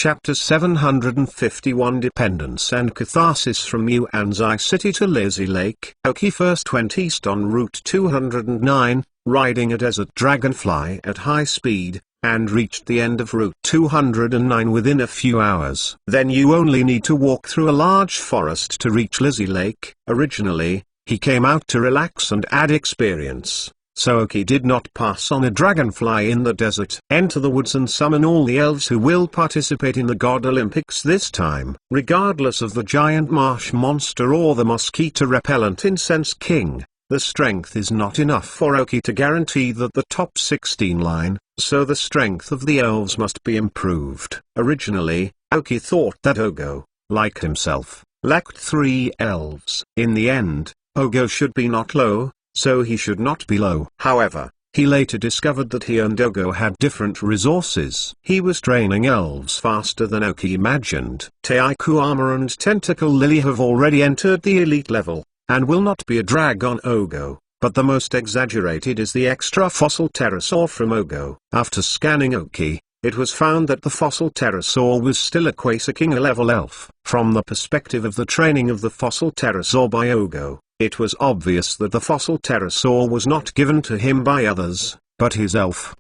Chapter 751 Dependence and Catharsis. From Yuanzai City to Lizzie Lake. Oki first went east on Route 209, riding a desert dragonfly at high speed, and reached the end of Route 209 within a few hours. Then you only need to walk through a large forest to reach Lizzie Lake. Originally, he came out to relax and add experience. So Oki did not pass on a dragonfly in the desert. Enter the woods and summon all the elves who will participate in the God Olympics this time. Regardless of the giant marsh monster or the mosquito repellent incense king, the strength is not enough for Oki to guarantee that the top 16 line, so the strength of the elves must be improved. Originally, Oki thought that Ogo, like himself, lacked 3 elves. In the end, Ogo should be not low, so he should not be low. However, he later discovered that he and Ogo had different resources. He was training elves faster than Oki imagined. Teiku Armor and Tentacle Lily have already entered the elite level, and will not be a drag on Ogo, but the most exaggerated is the extra fossil pterosaur from Ogo. After scanning Oki, it was found that the fossil pterosaur was still a Quasar King level elf. From the perspective of the training of the fossil pterosaur by Ogo, it was obvious that the fossil pterosaur was not given to him by others, but his elf.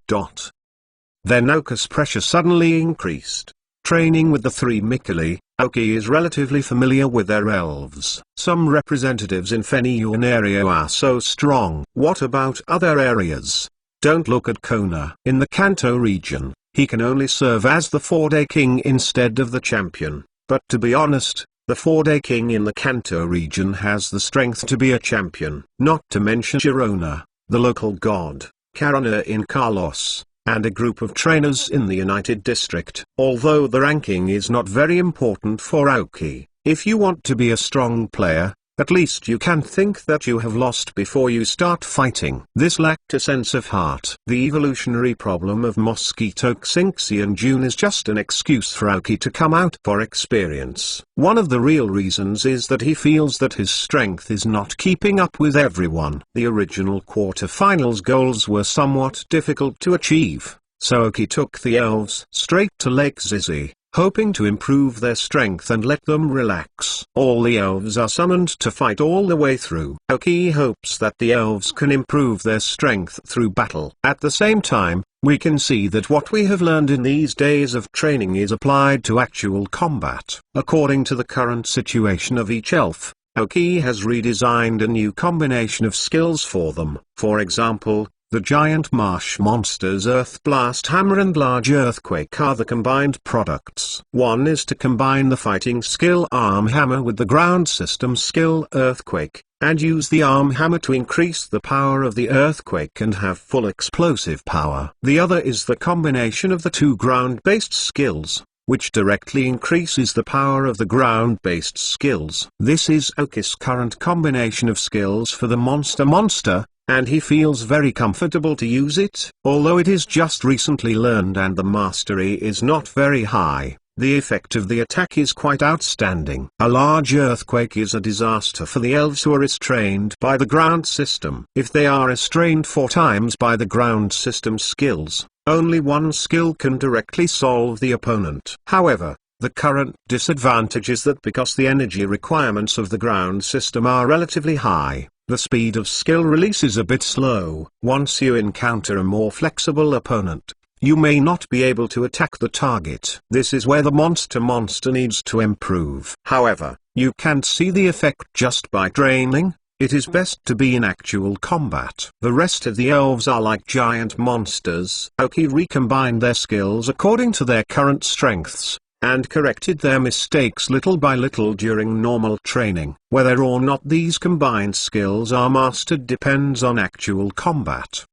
Then Oka's pressure suddenly increased. Training with the 3 Mikili, Oki is relatively familiar with their elves. Some representatives in Fenyuan area are so strong. What about other areas? Don't look at Kona. In the Kanto region, he can only serve as the 4-day king instead of the champion. But to be honest, the 4-day king in the Kanto region has the strength to be a champion. Not to mention Girona, the local god, Karana in Carlos, and a group of trainers in the United District. Although the ranking is not very important for Oki, if you want to be a strong player, at least you can think that you have lost before you start fighting. This lacked a sense of heart. The evolutionary problem of Mosquito Xinxi and June is just an excuse for Oki to come out for experience. One of the real reasons is that he feels that his strength is not keeping up with everyone. The original quarterfinals goals were somewhat difficult to achieve, so Oki took the elves straight to Lake Zizi, hoping to improve their strength and let them relax. All the elves are summoned to fight all the way through. Oki hopes that the elves can improve their strength through battle. At the same time, we can see that what we have learned in these days of training is applied to actual combat. According to the current situation of each elf, Oki has redesigned a new combination of skills for them. For example, the giant marsh monster's Earth Blast Hammer and Large Earthquake are the combined products. One is to combine the fighting skill Arm Hammer with the ground system skill Earthquake, and use the Arm Hammer to increase the power of the Earthquake and have full explosive power. The other is the combination of the 2 ground-based skills, which directly increases the power of the ground-based skills. This is Oki's current combination of skills for the monster, and he feels very comfortable to use it. Although it is just recently learned and the mastery is not very high, the effect of the attack is quite outstanding. A large earthquake is a disaster for the elves who are restrained by the ground system. If they are restrained 4 times by the ground system skills, only one skill can directly solve the opponent. However, the current disadvantage is that because the energy requirements of the ground system are relatively high, the speed of skill release is a bit slow. Once you encounter a more flexible opponent, you may not be able to attack the target. This is where the monster needs to improve. However, you can't see the effect just by training. It is best to be in actual combat. The rest of the elves are like giant monsters. Oki recombined their skills according to their current strengths, and corrected their mistakes little by little during normal training. Whether or not these combined skills are mastered depends on actual combat.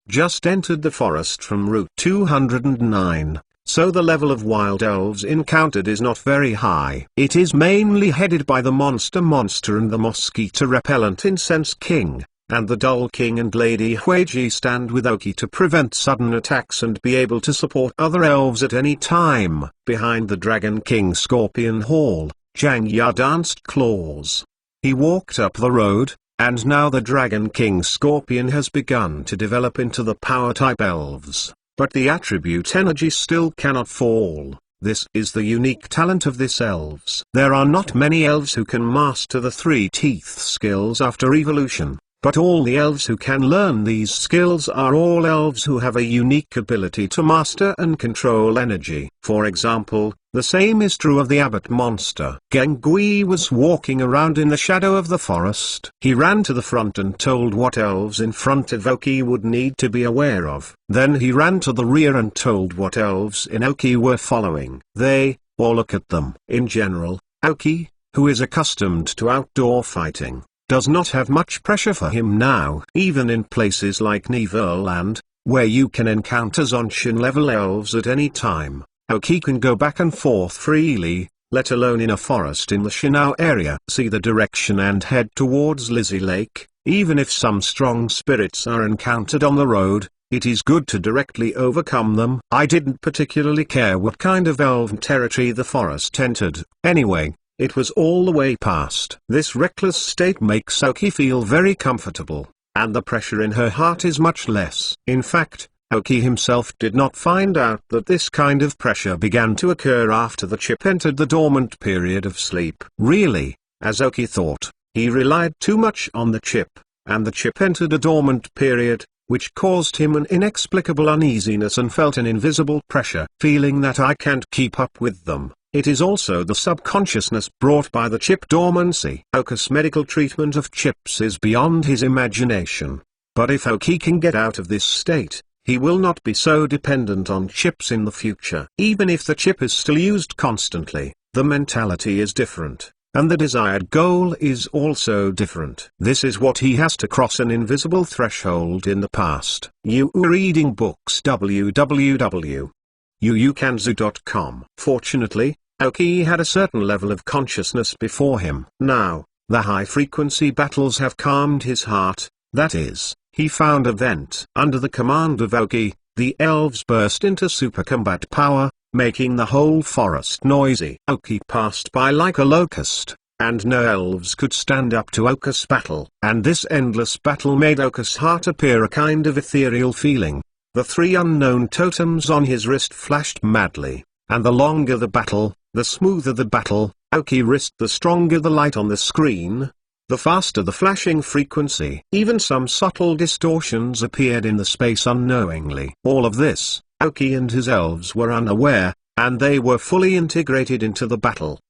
Just entered the forest from Route 209, so the level of wild elves encountered is not very high. It is mainly headed by the monster and the mosquito repellent incense king, and the Dull King and Lady Huiji stand with Oki to prevent sudden attacks and be able to support other elves at any time. Behind the Dragon King Scorpion Hall, Zhang Ya danced claws. He walked up the road, and now the Dragon King Scorpion has begun to develop into the power-type elves. But the attribute energy still cannot fall. This is the unique talent of this elves. There are not many elves who can master the three teeth skills after evolution, but all the elves who can learn these skills are all elves who have a unique ability to master and control energy. For example, the same is true of the abbot monster. Gengui was walking around in the shadow of the forest. He ran to the front and told what elves in front of Oki would need to be aware of. Then he ran to the rear and told what elves in Oki were following. They, or look at them. In general, Oki, who is accustomed to outdoor fighting, does not have much pressure for him now. Even in places like Neverland, where you can encounter Zanshin level elves at any time, Oki can go back and forth freely, let alone in a forest in the Sinnoh area. See the direction and head towards Lizzie Lake. Even if some strong spirits are encountered on the road, it is good to directly overcome them. I didn't particularly care what kind of elven territory the forest entered. Anyway, it was all the way past. This reckless state makes Oki feel very comfortable, and the pressure in her heart is much less. In fact, Oki himself did not find out that this kind of pressure began to occur after the chip entered the dormant period of sleep. Really, as Oki thought, he relied too much on the chip, and the chip entered a dormant period, which caused him an inexplicable uneasiness and felt an invisible pressure, feeling that I can't keep up with them. It is also the subconsciousness brought by the chip dormancy. Oki's medical treatment of chips is beyond his imagination. But if Oki can get out of this state, he will not be so dependent on chips in the future. Even if the chip is still used constantly, the mentality is different, and the desired goal is also different. This is what he has to cross an invisible threshold in the past. You are reading books www.yuukanzu.com. Fortunately, Oki had a certain level of consciousness before him. Now, the high-frequency battles have calmed his heart, that is, he found a vent. Under the command of Oki, the elves burst into super combat power, making the whole forest noisy. Oki passed by like a locust, and no elves could stand up to Oki's battle. And this endless battle made Oki's heart appear a kind of ethereal feeling. The three unknown totems on his wrist flashed madly, and the longer the battle, the smoother the battle. Oki wrist, the stronger the light on the screen, the faster the flashing frequency. Even some subtle distortions appeared in the space unknowingly. All of this, Oki and his elves were unaware, and they were fully integrated into the battle.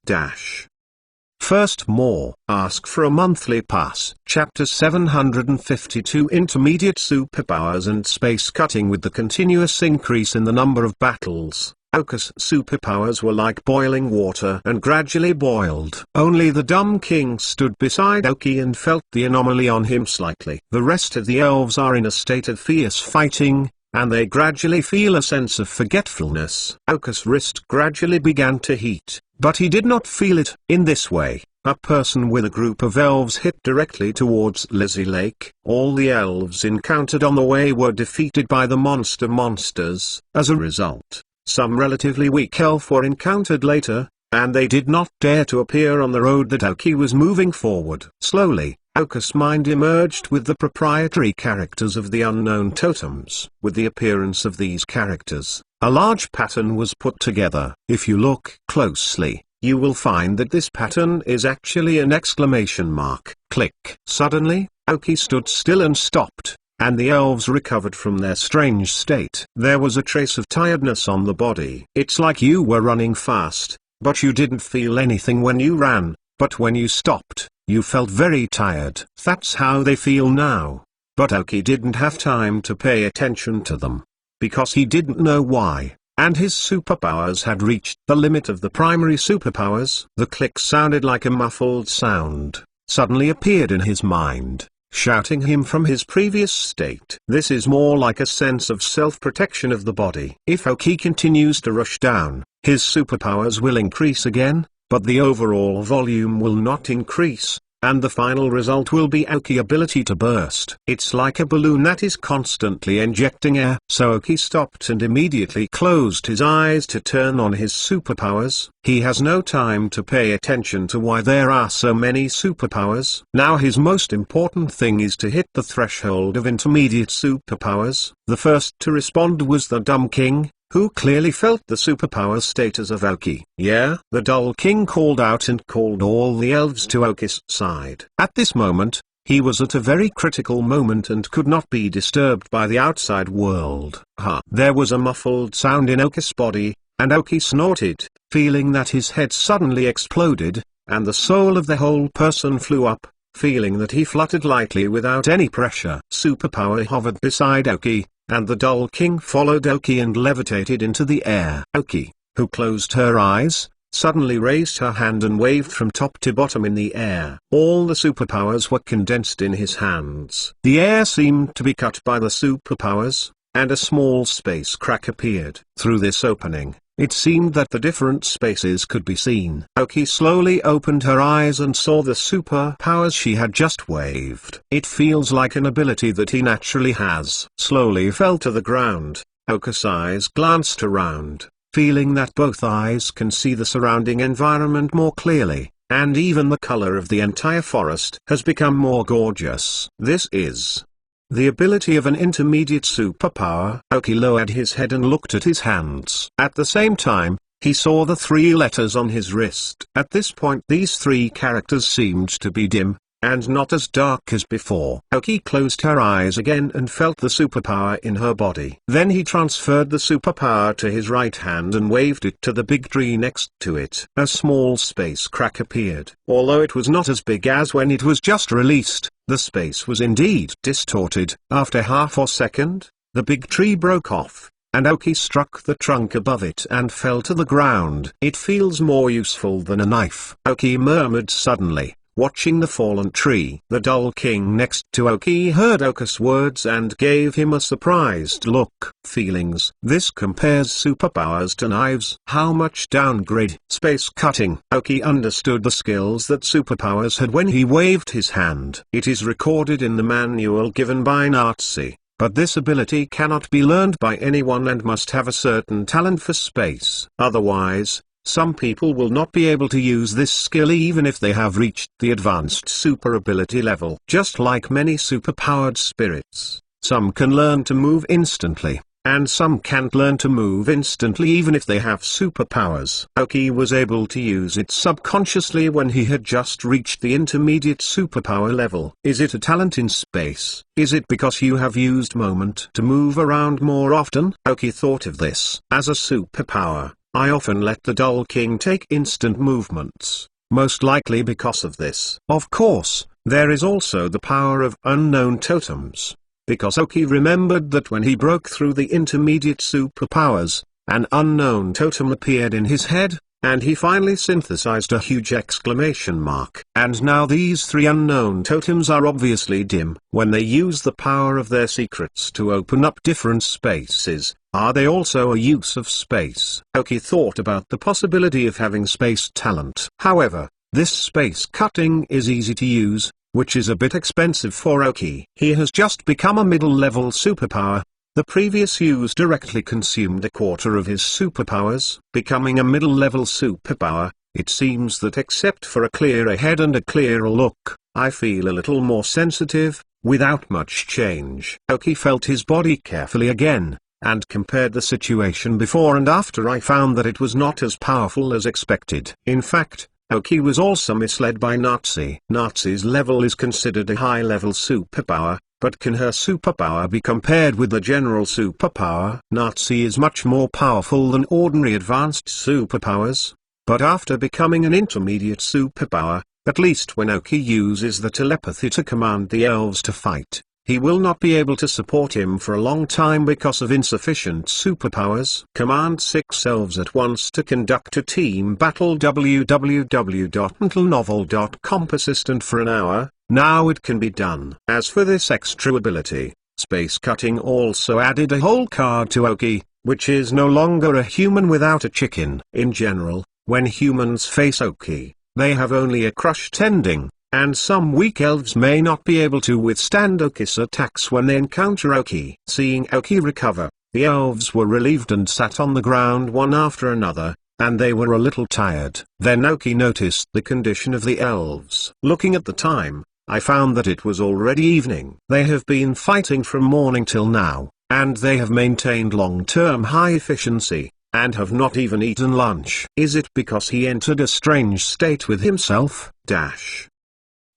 First more. Ask for a monthly pass. Chapter 752 Intermediate Superpowers and Space Cutting. With the continuous increase in the number of battles, Oki's superpowers were like boiling water and gradually boiled. Only the dumb king stood beside Oki and felt the anomaly on him slightly. The rest of the elves are in a state of fierce fighting, and they gradually feel a sense of forgetfulness. Oki's wrist gradually began to heat, but he did not feel it. In this way, a person with a group of elves hit directly towards Lizzie Lake. All the elves encountered on the way were defeated by the monsters. As a result, some relatively weak elf were encountered later, and they did not dare to appear on the road that Oki was moving forward. Slowly, Oki's mind emerged with the proprietary characters of the unknown totems. With the appearance of these characters, a large pattern was put together. If you look closely, you will find that this pattern is actually an exclamation mark. Click. Suddenly, Oki stood still and stopped, and the elves recovered from their strange state. There was a trace of tiredness on the body. It's like you were running fast, but you didn't feel anything when you ran, but when you stopped, you felt very tired. That's how they feel now. But Oki didn't have time to pay attention to them, because he didn't know why, and his superpowers had reached the limit of the primary superpowers. The click sounded like a muffled sound, suddenly appeared in his mind, shouting him from his previous state. This is more like a sense of self-protection of the body. If Oki continues to rush down, his superpowers will increase again, but the overall volume will not increase, and the final result will be Oki's ability to burst. It's like a balloon that is constantly injecting air. So Oki stopped and immediately closed his eyes to turn on his superpowers. He has no time to pay attention to why there are so many superpowers. Now his most important thing is to hit the threshold of intermediate superpowers. The first to respond was the dumb king, who clearly felt the superpower status of Oki. Yeah, the Doll King called out and called all the elves to Oki's side. At this moment, he was at a very critical moment and could not be disturbed by the outside world. There was a muffled sound in Oki's body, and Oki snorted, feeling that his head suddenly exploded, and the soul of the whole person flew up, feeling that he fluttered lightly without any pressure. Superpower hovered beside Oki, and the Doll King followed Oki and levitated into the air. Oki, who closed her eyes, suddenly raised her hand and waved from top to bottom in the air. All the superpowers were condensed in his hands. The air seemed to be cut by the superpowers, and a small space crack appeared. Through this opening, it seemed that the different spaces could be seen. Oki slowly opened her eyes and saw the superpowers she had just waved. It feels like an ability that he naturally has. Slowly fell to the ground. Oki's eyes glanced around, feeling that both eyes can see the surrounding environment more clearly, and even the color of the entire forest has become more gorgeous. This is the ability of an intermediate superpower. Oki lowered his head and looked at his hands. At the same time, he saw the 3 letters on his wrist. At this point these 3 characters seemed to be dim, and not as dark as before. Oki closed her eyes again and felt the superpower in her body. Then he transferred the superpower to his right hand and waved it to the big tree next to it. A small space crack appeared. Although it was not as big as when it was just released, the space was indeed distorted. After half a second, the big tree broke off, and Oki struck the trunk above it and fell to the ground. It feels more useful than a knife, Oki murmured suddenly, watching the fallen tree. The Doll King next to Oki heard Oki's words and gave him a surprised look. Feelings. This compares superpowers to knives. How much downgrade? Space cutting. Oki understood the skills that superpowers had when he waved his hand. It is recorded in the manual given by Nazi. But this ability cannot be learned by anyone and must have a certain talent for space. Otherwise, some people will not be able to use this skill even if they have reached the advanced super ability level. Just like many superpowered spirits, some can learn to move instantly, and some can't learn to move instantly even if they have superpowers. Oki was able to use it subconsciously when he had just reached the intermediate superpower level. Is it a talent in space? Is it because you have used moment to move around more often? Oki thought of this. As a superpower, I often let the Doll King take instant movements, most likely because of this. Of course, there is also the power of unknown totems, because Oki remembered that when he broke through the intermediate superpowers, an unknown totem appeared in his head, and he finally synthesized a huge exclamation mark. And now these 3 unknown totems are obviously dim. When they use the power of their secrets to open up different spaces, are they also a use of space? Oki thought about the possibility of having space talent. However, this space cutting is easy to use, which is a bit expensive for Oki. He has just become a middle-level superpower. The previous use directly consumed a quarter of his superpowers. Becoming a middle-level superpower, it seems that except for a clearer head and a clearer look, I feel a little more sensitive, without much change. Oki felt his body carefully again, and compared the situation before and after. I found that it was not as powerful as expected. In fact, Oki was also misled by Nazi. Nazi's level is considered a high-level superpower, but can her superpower be compared with the general superpower? Nazi is much more powerful than ordinary advanced superpowers, but after becoming an intermediate superpower, at least when Oki uses the telepathy to command the elves to fight, he will not be able to support him for a long time because of insufficient superpowers. Command 6 elves at once to conduct a team battle. www.mentalnovel.com. Persistent for an hour. Now it can be done. As for this extra ability, space cutting also added a whole card to Oki, which is no longer a human without a chicken. In general, when humans face Oki, they have only a crushed ending, and some weak elves may not be able to withstand Oki's attacks when they encounter Oki. Seeing Oki recover, the elves were relieved and sat on the ground one after another, and they were a little tired. Then Oki noticed the condition of the elves. Looking at the time, I found that it was already evening. They have been fighting from morning till now, and they have maintained long-term high efficiency, and have not even eaten lunch. Is it because he entered a strange state with himself?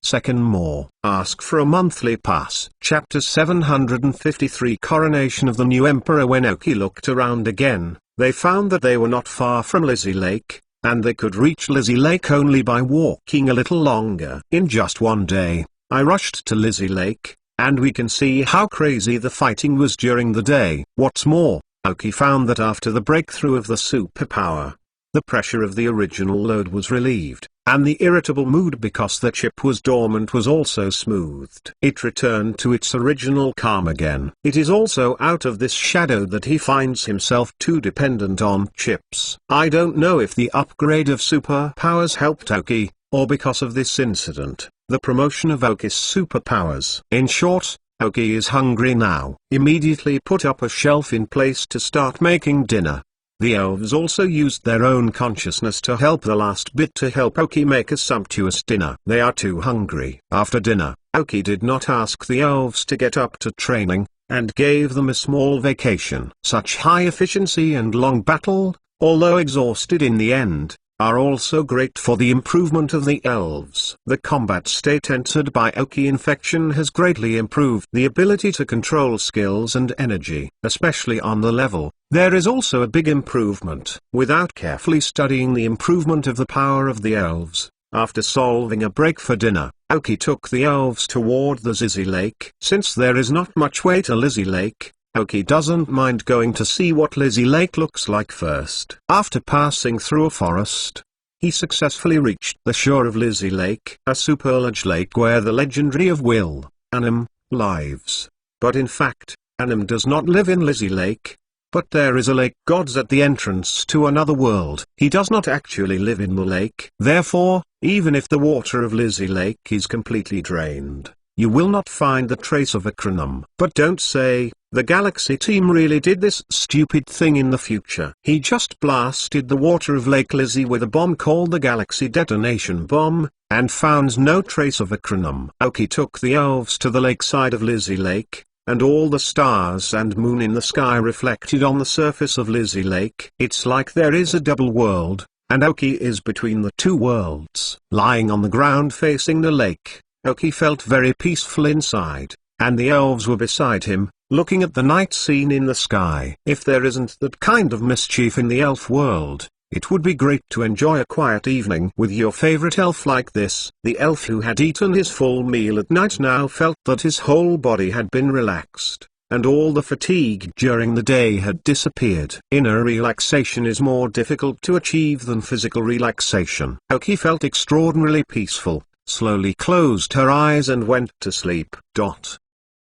Second more. Ask for a monthly pass. Chapter 753 Coronation of the new emperor. When Oki looked around again, they found that they were not far from Lizzie Lake, and they could reach Lizzie Lake only by walking a little longer. In just one day, I rushed to Lizzie Lake, and we can see how crazy the fighting was during the day. What's more, Oki found that after the breakthrough of the superpower, the pressure of the original load was relieved, and the irritable mood because the chip was dormant was also smoothed. It returned to its original calm again. It is also out of this shadow that he finds himself too dependent on chips. I don't know if the upgrade of superpowers helped Oki, or because of this incident, the promotion of Oki's superpowers. In short, Oki is hungry now. Immediately put up a shelf in place to start making dinner. The elves also used their own consciousness to help the last bit to help Oki make a sumptuous dinner. They are too hungry. After dinner, Oki did not ask the elves to get up to training, and gave them a small vacation. Such high efficiency and long battle, although exhausted in the end, are also great for the improvement of the elves. The combat state entered by Oki infection has greatly improved the ability to control skills and energy, especially on the level. There is also a big improvement. Without carefully studying the improvement of the power of the elves, after solving a break for dinner, Oki took the elves toward the Lizzie Lake. Since there is not much way to Lizzie Lake, Oki doesn't mind going to see what Lizzie Lake looks like first. After passing through a forest, he successfully reached the shore of Lizzie Lake, a super large lake where the legendary of Will, Anim, lives. But in fact, Anim does not live in Lizzie Lake. But there is a lake gods at the entrance to another world. He does not actually live in the lake. Therefore, even if the water of Lizzie Lake is completely drained, you will not find the trace of a Cronum. But don't say, the Galaxy team really did this stupid thing in the future. He just blasted the water of Lake Lizzie with a bomb called the Galaxy Detonation Bomb, and found no trace of a Cronum. Oki took the elves to the lakeside of Lizzie Lake, and all the stars and moon in the sky reflected on the surface of Lizzie Lake. It's like there is a double world, and Oki is between the two worlds. Lying on the ground facing the lake, Oki felt very peaceful inside, and the elves were beside him, looking at the night scene in the sky. If there isn't that kind of mischief in the elf world, it would be great to enjoy a quiet evening with your favorite elf like this. The elf who had eaten his full meal at night now felt that his whole body had been relaxed, and all the fatigue during the day had disappeared. Inner relaxation is more difficult to achieve than physical relaxation. Oki felt extraordinarily peaceful, slowly closed her eyes and went to sleep.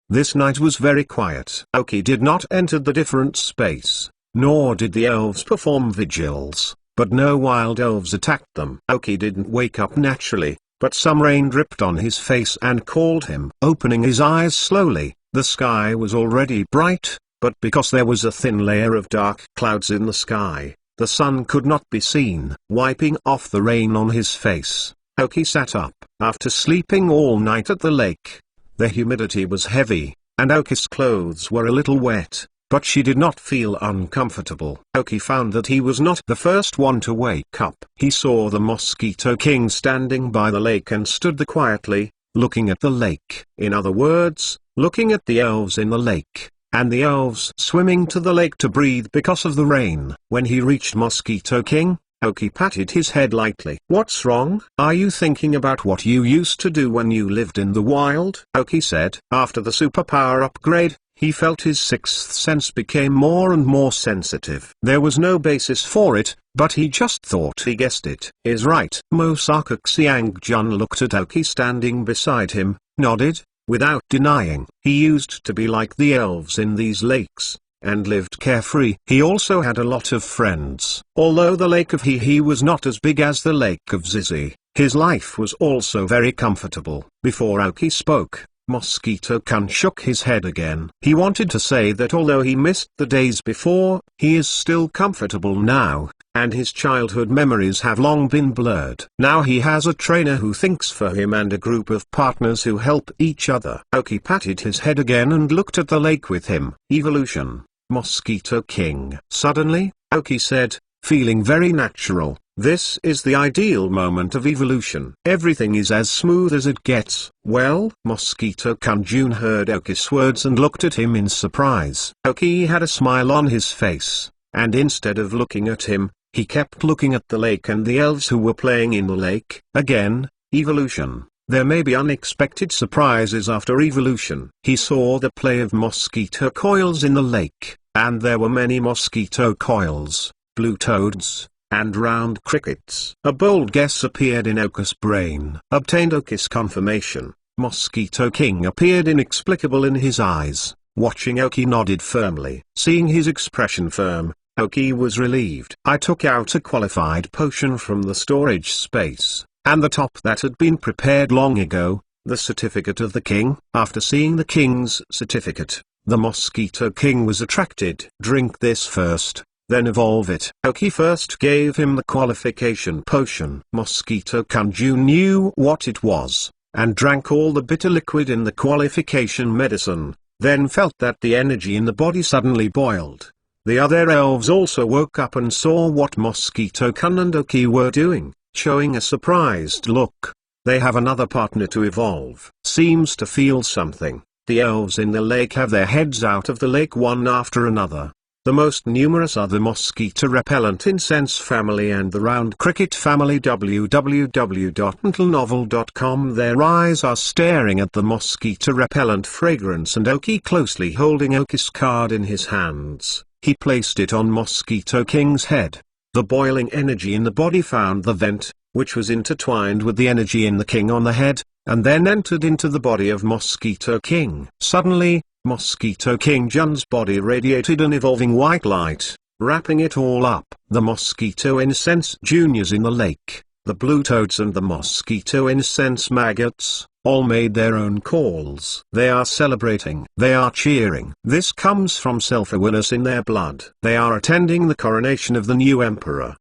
This night was very quiet. Oki did not enter the different space, nor did the elves perform vigils, but no wild elves attacked them. Oki didn't wake up naturally, but some rain dripped on his face and called him. Opening his eyes slowly, the sky was already bright, but because there was a thin layer of dark clouds in the sky, the sun could not be seen. Wiping off the rain on his face, Oki sat up. After sleeping all night at the lake, the humidity was heavy, and Oki's clothes were a little wet, but she did not feel uncomfortable. Oki found that he was not the first one to wake up. He saw the Mosquito King standing by the lake and stood there quietly, looking at the lake. In other words, looking at the elves in the lake, and the elves swimming to the lake to breathe because of the rain. When he reached Mosquito King, Oki patted his head lightly. "What's wrong? Are you thinking about what you used to do when you lived in the wild?" Oki said. After the superpower upgrade, he felt his sixth sense became more and more sensitive. There was no basis for it, but he just thought he guessed it. "Is right." Mosaka Xiangjun looked at Oki standing beside him, nodded, without denying. He used to be like the elves in these lakes, and lived carefree. He also had a lot of friends. Although the lake of He was not as big as the lake of Zizi, his life was also very comfortable. Before Oki spoke, Mosquito-kun shook his head again. He wanted to say that although he missed the days before, he is still comfortable now, and his childhood memories have long been blurred. Now he has a trainer who thinks for him and a group of partners who help each other. Oki patted his head again and looked at the lake with him. Evolution, Mosquito King. Suddenly, Oki said, feeling very natural, "This is the ideal moment of evolution. Everything is as smooth as it gets." "Well?" Mosquito Kunjun heard Oki's words and looked at him in surprise. Oki had a smile on his face, and instead of looking at him, he kept looking at the lake and the elves who were playing in the lake. Again, evolution. There may be unexpected surprises after evolution. He saw the play of mosquito coils in the lake, and there were many mosquito coils, blue toads, and round crickets. A bold guess appeared in Oki's brain. Obtained Oki's confirmation. Mosquito King appeared inexplicable in his eyes. Watching Oki nodded firmly. Seeing his expression firm, Oki was relieved. I took out a qualified potion from the storage space, and the top that had been prepared long ago, the certificate of the king. After seeing the king's certificate, the Mosquito King was attracted. "Drink this first, then evolve it." Oki first gave him the qualification potion. Mosquito Kunju knew what it was, and drank all the bitter liquid in the qualification medicine, then felt that the energy in the body suddenly boiled. The other elves also woke up and saw what Mosquito Kun and Oki were doing, showing a surprised look. They have another partner to evolve. Seems to feel something. The elves in the lake have their heads out of the lake one after another. The most numerous are the mosquito repellent incense family and the round cricket family. www.mentalnovel.com. Their eyes are staring at the mosquito repellent fragrance and Oki closely holding Oki's card in his hands. He placed it on Mosquito King's head. The boiling energy in the body found the vent, which was intertwined with the energy in the king on the head, and then entered into the body of Mosquito King. Suddenly, Mosquito King Jun's body radiated an evolving white light, wrapping it all up. The Mosquito Incense Juniors in the lake, the blue toads and the Mosquito Incense maggots, all made their own calls. They are celebrating. They are cheering. This comes from self-awareness in their blood. They are attending the coronation of the new emperor.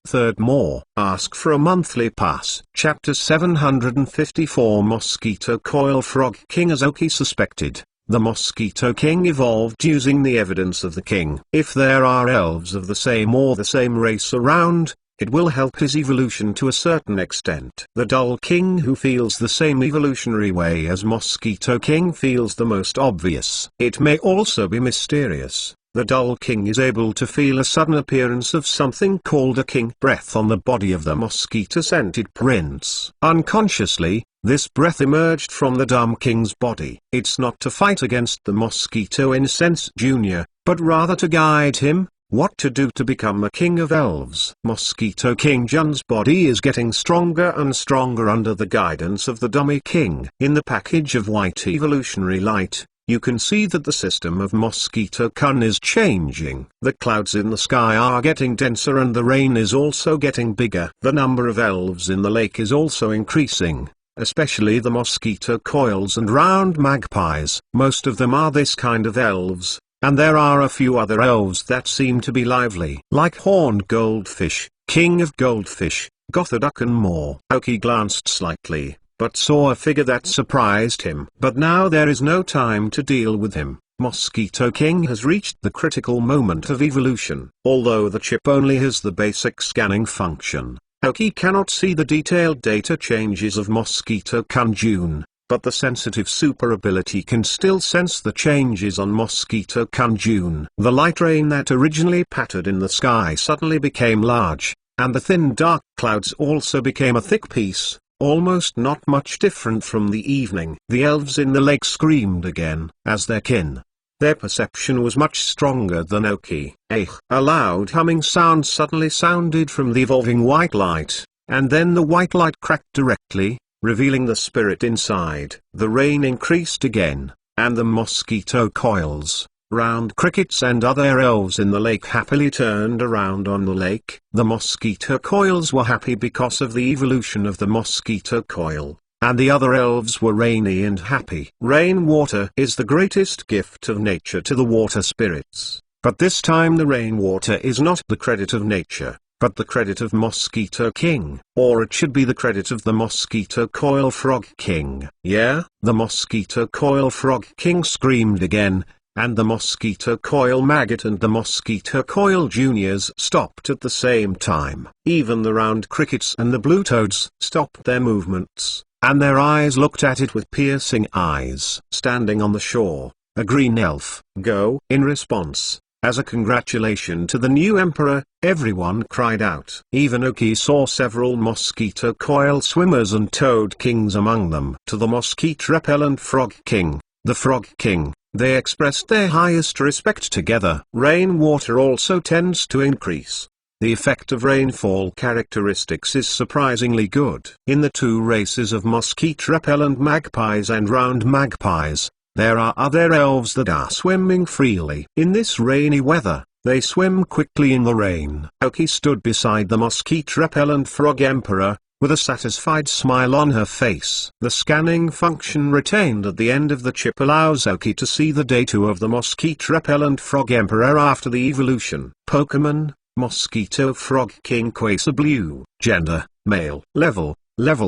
Third more. Ask for a monthly pass. Chapter 754. Mosquito Coil Frog King. As Oki suspected, the Mosquito King evolved using the evidence of the king. If there are elves of the same or the same race around, it will help his evolution to a certain extent. The Dull King, who feels the same evolutionary way as Mosquito King, feels the most obvious. It may also be mysterious. The Dull King is able to feel a sudden appearance of something called a king breath on the body of the mosquito-scented prince. Unconsciously, this breath emerged from the Dumb King's body. It's not to fight against the Mosquito Incense Junior, but rather to guide him, what to do to become a king of elves. Mosquito King Jun's body is getting stronger and stronger under the guidance of the Dummy King. In the package of white evolutionary light, you can see that the system of Mosquito Kun is changing. The clouds in the sky are getting denser and the rain is also getting bigger. The number of elves in the lake is also increasing, especially the mosquito coils and round magpies. Most of them are this kind of elves, and there are a few other elves that seem to be lively. Like Horned Goldfish, King of Goldfish, Gotharduck and more. Oki glanced slightly, but saw a figure that surprised him. But now there is no time to deal with him. Mosquito King has reached the critical moment of evolution. Although the chip only has the basic scanning function, Oki cannot see the detailed data changes of Mosquito Kunjun, but the sensitive super ability can still sense the changes on Mosquito Kunjun. The light rain that originally pattered in the sky suddenly became large, and the thin dark clouds also became a thick piece, almost not much different from the evening. The elves in the lake screamed again, as their kin. Their perception was much stronger than Oki. A loud humming sound suddenly sounded from the evolving white light, and then the white light cracked directly, revealing the spirit inside. The rain increased again, and the mosquito coils, round crickets and other elves in the lake happily turned around on the lake. The mosquito coils were happy because of the evolution of the mosquito coil, and the other elves were rainy and happy. Rainwater is the greatest gift of nature to the water spirits. But this time the rainwater is not the credit of nature, but the credit of Mosquito King. Or it should be the credit of the Mosquito Coil Frog King. Yeah, the Mosquito Coil Frog King screamed again, and the Mosquito Coil Maggot and the Mosquito Coil Juniors stopped at the same time. Even the round crickets and the blue toads stopped their movements, and their eyes looked at it with piercing eyes. Standing on the shore, a green elf, "Go!" In response, as a congratulation to the new emperor, everyone cried out. Even Oki saw several mosquito coil swimmers and toad kings among them. To the mosquito-repellent frog king, the frog king, they expressed their highest respect together. Rainwater also tends to increase. The effect of rainfall characteristics is surprisingly good. In the two races of mosquito-repellent magpies and round magpies, there are other elves that are swimming freely. In this rainy weather, they swim quickly in the rain. Oki stood beside the mosquito-repellent frog emperor, with a satisfied smile on her face. The scanning function retained at the end of the chip allows Oki to see the data of the mosquito-repellent frog emperor after the evolution. Pokemon, Mosquito Frog King Quasar Blue. Gender, male. Level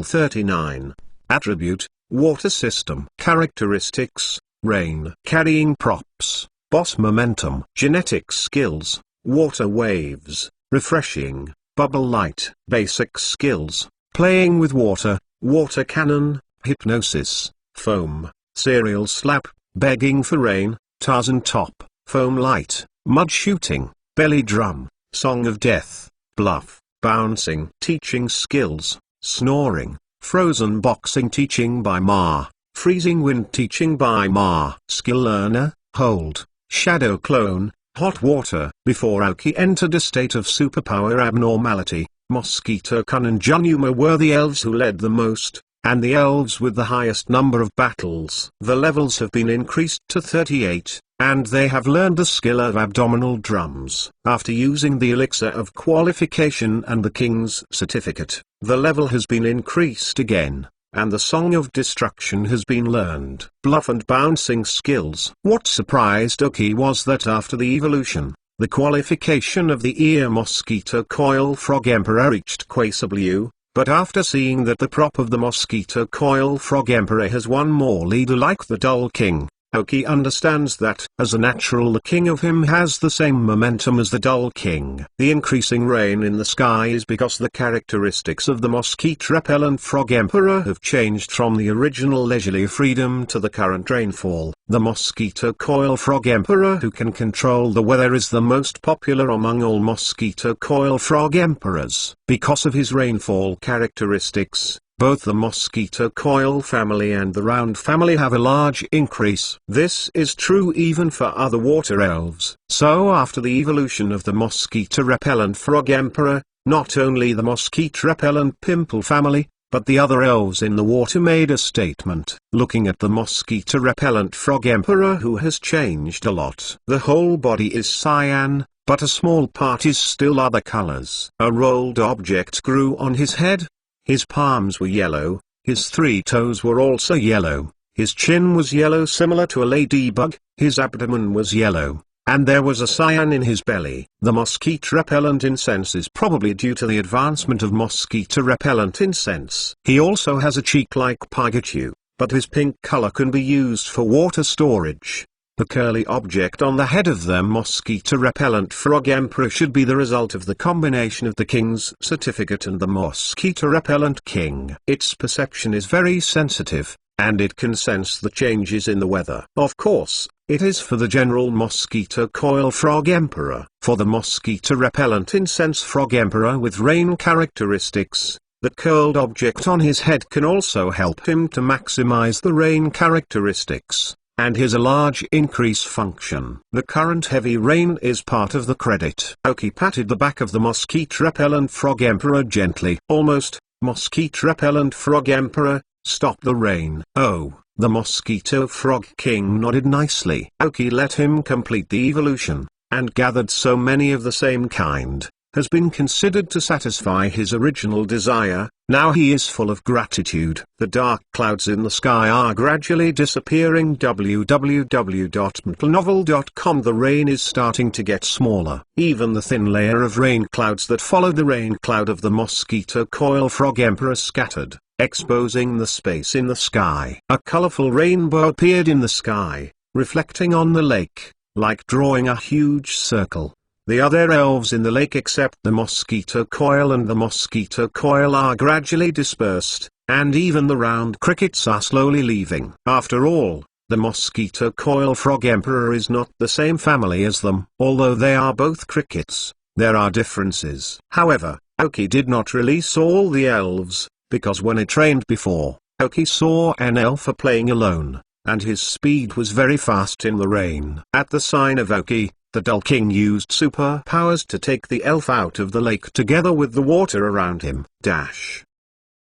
39. Attribute, water system. Characteristics, rain. Carrying props, boss momentum. Genetic skills, water waves, refreshing, bubble light. Basic skills, playing with water, water cannon, hypnosis, foam, cereal slap, begging for rain, Tarzan top, foam light, mud shooting, belly drum, song of death, bluff, bouncing. Teaching skills, snoring, frozen boxing teaching by Ma, freezing wind teaching by Ma. Skill learner, hold, shadow clone, hot water. Before Aoki entered a state of superpower abnormality, Mosquito Kun and Junuma were the elves who led the most, and the elves with the highest number of battles. The levels have been increased to 38, and they have learned the skill of abdominal drums. After using the elixir of qualification and the king's certificate, the level has been increased again, and the song of destruction has been learned. Bluff and bouncing skills. What surprised Oki was that after the evolution, the qualification of the ear mosquito coil frog emperor reached Quasar Blue, but after seeing that the prop of the mosquito coil frog emperor has one more leader like the dull king, Aoki understands that, as a natural, the king of him has the same momentum as the dull king. The increasing rain in the sky is because the characteristics of the mosquito-repellent frog emperor have changed from the original leisurely freedom to the current rainfall. The mosquito coil frog emperor who can control the weather is the most popular among all mosquito coil frog emperors. Because of his rainfall characteristics, both the mosquito coil family and the round family have a large increase. This is true even for other water elves. So after the evolution of the mosquito-repellent frog emperor, not only the mosquito-repellent pimple family, but the other elves in the water made a statement. Looking at the mosquito-repellent frog emperor who has changed a lot. The whole body is cyan, but a small part is still other colors. A rolled object grew on his head. His palms were yellow, his 3 toes were also yellow, his chin was yellow similar to a ladybug, his abdomen was yellow, and there was a cyan in his belly. The mosquito-repellent incense is probably due to the advancement of mosquito-repellent incense. He also has a cheek like Pikachu, but his pink color can be used for water storage. The curly object on the head of the mosquito-repellent frog emperor should be the result of the combination of the king's certificate and the mosquito-repellent king. Its perception is very sensitive, and it can sense the changes in the weather. Of course, it is for the general mosquito coil frog emperor. For the mosquito-repellent incense frog emperor with rain characteristics, the curled object on his head can also help him to maximize the rain characteristics, and has a large increase function. The current heavy rain is part of the credit. Aoki patted the back of the mosquito-repellent frog emperor gently. Almost, mosquito-repellent frog emperor, stop the rain. Oh, the mosquito frog king nodded nicely. Aoki let him complete the evolution, and gathered so many of the same kind, has been considered to satisfy his original desire. Now he is full of gratitude. The dark clouds in the sky are gradually disappearing. www.mtlnovel.com. The rain is starting to get smaller. Even the thin layer of rain clouds that followed the rain cloud of the mosquito coil frog emperor scattered, exposing the space in the sky. A colorful rainbow appeared in the sky, reflecting on the lake, like drawing a huge circle. The other elves in the lake except the mosquito coil and the mosquito coil are gradually dispersed, and even the round crickets are slowly leaving. After all, the mosquito coil frog emperor is not the same family as them. Although they are both crickets, there are differences. However, Aoki did not release all the elves, because when it rained before, Aoki saw an elf playing alone, and his speed was very fast in the rain. At the sign of Aoki, the Dull King used superpowers to take the elf out of the lake together with the water around him.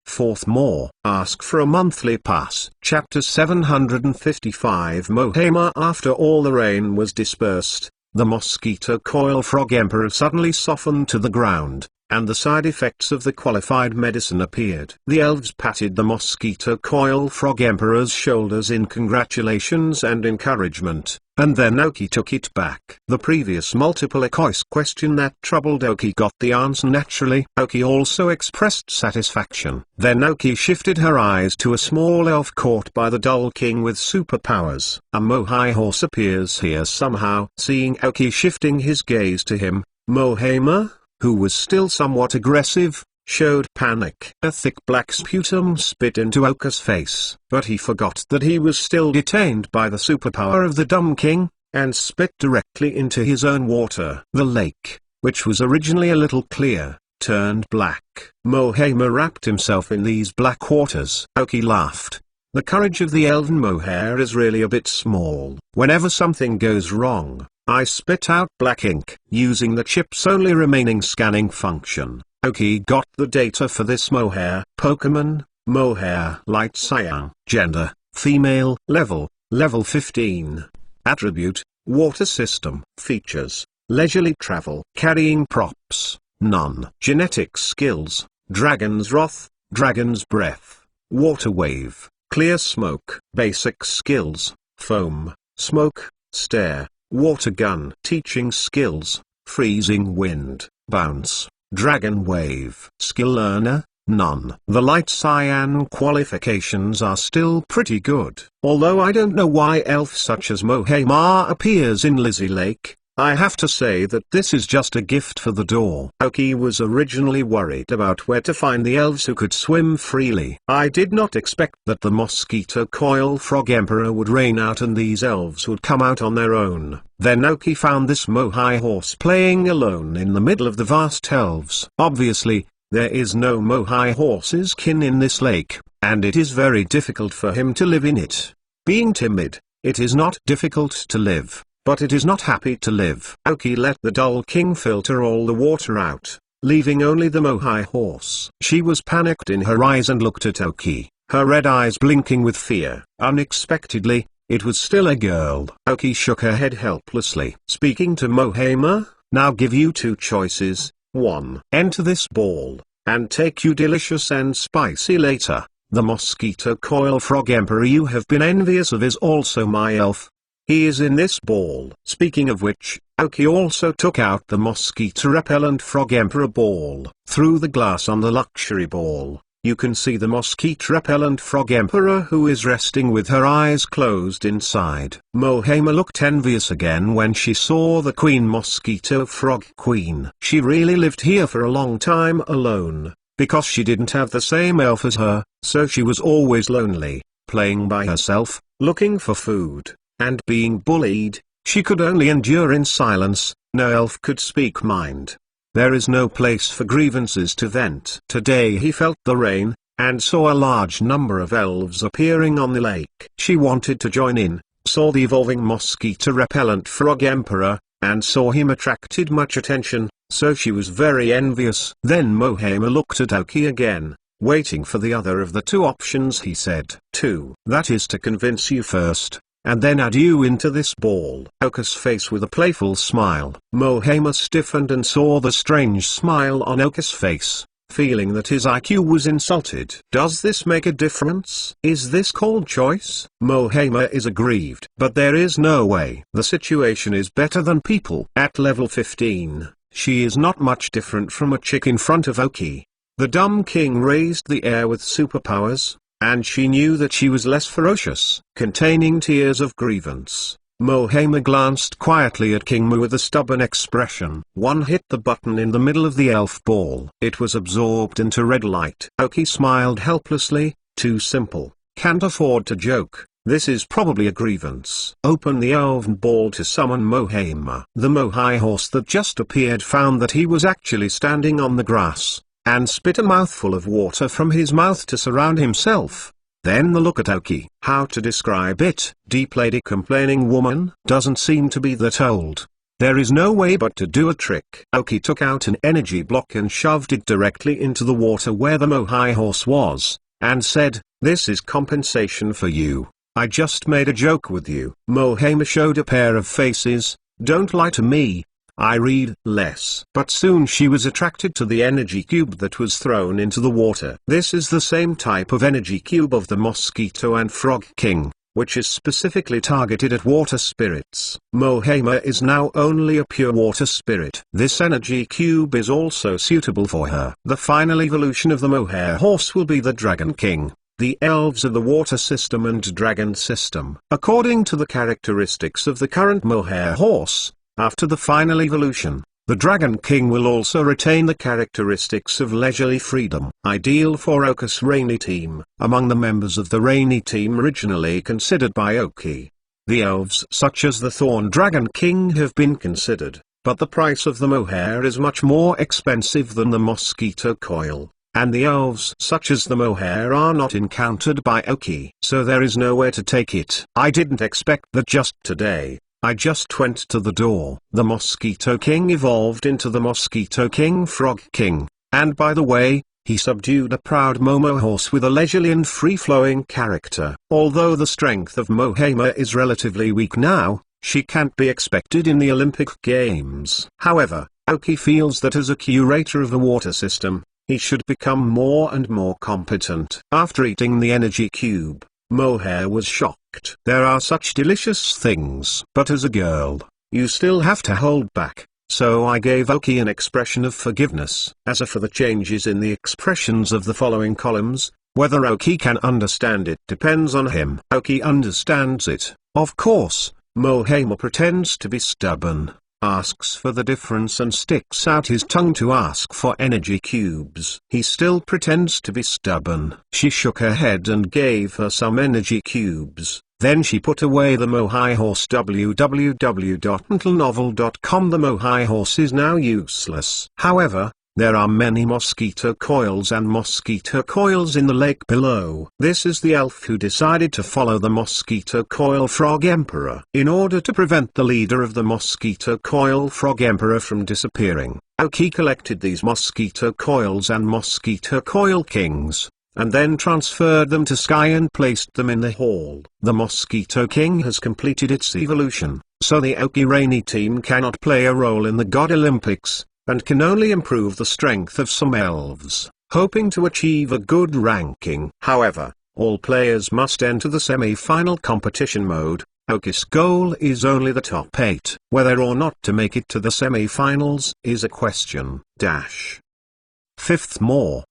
Fourth more. Ask for a monthly pass. Chapter 755. Mohama. After all the rain was dispersed, the mosquito coil frog emperor suddenly softened to the ground, and the side effects of the qualified medicine appeared. The elves patted the mosquito coil frog emperor's shoulders in congratulations and encouragement, and then Aoki took it back. The previous multiple choice question that troubled Aoki got the answer naturally. Aoki also expressed satisfaction. Then Aoki shifted her eyes to a small elf caught by the Dull King with superpowers. A mohai horse appears here somehow. Seeing Aoki shifting his gaze to him, Mohama, who was still somewhat aggressive, showed panic. A thick black sputum spit into Aoki's face. But he forgot that he was still detained by the superpower of the Dumb King, and spit directly into his own water. The lake, which was originally a little clear, turned black. Mohama wrapped himself in these black waters. Aoki laughed. The courage of the elven mohair is really a bit small. Whenever something goes wrong, I spit out black ink. Using the chip's only remaining scanning function, Aoki got the data for this mohair. Pokemon, mohair. Light cyan. Gender, female. Level 15. Attribute, water system. Features, leisurely travel. Carrying props, none. Genetic skills, dragon's wrath, dragon's breath, water wave, clear smoke. Basic skills, foam, smoke, stare, water gun. Teaching skills, freezing wind, bounce, dragon wave. Skill learner, none. The light cyan qualifications are still pretty good. Although I don't know why elf such as Mohama appears in Lizzie Lake, I have to say that this is just a gift for the door. Aoki was originally worried about where to find the elves who could swim freely. I did not expect that the mosquito coil frog emperor would rain out and these elves would come out on their own. Then Aoki found this mohai horse playing alone in the middle of the vast elves. Obviously, there is no mohai horse's kin in this lake, and it is very difficult for him to live in it. Being timid, it is not difficult to live, but it is not happy to live. Aoki let the Dull King filter all the water out, leaving only the mohai horse. She was panicked in her eyes and looked at Aoki, her red eyes blinking with fear. Unexpectedly, it was still a girl. Aoki shook her head helplessly. Speaking to Mohama, now give you two choices. 1. Enter this ball, and take you delicious and spicy later. The mosquito coil frog emperor you have been envious of is also my elf. He is in this ball. Speaking of which, Aoki also took out the mosquito repellent frog emperor ball. Through the glass on the luxury ball, you can see the mosquito repellent frog emperor who is resting with her eyes closed inside. Mohama looked envious again when she saw the queen mosquito frog queen. She really lived here for a long time alone, because she didn't have the same elf as her, so she was always lonely, playing by herself, looking for food, and being bullied. She could only endure in silence. No elf could speak mind. There is no place for grievances to vent. Today he felt the rain, and saw a large number of elves appearing on the lake. She wanted to join in, saw the evolving mosquito repellent frog emperor, and saw him attracted much attention, so she was very envious. Then Mohama looked at Aoki again, waiting for the other of the two options. He said, 2. That is to convince you first. and then add you into this ball. Oka's face with a playful smile. Mohama stiffened and saw the strange smile on Oka's face, feeling that his IQ was insulted. Does this make a difference? Is this called choice? Mohama is aggrieved. But there is no way. The situation is better than people. At level 15, she is not much different from a chick in front of Oki. The dumb king raised the air with superpowers, and she knew that she was less ferocious. Containing tears of grievance, Mohama glanced quietly at King Mu with a stubborn expression. One hit the button in the middle of the elf ball. It was absorbed into red light. Oki smiled helplessly. Too simple. Can't afford to joke. This is probably a grievance. Open the elven ball to summon Mohama. The Mohai horse that just appeared found that he was actually standing on the grass, and spit a mouthful of water from his mouth to surround himself. Then the look at Oki. How to describe it? Deep lady complaining woman, doesn't seem to be that old. There is no way but to do a trick. Oki took out an energy block and shoved it directly into the water where the Mohai horse was, and said, "This is compensation for you. I just made a joke with you." Mohama showed a pair of faces. Don't lie to me. I read less. But soon she was attracted to the energy cube that was thrown into the water. This is the same type of energy cube of the Mosquito and Frog King, which is specifically targeted at water spirits. Mohama is now only a pure water spirit. This energy cube is also suitable for her. The final evolution of the Mohair horse will be the Dragon King. The elves are the water system and dragon system. According to the characteristics of the current Mohair horse, after the final evolution, the Dragon King will also retain the characteristics of leisurely freedom. Ideal for Oka's Rainy team. Among the members of the Rainy team originally considered by Oki, the elves such as the Thorn Dragon King have been considered, but the price of the Mohair is much more expensive than the Mosquito Coil, and the elves such as the Mohair are not encountered by Oki. So there is nowhere to take it. I didn't expect that just today. I just went to the door. The Mosquito King evolved into the Mosquito King Frog King, and by the way, he subdued a proud Momo horse with a leisurely and free-flowing character. Although the strength of Mohama is relatively weak now, she can't be expected in the Olympic Games. However, Oki feels that as a curator of the water system, he should become more and more competent. After eating the energy cube, Mohair was shocked. There are such delicious things. But as a girl, you still have to hold back. So I gave Oki an expression of forgiveness. As for the changes in the expressions of the following columns, whether Oki can understand it depends on him. Oki understands it, of course. Mohama pretends to be stubborn, asks for the difference and sticks out his tongue to ask for energy cubes. He still pretends to be stubborn. She shook her head and gave her some energy cubes. Then she put away the Mohai horse. www.untilnovel.com. The Mohai horse is now useless. However, there are many mosquito coils and mosquito coils in the lake below. This is the elf who decided to follow the Mosquito Coil Frog Emperor. In order to prevent the leader of the Mosquito Coil Frog Emperor from disappearing, Oki collected these mosquito coils and mosquito coil kings, and then transferred them to Sky and placed them in the hall. The Mosquito King has completed its evolution, so the Oki Rainy team cannot play a role in the God Olympics, and can only improve the strength of some elves, hoping to achieve a good ranking. However, all players must enter the semi-final competition mode. Oki's goal is only the top 8. Whether or not to make it to the semi-finals is a question. Fifth,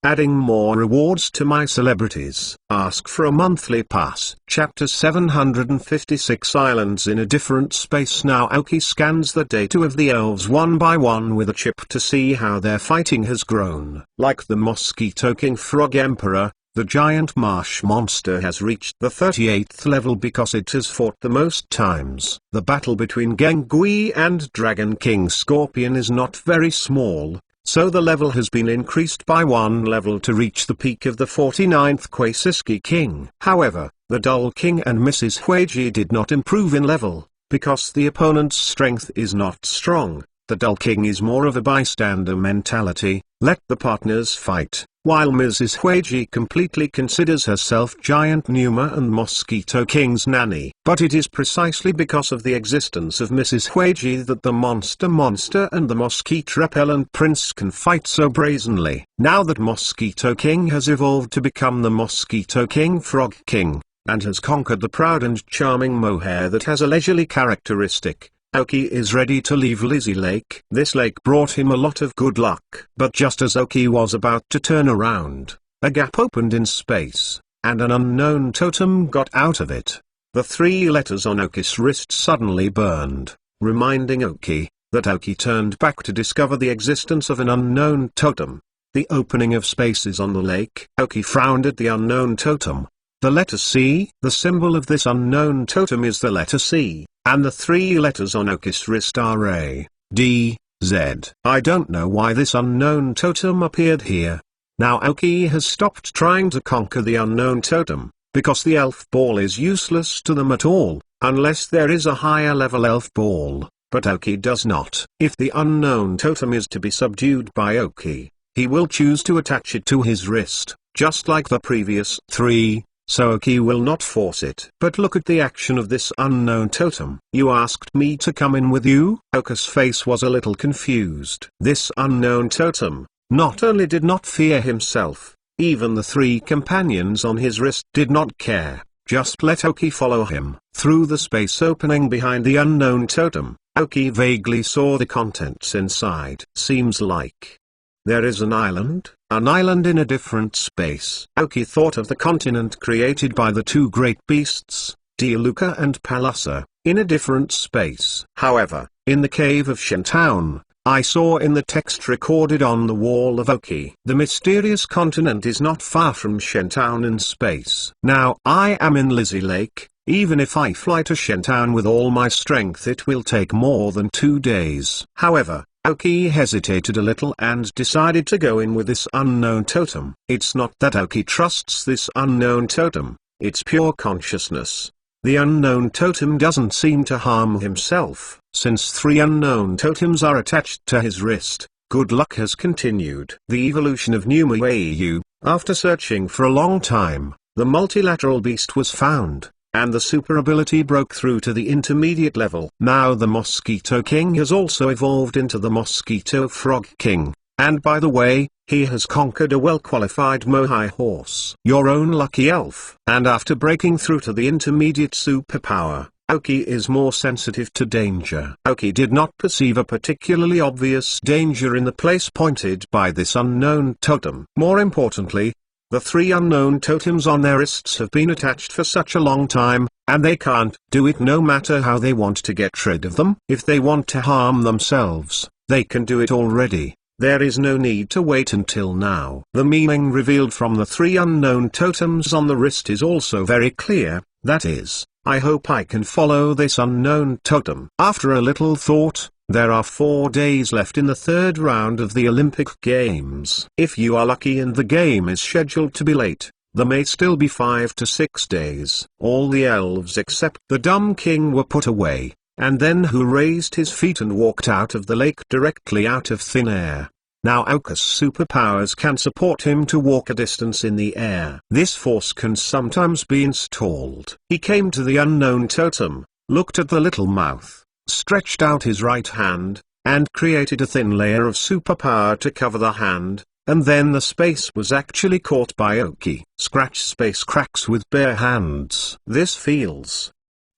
adding more rewards to my celebrities. Ask for a monthly pass. Chapter 756 Islands in a different space. Now Oki scans the data of the elves one by one with a chip to see how their fighting has grown. Like the Mosquito King Frog Emperor, the giant marsh monster has reached the 38th level because it has fought the most times. The battle between Gengui and Dragon King Scorpion is not very small, so the level has been increased by 1 level to reach the peak of the 49th Quasiski King. However, the Dull King and Mrs. Huiji did not improve in level, because the opponent's strength is not strong. the Dull King is more of a bystander mentality, let the partners fight, while Mrs. Huiji completely considers herself Giant Numa and Mosquito King's nanny. But it is precisely because of the existence of Mrs. Huiji that the monster and the Mosquito Repellent Prince can fight so brazenly. Now that Mosquito King has evolved to become the Mosquito King Frog King, and has conquered the proud and charming mohair that has a leisurely characteristic, Aoki is ready to leave Lizzie Lake. This lake brought him a lot of good luck. But just as Aoki was about to turn around, a gap opened in space, and an unknown totem got out of it. The 3 letters on Aoki's wrist suddenly burned, reminding Aoki that Aoki turned back to discover the existence of an unknown totem. The opening of spaces on the lake. Aoki frowned at the unknown totem. The letter C. The symbol of this unknown totem is the letter C, and the 3 letters on Aoki's wrist are A, D, Z. I don't know why this unknown totem appeared here. Now Aoki has stopped trying to conquer the unknown totem, because the elf ball is useless to them at all, unless there is a higher level elf ball, but Aoki does not. If the unknown totem is to be subdued by Aoki, he will choose to attach it to his wrist, just like the previous 3. So Aoki will not force it. But look at the action of this unknown totem. You asked me to come in with you? Aoki's face was a little confused. This unknown totem not only did not fear himself, even the 3 companions on his wrist did not care. Just let Aoki follow him. Through the space opening behind the unknown totem, Aoki vaguely saw the contents inside. Seems like there is an island in a different space. Aoki thought of the continent created by the 2 great beasts, Dialuka and Palasa, in a different space. However, in the cave of Shentown, I saw in the text recorded on the wall of Aoki, the mysterious continent is not far from Shentown in space. Now I am in Lizzie Lake. Even if I fly to Shentown with all my strength, it will take more than 2 days. However, Aoki hesitated a little and decided to go in with this unknown totem. It's not that Aoki trusts this unknown totem, it's pure consciousness. The unknown totem doesn't seem to harm himself. Since 3 unknown totems are attached to his wrist, good luck has continued. The evolution of Numa Au. After searching for a long time, the multilateral beast was found, and the super ability broke through to the intermediate level. Now the Mosquito King has also evolved into the Mosquito Frog King, and by the way, he has conquered a well-qualified Mohai horse. Your own lucky elf. And after breaking through to the intermediate superpower, Aoki is more sensitive to danger. Aoki did not perceive a particularly obvious danger in the place pointed by this unknown totem. More importantly, the 3 unknown totems on their wrists have been attached for such a long time, and they can't do it no matter how they want to get rid of them. If they want to harm themselves, they can do it already. There is no need to wait until now. The meaning revealed from the 3 unknown totems on the wrist is also very clear, that is, I hope I can follow this unknown totem. After a little thought, there are 4 days left in the 3rd round of the Olympic Games. If you are lucky and the game is scheduled to be late, there may still be 5 to 6 days. All the elves except the dumb king were put away, and then Hu raised his feet and walked out of the lake directly out of thin air. Now Aoki's superpowers can support him to walk a distance in the air. This force can sometimes be installed. He came to the unknown totem, looked at the little mouth, stretched out his right hand, and created a thin layer of superpower to cover the hand, and then the space was actually caught by Aoki. Scratch space cracks with bare hands. This feels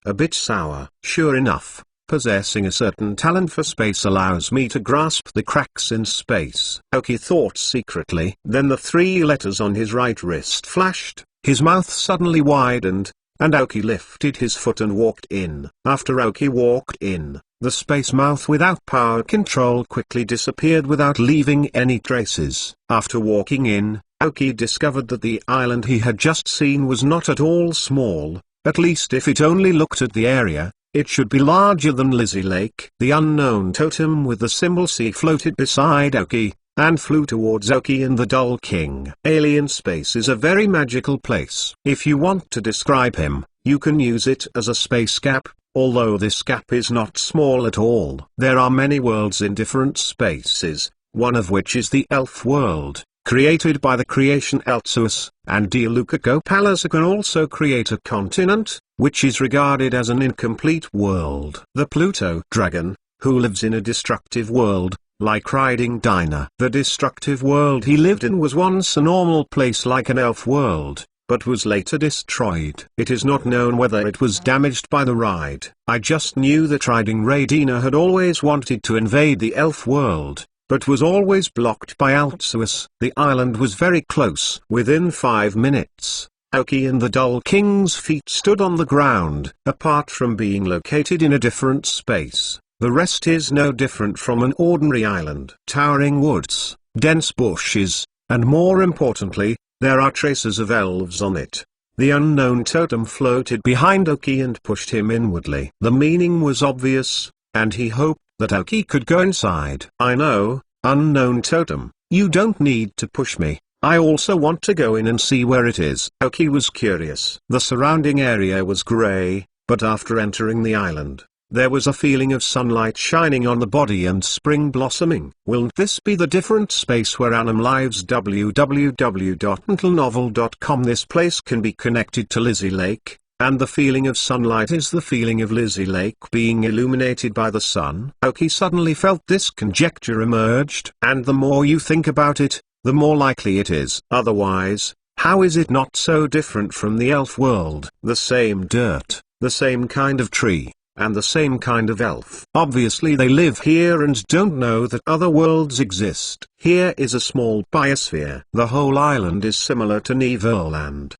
a bit sour. Sure enough, possessing a certain talent for space allows me to grasp the cracks in space. Aoki thought secretly. Then the 3 letters on his right wrist flashed, his mouth suddenly widened, and Aoki lifted his foot and walked in. After Aoki walked in, the space mouth without power control quickly disappeared without leaving any traces. After walking in, Aoki discovered that the island he had just seen was not at all small, at least if it only looked at the area. It should be larger than Lizzie Lake. The unknown totem with the symbol C floated beside Aoki, and flew towards Aoki and the Dull King. Alien space is a very magical place. If you want to describe him, you can use it as a space gap, although this gap is not small at all. There are many worlds in different spaces, one of which is the elf world, created by the creation arceus, and Dialukakopalasa can also create a continent, which is regarded as an incomplete world. The Pluto dragon, who lives in a destructive world, like riding Dinah. The destructive world he lived in was once a normal place like an elf world, but was later destroyed. It is not known whether it was damaged by the ride. I just knew that riding Radina had always wanted to invade the elf world, but was always blocked by arceus. The island was very close. Within 5 minutes, Aoki and the Dull King's feet stood on the ground. Apart from being located in a different space, the rest is no different from an ordinary island. Towering woods, dense bushes, and more importantly, there are traces of elves on it. The unknown totem floated behind Aoki and pushed him inwardly. The meaning was obvious, and he hoped that Aoki could go inside. I know, unknown totem, you don't need to push me. I also want to go in and see where it is. Aoki was curious. The surrounding area was grey, but after entering the island, there was a feeling of sunlight shining on the body and spring blossoming. Won't this be the different space where Anam lives? www.mentalnovel.com. This place can be connected to Lizzie Lake, and the feeling of sunlight is the feeling of Lizzie Lake being illuminated by the sun. Aoki suddenly felt this conjecture emerged, and the more you think about it, the more likely it is. Otherwise, how is it not so different from the elf world? The same dirt, the same kind of tree, and the same kind of elf. Obviously they live here and don't know that other worlds exist. Here is a small biosphere. The whole island is similar to Neverland.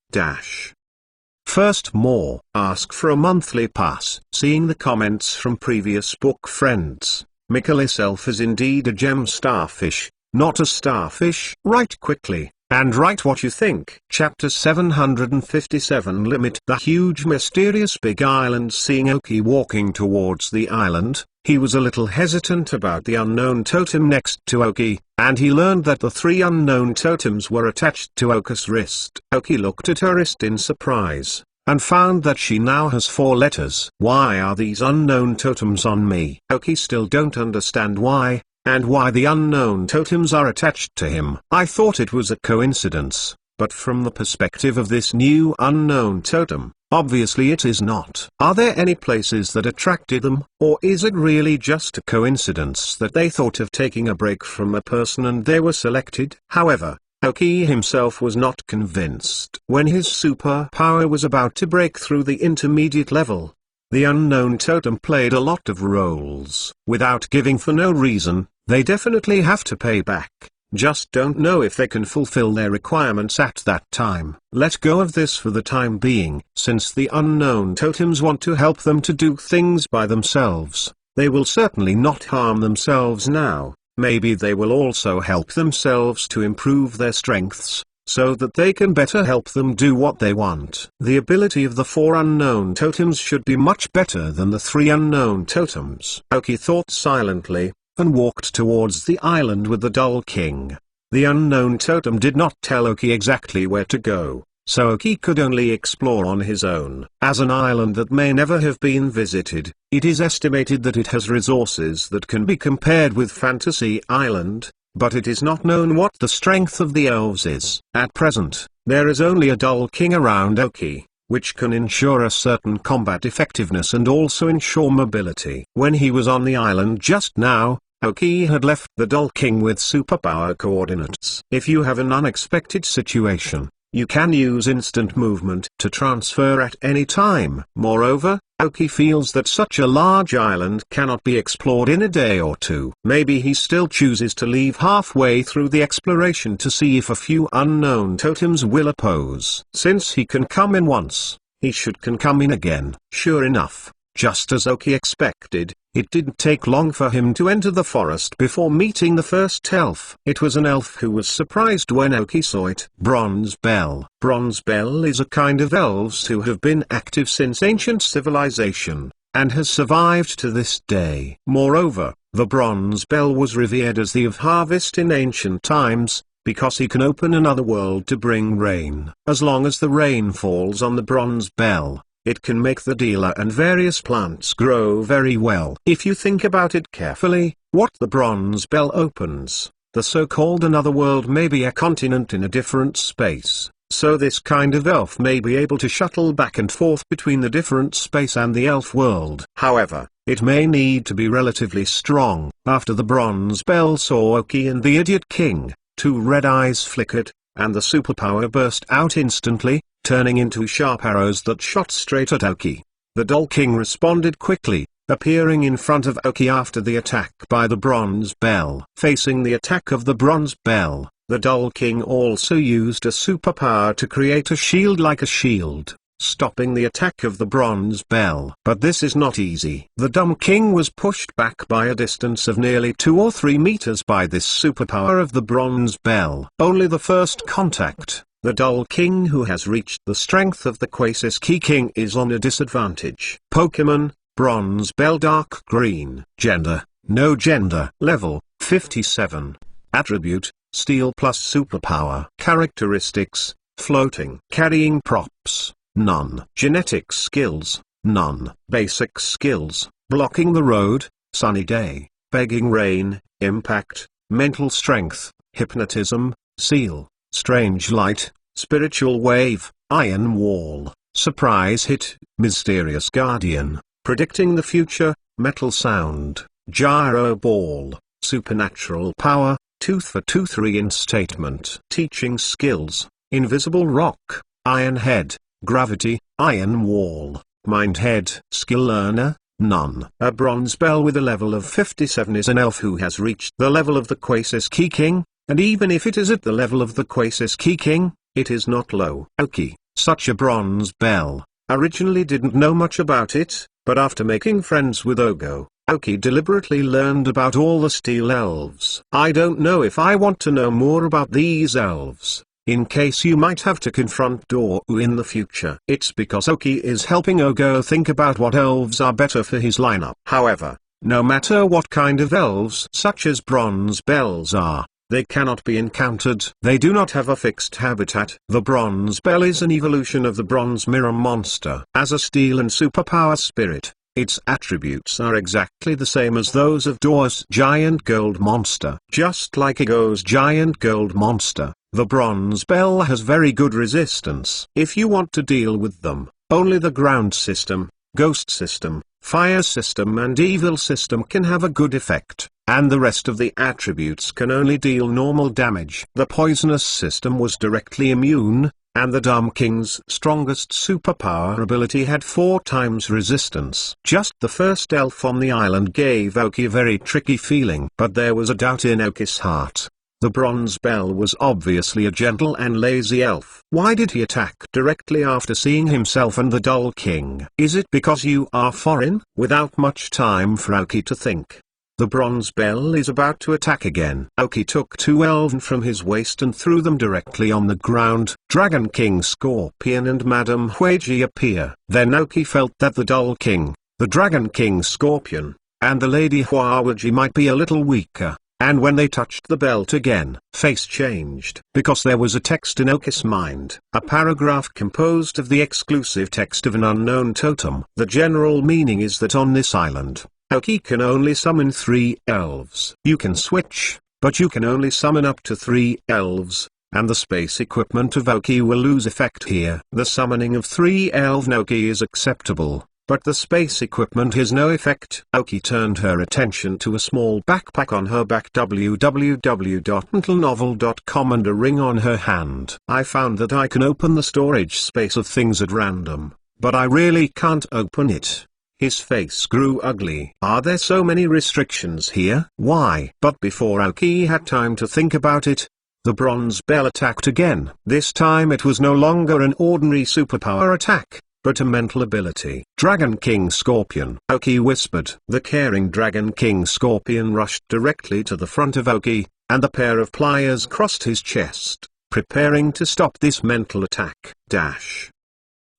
First more. Ask for a monthly pass. Seeing the comments from previous book friends, Michaelis elf is indeed a gem starfish, not a starfish. Write quickly, and write what you think. Chapter 757 Limit. The huge mysterious big island. Seeing Aoki walking towards the island, he was a little hesitant about the unknown totem next to Aoki, and he learned that the 3 unknown totems were attached to Aoki's wrist. Aoki looked at her wrist in surprise, and found that she now has 4 letters. Why are these unknown totems on me? Aoki still don't understand why, and why the unknown totems are attached to him. I thought it was a coincidence, but from the perspective of this new unknown totem, obviously it is not. Are there any places that attracted them, or is it really just a coincidence that they thought of taking a break from a person and they were selected? However, Aoki himself was not convinced. When his superpower was about to break through the intermediate level, the unknown totem played a lot of roles. Without giving for no reason, they definitely have to pay back, just don't know if they can fulfill their requirements at that time. Let go of this for the time being. Since the unknown totems want to help them to do things by themselves, they will certainly not harm themselves now. Maybe they will also help themselves to improve their strengths, so that they can better help them do what they want. The ability of the 4 unknown totems should be much better than the 3 unknown totems. Aoki thought silently, and walked towards the island with the Dull King. The unknown totem did not tell Aoki exactly where to go, so Aoki could only explore on his own. As an island that may never have been visited, it is estimated that it has resources that can be compared with Fantasy Island, but it is not known what the strength of the elves is. At present, there is only a Dull King around Aoki, which can ensure a certain combat effectiveness and also ensure mobility. When he was on the island just now, Aoki had left the Dull King with superpower coordinates. If you have an unexpected situation, you can use instant movement to transfer at any time. Moreover, Aoki feels that such a large island cannot be explored in a day or 2. Maybe he still chooses to leave halfway through the exploration to see if a few unknown totems will oppose. Since he can come in once, he can come in again. Sure enough, just as Aoki expected, it didn't take long for him to enter the forest before meeting the first elf. It was an elf who was surprised when Aoki saw it. Bronze Bell. Bronze Bell is a kind of elves who have been active since ancient civilization, and has survived to this day. Moreover, the Bronze Bell was revered as the of harvest in ancient times, because he can open another world to bring rain. As long as the rain falls on the Bronze Bell, it can make the dealer and various plants grow very well. If you think about it carefully, what the bronze bell opens, the so-called another world, may be a continent in a different space. So this kind of elf may be able to shuttle back and forth between the different space and the elf world. However, it may need to be relatively strong. After the bronze bell saw Oki and the idiot king, two red eyes flickered, and the superpower burst out instantly, turning into sharp arrows that shot straight at Oki. The doll king responded quickly, appearing in front of Oki after the attack by the bronze bell. Facing the attack of the bronze bell, the doll king also used a superpower to create a shield like a shield, stopping the attack of the bronze bell. But this is not easy. The dumb king was pushed back by a distance of nearly 2 or 3 meters by this superpower of the bronze bell. Only the first contact. The doll king, who has reached the strength of the Quasis Key King, is on a disadvantage. Pokemon, bronze bell, dark green. Gender, no gender. Level, 57. Attribute, steel plus superpower. Characteristics, floating. Carrying props, none. Genetic skills, none. Basic skills, blocking the road, sunny day, begging rain, impact, mental strength, hypnotism, seal, strange light, spiritual wave, iron wall, surprise hit, mysterious guardian, predicting the future, metal sound, gyro ball, supernatural power, tooth for tooth reinstatement. Teaching skills, invisible rock, iron head, gravity, iron wall, mind head. Skill learner, none. A bronze bell with a level of 57 is an elf who has reached the level of the Quasis Key King, and even if it is at the level of the Quasis Key King, it is not low. Oki, such a bronze bell, originally didn't know much about it, but after making friends with Ogo, Oki deliberately learned about all the steel elves. I don't know if I want to know more about these elves, in case you might have to confront Dorwu in the future. It's because Oki is helping Ogo think about what elves are better for his lineup. However, no matter what kind of elves such as bronze bells are, they cannot be encountered. They do not have a fixed habitat. The bronze bell is an evolution of the bronze mirror monster. As a steel and superpower spirit, its attributes are exactly the same as those of Dorwu's giant gold monster. Just like Ogo's giant gold monster, the bronze bell has very good resistance. If you want to deal with them, only the ground system, ghost system, fire system and evil system can have a good effect, and the rest of the attributes can only deal normal damage. The poisonous system was directly immune, and the Dumb King's strongest superpower ability had 4 times resistance. Just the first elf on the island gave Oki a very tricky feeling. But there was a doubt in Oki's heart. The bronze bell was obviously a gentle and lazy elf. Why did he attack directly after seeing himself and the Doll King? Is it because you are foreign? Without much time for Oki to think, the bronze bell is about to attack again. Oki took 2 elven from his waist and threw them directly on the ground. Dragon King Scorpion and Madame Huiji appear. Then Oki felt that the Doll King, the Dragon King Scorpion, and the Lady Huiji might be a little weaker. And when they touched the belt again, face changed. Because there was a text in Oki's mind. A paragraph composed of the exclusive text of an unknown totem. The general meaning is that on this island, Oki can only summon 3 elves. You can switch, but you can only summon up to 3 elves, and the space equipment of Oki will lose effect here. The summoning of 3 elven Oki is acceptable, but the space equipment has no effect. Oki turned her attention to a small backpack on her back, www.mentalnovel.com, and a ring on her hand. I found that I can open the storage space of things at random, but I really can't open it. His face grew ugly. Are there so many restrictions here? Why? But before Oki had time to think about it, the bronze bell attacked again. This time it was no longer an ordinary superpower attack, but a mental ability. Dragon King Scorpion. Oki whispered. The caring Dragon King Scorpion rushed directly to the front of Oki, and the pair of pliers crossed his chest, preparing to stop this mental attack.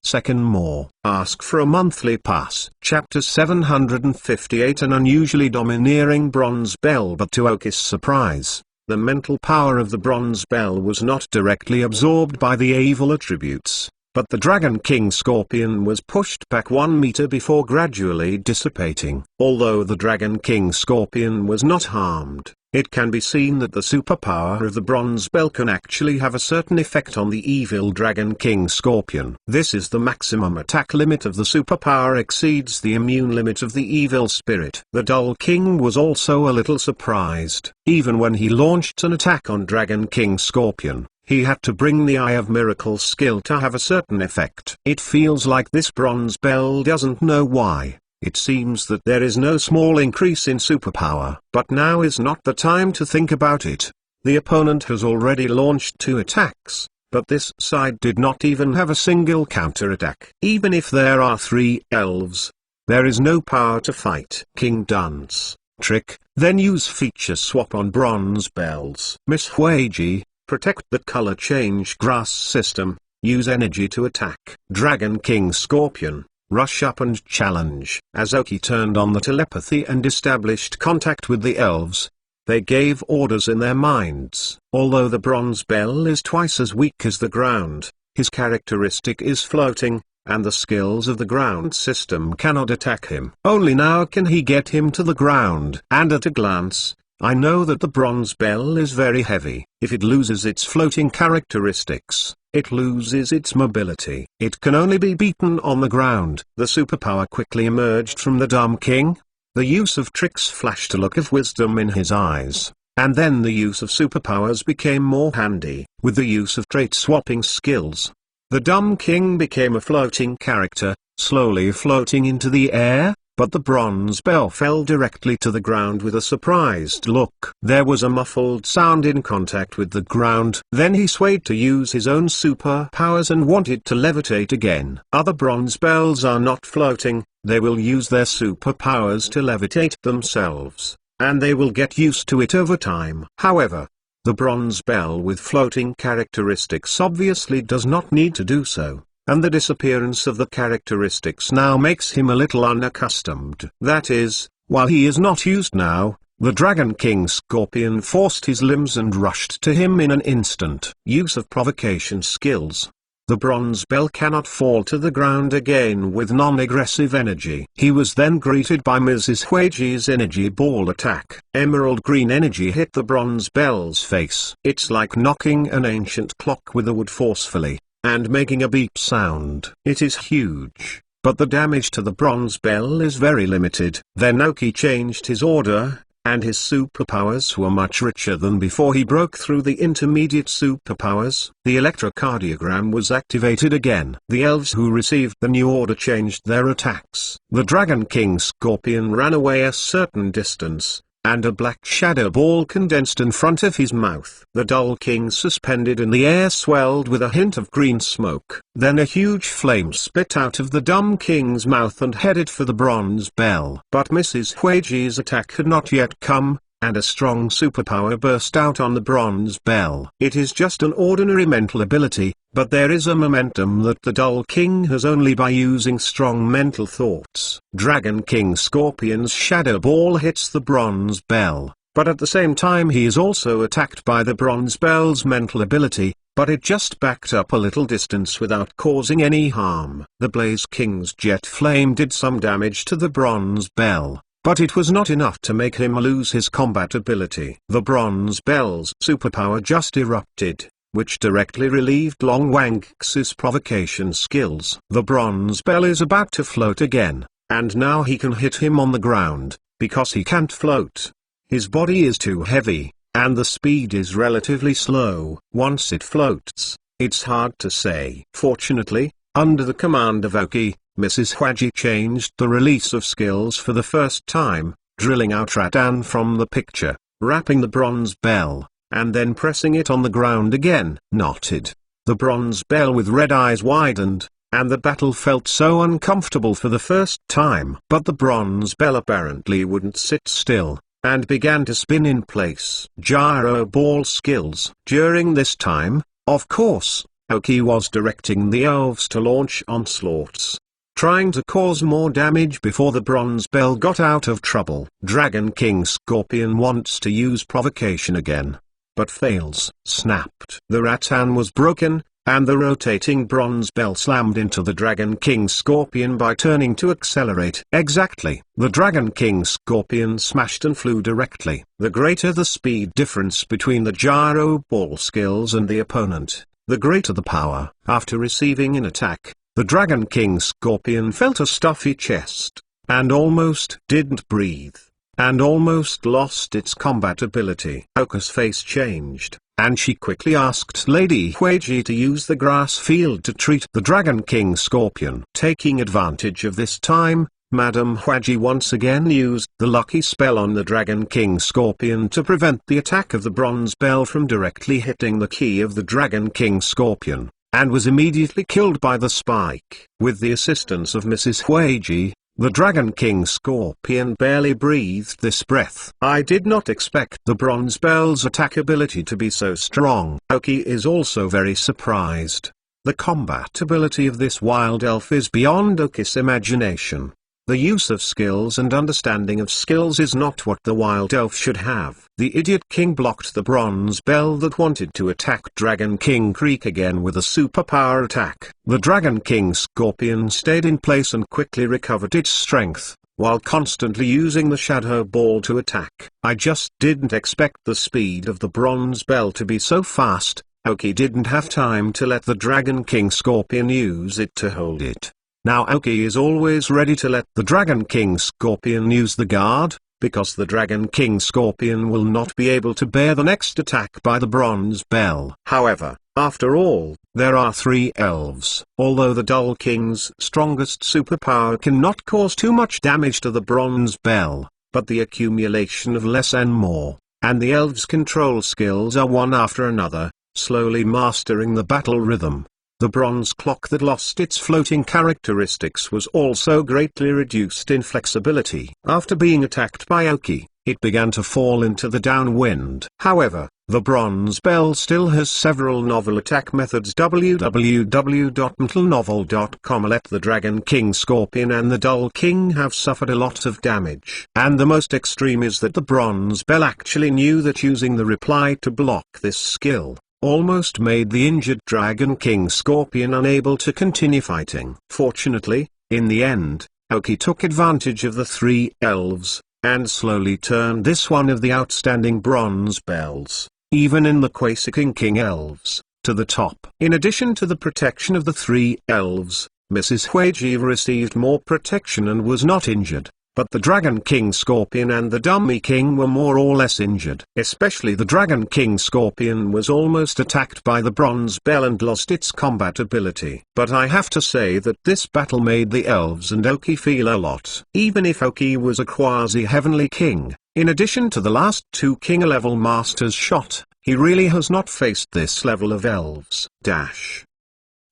Second more. Ask for a monthly pass. Chapter 758. An unusually domineering bronze bell. But to Oki's surprise, the mental power of the bronze bell was not directly absorbed by the evil attributes. but the Dragon King Scorpion was pushed back 1 meter before gradually dissipating. Although the Dragon King Scorpion was not harmed, it can be seen that the superpower of the bronze bell can actually have a certain effect on the evil Dragon King Scorpion. This is the maximum attack limit of the superpower exceeds the immune limit of the evil spirit. The Dull King was also a little surprised. Even when he launched an attack on Dragon King Scorpion, he had to bring the Eye of Miracle skill to have a certain effect. It feels like this bronze bell doesn't know why. It seems that there is no small increase in superpower. But now is not the time to think about it. The opponent has already launched 2 attacks, but this side did not even have a single counterattack. Even if there are 3 elves, there is no power to fight. King Dance, Trick, then use feature swap on bronze bells. Miss Huiji, protect the color change grass system, use energy to attack. Dragon King Scorpion, rush up and challenge. As Oki turned on the telepathy and established contact with the elves, they gave orders in their minds. Although the bronze bell is twice as weak as the ground, his characteristic is floating, and the skills of the ground system cannot attack him. Only now can he get him to the ground. And at a glance, I know that the bronze bell is very heavy. If it loses its floating characteristics, it loses its mobility. It can only be beaten on the ground. The superpower quickly emerged from the Dumb King. The use of tricks flashed a look of wisdom in his eyes, and then the use of superpowers became more handy. With the use of trait swapping skills, the Dumb King became a floating character, slowly floating into the air. But the bronze bell fell directly to the ground with a surprised look. There was a muffled sound in contact with the ground. Then he swayed to use his own superpowers and wanted to levitate again. Other bronze bells are not floating, they will use their superpowers to levitate themselves, and they will get used to it over time. However, the bronze bell with floating characteristics obviously does not need to do so. And the disappearance of the characteristics now makes him a little unaccustomed. That is, while he is not used now, the Dragon King Scorpion forced his limbs and rushed to him in an instant. Use of provocation skills. The bronze bell cannot fall to the ground again with non-aggressive energy. He was then greeted by Mrs. Huiji's energy ball attack. Emerald green energy hit the bronze bell's face. It's like knocking an ancient clock with a wood forcefully, and making a beep sound. It is huge, but the damage to the bronze bell is very limited. Then Oki changed his order, and his superpowers were much richer than before he broke through the intermediate superpowers. The electrocardiogram was activated again. The elves who received the new order changed their attacks. The Dragon King Scorpion ran away a certain distance, and a black shadow ball condensed in front of his mouth. The Dull King suspended in the air swelled with a hint of green smoke. Then a huge flame spit out of the Dumb King's mouth and headed for the bronze bell. But Mrs. Huiji's attack had not yet come, and a strong superpower burst out on the bronze bell. It is just an ordinary mental ability, but there is a momentum that the Dull King has only by using strong mental thoughts. Dragon King Scorpion's shadow ball hits the bronze bell, but at the same time he is also attacked by the bronze bell's mental ability, but it just backed up a little distance without causing any harm. The Blaze King's jet flame did some damage to the bronze bell, but it was not enough to make him lose his combat ability. The bronze bell's superpower just erupted, which directly relieved Long Wangx's provocation skills. The bronze bell is about to float again, and now he can hit him on the ground, because he can't float. His body is too heavy, and the speed is relatively slow. Once it floats, it's hard to say. Fortunately, under the command of Oki, Mrs. Huiji changed the release of skills for the first time, drilling out Ratan from the picture, wrapping the bronze bell, and then pressing it on the ground again. Knotted. The bronze bell with red eyes widened, and the battle felt so uncomfortable for the first time. But the bronze bell apparently wouldn't sit still, and began to spin in place. Gyro ball skills. During this time, of course, Oki was directing the elves to launch onslaughts, trying to cause more damage before the bronze bell got out of trouble. Dragon King Scorpion wants to use provocation again, but fails. Snapped. The rattan was broken, and the rotating bronze bell slammed into the Dragon King Scorpion by turning to accelerate. Exactly. The Dragon King Scorpion smashed and flew directly. The greater the speed difference between the gyro ball skills and the opponent, the greater the power. After receiving an attack, the Dragon King Scorpion felt a stuffy chest, and almost didn't breathe, and almost lost its combat ability. Oka's face changed, and she quickly asked Lady Huiji to use the grass field to treat the Dragon King Scorpion. Taking advantage of this time, Madame Huiji once again used the lucky spell on the Dragon King Scorpion to prevent the attack of the bronze bell from directly hitting the key of the Dragon King Scorpion, and was immediately killed by the spike. With the assistance of Mrs. Huiji, the Dragon King Scorpion barely breathed this breath. I did not expect the bronze bell's attack ability to be so strong. Oki is also very surprised. The combat ability of this wild elf is beyond Oki's imagination. The use of skills and understanding of skills is not what the wild elf should have. The idiot king blocked the bronze bell that wanted to attack Dragon King Creek again with a superpower attack. The Dragon King Scorpion stayed in place and quickly recovered its strength, while constantly using the shadow ball to attack. I just didn't expect the speed of the bronze bell to be so fast. Oki didn't have time to let the Dragon King Scorpion use it to hold it. Now Oki is always ready to let the Dragon King Scorpion use the guard, because the Dragon King Scorpion will not be able to bear the next attack by the bronze bell. However, after all, there are 3 elves. Although the Dull King's strongest superpower cannot cause too much damage to the bronze bell, but the accumulation of less and more, and the elves' control skills are one after another, slowly mastering the battle rhythm. The bronze clock that lost its floating characteristics was also greatly reduced in flexibility. After being attacked by Oki, it began to fall into the downwind. However, the bronze bell still has several novel attack methods. www.mentalnovel.com. Let the Dragon King Scorpion and the Dull King have suffered a lot of damage. And the most extreme is that the bronze bell actually knew that using the reply to block this skill almost made the injured Dragon King Scorpion unable to continue fighting. Fortunately, in the end, Oki took advantage of the 3 elves, and slowly turned this one of the outstanding bronze bells, even in the Quasiking King elves, to the top. In addition to the protection of the 3 elves, Mrs. Huiji received more protection and was not injured. But the Dragon King Scorpion and the Dummy King were more or less injured. Especially the Dragon King Scorpion was almost attacked by the bronze bell and lost its combat ability. But I have to say that this battle made the elves and Oki feel a lot. Even if Oki was a quasi-heavenly king, in addition to the last 2 king-level masters shot, he really has not faced this level of elves.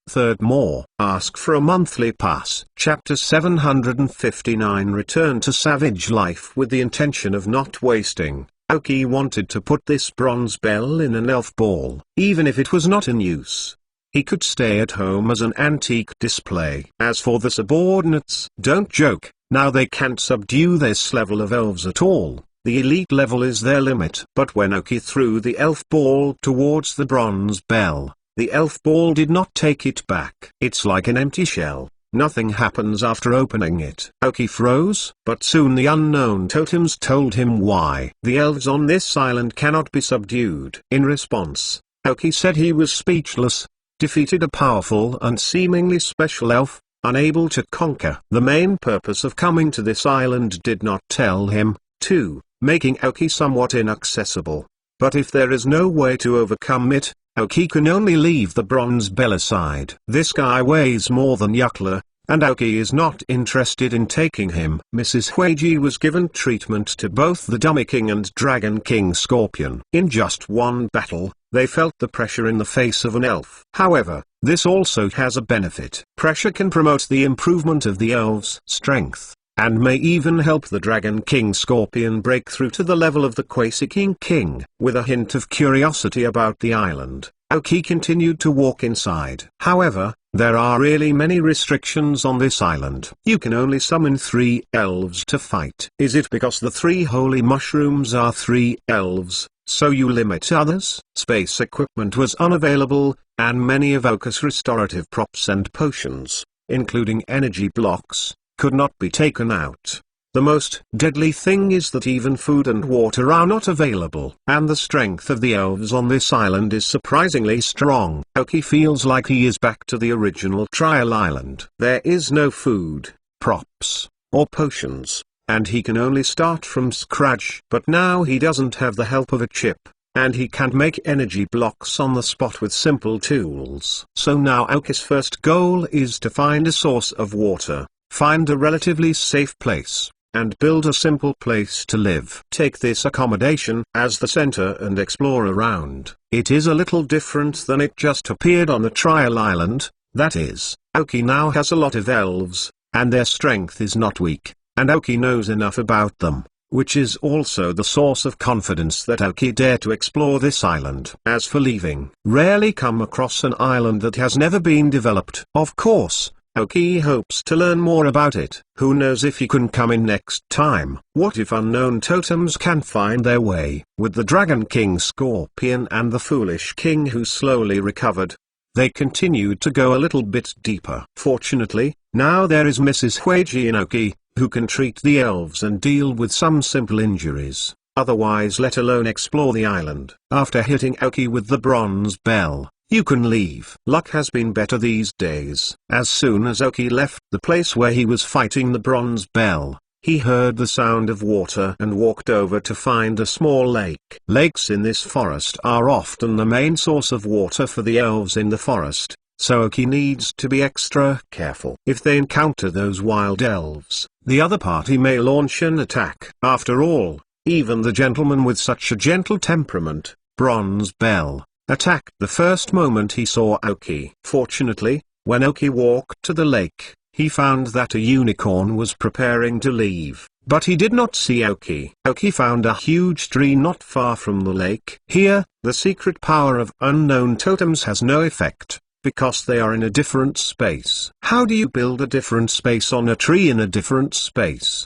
Third more. Ask for a monthly pass. Chapter 759. Return to savage life. With the intention of not wasting, Oki wanted to put this bronze bell in an elf ball, even if it was not in use. He could stay at home as an antique display. As for the subordinates, don't joke, now they can't subdue this level of elves at all. The elite level is their limit. But when Oki threw the elf ball towards the bronze bell, the elf ball did not take it back. It's like an empty shell. Nothing happens after opening it. Oki froze, but soon the unknown totems told him why. The elves on this island cannot be subdued. In response, Oki said he was speechless, defeated a powerful and seemingly special elf, unable to conquer. The main purpose of coming to this island did not tell him, too, making Oki somewhat inaccessible. But if there is no way to overcome it, Oki can only leave the bronze bell aside. This guy weighs more than Yukla, and Oki is not interested in taking him. Mrs. Huiji was given treatment to both the Dummy King and Dragon King Scorpion. In just one battle, they felt the pressure in the face of an elf. However, this also has a benefit. Pressure can promote the improvement of the elf's strength, and may even help the Dragon King Scorpion break through to the level of the Quasiking King. With a hint of curiosity about the island, Aoki continued to walk inside. However, there are really many restrictions on this island. You can only summon 3 elves to fight. Is it because the 3 holy mushrooms are 3 elves, so you limit others? Space equipment was unavailable, and many of Aoki's restorative props and potions, including energy blocks, could not be taken out. The most deadly thing is that even food and water are not available. And the strength of the elves on this island is surprisingly strong. Aoki feels like he is back to the original trial island. There is no food, props, or potions, and he can only start from scratch. But now he doesn't have the help of a chip, and he can't make energy blocks on the spot with simple tools. So now Aoki's first goal is to find a source of water, find a relatively safe place, and build a simple place to live. Take this accommodation as the center and explore around. It is a little different than it just appeared on the trial island. That is, Aoki now has a lot of elves, and their strength is not weak, and Aoki knows enough about them, which is also the source of confidence that Aoki dare to explore this island. As for leaving, rarely come across an island that has never been developed. Of course, Aoki hopes to learn more about it. Who knows if he can come in next time? What if unknown totems can find their way? With the Dragon King Scorpion and the Foolish King who slowly recovered, they continued to go a little bit deeper. Fortunately, now there is Mrs. Huiji and Aoki, who can treat the elves and deal with some simple injuries, otherwise let alone explore the island. After hitting Aoki with the bronze bell, you can leave. Luck has been better these days. As soon as Aoki left the place where he was fighting the bronze bell, he heard the sound of water and walked over to find a small lake. Lakes in this forest are often the main source of water for the elves in the forest, so Aoki needs to be extra careful. If they encounter those wild elves, the other party may launch an attack. After all, even the gentleman with such a gentle temperament, Bronze Bell, attacked the first moment he saw Aoki. Fortunately, when Aoki walked to the lake, he found that a unicorn was preparing to leave, but he did not see Aoki. Aoki found a huge tree not far from the lake. Here, the secret power of unknown totems has no effect, because they are in a different space. How do you build a different space on a tree in a different space?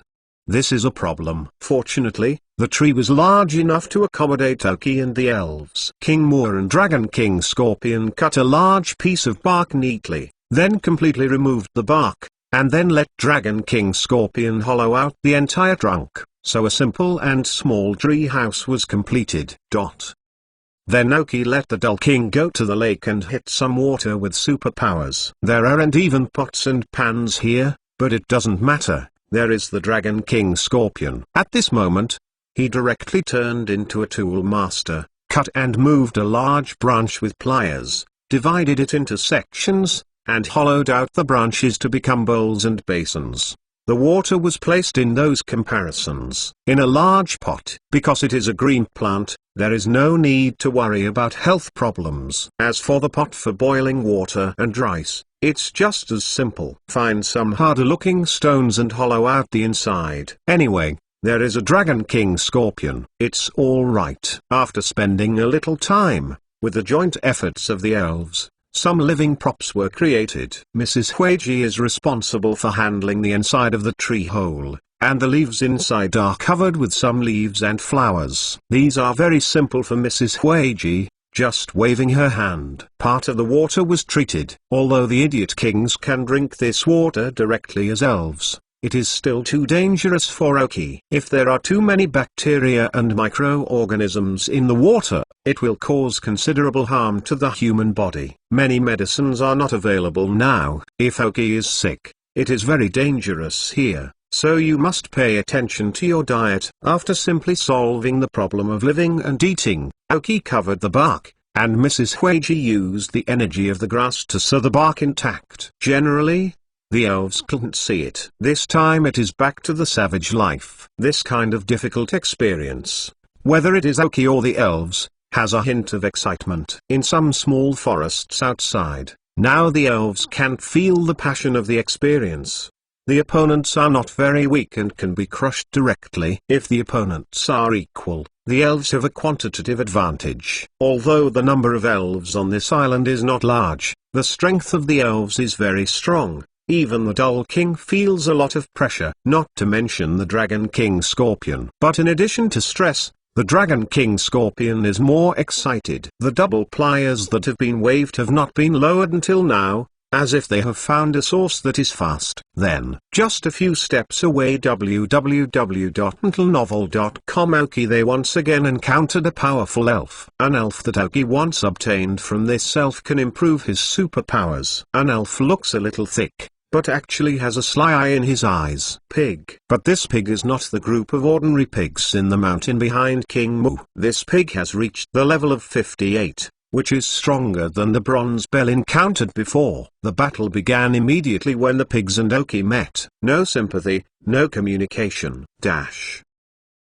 This is a problem. Fortunately, the tree was large enough to accommodate Aoki and the elves. King Moor and Dragon King Scorpion cut a large piece of bark neatly, then completely removed the bark, and then let Dragon King Scorpion hollow out the entire trunk, so a simple and small tree house was completed. Then Aoki let the Dull King go to the lake and hit some water with superpowers. There aren't even pots and pans here, but it doesn't matter. There is the Dragon King Scorpion. At this moment, he directly turned into a tool master, cut and moved a large branch with pliers, divided it into sections, and hollowed out the branches to become bowls and basins. The water was placed in those comparisons, in a large pot. Because it is a green plant, there is no need to worry about health problems. As for the pot for boiling water and rice, it's just as simple. Find some harder looking stones and hollow out the inside. Anyway, there is a Dragon King Scorpion. It's alright. After spending a little time, with the joint efforts of the elves, some living props were created. Mrs. Huiji is responsible for handling the inside of the tree hole, and the leaves inside are covered with some leaves and flowers. These are very simple for Mrs. Huiji, just waving her hand. Part of the water was treated. Although the idiot kings can drink this water directly as elves, it is still too dangerous for Aoki. If there are too many bacteria and microorganisms in the water, it will cause considerable harm to the human body. Many medicines are not available now. If Aoki is sick, it is very dangerous here, so you must pay attention to your diet. After simply solving the problem of living and eating, Aoki covered the bark, and Mrs. Huiji used the energy of the grass to sew the bark intact. Generally, the elves couldn't see it. This time it is back to the savage life. This kind of difficult experience, whether it is Aoki or the elves, has a hint of excitement. In some small forests outside, now the elves can feel the passion of the experience. The opponents are not very weak and can be crushed directly. If the opponents are equal, the elves have a quantitative advantage. Although the number of elves on this island is not large, the strength of the elves is very strong. Even the Dull King feels a lot of pressure, not to mention the Dragon King Scorpion. But in addition to stress, the Dragon King Scorpion is more excited. The double pliers that have been waved have not been lowered until now, as if they have found a source that is fast. Then, just a few steps away, www.mentalnovel.com, Aoki, they once again encountered a powerful elf. An elf that Aoki once obtained from this elf can improve his superpowers. An elf looks a little thick, but actually has a sly eye in his eyes. Pig. But this pig is not the group of ordinary pigs in the mountain behind King Mu. This pig has reached the level of 58. Which is stronger than the bronze bell encountered before. The battle began immediately when the pigs and Aoki met. No sympathy, no communication.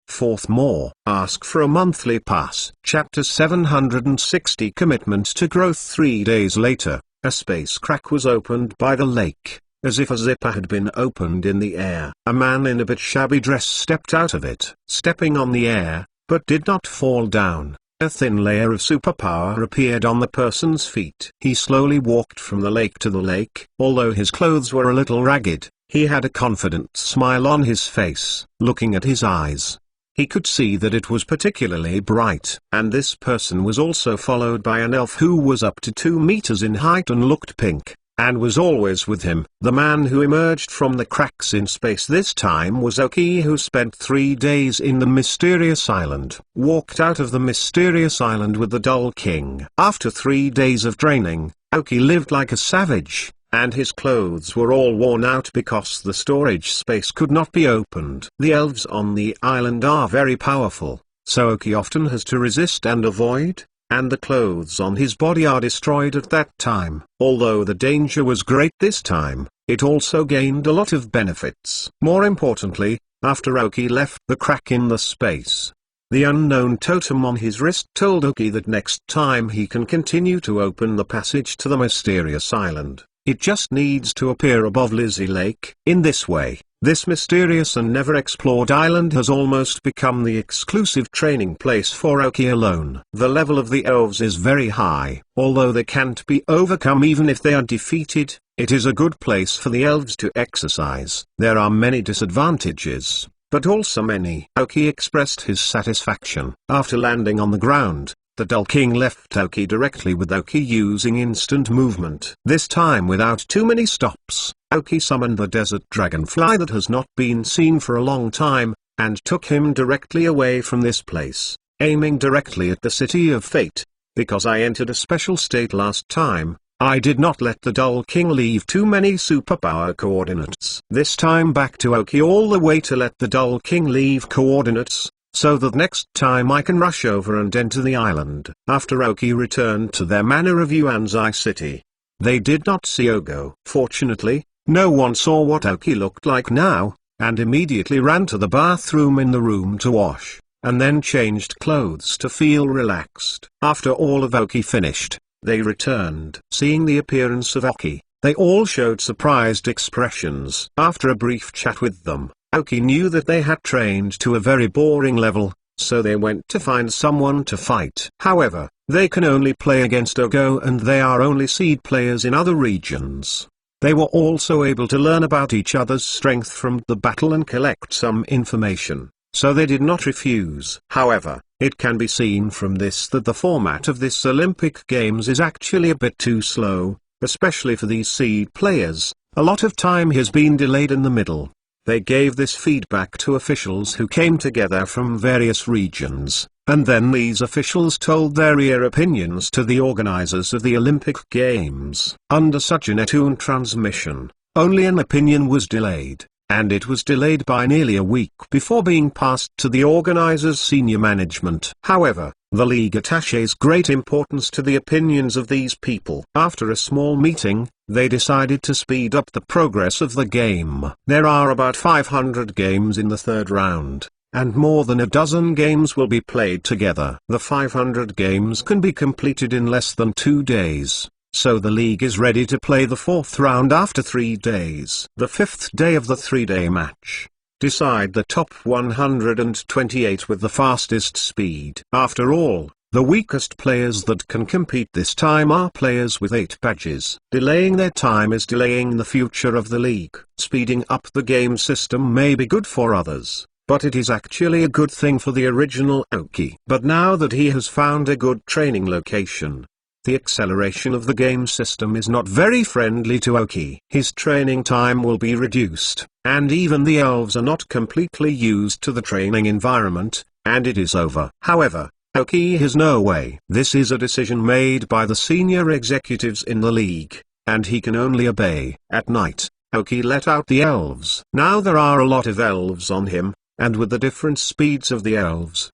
Fourth more. Ask for a monthly pass. Chapter 760, Commitment to Growth. 3 days later, a space crack was opened by the lake, as if a zipper had been opened in the air. A man in a bit shabby dress stepped out of it, stepping on the air, but did not fall down. A thin layer of superpower appeared on the person's feet. He slowly walked from the lake to the lake. Although his clothes were a little ragged, he had a confident smile on his face. Looking at his eyes, he could see that it was particularly bright. And this person was also followed by an elf who was up to 2 meters in height and looked pink, and was always with him. The man who emerged from the cracks in space this time was Aoki, who spent 3 days in the mysterious island. Walked out of the mysterious island with the Dull King. After 3 days of training, Aoki lived like a savage, and his clothes were all worn out because the storage space could not be opened. The elves on the island are very powerful, so Aoki often has to resist and avoid, and the clothes on his body are destroyed at that time. Although the danger was great this time, it also gained a lot of benefits. More importantly, after Aoki left the crack in the space, the unknown totem on his wrist told Aoki that next time he can continue to open the passage to the mysterious island, it just needs to appear above Lizzie Lake. In this way, this mysterious and never-explored island has almost become the exclusive training place for Aoki alone. The level of the elves is very high. Although they can't be overcome even if they are defeated, it is a good place for the elves to exercise. There are many disadvantages, but also many. Aoki expressed his satisfaction. After landing on the ground, the Dull King left Aoki directly with Aoki using instant movement. This time without too many stops, Aoki summoned the desert dragonfly that has not been seen for a long time, and took him directly away from this place, aiming directly at the City of Fate. Because I entered a special state last time, I did not let the Dull King leave too many superpower coordinates. This time back to Aoki all the way to let the Dull King leave coordinates, so that next time I can rush over and enter the island. After Aoki returned to their manor of Yuanzai City, they did not see Ogo. Fortunately, no one saw what Aoki looked like now, and immediately ran to the bathroom in the room to wash, and then changed clothes to feel relaxed. After all of Aoki finished, they returned. Seeing the appearance of Aoki, they all showed surprised expressions. After a brief chat with them, Aoki knew that they had trained to a very boring level, so they went to find someone to fight. However, they can only play against Ogo and they are only seed players in other regions. They were also able to learn about each other's strength from the battle and collect some information, so they did not refuse. However, it can be seen from this that the format of this Olympic Games is actually a bit too slow, especially for these seed players. A lot of time has been delayed in the middle. They gave this feedback to officials who came together from various regions, and then these officials told their opinions to the organizers of the Olympic Games. Under such a Netoon transmission, only an opinion was delayed, and it was delayed by nearly a week before being passed to the organizers' senior management. However, the league attaches great importance to the opinions of these people. After a small meeting, they decided to speed up the progress of the game. There are about 500 games in the third round, and more than a dozen games will be played together. The 500 games can be completed in less than 2 days. so the league is ready to play the fourth round after 3 days. The fifth day of the 3-day match. Decide the top 128 with the fastest speed. After all, the weakest players that can compete this time are players with 8 badges. Delaying their time is delaying the future of the league. Speeding up the game system may be good for others, but it is actually a good thing for the original Aoki. But now that he has found a good training location, the acceleration of the game system is not very friendly to Aoki. His training time will be reduced, and even the elves are not completely used to the training environment, and it is over. However, Aoki has no way. This is a decision made by the senior executives in the league, and he can only obey. At night, Aoki let out the elves. Now there are a lot of elves on him, and with the different speeds of the elves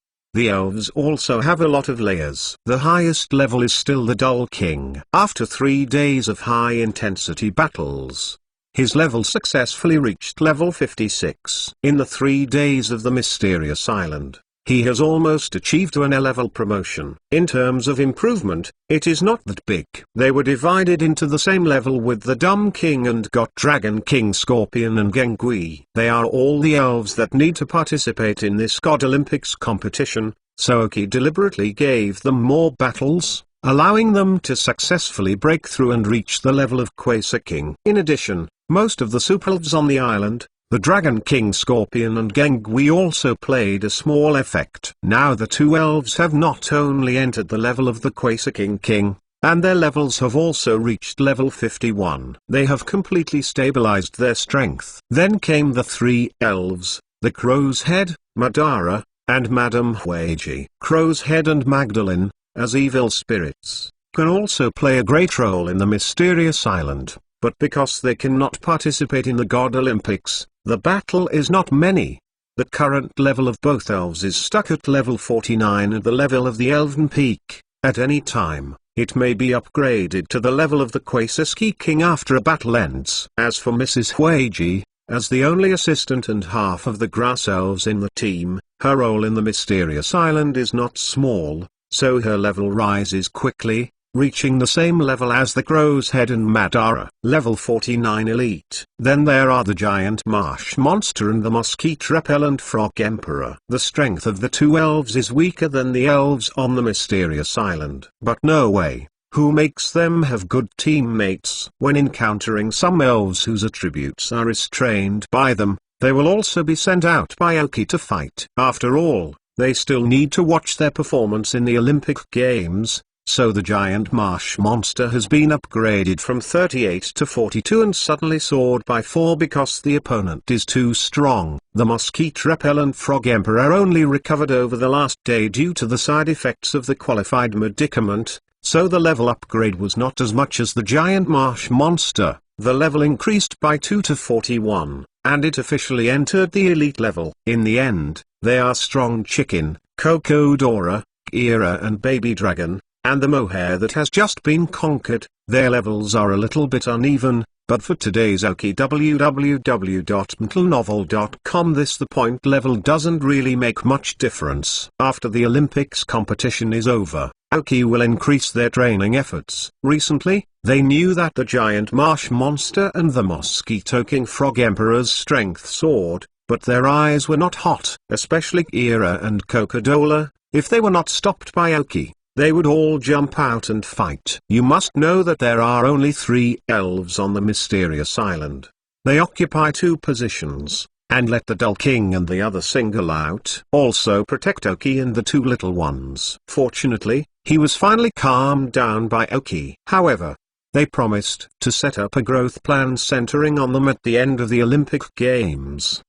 also have a lot of layers. The highest level is still the Dull King. After 3 days of high-intensity battles, his level successfully reached level 56. In the 3 days of the Mysterious Island, he has almost achieved an A-level promotion. In terms of improvement, it is not that big. They were divided into the same level with the Dumb King and Got Dragon King Scorpion and Gengui. They are all the elves that need to participate in this God Olympics competition, so Aoki deliberately gave them more battles, allowing them to successfully break through and reach the level of Quasar King. In addition, most of the superelves on the island, the Dragon King Scorpion and Gengui, also played a small effect. Now the 2 elves have not only entered the level of the Quasar King, and their levels have also reached level 51. They have completely stabilized their strength. Then came the 3 elves, the Crow's Head, Madara, and Madame Huiji. Crow's Head and Magdalene, as evil spirits, can also play a great role in the Mysterious Island, but because they cannot participate in the God Olympics, the battle is not many. The current level of both elves is stuck at level 49 at the level of the Elven Peak. At any time, it may be upgraded to the level of the Quasar King after a battle ends. As for Mrs. Huiji, as the only assistant and half of the grass elves in the team, her role in the Mysterious Island is not small, so her level rises quickly, reaching the same level as the Crow's Head and Madara. Level 49 Elite. Then there are the Giant Marsh Monster and the Mosquito Repellent Frog Emperor. The strength of the 2 elves is weaker than the elves on the Mysterious Island. But no way. Who makes them have good teammates? When encountering some elves whose attributes are restrained by them, they will also be sent out by Aoki to fight. After all, they still need to watch their performance in the Olympic Games. So the Giant Marsh Monster has been upgraded from 38 to 42 and suddenly soared by 4 because the opponent is too strong. The Mosquito Repellent Frog Emperor only recovered over the last day due to the side effects of the qualified medicament, so the level upgrade was not as much as the Giant Marsh Monster. The level increased by 2 to 41, and it officially entered the elite level. In the end, they are Strong Chicken, Cocodora, Kira and Baby Dragon, and the mohair that has just been conquered. Their levels are a little bit uneven, but for today's Aoki www.mentalnovel.com the point level doesn't really make much difference. After the Olympics competition is over, Aoki will increase their training efforts. Recently, they knew that the Giant Marsh Monster and the Mosquito King Frog Emperor's strength soared, but their eyes were not hot, especially Kira and Coca-Cola. If they were not stopped by Aoki, they would all jump out and fight. You must know that there are only 3 elves on the Mysterious Island. They occupy 2 positions, and let the Dull King and the other single out. Also protect Aoki and the 2 little ones. Fortunately, he was finally calmed down by Aoki. However, they promised to set up a growth plan centering on them at the end of the Olympic Games.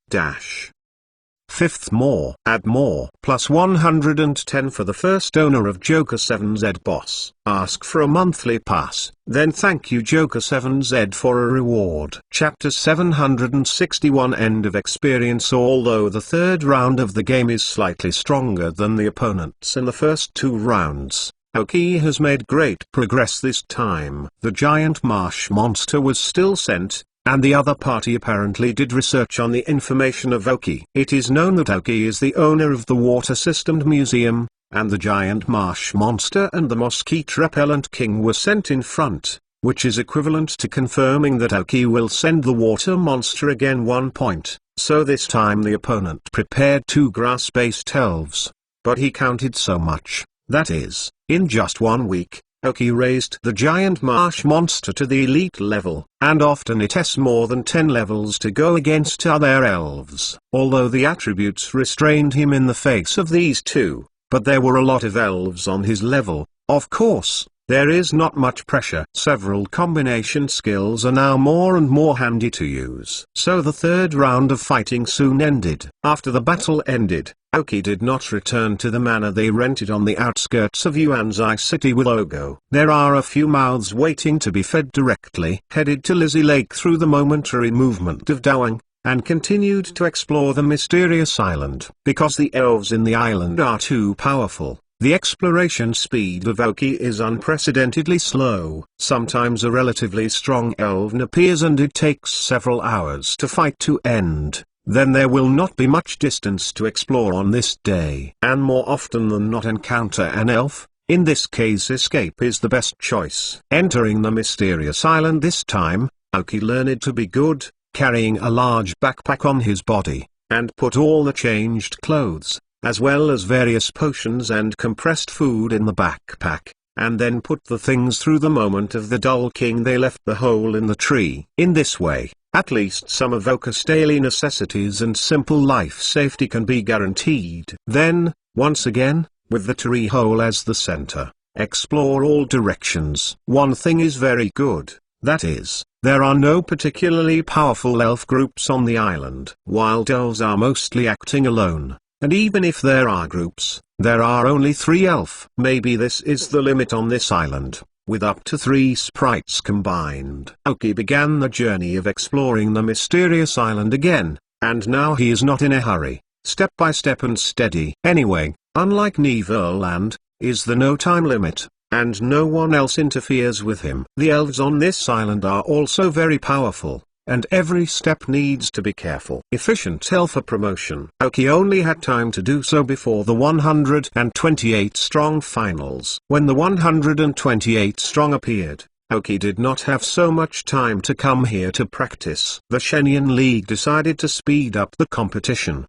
Fifth more. Add more. Plus 110 for the first owner of Joker 7Z Boss. Ask for a monthly pass, then thank you Joker 7Z for a reward. Chapter 761 End of Experience. Although the third round of the game is slightly stronger than the opponents in the first 2 rounds, Aoki has made great progress this time. The Giant Marsh Monster was still sent, and the other party apparently did research on the information of Aoki. It is known that Aoki is the owner of the water-systemed museum, and the giant marsh monster and the mosquito repellent king were sent in front, which is equivalent to confirming that Aoki will send the water monster again 1 point. So this time the opponent prepared 2 grass-based elves. But he counted so much, that is, in just 1 week, Aoki raised the giant marsh monster to the elite level, and often it has more than 10 levels to go against other elves. Although the attributes restrained him in the face of these 2, but there were a lot of elves on his level. Of course, there is not much pressure. Several combination skills are now more and more handy to use. So the 3rd round of fighting soon ended. After the battle ended, Aoki did not return to the manor they rented on the outskirts of Yuanzai City with Ogo. There are a few mouths waiting to be fed directly. Headed to Lizzie Lake through the momentary movement of Dawang, and continued to explore the mysterious island. Because the elves in the island are too powerful, the exploration speed of Aoki is unprecedentedly slow. Sometimes a relatively strong elven appears and it takes several hours to fight to end. Then there will not be much distance to explore on this day. And more often than not encounter an elf. In this case escape is the best choice. Entering the mysterious island this time, Aoki learned to be good, carrying a large backpack on his body, and put all the changed clothes, as well as various potions and compressed food in the backpack, and then put the things through the moment of the Dull King they left the hole in the tree. In this way, at least some of Oka's daily necessities and simple life safety can be guaranteed. Then, once again, with the tree hole as the center, explore all directions. One thing is very good, that is, there are no particularly powerful elf groups on the island. Wild elves are mostly acting alone. And even if there are groups, there are only 3 elf. Maybe this is the limit on this island, with up to 3 sprites combined. Aoki began the journey of exploring the mysterious island again, and now he is not in a hurry, step by step and steady. Anyway, unlike Neverland, is the no time limit, and no one else interferes with him. The elves on this island are also very powerful, and every step needs to be careful. Efficient alpha promotion. Aoki only had time to do so before the 128 strong finals. When the 128 strong appeared, Aoki did not have so much time to come here to practice. The Shenyang League decided to speed up the competition.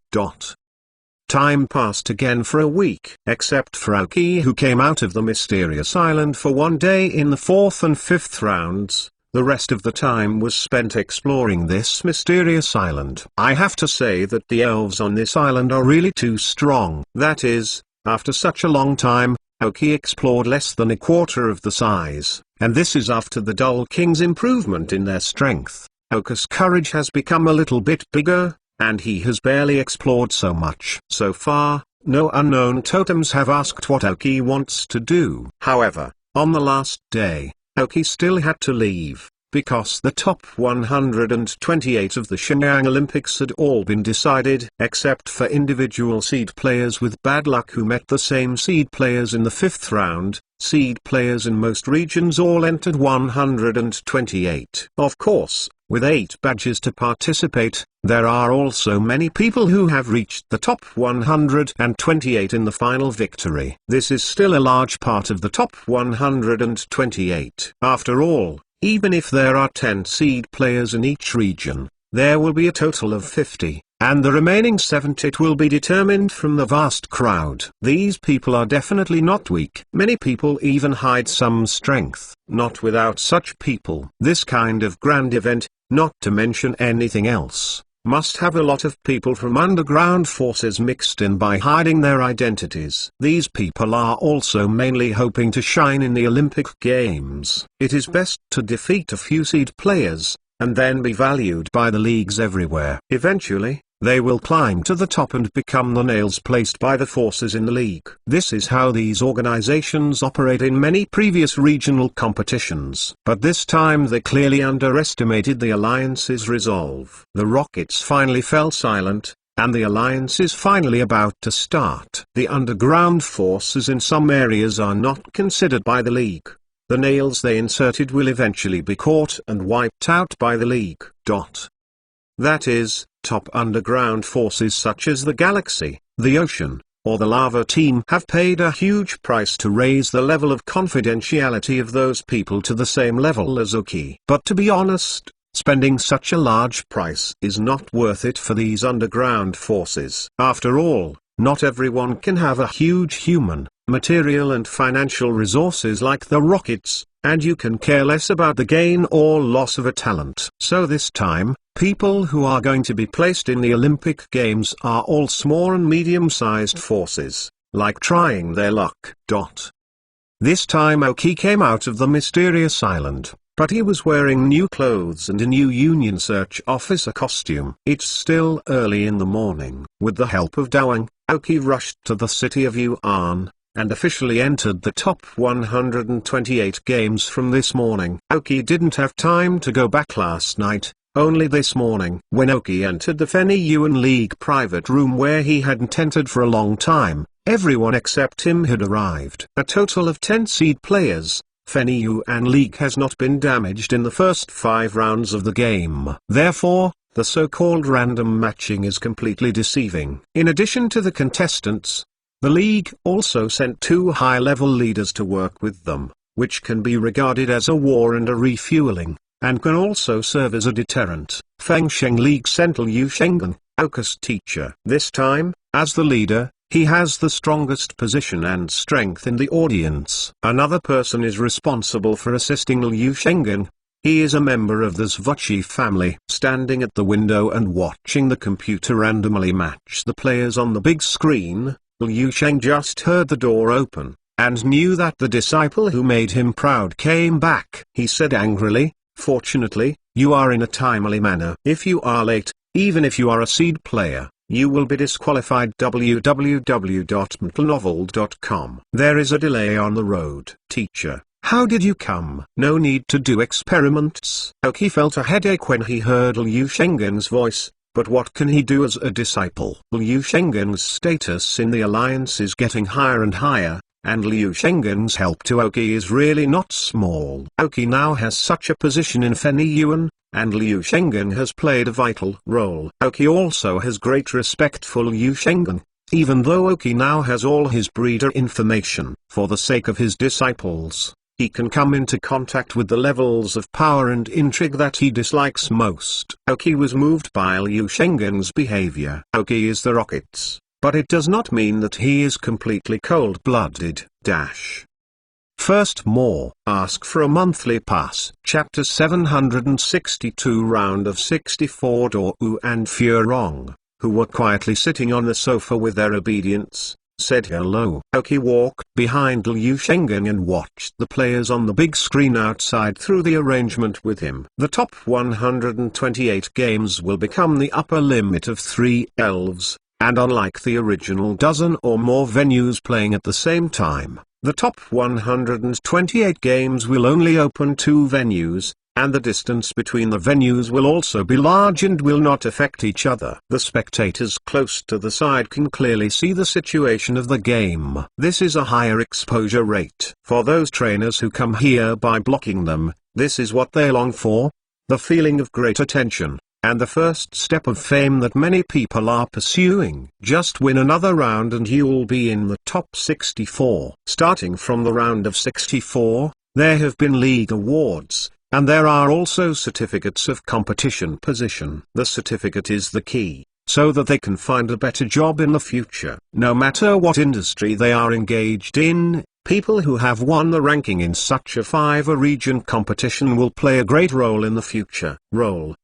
Time passed again for a week, except for Aoki, who came out of the mysterious island for 1 day in the 4th and 5th rounds. The rest of the time was spent exploring this mysterious island. I have to say that the elves on this island are really too strong. That is, after such a long time, Aoki explored less than a quarter of the size, and this is after the Dull King's improvement in their strength. Aoki's courage has become a little bit bigger, and he has barely explored so much. So far, no unknown totems have asked what Aoki wants to do. However, on the last day, Aoki still had to leave, because the top 128 of the Shenyang Olympics had all been decided, except for individual seed players with bad luck who met the same seed players in the 5th round. Seed players in most regions all entered 128. Of course, with 8 badges to participate, there are also many people who have reached the top 128 in the final victory. This is still a large part of the top 128. After all, even if there are 10 seed players in each region, there will be a total of 50, and the remaining 70 will be determined from the vast crowd. These people are definitely not weak. Many people even hide some strength. Not without such people. This kind of grand event, not to mention anything else, must have a lot of people from underground forces mixed in by hiding their identities. These people are also mainly hoping to shine in the Olympic Games. It is best to defeat a few seed players, and then be valued by the leagues everywhere. Eventually, they will climb to the top and become the nails placed by the forces in the league. This is how these organizations operate in many previous regional competitions. But this time they clearly underestimated the alliance's resolve. The rockets finally fell silent, and the alliance is finally about to start. The underground forces in some areas are not considered by the league. The nails they inserted will eventually be caught and wiped out by the league. That is, top underground forces such as the galaxy, the ocean, or the lava team have paid a huge price to raise the level of confidentiality of those people to the same level as Oki. But to be honest, spending such a large price is not worth it for these underground forces. After all, not everyone can have a huge human, material and financial resources like the rockets, and you can care less about the gain or loss of a talent. So this time, people who are going to be placed in the Olympic Games are all small and medium-sized forces, like trying their luck. This time Oki came out of the mysterious island, but he was wearing new clothes and a new Union Search Officer costume. It's still early in the morning. With the help of Dawang, Oki rushed to the city of Yuan, and officially entered the top 128 games from this morning. Oki didn't have time to go back last night, only this morning. When Oki entered the Fenny Yuan League private room where he hadn't entered for a long time, everyone except him had arrived. A total of 10 seed players. Fenny Yuan League has not been damaged in the first 5 rounds of the game. Therefore, the so-called random matching is completely deceiving. In addition to the contestants, the league also sent 2 high-level leaders to work with them, which can be regarded as a war and a refueling, and can also serve as a deterrent. Fengsheng League sent Liu Shengen, Oka's teacher. This time, as the leader, he has the strongest position and strength in the audience. Another person is responsible for assisting Liu Shengen. He is a member of the Zvuchi family. Standing at the window and watching the computer randomly match the players on the big screen, Liu Sheng just heard the door open, and knew that the disciple who made him proud came back. He said angrily, "Fortunately, you are in a timely manner. If you are late, even if you are a seed player, you will be disqualified." www.mtlnovel.com. There is a delay on the road. Teacher, how did you come? No need to do experiments. Oki felt a headache when he heard Liu Shengen's voice. But what can he do as a disciple? Liu Shengen's status in the alliance is getting higher and higher, and Liu Shengen's help to Oki is really not small. Oki now has such a position in Fenny Yuan, and Liu Shengen has played a vital role. Oki also has great respect for Liu Shengen, even though Oki now has all his breeder information. For the sake of his disciples, he can come into contact with the levels of power and intrigue that he dislikes most. Oki was moved by Liu Shengen's behavior. Oki is the rockets, but it does not mean that he is completely cold-blooded. First more. Ask for a monthly pass. Chapter 762 Round of 64. Dou and Furong, who were quietly sitting on the sofa with their obedience, said hello. Oki walked behind Liu Shengen and watched the players on the big screen outside through the arrangement with him. The top 128 games will become the upper limit of 3 elves, and unlike the original dozen or more venues playing at the same time, the top 128 games will only open 2 venues, and the distance between the venues will also be large and will not affect each other. The spectators close to the side can clearly see the situation of the game. This is a higher exposure rate. For those trainers who come here by blocking them, this is what they long for: the feeling of great attention, and the first step of fame that many people are pursuing. Just win another round and you'll be in the top 64. Starting from the round of 64, there have been league awards, and there are also certificates of competition position. The certificate is the key, so that they can find a better job in the future. No matter what industry they are engaged in, people who have won the ranking in such a 5-region competition will play a great role in the future.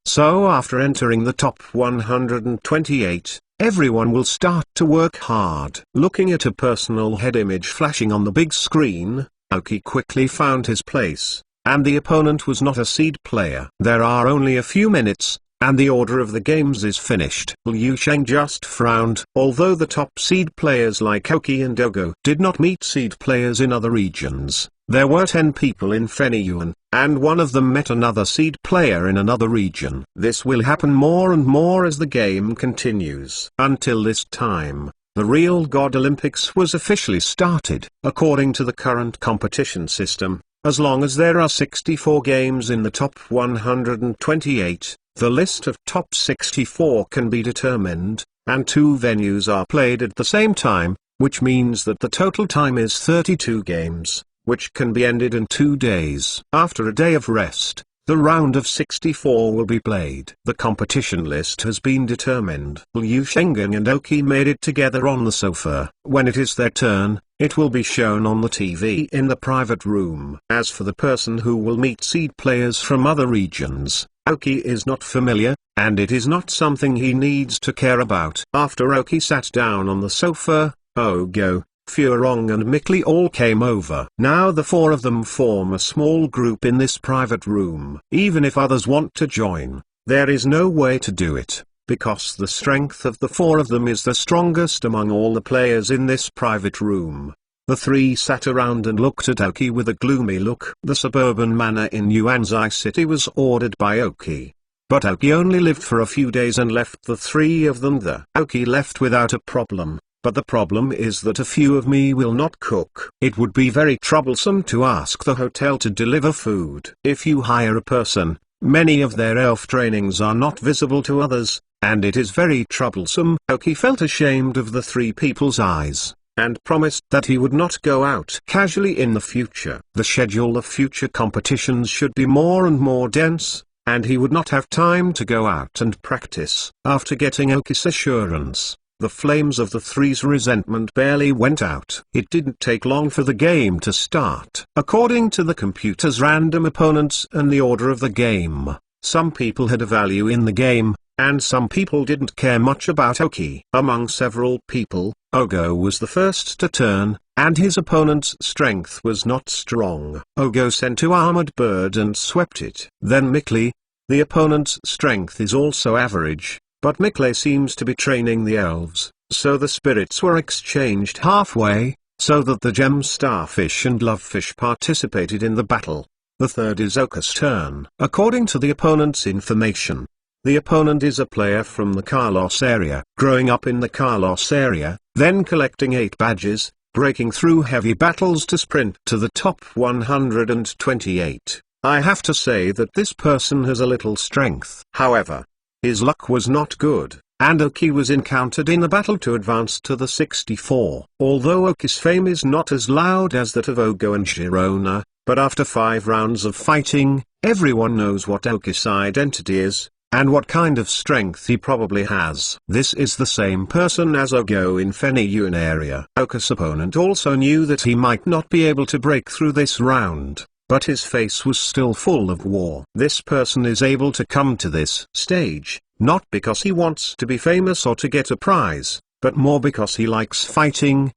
So after entering the top 128, everyone will start to work hard. Looking at a personal head image flashing on the big screen, Oki quickly found his place. And the opponent was not a seed player. There are only a few minutes, and the order of the games is finished. Liu Sheng just frowned. Although the top seed players like Oki and Dogo did not meet seed players in other regions, there were 10 people in Fenny Yuan, and one of them met another seed player in another region. This will happen more and more as the game continues. Until this time, the Real God Olympics was officially started. According to the current competition system, as long as there are 64 games in the top 128, the list of top 64 can be determined, and 2 venues are played at the same time, which means that the total time is 32 games, which can be ended in 2 days. After a day of rest, the round of 64 will be played. The competition list has been determined. Liu Shengeng and Oki made it together on the sofa. When it is their turn, it will be shown on the TV in the private room. As for the person who will meet seed players from other regions, Oki is not familiar, and it is not something he needs to care about. After Oki sat down on the sofa, Ogo, Furong and Mikli all came over. Now the 4 of them form a small group in this private room. Even if others want to join, there is no way to do it, because the strength of the 4 of them is the strongest among all the players in this private room. The 3 sat around and looked at Oki with a gloomy look. The suburban manor in Yuanzai City was ordered by Oki. But Oki only lived for a few days and left the 3 of them there. Oki left without a problem. But the problem is that a few of me will not cook. It would be very troublesome to ask the hotel to deliver food. If you hire a person, many of their elf trainings are not visible to others, and it is very troublesome. Oki felt ashamed of the 3 people's eyes, and promised that he would not go out casually in the future. The schedule of future competitions should be more and more dense, and he would not have time to go out and practice. After getting Oki's assurance, the flames of the 3's resentment barely went out. It didn't take long for the game to start. According to the computer's random opponents and the order of the game, some people had a value in the game, and some people didn't care much about Oki. Among several people, Ogo was the first to turn, and his opponent's strength was not strong. Ogo sent to Armored Bird and swept it. Then Mikli. The opponent's strength is also average, but Mikli seems to be training the elves, so the spirits were exchanged halfway, so that the gem starfish and lovefish participated in the battle. The 3rd is Oka's turn. According to the opponent's information, the opponent is a player from the Carlos area, growing up in the Carlos area, then collecting 8 badges, breaking through heavy battles to sprint to the top 128. I have to say that this person has a little strength. However, his luck was not good, and Oki was encountered in the battle to advance to the 64. Although Oki's fame is not as loud as that of Ogo and Girona, but after 5 rounds of fighting, everyone knows what Oki's identity is, and what kind of strength he probably has. This is the same person as Ogo in Fenyuan area. Oki's opponent also knew that he might not be able to break through this round, but his face was still full of war. This person is able to come to this stage, not because he wants to be famous or to get a prize, but more because he likes fighting,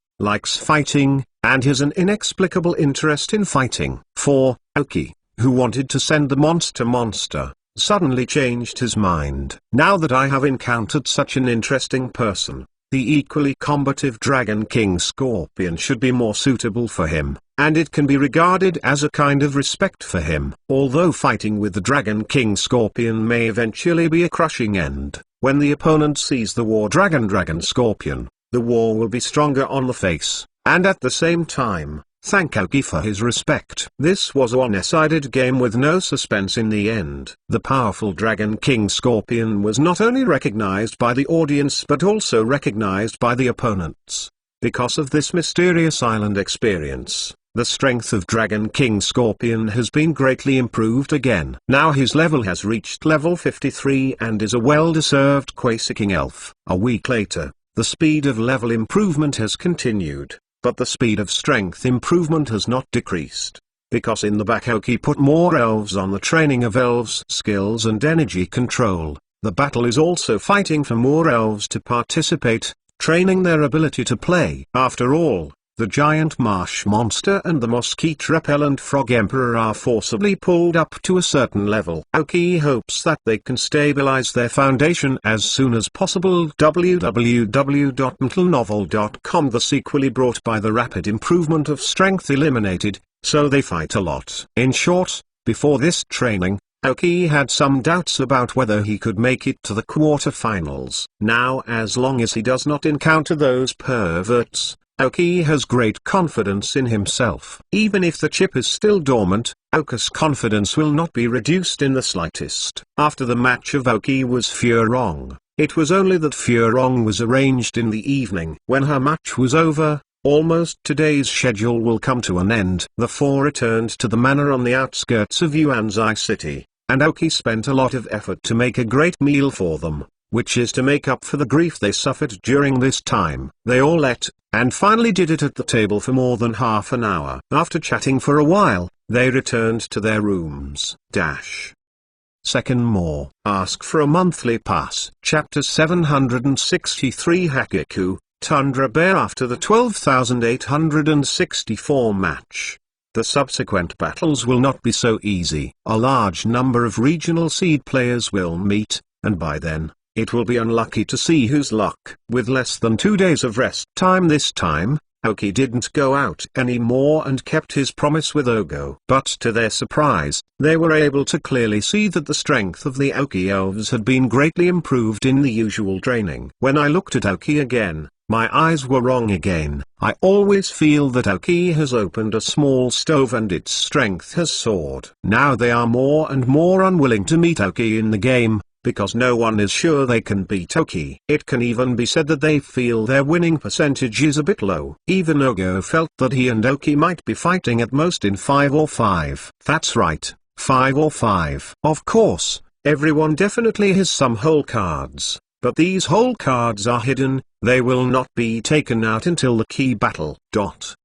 and has an inexplicable interest in fighting. 4. Oki, who wanted to send the monster, suddenly changed his mind. Now that I have encountered such an interesting person, the equally combative Dragon King Scorpion should be more suitable for him, and it can be regarded as a kind of respect for him. Although fighting with the Dragon King Scorpion may eventually be a crushing end, when the opponent sees the War Dragon Scorpion, the war will be stronger on the face, and at the same time, thank Oki for his respect. This was a one-sided game with no suspense in the end. The powerful Dragon King Scorpion was not only recognized by the audience but also recognized by the opponents. Because of this mysterious island experience, the strength of Dragon King Scorpion has been greatly improved again. Now his level has reached level 53 and is a well-deserved Quasiking elf. A week later, the speed of level improvement has continued. But the speed of strength improvement has not decreased, because in the back Oki put more elves on the training of elves' skills and energy control. The battle is also fighting for more elves to participate, training their ability to play. After all, the giant marsh monster and the mosquito-repellent frog emperor are forcibly pulled up to a certain level. Oki hopes that they can stabilize their foundation as soon as possible. www.mentalnovel.com. The sequel brought by the rapid improvement of strength eliminated, so they fight a lot. In short, before this training, Oki had some doubts about whether he could make it to the quarterfinals. Now, as long as he does not encounter those perverts, Oki has great confidence in himself. Even if the chip is still dormant, Oki's confidence will not be reduced in the slightest. After the match of Oki was Furong, It was only that Furong was arranged in the evening. When her match was over, almost today's schedule will come to an end. The four returned to the manor on the outskirts of Yuanzai City, and Aoki spent a lot of effort to make a great meal for them, which is to make up for the grief they suffered during this time. They all ate, and finally did it at the table for more than half an hour. After chatting for a while, they returned to their rooms. Second more. Ask for a monthly pass. Chapter 763 Hakiku, Tundra Bear. After the 12,864 match, the subsequent battles will not be so easy. A large number of regional seed players will meet, and by then, it will be unlucky to see whose luck. With less than 2 days of rest time this time, Aoki didn't go out anymore and kept his promise with Ogo. But to their surprise, they were able to clearly see that the strength of the Aoki elves had been greatly improved in the usual training. When I looked at Aoki again, my eyes were wrong again. I always feel that Aoki has opened a small stove and its strength has soared. Now they are more and more unwilling to meet Aoki in the game, because no one is sure they can beat Aoki. It can even be said that they feel their winning percentage is a bit low. Even Ogo felt that he and Aoki might be fighting at most in 5 or 5. That's right, 5 or 5. Of course, everyone definitely has some whole cards, but these whole cards are hidden. They will not be taken out until the key battle. The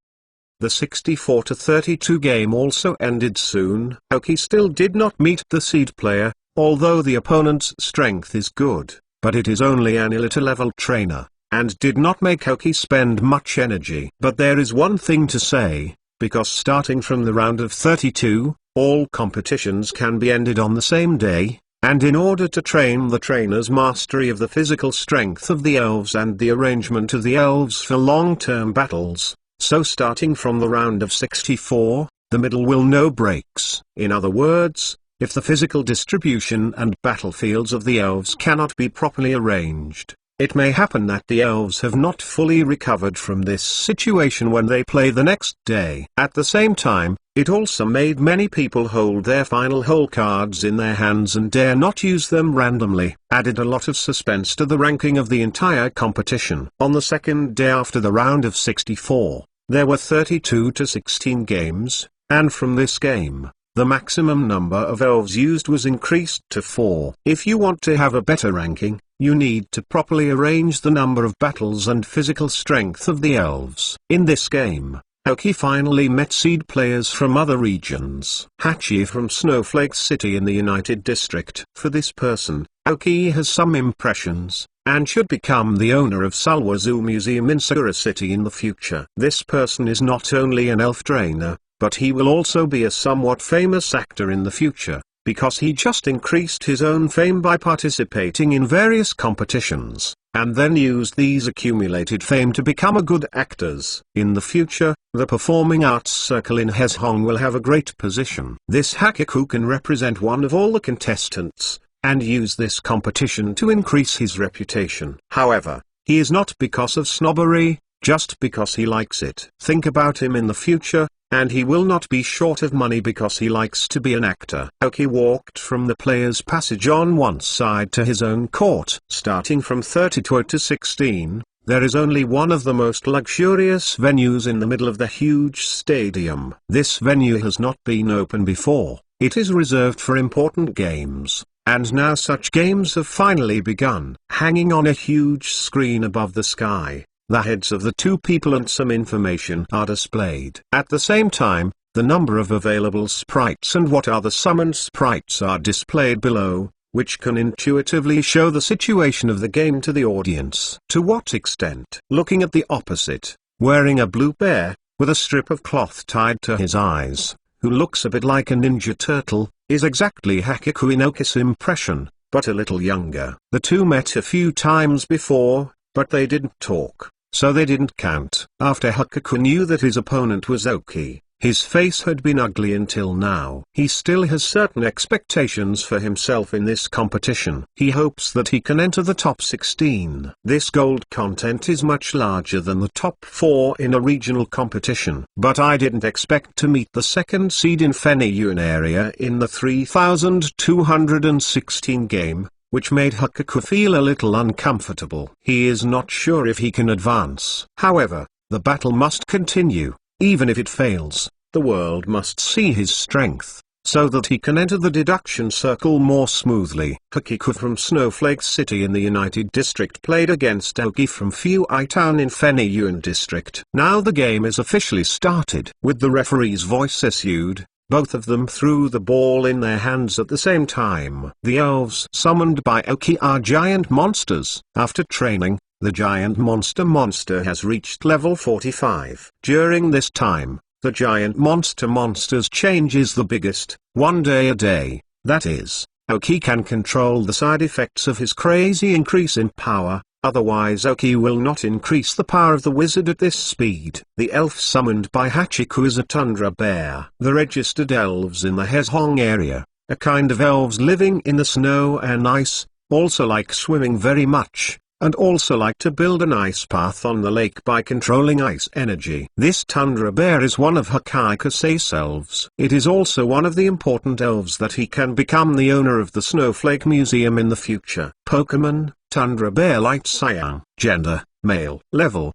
64-32 game also ended soon. Aoki still did not meet the seed player, although the opponent's strength is good, but it is only an elite-level trainer, and did not make Aoki spend much energy. But there is one thing to say, because starting from the round of 32, all competitions can be ended on the same day, and in order to train the trainer's mastery of the physical strength of the elves and the arrangement of the elves for long-term battles, so starting from the round of 64, the middle will no breaks. In other words, if the physical distribution and battlefields of the elves cannot be properly arranged, it may happen that the elves have not fully recovered from this situation when they play the next day. At the same time, it also made many people hold their final hole cards in their hands and dare not use them randomly, added a lot of suspense to the ranking of the entire competition. On the second day after the round of 64, there were 32-16 games, and from this game, the maximum number of elves used was increased to 4. If you want to have a better ranking, you need to properly arrange the number of battles and physical strength of the elves. In this game, Aoki finally met seed players from other regions. Hachi from Snowflake City in the United District. For this person, Aoki has some impressions, and should become the owner of Salwazu Museum in Sakura City in the future. This person is not only an elf trainer, but he will also be a somewhat famous actor in the future, because he just increased his own fame by participating in various competitions, and then used these accumulated fame to become a good actors. In the future, the Performing Arts Circle in Hezhong will have a great position. This Hakiku can represent one of all the contestants, and use this competition to increase his reputation. However, he is not because of snobbery, just because he likes it. Think about him in the future, and he will not be short of money because he likes to be an actor. Aoki walked from the player's passage on one side to his own court. Starting from 32 to 16, there is only one of the most luxurious venues in the middle of the huge stadium. This venue has not been open before. It is reserved for important games, and now such games have finally begun. Hanging on a huge screen above the sky, the heads of the two people and some information are displayed. At the same time, the number of available sprites and what are the summoned sprites are displayed below, which can intuitively show the situation of the game to the audience. To what extent? Looking at the opposite, wearing a blue bear, with a strip of cloth tied to his eyes, who looks a bit like a ninja turtle, is exactly Hakiku Inoki's impression, but a little younger. The two met a few times before, but they didn't talk, so they didn't count. After Hakiku knew that his opponent was Aoki, his face had been ugly until now. He still has certain expectations for himself in this competition. He hopes that he can enter the top 16. This gold content is much larger than the top 4 in a regional competition. But I didn't expect to meet the second seed in Feniyun area in the 3216 game, which made Hakuku feel a little uncomfortable. He is not sure if he can advance. However, the battle must continue. Even if it fails, the world must see his strength, so that he can enter the deduction circle more smoothly. Hakuku from Snowflake City in the United District played against Oki from Fui Town in Fenyuan District. Now the game is officially started. With the referee's voice issued, both of them threw the ball in their hands at the same time. The elves summoned by Oki are giant monsters. After training, the giant monster has reached level 45. During this time, the giant monster's change is the biggest, one day a day. That is, Oki can control the side effects of his crazy increase in power, otherwise Oki will not increase the power of the wizard at this speed. The elf summoned by Hachiku is a tundra bear. The registered elves in the Hezhong area, a kind of elves living in the snow and ice, also like swimming very much, and also like to build an ice path on the lake by controlling ice energy. This tundra bear is one of Hakaikusei's elves. It is also one of the important elves that he can become the owner of the Snowflake Museum in the future. Pokemon, Tundra Bear Light Cyan. Gender, male. Level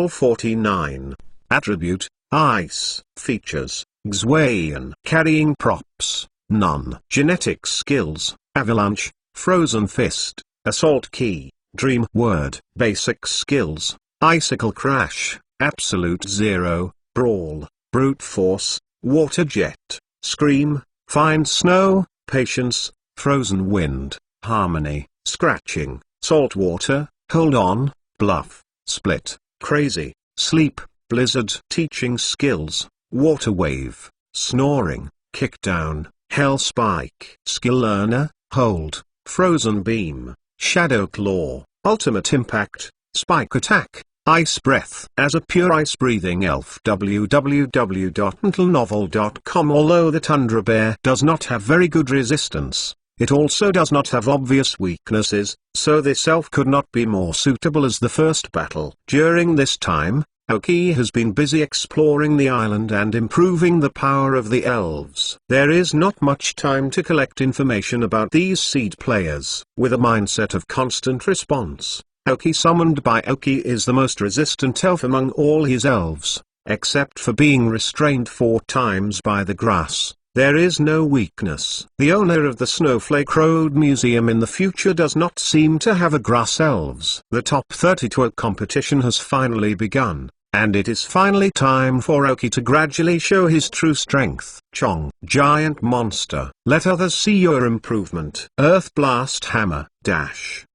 49. Attribute, Ice. Features, Xwayan. Carrying props, none. Genetic skills, Avalanche, Frozen Fist, Assault Key, Dream Word. Basic skills, Icicle Crash, Absolute Zero, Brawl, Brute Force, Water Jet, Scream, Find Snow, Patience, Frozen Wind, Harmony, Scratching, Salt Water, Hold On, Bluff, Split, Crazy, Sleep, Blizzard. Teaching skills, Water Wave, Snoring, Kickdown, Hell Spike. Skill Learner, Hold, Frozen Beam, Shadow Claw, Ultimate Impact, Spike Attack, Ice Breath. As a pure ice-breathing elf, www.untlenovel.com. Although the Tundra Bear does not have very good resistance, it also does not have obvious weaknesses, so this elf could not be more suitable as the first battle. During this time, Oki has been busy exploring the island and improving the power of the elves. There is not much time to collect information about these seed players. With a mindset of constant response, Oki summoned by Oki is the most resistant elf among all his elves, except for being restrained 4 times by the grass. There is no weakness. The owner of the Snowflake Road Museum in the future does not seem to have a grass elves. The top 32 competition has finally begun, and it is finally time for Oki to gradually show his true strength. Chong, giant monster. Let others see your improvement. Earth Blast Hammer, dash.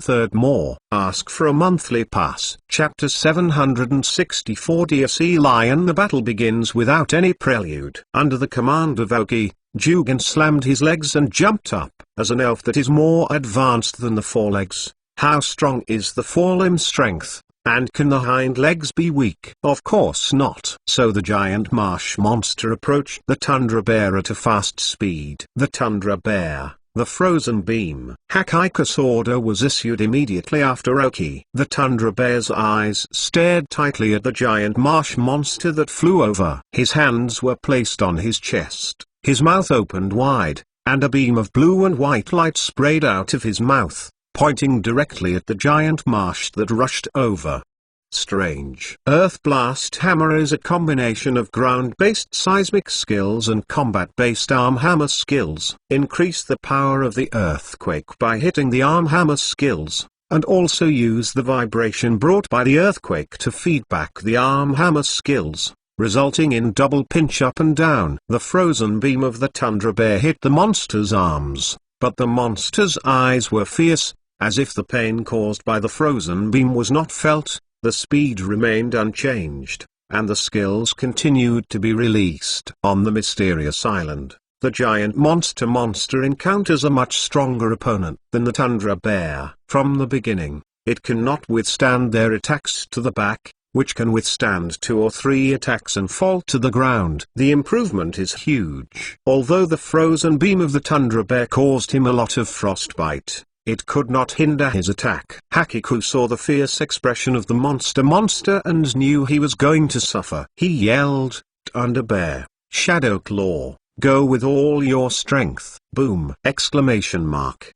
Third more. Ask for a monthly pass. Chapter 764. Dear Sea Lion. The battle begins without any prelude. Under the command of Oki, Jugan slammed his legs and jumped up. As an elf that is more advanced than the forelegs, how strong is the forelimb strength? And can the hind legs be weak? Of course not. So the giant marsh monster approached the Tundra Bear at a fast speed. The Tundra Bear, the Frozen Beam. Hakaikus order was issued immediately after Oki. The Tundra Bear's eyes stared tightly at the giant marsh monster that flew over. His hands were placed on his chest, his mouth opened wide, and a beam of blue and white light sprayed out of his mouth, pointing directly at the giant marsh that rushed over. Strange. Earth Blast Hammer is a combination of ground-based seismic skills and combat-based arm hammer skills. Increase the power of the earthquake by hitting the arm hammer skills, and also use the vibration brought by the earthquake to feed back the arm hammer skills, resulting in double pinch up and down. The frozen beam of the Tundra Bear hit the monster's arms, but the monster's eyes were fierce, as if the pain caused by the frozen beam was not felt. The speed remained unchanged, and the skills continued to be released. On the mysterious island, the giant monster encounters a much stronger opponent than the Tundra Bear. From the beginning, it cannot withstand their attacks to the back, which can withstand 2 or 3 attacks and fall to the ground. The improvement is huge. Although the frozen beam of the Tundra Bear caused him a lot of frostbite, it could not hinder his attack. Hakiku saw the fierce expression of the monster and knew he was going to suffer. He yelled, "Tundra Bear, Shadow Claw, go with all your strength." Boom! Exclamation mark.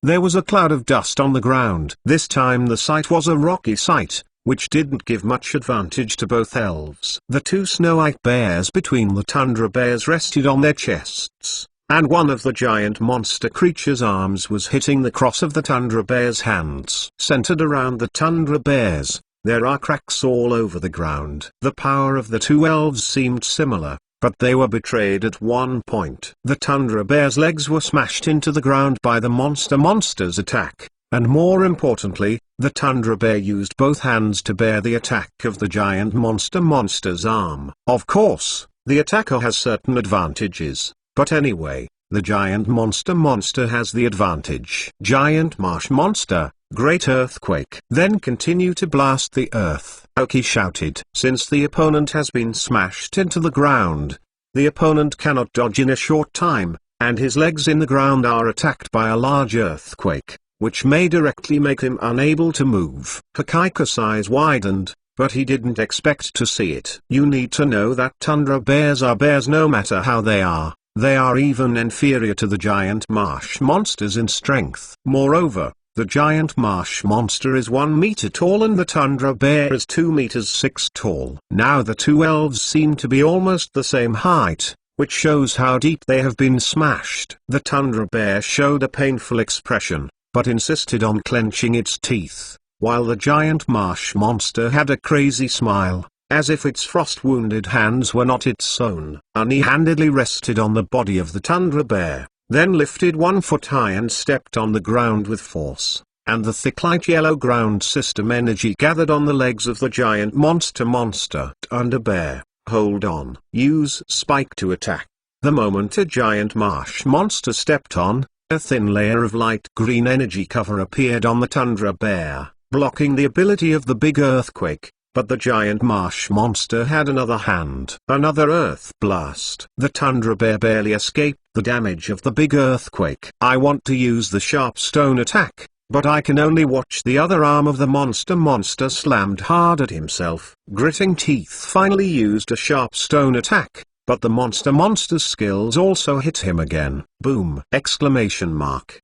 There was a cloud of dust on the ground. This time the site was a rocky site, which didn't give much advantage to both elves. The two Snow White bears between the tundra bears rested on their chests, and one of the giant monster creature's arms was hitting the cross of the tundra bear's hands. Centered around the tundra bears, there are cracks all over the ground. The power of the two elves seemed similar, but they were betrayed at one point. The tundra bear's legs were smashed into the ground by the monster's attack, and more importantly, the tundra bear used both hands to bear the attack of the giant monster's arm. Of course, the attacker has certain advantages, but anyway, the giant monster has the advantage. Giant marsh monster, great earthquake. Then continue to blast the earth. Oki shouted. Since the opponent has been smashed into the ground, the opponent cannot dodge in a short time, and his legs in the ground are attacked by a large earthquake, which may directly make him unable to move. Hakai's eyes widened, but he didn't expect to see it. You need to know that tundra bears are bears no matter how they are. They are even inferior to the giant marsh monsters in strength. Moreover, the giant marsh monster is 1 meter tall and the tundra bear is 2 meters 6 tall. Now the two elves seem to be almost the same height, which shows how deep they have been smashed. The tundra bear showed a painful expression, but insisted on clenching its teeth, while the giant marsh monster had a crazy smile, as if its frost-wounded hands were not its own. Unhandedly rested on the body of the tundra bear, then lifted 1 foot high and stepped on the ground with force, and the thick light yellow ground system energy gathered on the legs of the giant monster. Tundra bear, hold on. Use spike to attack. The moment a giant marsh monster stepped on, a thin layer of light green energy cover appeared on the tundra bear, blocking the ability of the big earthquake. But the giant marsh monster had another hand. Another earth blast. The tundra bear barely escaped the damage of the big earthquake. I want to use the sharp stone attack, but I can only watch. The other arm of the monster slammed hard at himself. Gritting teeth finally used a sharp stone attack, but the monster's skills also hit him again. Boom! Exclamation mark.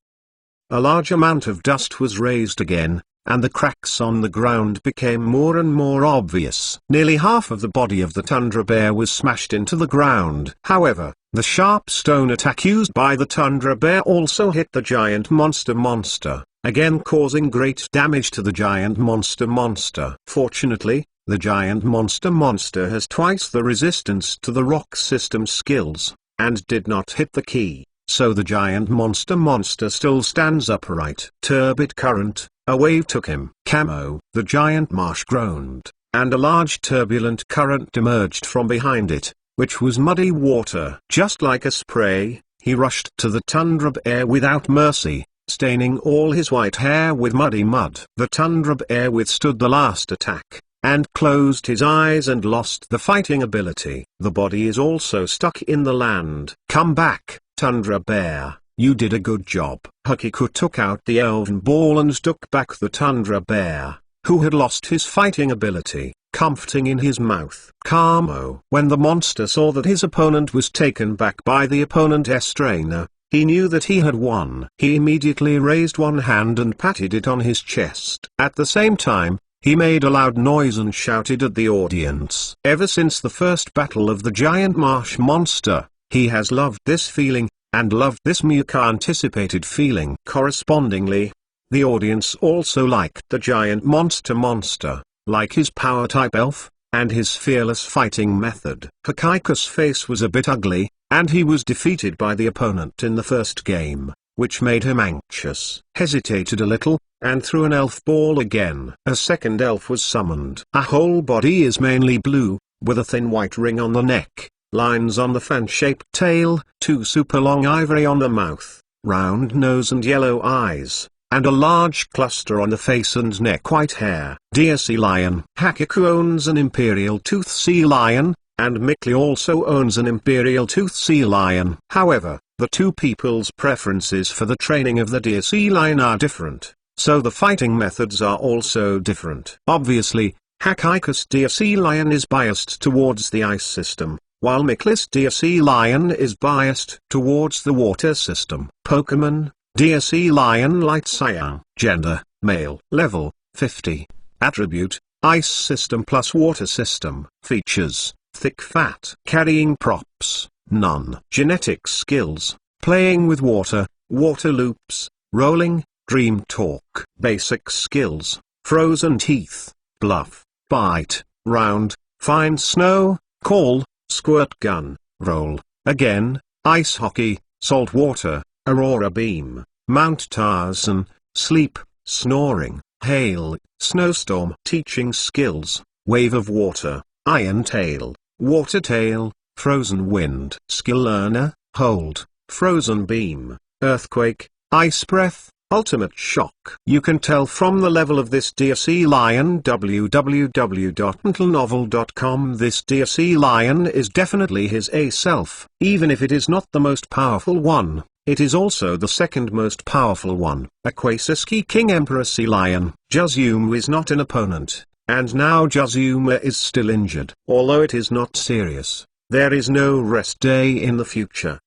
A large amount of dust was raised again, and the cracks on the ground became more and more obvious. Nearly half of the body of the tundra bear was smashed into the ground. However, the sharp stone attack used by the tundra bear also hit the giant monster, again causing great damage to the giant monster. Fortunately, the giant monster has twice the resistance to the rock system skills, and did not hit the key, so the giant monster still stands upright. Turbid current. A wave took him. Camo. The giant marsh groaned, and a large turbulent current emerged from behind it, which was muddy water. Just like a spray, he rushed to the tundra bear without mercy, staining all his white hair with muddy mud. The tundra bear withstood the last attack, and closed his eyes and lost the fighting ability. The body is also stuck in the land. Come back, tundra bear. You did a good job. Hakiku took out the elven ball and took back the tundra bear, who had lost his fighting ability, comforting in his mouth. Kamo. When the monster saw that his opponent was taken back by the opponent's trainer, he knew that he had won. He immediately raised one hand and patted it on his chest. At the same time, he made a loud noise and shouted at the audience. Ever since the first battle of the giant marsh monster, he has loved this feeling, and loved this much-anticipated feeling. Correspondingly, the audience also liked the giant monster, like his power-type elf, and his fearless fighting method. Hakai's face was a bit ugly, and he was defeated by the opponent in the first game, which made him anxious. Hesitated a little, and threw an elf ball again. A second elf was summoned. A whole body is mainly blue, with a thin white ring on the neck, lines on the fan-shaped tail, 2 super long ivory on the mouth, round nose and yellow eyes, and a large cluster on the face and neck. White hair. Deer sea lion. Hakiku owns an imperial tooth sea lion, and Mikli also owns an imperial tooth sea lion. However, the two people's preferences for the training of the deer sea lion are different, so the fighting methods are also different. Obviously, Hakai's deer sea lion is biased towards the ice system, while Mikli's deer sea lion is biased towards the water system. Pokemon, Dear Sea Lion Light Cyan. Gender, male. Level, 50. Attribute, ice system plus water system. Features, thick fat. Carrying props, none. Genetic skills, playing with water, water loops, rolling, dream talk. Basic skills, frozen teeth, bluff, bite, round, find snow, call, squirt gun, roll, again, ice hockey, salt water, aurora beam, Mount Tarzan, sleep, snoring, hail, snowstorm. Teaching skills, wave of water, iron tail, water tail, frozen wind. Skill learner, hold, frozen beam, earthquake, ice breath, ultimate shock. You can tell from the level of this Dear Sea Lion. www.mentalnovel.com. This Dear Sea Lion is definitely his A self. Even if it is not the most powerful one, it is also the second most powerful one. Aquasuski King Emperor Sea Lion. Jazuma is not an opponent, and now Jazuma is still injured. Although it is not serious, there is no rest day in the future.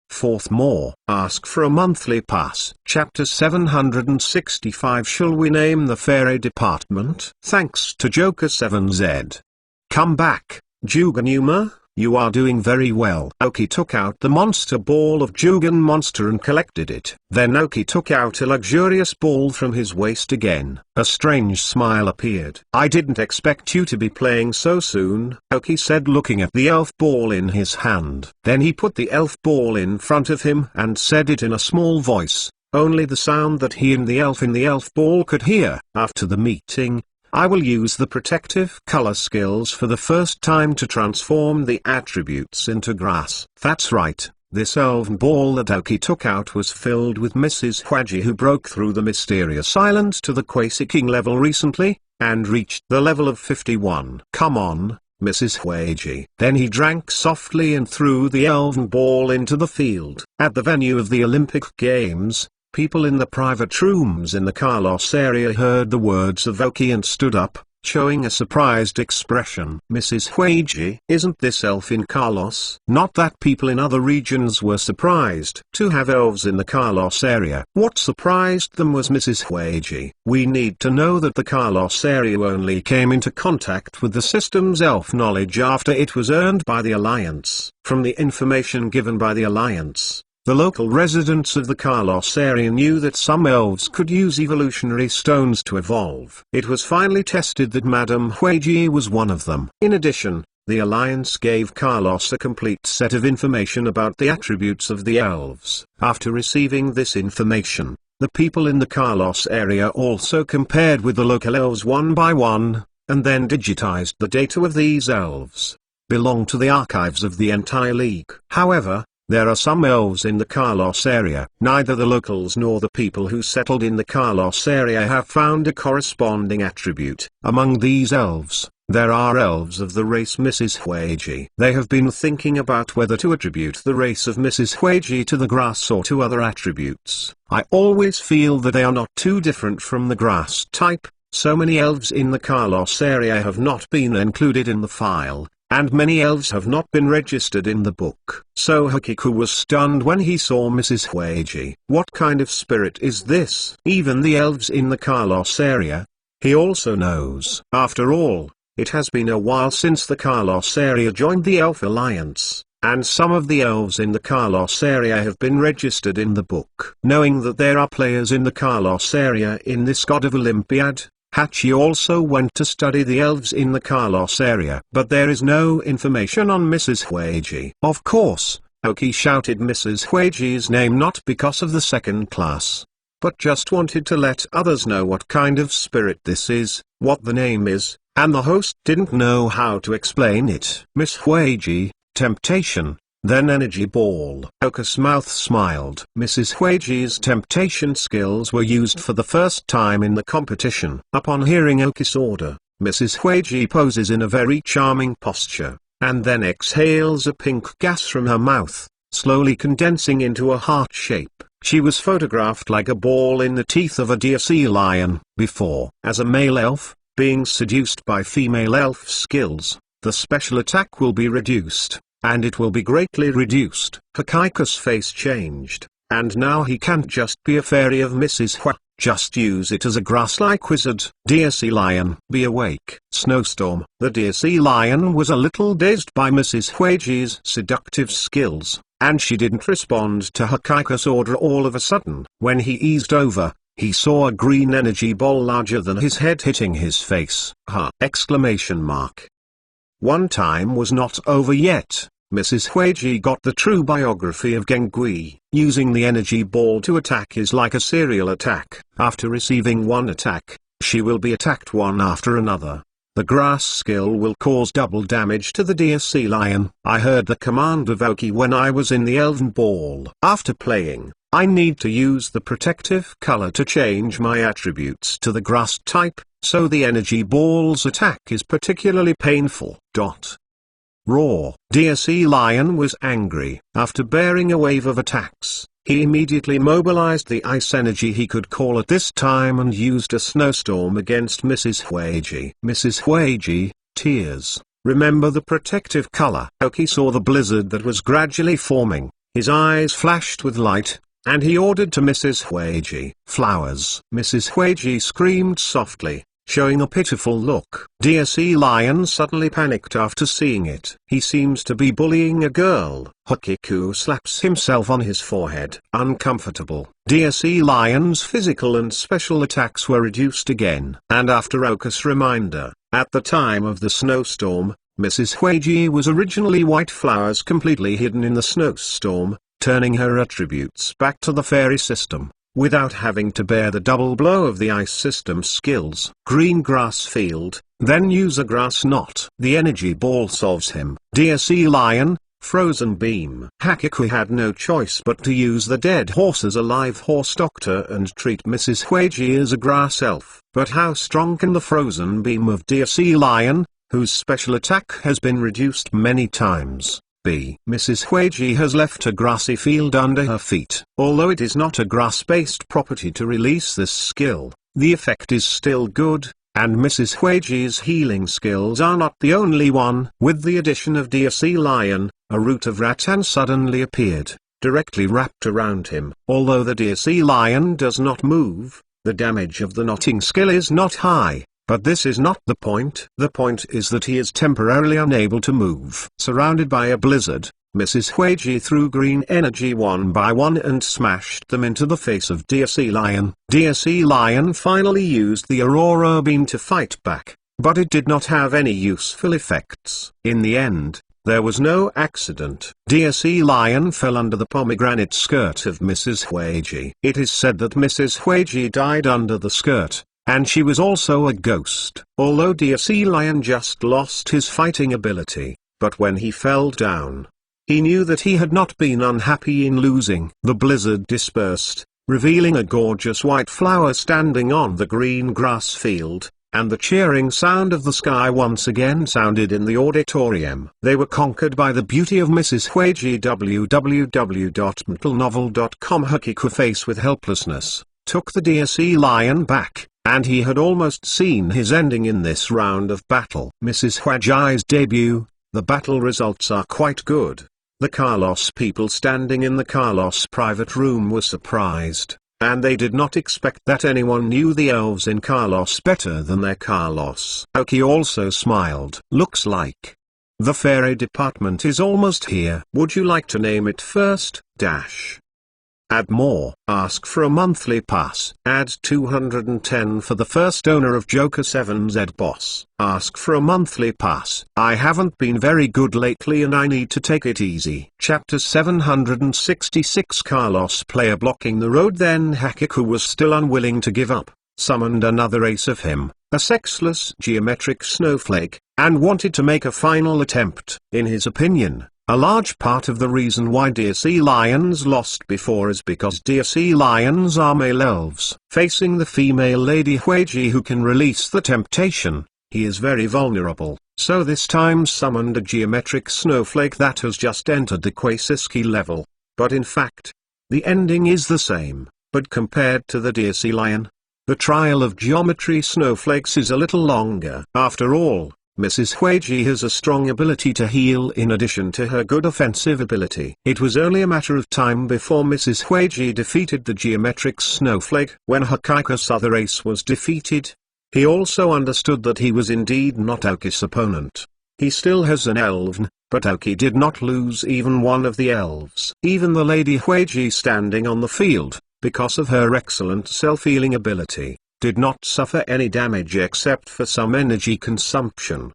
Fourth more. Ask for a monthly pass. Chapter 765. Shall we name the fairy department? Thanks to Joker 7Z. Come back, Juganuma, you are doing very well. Oki took out the monster ball of Jugan monster and collected it. Then Oki took out a luxurious ball from his waist again. A strange smile appeared. I didn't expect you to be playing so soon, Oki said, looking at the elf ball in his hand. Then he put the elf ball in front of him and said it in a small voice, only the sound that he and the elf in the elf ball could hear. After the meeting, I will use the protective color skills for the first time to transform the attributes into grass. That's right, this elven ball that Oki took out was filled with Mrs. Hwaji, who broke through the mysterious island to the Quasi King level recently, and reached the level of 51. Come on, Mrs. Hwaji. Then he drank softly and threw the elven ball into the field. At the venue of the Olympic Games, people in the private rooms in the Carlos area heard the words of Oki and stood up, showing a surprised expression. Mrs. Hwaji, isn't this elf in Carlos? Not that people in other regions were surprised to have elves in the Carlos area. What surprised them was Mrs. Hwaji. We need to know that the Carlos area only came into contact with the system's elf knowledge after it was earned by the Alliance. From the information given by the Alliance, the local residents of the Carlos area knew that some elves could use evolutionary stones to evolve. It was finally tested that Madame Hwaji was one of them. In addition, the Alliance gave Carlos a complete set of information about the attributes of the elves. After receiving this information, the people in the Carlos area also compared with the local elves one by one, and then digitized the data of these elves. Belong to the archives of the entire league. However, there are some elves in the Carlos area. Neither the locals nor the people who settled in the Carlos area have found a corresponding attribute. Among these elves, there are elves of the race Mrs. Hwaji. They have been thinking about whether to attribute the race of Mrs. Hwaji to the grass or to other attributes. I always feel that they are not too different from the grass type. So many elves in the Carlos area have not been included in the file, and many elves have not been registered in the book. So Hakiku was stunned when he saw Mrs. Hwaji. What kind of spirit is this? Even the elves in the Carlos area, he also knows. After all, it has been a while since the Carlos area joined the Elf Alliance, and some of the elves in the Carlos area have been registered in the book. Knowing that there are players in the Carlos area in this God of Olympiad, Hachi also went to study the elves in the Carlos area. But there is no information on Mrs. Hwaji. Of course, Oki shouted Mrs. Hwaji's name not because of the second class, but just wanted to let others know what kind of spirit this is, what the name is, and the host didn't know how to explain it. Miss Hwaji, temptation, then energy ball. Oka's mouth smiled. Mrs. Hwaji's temptation skills were used for the first time in the competition. Upon hearing Oki's order, Mrs. Hwaji poses in a very charming posture, and then exhales a pink gas from her mouth, slowly condensing into a heart shape. She was photographed like a ball in the teeth of a deer sea lion. Before, as a male elf, being seduced by female elf skills, the special attack will be reduced, and it will be greatly reduced. Hakika's face changed. And now he can't just be a fairy of Mrs. Hua, just use it as a grass-like wizard. Dear Sea Lion, be awake. Snowstorm. The dear sea lion was a little dazed by Mrs. Huiji's seductive skills, and she didn't respond to Hakika's order all of a sudden. When he eased over, he saw a green energy ball larger than his head hitting his face. Ha! Exclamation mark. One time was not over yet. Mrs. Huiji got the true biography of Gengui. Using the energy ball to attack is like a serial attack. After receiving one attack, she will be attacked one after another. The grass skill will cause double damage to the deer sea lion. I heard the command of Oki when I was in the Elven Ball. After playing, I need to use the protective color to change my attributes to the grass type, so the energy ball's attack is particularly painful. Roar. Dear Sea Lion was angry. After bearing a wave of attacks, he immediately mobilized the ice energy he could call at this time and used a snowstorm against Mrs. Huiji. Mrs. Huiji, tears. Remember the protective color. Oki saw the blizzard that was gradually forming. His eyes flashed with light, and he ordered to Mrs. Huiji, flowers. Mrs. Huiji screamed softly, showing a pitiful look. Dear Sea Lion suddenly panicked after seeing it. He seems to be bullying a girl. Hakiku slaps himself on his forehead. Uncomfortable. Dear Sea Lion's physical and special attacks were reduced again. And after Oka's reminder, at the time of the snowstorm, Mrs. Huiji was originally white flowers completely hidden in the snowstorm, turning her attributes back to the fairy system, without having to bear the double blow of the ice system skills. Green grass field, then use a grass knot. The energy ball solves him. Dear Sea Lion, frozen beam. Hakiku had no choice but to use the dead horse as a live horse doctor and treat Mrs. Huiji as a grass elf. But how strong can the frozen beam of Dear Sea Lion, whose special attack has been reduced many times, be? Mrs. Huiji has left a grassy field under her feet. Although it is not a grass-based property to release this skill, the effect is still good, and Mrs. Huiji's healing skills are not the only one. With the addition of Dear Sea Lion, a root of rattan suddenly appeared, directly wrapped around him. Although the Dear Sea Lion does not move, the damage of the knotting skill is not high. But this is not the point. The point is that he is temporarily unable to move. Surrounded by a blizzard, Mrs. Huiji threw green energy one by one and smashed them into the face of Dear Sea Lion. Dear Sea Lion finally used the Aurora Beam to fight back, but it did not have any useful effects. In the end, there was no accident. Dear Sea Lion fell under the pomegranate skirt of Mrs. Huiji. It is said that Mrs. Huiji died under the skirt, and she was also a ghost. Although Dear Sea Lion just lost his fighting ability, but when he fell down, he knew that he had not been unhappy in losing. The blizzard dispersed, revealing a gorgeous white flower standing on the green grass field, and the cheering sound of the sky once again sounded in the auditorium. They were conquered by the beauty of Mrs. Huiji. www.mentalnovel.com. Hakiku, face with helplessness, took the Dear Sea Lion back, and he had almost seen his ending in this round of battle. Mrs. Huiji's debut. The battle results are quite good. The Carlos people standing in the Carlos private room were surprised, and they did not expect that anyone knew the elves in Carlos better than their Carlos. Oki also smiled. Looks like the fairy department is almost here. Would you like to name it first? Add more. Ask for a monthly pass. Add 210 for the first owner of Joker 7Z Boss. Ask for a monthly pass. I haven't been very good lately and I need to take it easy. Chapter 766. Carlos player blocking the road. Then Hakiku was still unwilling to give up, summoned another ace of him, a sexless geometric snowflake, and wanted to make a final attempt. In his opinion, a large part of the reason why Dear Sea Lions lost before is because Dear Sea Lions are male elves. Facing the female Lady Huiji who can release the temptation, he is very vulnerable, so this time summoned a geometric snowflake that has just entered the Quasiski level. But in fact, the ending is the same, but compared to the Dear Sea Lion, the trial of geometry snowflakes is a little longer. After all, Mrs. Huiji has a strong ability to heal in addition to her good offensive ability. It was only a matter of time before Mrs. Huiji defeated the geometric snowflake. When Hakika's other ace was defeated, he also understood that he was indeed not Aoki's opponent. He still has an elven, but Aoki did not lose even one of the elves. Even the Lady Huiji standing on the field, because of her excellent self-healing ability, did not suffer any damage except for some energy consumption.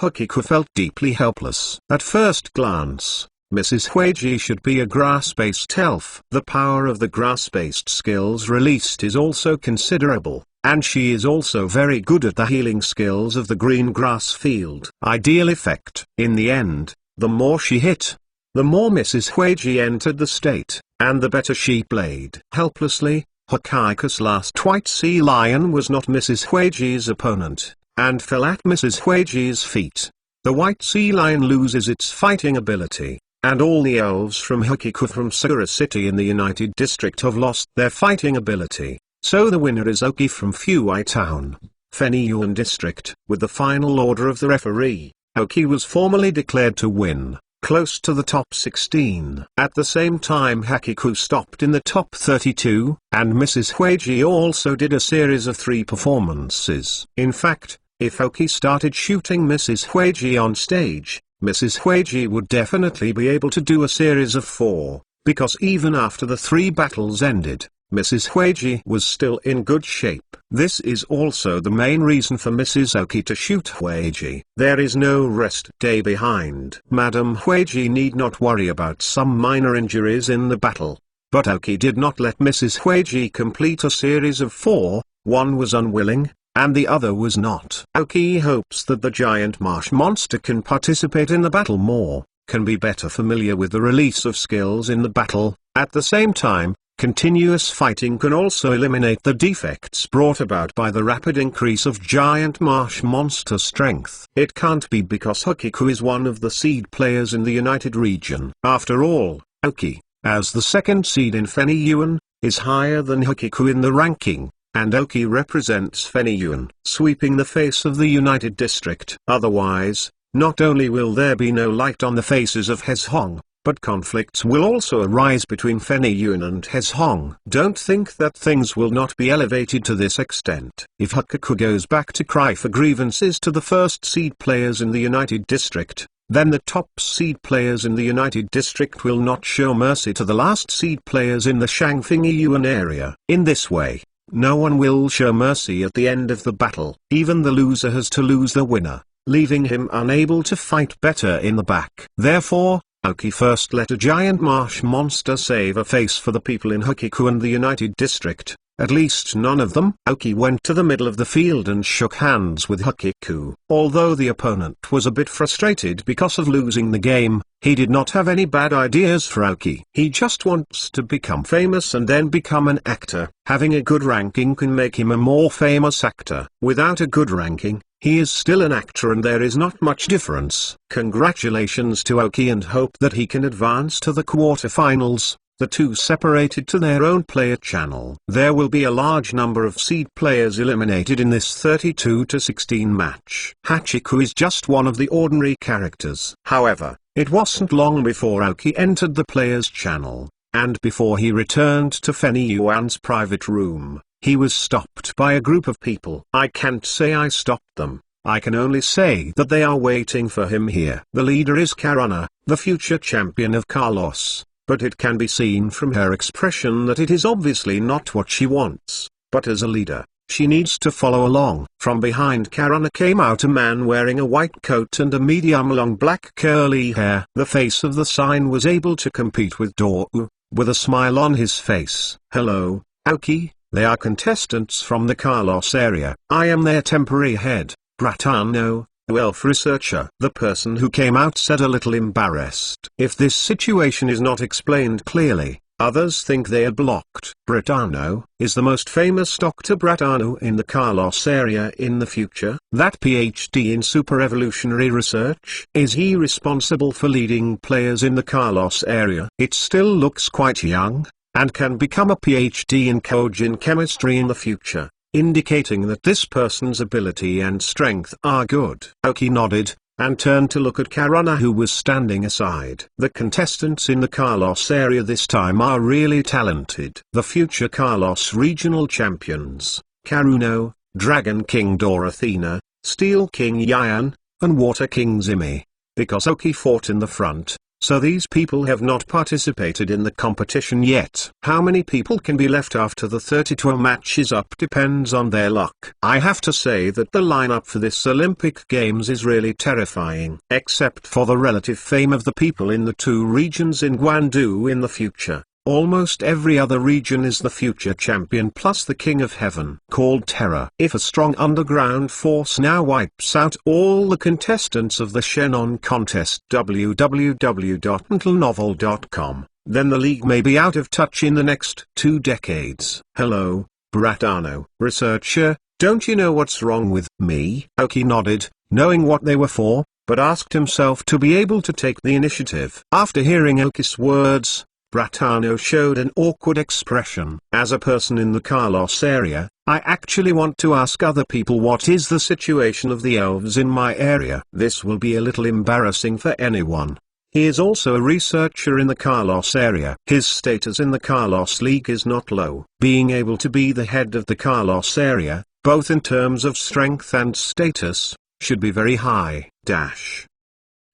Hakiku felt deeply helpless. At first glance, Mrs. Huiji should be a grass-based elf. The power of the grass-based skills released is also considerable, and she is also very good at the healing skills of the green grass field. Ideal effect. In the end, the more she hit, the more Mrs. Huiji entered the state, and the better she played. Helplessly, Hakika's last white sea lion was not Mrs. Huiji's opponent, and fell at Mrs. Huiji's feet. The white sea lion loses its fighting ability, and all the elves from Hakiku from Sakura City in the United District have lost their fighting ability, so the winner is Aoki from Fuai Town, Fenyuan District. With the final order of the referee, Aoki was formally declared to win, close to the top 16. At the same time Hakiku stopped in the top 32, and Mrs. Huiji also did a series of 3 performances. In fact, if Aoki started shooting Mrs. Huiji on stage, Mrs. Huiji would definitely be able to do a series of 4, because even after the 3 battles ended, Mrs. Huiji was still in good shape. This is also the main reason for Mrs. Aoki to shoot Huiji. There is no rest day behind. Madame Huiji need not worry about some minor injuries in the battle. But Aoki did not let Mrs. Huiji complete a series of 4, one was unwilling, and the other was not. Aoki hopes that the giant marsh monster can participate in the battle more, can be better familiar with the release of skills in the battle. At the same time, continuous fighting can also eliminate the defects brought about by the rapid increase of giant marsh monster strength. It can't be because Hakiku is one of the seed players in the United Region. After all, Aoki, as the second seed in Fenyuan, is higher than Hakiku in the ranking, and Aoki represents Fenyuan, sweeping the face of the United District. Otherwise, not only will there be no light on the faces of Hezhong, but conflicts will also arise between Fenyuan and Hezhong. Don't think that things will not be elevated to this extent. If Hakiku goes back to cry for grievances to the first seed players in the United District, then the top seed players in the United District will not show mercy to the last seed players in the Shangfengyuan area. In this way, no one will show mercy at the end of the battle. Even the loser has to lose the winner, leaving him unable to fight better in the back. Therefore, Aoki first let a giant marsh monster save a face for the people in Hakiku and the United District, at least none of them. Aoki went to the middle of the field and shook hands with Hakiku. Although the opponent was a bit frustrated because of losing the game, he did not have any bad ideas for Aoki. He just wants to become famous and then become an actor. Having a good ranking can make him a more famous actor. Without a good ranking, he is still an actor and there is not much difference. Congratulations to Aoki and hope that he can advance to the quarterfinals. The two separated to their own player channel. There will be a large number of seed players eliminated in this 32-16 match. Hachiku is just one of the ordinary characters. However, it wasn't long before Aoki entered the player's channel, and before he returned to Fenyuan's private room, he was stopped by a group of people. I can't say I stopped them. I can only say that they are waiting for him here. The leader is Karana, the future champion of Carlos, but it can be seen from her expression that it is obviously not what she wants. But as a leader, she needs to follow along. From behind Karana came out a man wearing a white coat and a medium-long black curly hair. The face of the sign was able to compete with Dou, with a smile on his face. Hello, Aoki. They are contestants from the Carlos area. I am their temporary head, Bratano, elf researcher. The person who came out said a little embarrassed. If this situation is not explained clearly, others think they are blocked. Bratano is the most famous Dr. Bratano in the Carlos area in the future. That PhD in super evolutionary research. Is he responsible for leading players in the Carlos area? It still looks quite young, and can become a PhD in Kojin chemistry in the future. indicating that this person's ability and strength are good. Oki nodded, and turned to look at Karuna, who was standing aside. The contestants in the Carlos area this time are really talented. The future Carlos regional champions, Karuno, Dragon King Dorothea, Steel King Yan, and Water King Zimmy. Because Oki fought in the front, so these people have not participated in the competition yet. How many people can be left after the 32 match is up depends on their luck. I have to say that the lineup for this Olympic Games is really terrifying. Except for the relative fame of the people in the two regions in Guandu in the future. Almost every other region is the future champion plus the King of Heaven, called Terror. If a strong underground force now wipes out all the contestants of the Shannon contest www.mentalnovel.com, then the league may be out of touch in the next 2 decades. Hello, Bratano, researcher, don't you know what's wrong with me? Oki nodded, knowing what they were for, but asked himself to be able to take the initiative. After hearing Oki's words, Bratano showed an awkward expression. As a person in the Carlos area, I actually want to ask other people what is the situation of the elves in my area. This will be a little embarrassing for anyone. He is also a researcher in the Carlos area. His status in the Carlos League is not low. Being able to be the head of the Carlos area, both in terms of strength and status, should be very high.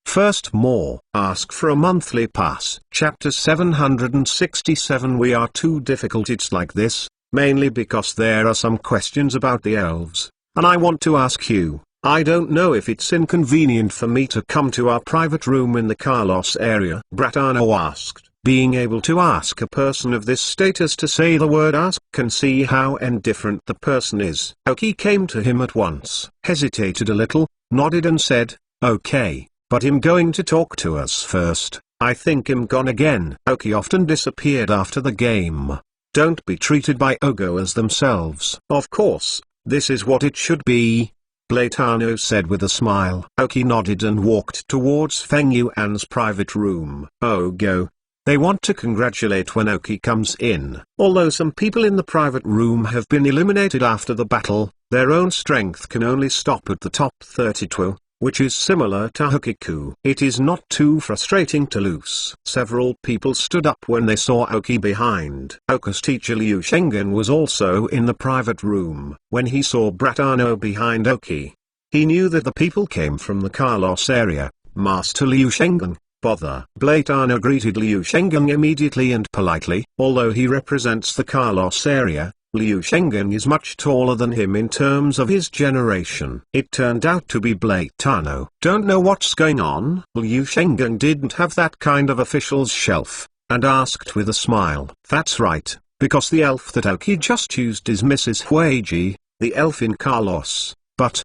First more, ask for a monthly pass. Chapter 767. We are too difficult. It's like this, mainly because there are some questions about the elves, and I want to ask you. I don't know if it's inconvenient for me to come to our private room in the Carlos area. Bratano asked. Being able to ask a person of this status to say the word ask can see how indifferent the person is. Oki came to him at once, hesitated a little, nodded and said, okay. But him going to talk to us first. I think him gone again. Oki often disappeared after the game. Don't be treated by Ogo as themselves. Of course, this is what it should be, Blatano said with a smile. Oki nodded and walked towards Feng Yuan's private room. Ogo. They want to congratulate when Oki comes in. Although some people in the private room have been eliminated after the battle, their own strength can only stop at the top 32. Which is similar to Hokiku. It is not too frustrating to lose. Several people stood up when they saw Oki behind. Oka's teacher Liu Shengen was also in the private room. When he saw Bratano behind Oki, he knew that the people came from the Carlos area. Master Liu Shengen, bother. Blatano greeted Liu Shengen immediately and politely. Although he represents the Carlos area, Liu Shengen is much taller than him in terms of his generation. It turned out to be Blatano. Don't know what's going on? Liu Shengen didn't have that kind of official's shelf, and asked with a smile. That's right, because the elf that Oki just used is Mrs. Huiji, the elf in Carlos. But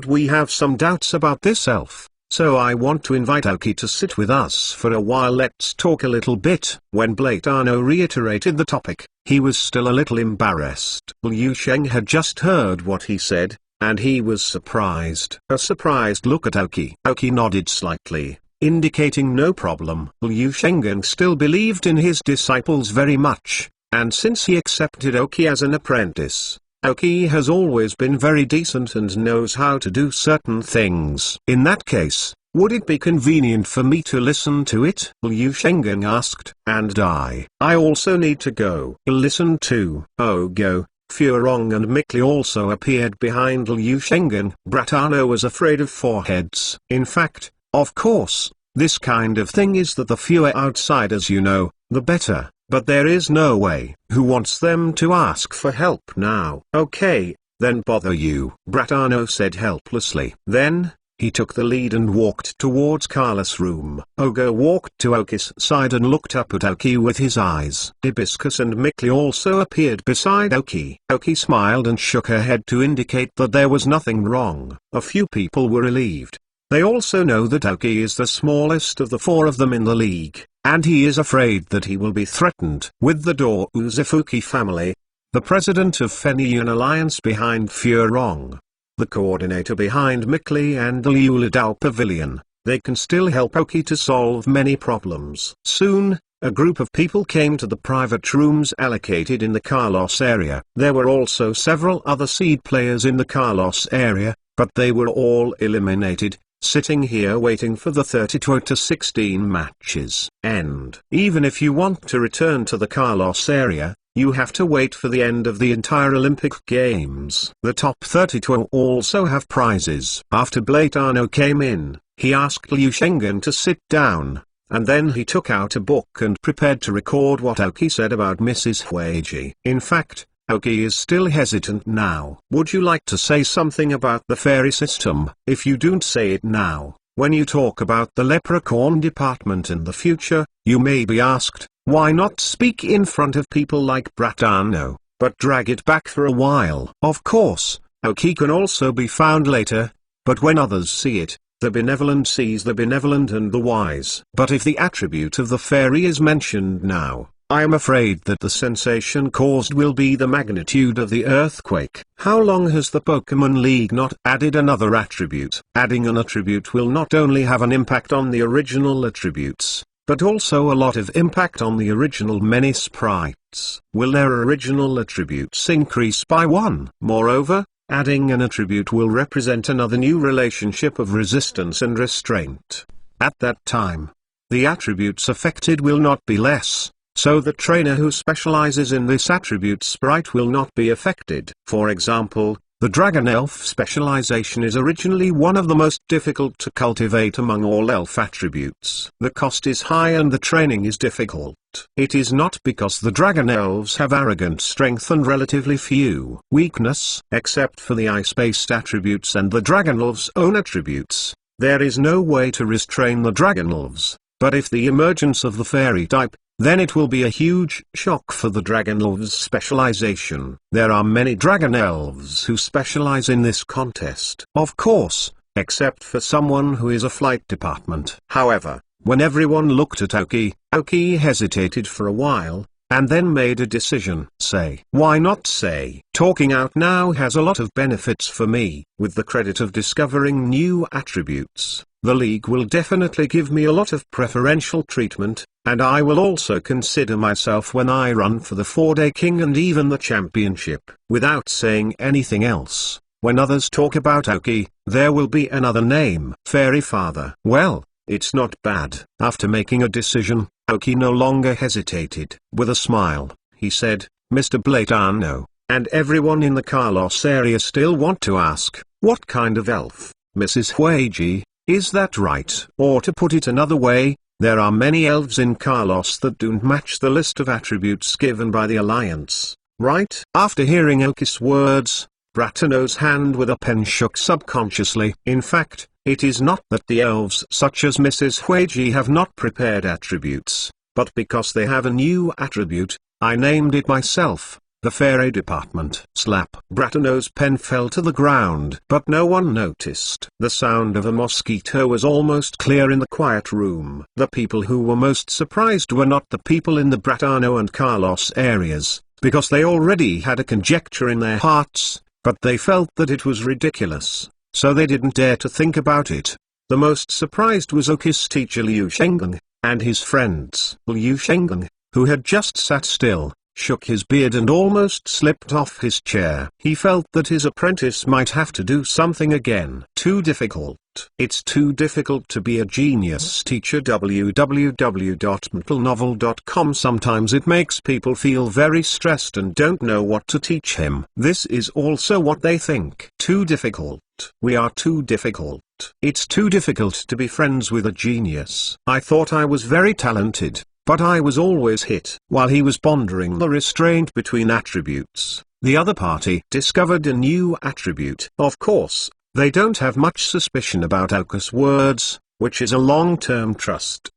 we have some doubts about this elf. So I want to invite Oki to sit with us for a while. Let's talk a little bit. When Blatano reiterated the topic, he was still a little embarrassed. Liu Sheng had just heard what he said, and he was surprised. A surprised look at Oki. Oki nodded slightly, indicating no problem. Liu Shengen still believed in his disciples very much, and since he accepted Oki as an apprentice, Oki has always been very decent and knows how to do certain things. In that case, would it be convenient for me to listen to it? Liu Shengen asked. And I also need to go. Listen to. Ogo, Furong and Mikli also appeared behind Liu Shengen. Bratano was afraid of foreheads. In fact, of course, this kind of thing is that the fewer outsiders you know, the better. But there is no way. Who wants them to ask for help now? Okay, then bother you, Bratano said helplessly. Then, he took the lead and walked towards Carlos' room. Ogo walked to Oki's side and looked up at Oki with his eyes. Hibiscus and Mikli also appeared beside Oki. Oki smiled and shook her head to indicate that there was nothing wrong. A few people were relieved. They also know that Oki is the smallest of the 4 of them in the league, and he is afraid that he will be threatened. With the Do Uzufuki family, the president of Feniyun Alliance behind Furong, the coordinator behind Mikli and the Liuladao Pavilion, they can still help Oki to solve many problems. Soon, a group of people came to the private rooms allocated in the Carlos area. There were also several other seed players in the Carlos area, but they were all eliminated, sitting here waiting for the 32-16 matches end. Even if you want to return to the Carlos area, you have to wait for the end of the entire Olympic Games. The top 32 also have prizes. After Blatano came in, he asked Liu Shengen to sit down, and then he took out a book and prepared to record what Aoki said about Mrs. Hueji. In fact, Aoki is still hesitant now. Would you like to say something about the fairy system? If you don't say it now, when you talk about the leprechaun department in the future, you may be asked, why not speak in front of people like Bratano, but drag it back for a while? Of course, Aoki can also be found later, but when others see it, the benevolent sees the benevolent and the wise. But if the attribute of the fairy is mentioned now, I am afraid that the sensation caused will be the magnitude of the earthquake. How long has the Pokemon League not added another attribute? Adding an attribute will not only have an impact on the original attributes, but also a lot of impact on the original many sprites. Will their original attributes increase by 1? Moreover, adding an attribute will represent another new relationship of resistance and restraint. At that time, the attributes affected will not be less, so the trainer who specializes in this attribute sprite will not be affected. For example, the Dragon Elf specialization is originally one of the most difficult to cultivate among all elf attributes. The cost is high and the training is difficult. It is not because the Dragon Elves have arrogant strength and relatively few weakness. Except for the ice-based attributes and the Dragon Elves' own attributes, there is no way to restrain the Dragon Elves. But if the emergence of the fairy type, then it will be a huge shock for the Dragon Elves' specialization. There are many Dragon Elves who specialize in this contest. Of course, except for someone who is a flight department. However, when everyone looked at Aoki, Aoki hesitated for a while, and then made a decision. Say. Why not say? Talking out now has a lot of benefits for me. With the credit of discovering new attributes, the league will definitely give me a lot of preferential treatment, and I will also consider myself when I run for the 4-day king and even the championship. Without saying anything else, when others talk about Aoki, there will be another name. Fairy Father. Well, it's not bad. After making a decision, Aoki no longer hesitated. With a smile, he said, Mr. Blatano, and everyone in the Carlos area still want to ask, what kind of elf? Mrs. Hueji, is that right? Or to put it another way, there are many elves in Carlos that don't match the list of attributes given by the Alliance, right? After hearing Aoki's words, Bratano's hand with a pen shook subconsciously. In fact, it is not that the elves such as Mrs. Hueji have not prepared attributes, but because they have a new attribute, I named it myself. The fairy department. Slap. Bratano's pen fell to the ground, but no one noticed. The sound of a mosquito was almost clear in the quiet room. The people who were most surprised were not the people in the Bratano and Carlos areas, because they already had a conjecture in their hearts, but they felt that it was ridiculous, so they didn't dare to think about it. The most surprised was Oki's teacher Liu Shengen, and his friends. Liu Shengen, who had just sat still, shook his beard and almost slipped off his chair. He felt that his apprentice might have to do something again. Too difficult. It's too difficult to be a genius. Teacher www.mentalnovel.com. Sometimes it makes people feel very stressed and don't know what to teach him. This is also what they think. Too difficult. We are too difficult. It's too difficult to be friends with a genius. I thought I was very talented, but I was always hit. While he was pondering the restraint between attributes, the other party discovered a new attribute. Of course, they don't have much suspicion about Aoki's words, which is a long-term trust.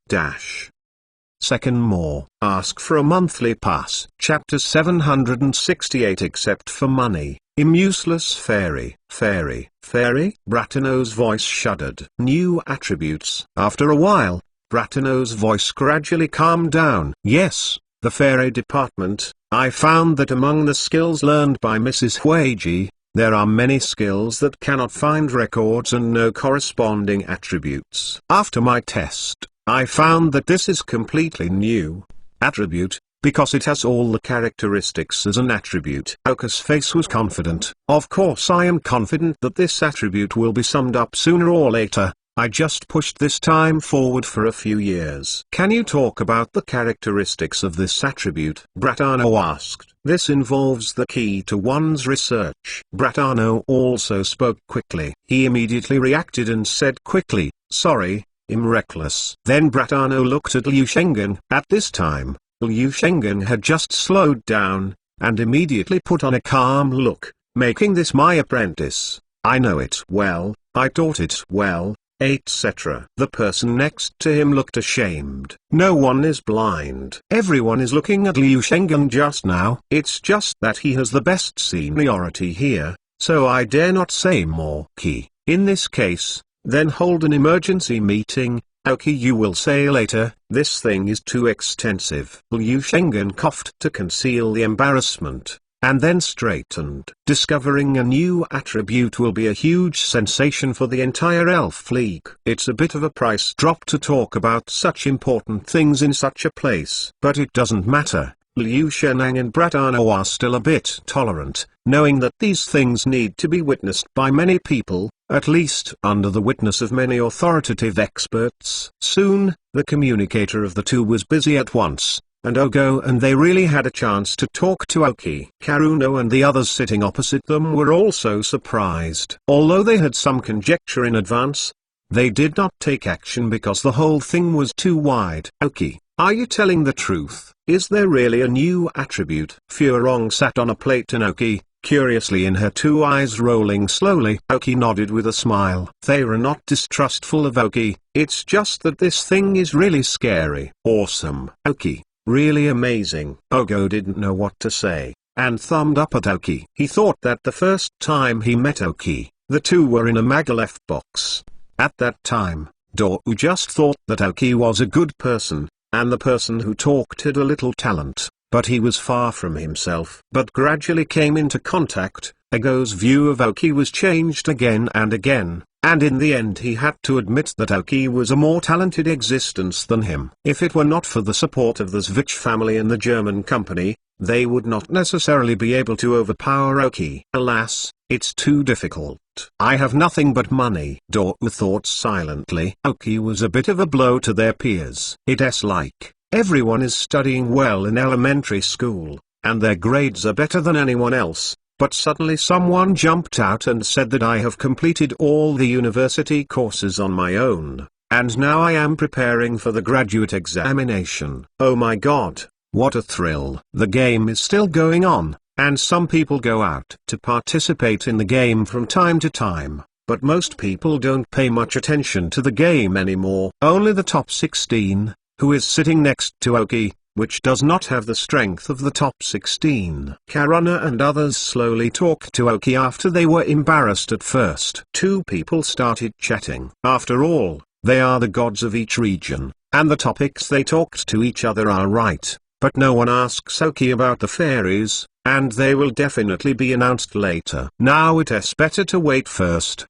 Second more. Ask for a monthly pass. Chapter 768. Except for money. Useless fairy. Fairy. Bratano's voice shuddered. New attributes. After a while, Bratano's voice gradually calmed down. Yes, the fairy department. I found that among the skills learned by Mrs. Hueji, there are many skills that cannot find records and no corresponding attributes. After my test, I found that this is completely new. attribute, because it has all the characteristics as an attribute. Aoki's face was confident. Of course I am confident that this attribute will be summed up sooner or later. I just pushed this time forward for a few years. Can you talk about the characteristics of this attribute? Bratano asked. This involves the key to one's research. Bratano also spoke quickly. He immediately reacted and said quickly, sorry, I'm reckless. Then Bratano looked at Liu Shengen. At this time, Liu Shengen had just slowed down, and immediately put on a calm look, making this my apprentice. I know it well, I taught it well, etc. The person next to him looked ashamed. No one is blind. Everyone is looking at Liu Shengen just now. It's just that he has the best seniority here, so I dare not say more. Key. In this case, then hold an emergency meeting. Aoki, you will say later, this thing is too extensive. Liu Shengen coughed to conceal the embarrassment, and then straightened. Discovering a new attribute will be a huge sensation for the entire Elf League. It's a bit of a price drop to talk about such important things in such a place. But it doesn't matter. Liu Shenang and Bratano are still a bit tolerant, knowing that these things need to be witnessed by many people, at least under the witness of many authoritative experts. Soon, the communicator of the two was busy at once, and Ogo and they really had a chance to talk to Aoki. Karuno and the others sitting opposite them were also surprised. Although they had some conjecture in advance, they did not take action because the whole thing was too wide. Aoki, are you telling the truth? Is there really a new attribute? Furong sat on a plate and Aoki, curiously in her two eyes rolling slowly. Aoki nodded with a smile. They are not distrustful of Aoki, it's just that this thing is really scary. Awesome. Aoki, really amazing. Ogo didn't know what to say, and thumbed up at Aoki. He thought that the first time he met Aoki, the two were in a Magalef box. At that time, Dou just thought that Aoki was a good person, and the person who talked had a little talent, but he was far from himself. But gradually came into contact, Ago's view of Aoki was changed again and again, and in the end he had to admit that Aoki was a more talented existence than him. If it were not for the support of the Zvich family and the German company, they would not necessarily be able to overpower Aoki. Alas, it's too difficult. I have nothing but money. Dou thought silently. Aoki was a bit of a blow to their peers. It's like, everyone is studying well in elementary school, and their grades are better than anyone else, but suddenly someone jumped out and said that I have completed all the university courses on my own, and now I am preparing for the graduate examination. Oh my god, what a thrill. The game is still going on, and some people go out to participate in the game from time to time, but most people don't pay much attention to the game anymore. Only the top 16, who is sitting next to Aoki, which does not have the strength of the top 16. Karuna and others slowly talked to Aoki after they were embarrassed at first. Two people started chatting. After all, they are the gods of each region, and the topics they talked to each other are right, but no one asks Aoki about the fairies, and they will definitely be announced later. Now it's better to wait first.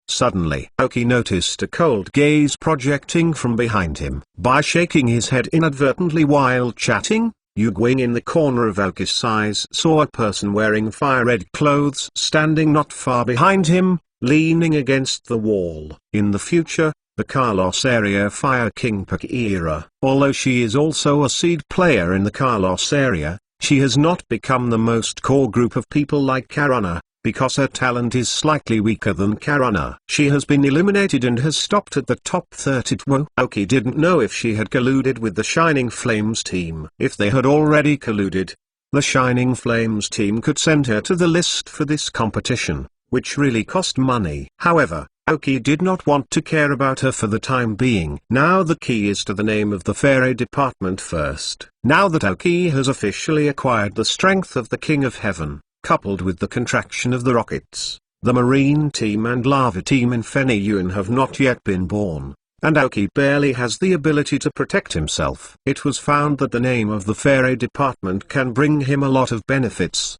Suddenly, Aoki noticed a cold gaze projecting from behind him. By shaking his head inadvertently while chatting, Yu Guing in the corner of Aoki's eyes saw a person wearing fire-red clothes standing not far behind him, leaning against the wall. In the future, the Carlos area Fire King Pakira. Although she is also a seed player in the Carlos area, she has not become the most core group of people like Karuna, because her talent is slightly weaker than Karuna. She has been eliminated and has stopped at the top 32. Aoki didn't know if she had colluded with the Shining Flames team. If they had already colluded, the Shining Flames team could send her to the list for this competition, which really cost money. However, Aoki did not want to care about her for the time being. Now the key is to the name of the fairy department first. Now that Aoki has officially acquired the strength of the King of Heaven, coupled with the contraction of the rockets, the Marine team and Lava team in Fenyuan have not yet been born, and Aoki barely has the ability to protect himself. It was found that the name of the fairy department can bring him a lot of benefits.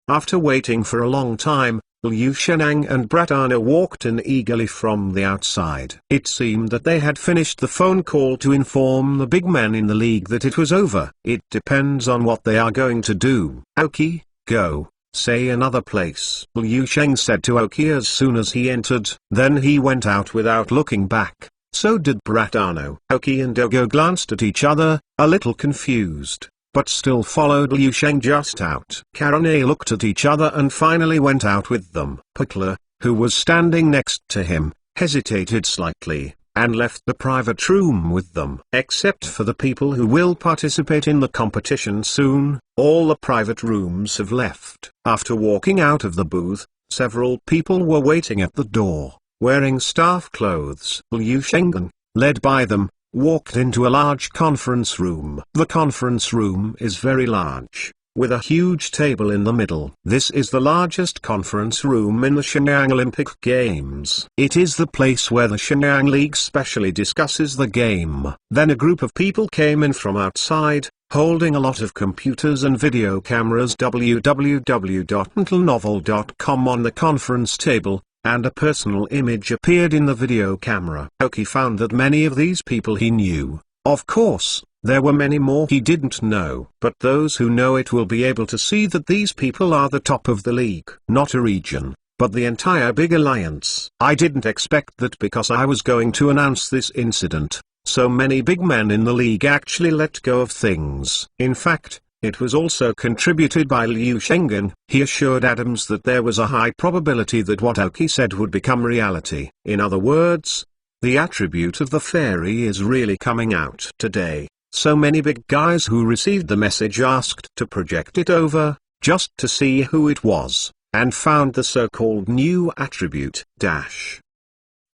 After waiting for a long time, Liu Shenang and Bratana walked in eagerly from the outside. It seemed that they had finished the phone call to inform the big men in the league that it was over. It depends on what they are going to do. Aoki, go, say another place, Liu Sheng said to Aoki as soon as he entered. Then he went out without looking back. So did Bratano. Aoki and Dogo glanced at each other, a little confused, but still followed Liu Sheng just out. Karane looked at each other and finally went out with them. Pukla, who was standing next to him, hesitated slightly, and left the private room with them. Except for the people who will participate in the competition soon, all the private rooms have left. After walking out of the booth, several people were waiting at the door, wearing staff clothes. Liu Shengen, led by them, walked into a large conference room. The conference room is very large, with a huge table in the middle. This is the largest conference room in the Shenyang Olympic Games. It is the place where the Shenyang League specially discusses the game. Then a group of people came in from outside, holding a lot of computers and video cameras. www.mentalnovel.com on the conference table, and a personal image appeared in the video camera. Aoki found that many of these people he knew. Of course, there were many more he didn't know. But those who know it will be able to see that these people are the top of the league. Not a region, but the entire big alliance. I didn't expect that because I was going to announce this incident. So many big men in the league actually let go of things. In fact, it was also contributed by Liu Shengen. He assured Adams that there was a high probability that what Aoki said would become reality. In other words, the attribute of the fairy is really coming out today. So many big guys who received the message asked to project it over, just to see who it was, and found the so-called new attribute.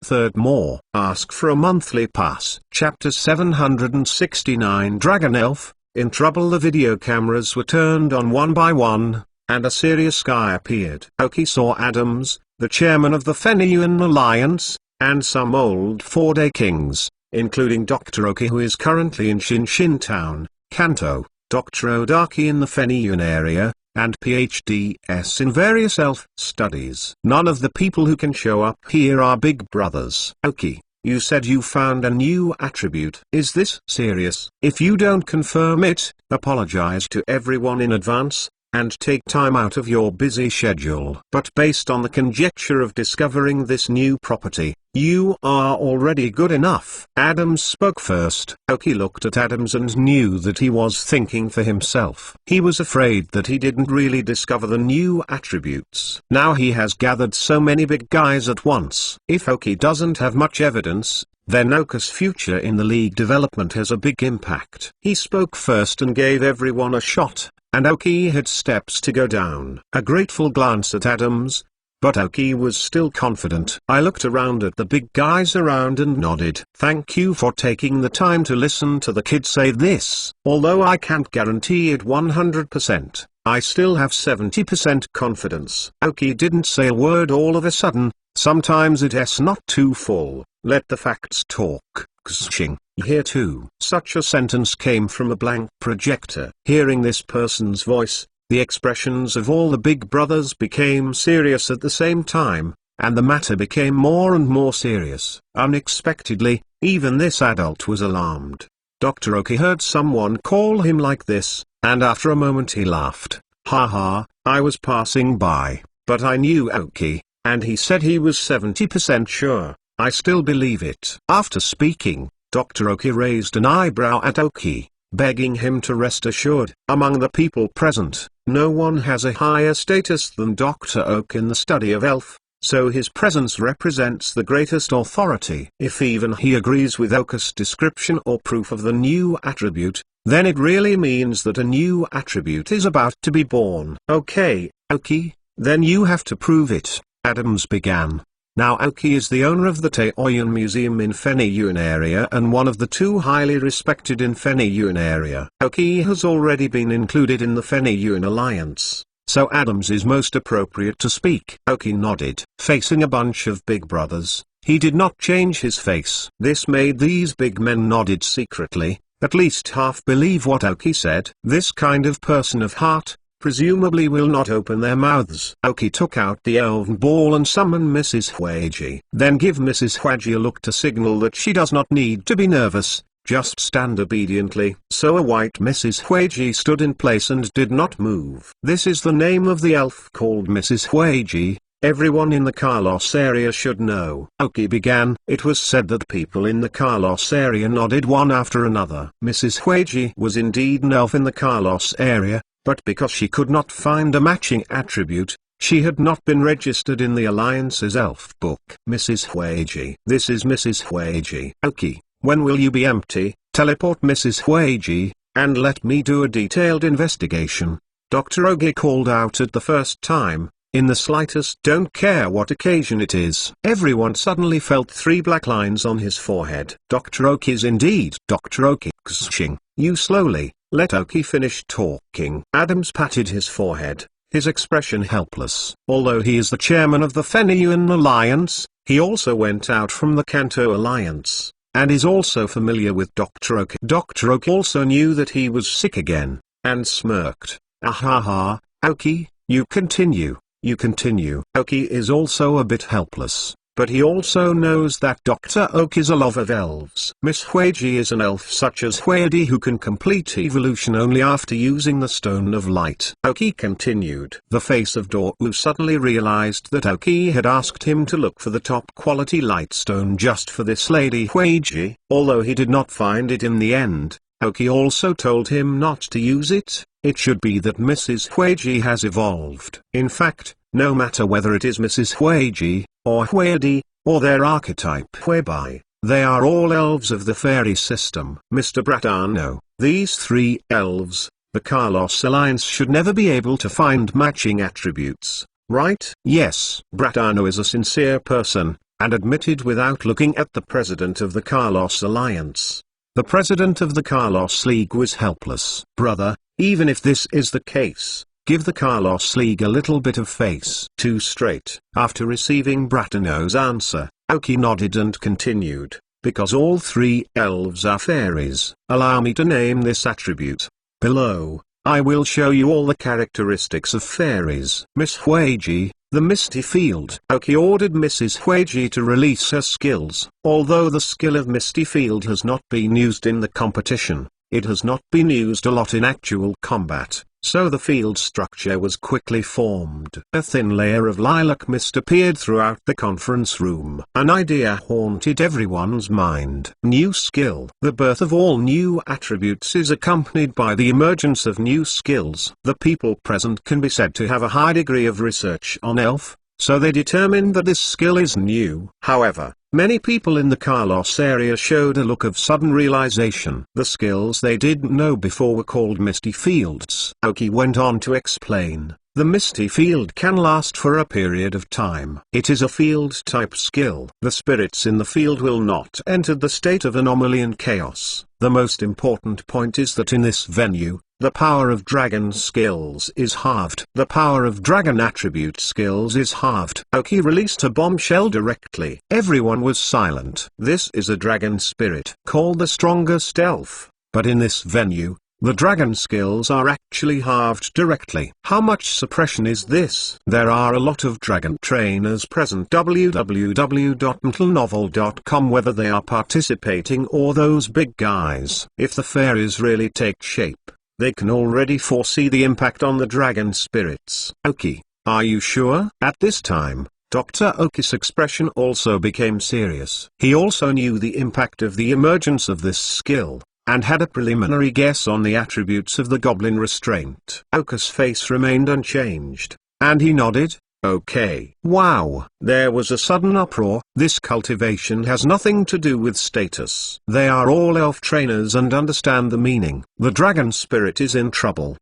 Third more. Ask for a monthly pass. Chapter 769 Dragon Elf. In trouble. The video cameras were turned on one by one, and a serious guy appeared. Aoki saw Adams, the chairman of the Feniyuan Alliance, and some old 4-day kings, including Dr. Oki, who is currently in Shinshin Town, Kanto, Dr. Odaki in the Feniyuan area, and PhDs in various elf studies. None of the people who can show up here are big brothers. Aoki, you said you found a new attribute. Is this serious? If you don't confirm it, apologize to everyone in advance, and take time out of your busy schedule. But based on the conjecture of discovering this new property, you are already good enough. Adams spoke first. Aoki looked at Adams and knew that he was thinking for himself. He was afraid that he didn't really discover the new attributes. Now he has gathered so many big guys at once. If Aoki doesn't have much evidence, then Oka's future in the league development has a big impact. He spoke first and gave everyone a shot, and Aoki had steps to go down. A grateful glance at Adams, but Aoki was still confident. I looked around at the big guys around and nodded. Thank you for taking the time to listen to the kid say this. Although I can't guarantee it 100%, I still have 70% confidence. Aoki didn't say a word all of a sudden. Sometimes it's not too full. Let the facts talk. Xing, here too. Such a sentence came from a blank projector. Hearing this person's voice, the expressions of all the big brothers became serious at the same time, and the matter became more and more serious. Unexpectedly, even this adult was alarmed. Dr. Oki heard someone call him like this, and after a moment he laughed. Ha ha, I was passing by, but I knew Oki, and he said he was 70% sure. I still believe it. After speaking, Dr. Oki raised an eyebrow at Oki, begging him to rest assured. Among the people present, no one has a higher status than Dr. Oak in the study of elf, so his presence represents the greatest authority. If even he agrees with Oka's description or proof of the new attribute, then it really means that a new attribute is about to be born. Okay, Oki, then you have to prove it, Adams began. Now Aoki is the owner of the Taoyuan Museum in Feniyuan area and one of the two highly respected in Feniyuan area. Aoki has already been included in the Feniyuan Alliance, so Adams is most appropriate to speak. Aoki nodded. Facing a bunch of big brothers, he did not change his face. This made these big men nodded secretly, at least half believe what Aoki said. This kind of person of heart, presumably will not open their mouths. Aoki took out the elven ball and summoned Mrs. Huiji. Then give Mrs. Huiji a look to signal that she does not need to be nervous, just stand obediently. So a white Mrs. Huiji stood in place and did not move. This is the name of the elf called Mrs. Huiji. Everyone in the Carlos area should know. Aoki began. It was said that people in the Carlos area nodded one after another. Mrs. Huiji was indeed an elf in the Carlos area, but because she could not find a matching attribute, she had not been registered in the Alliance's elf book. Mrs. Huiji. This is Mrs. Huiji. Aoki, when will you be empty? Teleport Mrs. Huiji, and let me do a detailed investigation. Dr. Ogi called out at the first time. In the slightest don't care what occasion it is. Everyone suddenly felt 3 black lines on his forehead. Dr. Oki's indeed. Dr. Oki. Xing, you slowly, let Oki finish talking. Adams patted his forehead, his expression helpless. Although he is the chairman of the Feniyuan Alliance, he also went out from the Kanto Alliance, and is also familiar with Dr. Oki. Dr. Oki also knew that he was sick again, and smirked. Ahaha, Aoki, you continue. You continue. Aoki is also a bit helpless, but he also knows that Dr. Oki is a lover of elves. Miss Huiji is an elf such as Huidi who can complete evolution only after using the Stone of Light. Aoki continued. The face of Dorwu suddenly realized that Aoki had asked him to look for the top quality light stone just for this lady Huiji. Although he did not find it in the end, Aoki also told him not to use it. It should be that Mrs. Huiji has evolved. In fact, no matter whether it is Mrs. Huiji, or Huidi, or their archetype Huibai, they are all elves of the fairy system. Mr. Bratano, these 3 elves, the Carlos Alliance should never be able to find matching attributes, right? Yes. Bratano is a sincere person, and admitted without looking at the president of the Carlos Alliance. The president of the Carlos League was helpless. Brother, even if this is the case, give the Carlos League a little bit of face. Too straight. After receiving Bratano's answer, Aoki nodded and continued, because all 3 elves are fairies. Allow me to name this attribute. Below, I will show you all the characteristics of fairies. Miss Huiji, the Misty Field. Aoki ordered Mrs. Huiji to release her skills. Although the skill of Misty Field has not been used in the competition, it has not been used a lot in actual combat, so the field structure was quickly formed. A thin layer of lilac mist appeared throughout the conference room. An idea haunted everyone's mind. New skill. The birth of all new attributes is accompanied by the emergence of new skills. The people present can be said to have a high degree of research on elf, so they determined that this skill is new. However, many people in the Carlos area showed a look of sudden realization. The skills they didn't know before were called Misty Fields. Aoki went on to explain. The Misty Field can last for a period of time. It is a field-type skill. The spirits in the field will not enter the state of anomaly and chaos. The most important point is that in this venue, the power of dragon skills is halved. The power of dragon attribute skills is halved. Aoki released a bombshell directly. Everyone was silent. This is a dragon spirit called the strongest elf, but in this venue, the dragon skills are actually halved directly. How much suppression is this? There are a lot of dragon trainers present. www.mentalnovel.com. Whether they are participating or those big guys. If the fairies really take shape, they can already foresee the impact on the dragon spirits. Aoki, are you sure? At this time, Dr. Oki's expression also became serious. He also knew the impact of the emergence of this skill, and had a preliminary guess on the attributes of the goblin restraint. Oki's face remained unchanged, and he nodded. Okay. Wow. There was a sudden uproar. This cultivation has nothing to do with status. They are all elf trainers and understand the meaning. The dragon spirit is in trouble.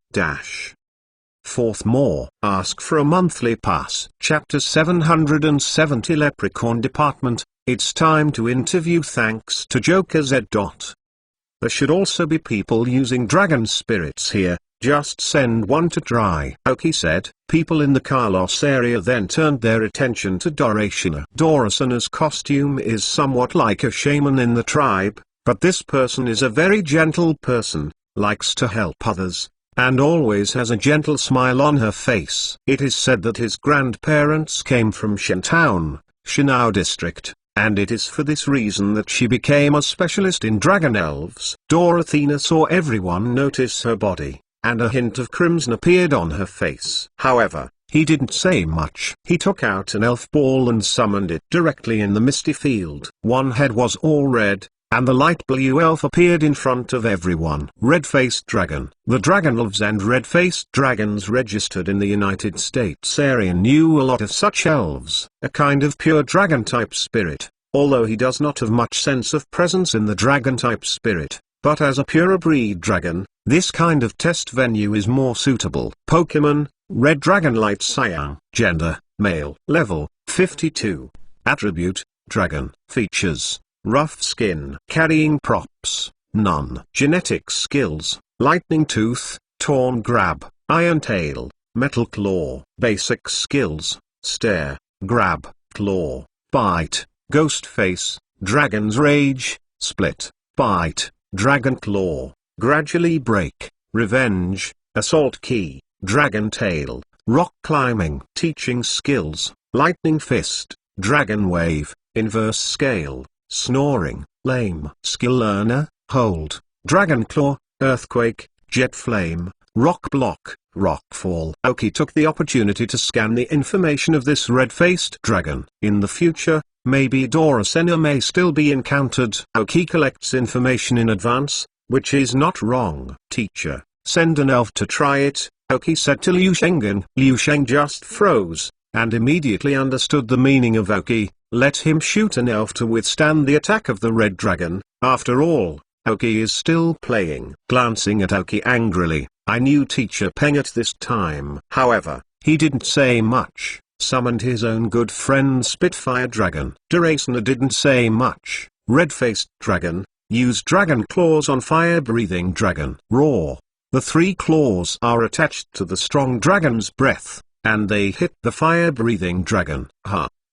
Fourth more. Ask for a monthly pass. Chapter 770 Leprechaun Department. It's time to interview thanks to Joker Z. There should also be people using dragon spirits here. Just send one to try. Aoki said. People in the Carlos area then turned their attention to Dorashina. Dorashina's costume is somewhat like a shaman in the tribe, but this person is a very gentle person, likes to help others, and always has a gentle smile on her face. It is said that his grandparents came from Shentown, Sinnoh district, and it is for this reason that she became a specialist in dragon elves. Dorothea saw everyone notice her body, and a hint of crimson appeared on her face. However, he didn't say much. He took out an elf ball and summoned it directly in the misty field. One head was all red, and the light blue elf appeared in front of everyone. Red-faced dragon. The dragon elves and red-faced dragons registered in the United States area knew a lot of such elves. A kind of pure dragon-type spirit, although he does not have much sense of presence in the dragon-type spirit. But as a pure breed dragon, this kind of test venue is more suitable. Pokemon, Red Dragon Light Cyan. Gender, male. Level, 52. Attribute, dragon. Features, rough skin. Carrying props, none. Genetic skills, lightning tooth, torn grab, iron tail, metal claw. Basic skills, stare, grab, claw, bite, ghost face, dragon's rage, split, bite, dragon claw, gradually break, revenge, assault key, dragon tail, rock climbing. Teaching skills, lightning fist, dragon wave, inverse scale, snoring, lame. Skill learner, hold, dragon claw, earthquake, jet flame, rock block, rock fall. Aoki took the opportunity to scan the information of this red-faced dragon. In the future, maybe Dorothea may still be encountered. Aoki collects information in advance, which is not wrong. Teacher, send an elf to try it, Aoki said to Liu Shengen. Liu Sheng just froze, and immediately understood the meaning of Aoki. Let him shoot an elf to withstand the attack of the red dragon. After all, Aoki is still playing. Glancing at Aoki angrily, I knew Teacher Peng at this time. However, he didn't say much. Summoned his own good friend Spitfire Dragon. Dorothea didn't say much. Red-faced dragon, use dragon claws on fire-breathing dragon. Roar. The 3 claws are attached to the strong dragon's breath, and they hit the fire-breathing dragon.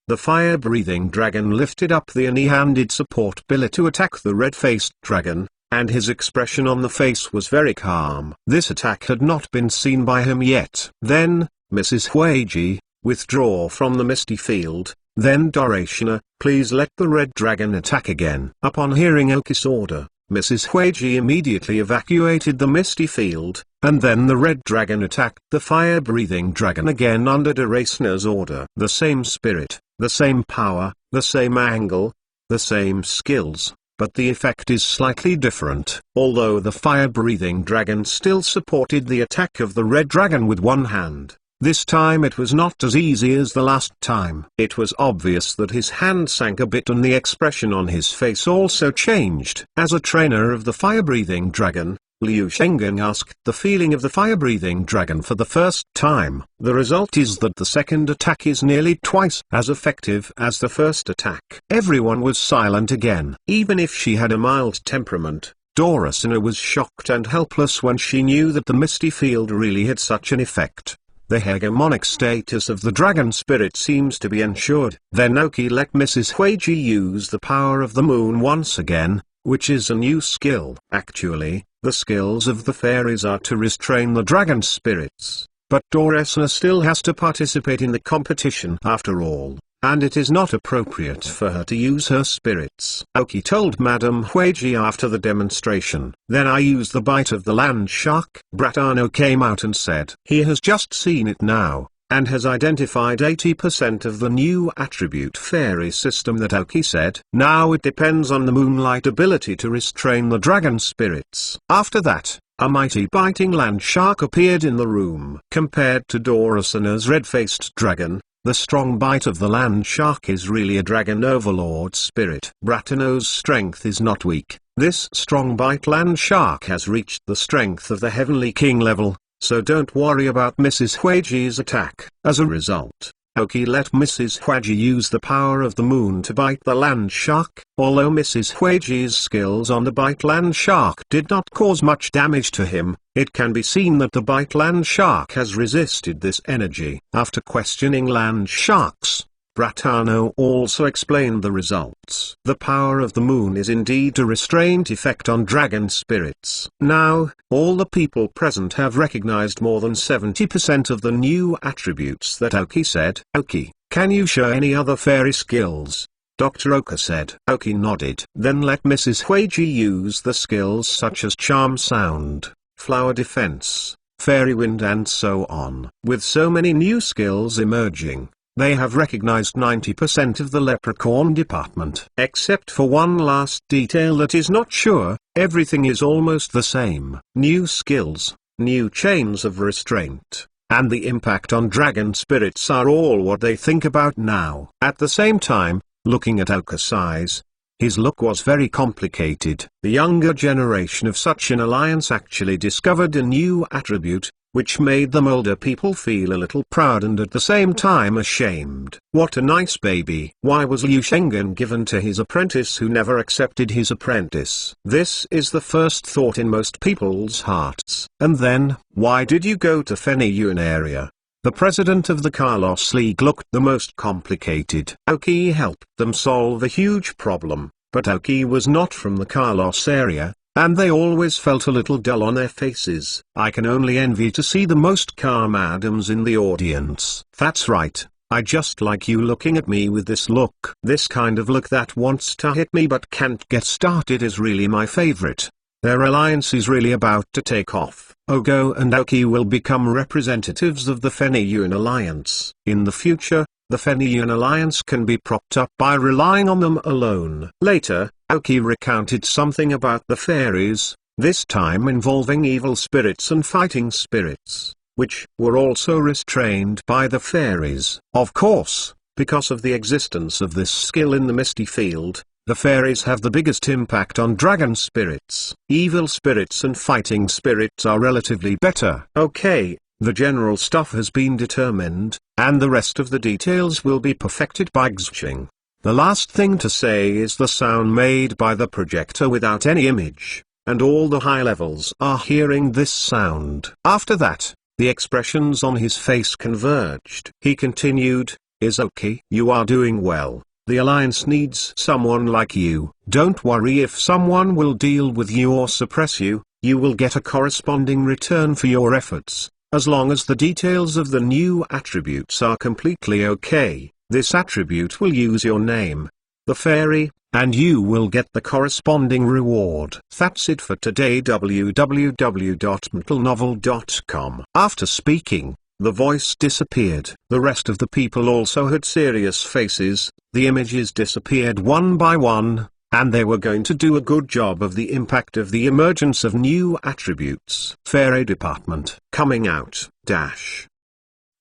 The fire-breathing dragon lifted up the any-handed support billy to attack the red-faced dragon, and his expression on the face was very calm. This attack had not been seen by him yet. Then, Mrs. Huiji, withdraw from the misty field. Then Dorothea, please let the red dragon attack again. Upon hearing Aoki's order, Mrs. Huiji immediately evacuated the misty field, and then the red dragon attacked the fire-breathing dragon again under Dorothea's order. The same spirit, the same power, the same angle, the same skills, but the effect is slightly different. Although the fire-breathing dragon still supported the attack of the red dragon with one hand, this time it was not as easy as the last time. It was obvious that his hand sank a bit and the expression on his face also changed. As a trainer of the fire-breathing dragon, Liu Shengen asked the feeling of the fire-breathing dragon for the first time. The result is that the second attack is nearly twice as effective as the first attack. Everyone was silent again. Even if she had a mild temperament, Dorothea was shocked and helpless when she knew that the misty field really had such an effect. The hegemonic status of the dragon spirit seems to be ensured. Then Aoki let Mrs. Huiji use the power of the moon once again, which is a new skill. Actually, the skills of the fairies are to restrain the dragon spirits, but Dorothea still has to participate in the competition after all, and it is not appropriate for her to use her spirits. Aoki told Madame Huiji after the demonstration. Then I use the bite of the land shark. Bratano came out and said he has just seen it now, and has identified 80% of the new attribute fairy system that Aoki said. Now it depends on the moonlight ability to restrain the dragon spirits. After that, a mighty biting land shark appeared in the room. Compared to Dorothea's red-faced dragon, the strong bite of the land shark is really a dragon overlord spirit. Bratano's strength is not weak. This strong bite land shark has reached the strength of the Heavenly King level, so don't worry about Mrs. Huiji's attack. As a result, Aoki let Mrs. Huiji use the power of the moon to bite the land shark. Although Mrs. Huiji's skills on the bite land shark did not cause much damage to him, it can be seen that the bite land shark has resisted this energy. After questioning land sharks, Bratano also explained the results. The power of the moon is indeed a restraint effect on dragon spirits. Now, all the people present have recognized more than 70% of the new attributes that Aoki said. Aoki, can you show any other fairy skills? Dr. Oka said. Aoki nodded. Then let Mrs. Huiji use the skills such as charm sound, flower defense, fairy wind and so on. With so many new skills emerging, they have recognized 90% of the leprechaun department. Except for one last detail that is not sure, everything is almost the same. New skills, new chains of restraint, and the impact on dragon spirits are all what they think about now. At the same time, looking at Oka's eyes, his look was very complicated. The younger generation of such an alliance actually discovered a new attribute, which made them older people feel a little proud and at the same time ashamed. What a nice baby. Why was Liu Shengen given to his apprentice who never accepted his apprentice? This is the first thought in most people's hearts. And then, why did you go to Feniyun area? The president of the Carlos League looked the most complicated. Aoki helped them solve a huge problem, but Aoki was not from the Carlos area, and they always felt a little dull on their faces. I can only envy to see the most calm Adams in the audience. That's right, I just like you looking at me with this look. This kind of look that wants to hit me but can't get started is really my favorite. Their alliance is really about to take off. Ogo and Aoki will become representatives of the Feniyun Alliance. In the future, the Feniyun Alliance can be propped up by relying on them alone. Later, Aoki recounted something about the fairies, this time involving evil spirits and fighting spirits, which were also restrained by the fairies. Of course, because of the existence of this skill in the Misty Field, the fairies have the biggest impact on dragon spirits. Evil spirits and fighting spirits are relatively better. Okay, the general stuff has been determined, and the rest of the details will be perfected by Xing. The last thing to say is the sound made by the projector without any image, and all the high levels are hearing this sound. After that, the expressions on his face converged. He continued, Izuki, you are doing well. The Alliance needs someone like you. Don't worry if someone will deal with you or suppress you, you will get a corresponding return for your efforts, as long as the details of the new attributes are completely okay. This attribute will use your name, the fairy, and you will get the corresponding reward. That's it for today. www.mentalnovel.com. After speaking, the voice disappeared. The rest of the people also had serious faces, the images disappeared one by one, and they were going to do a good job of the impact of the emergence of new attributes. Fairy Department. Coming out.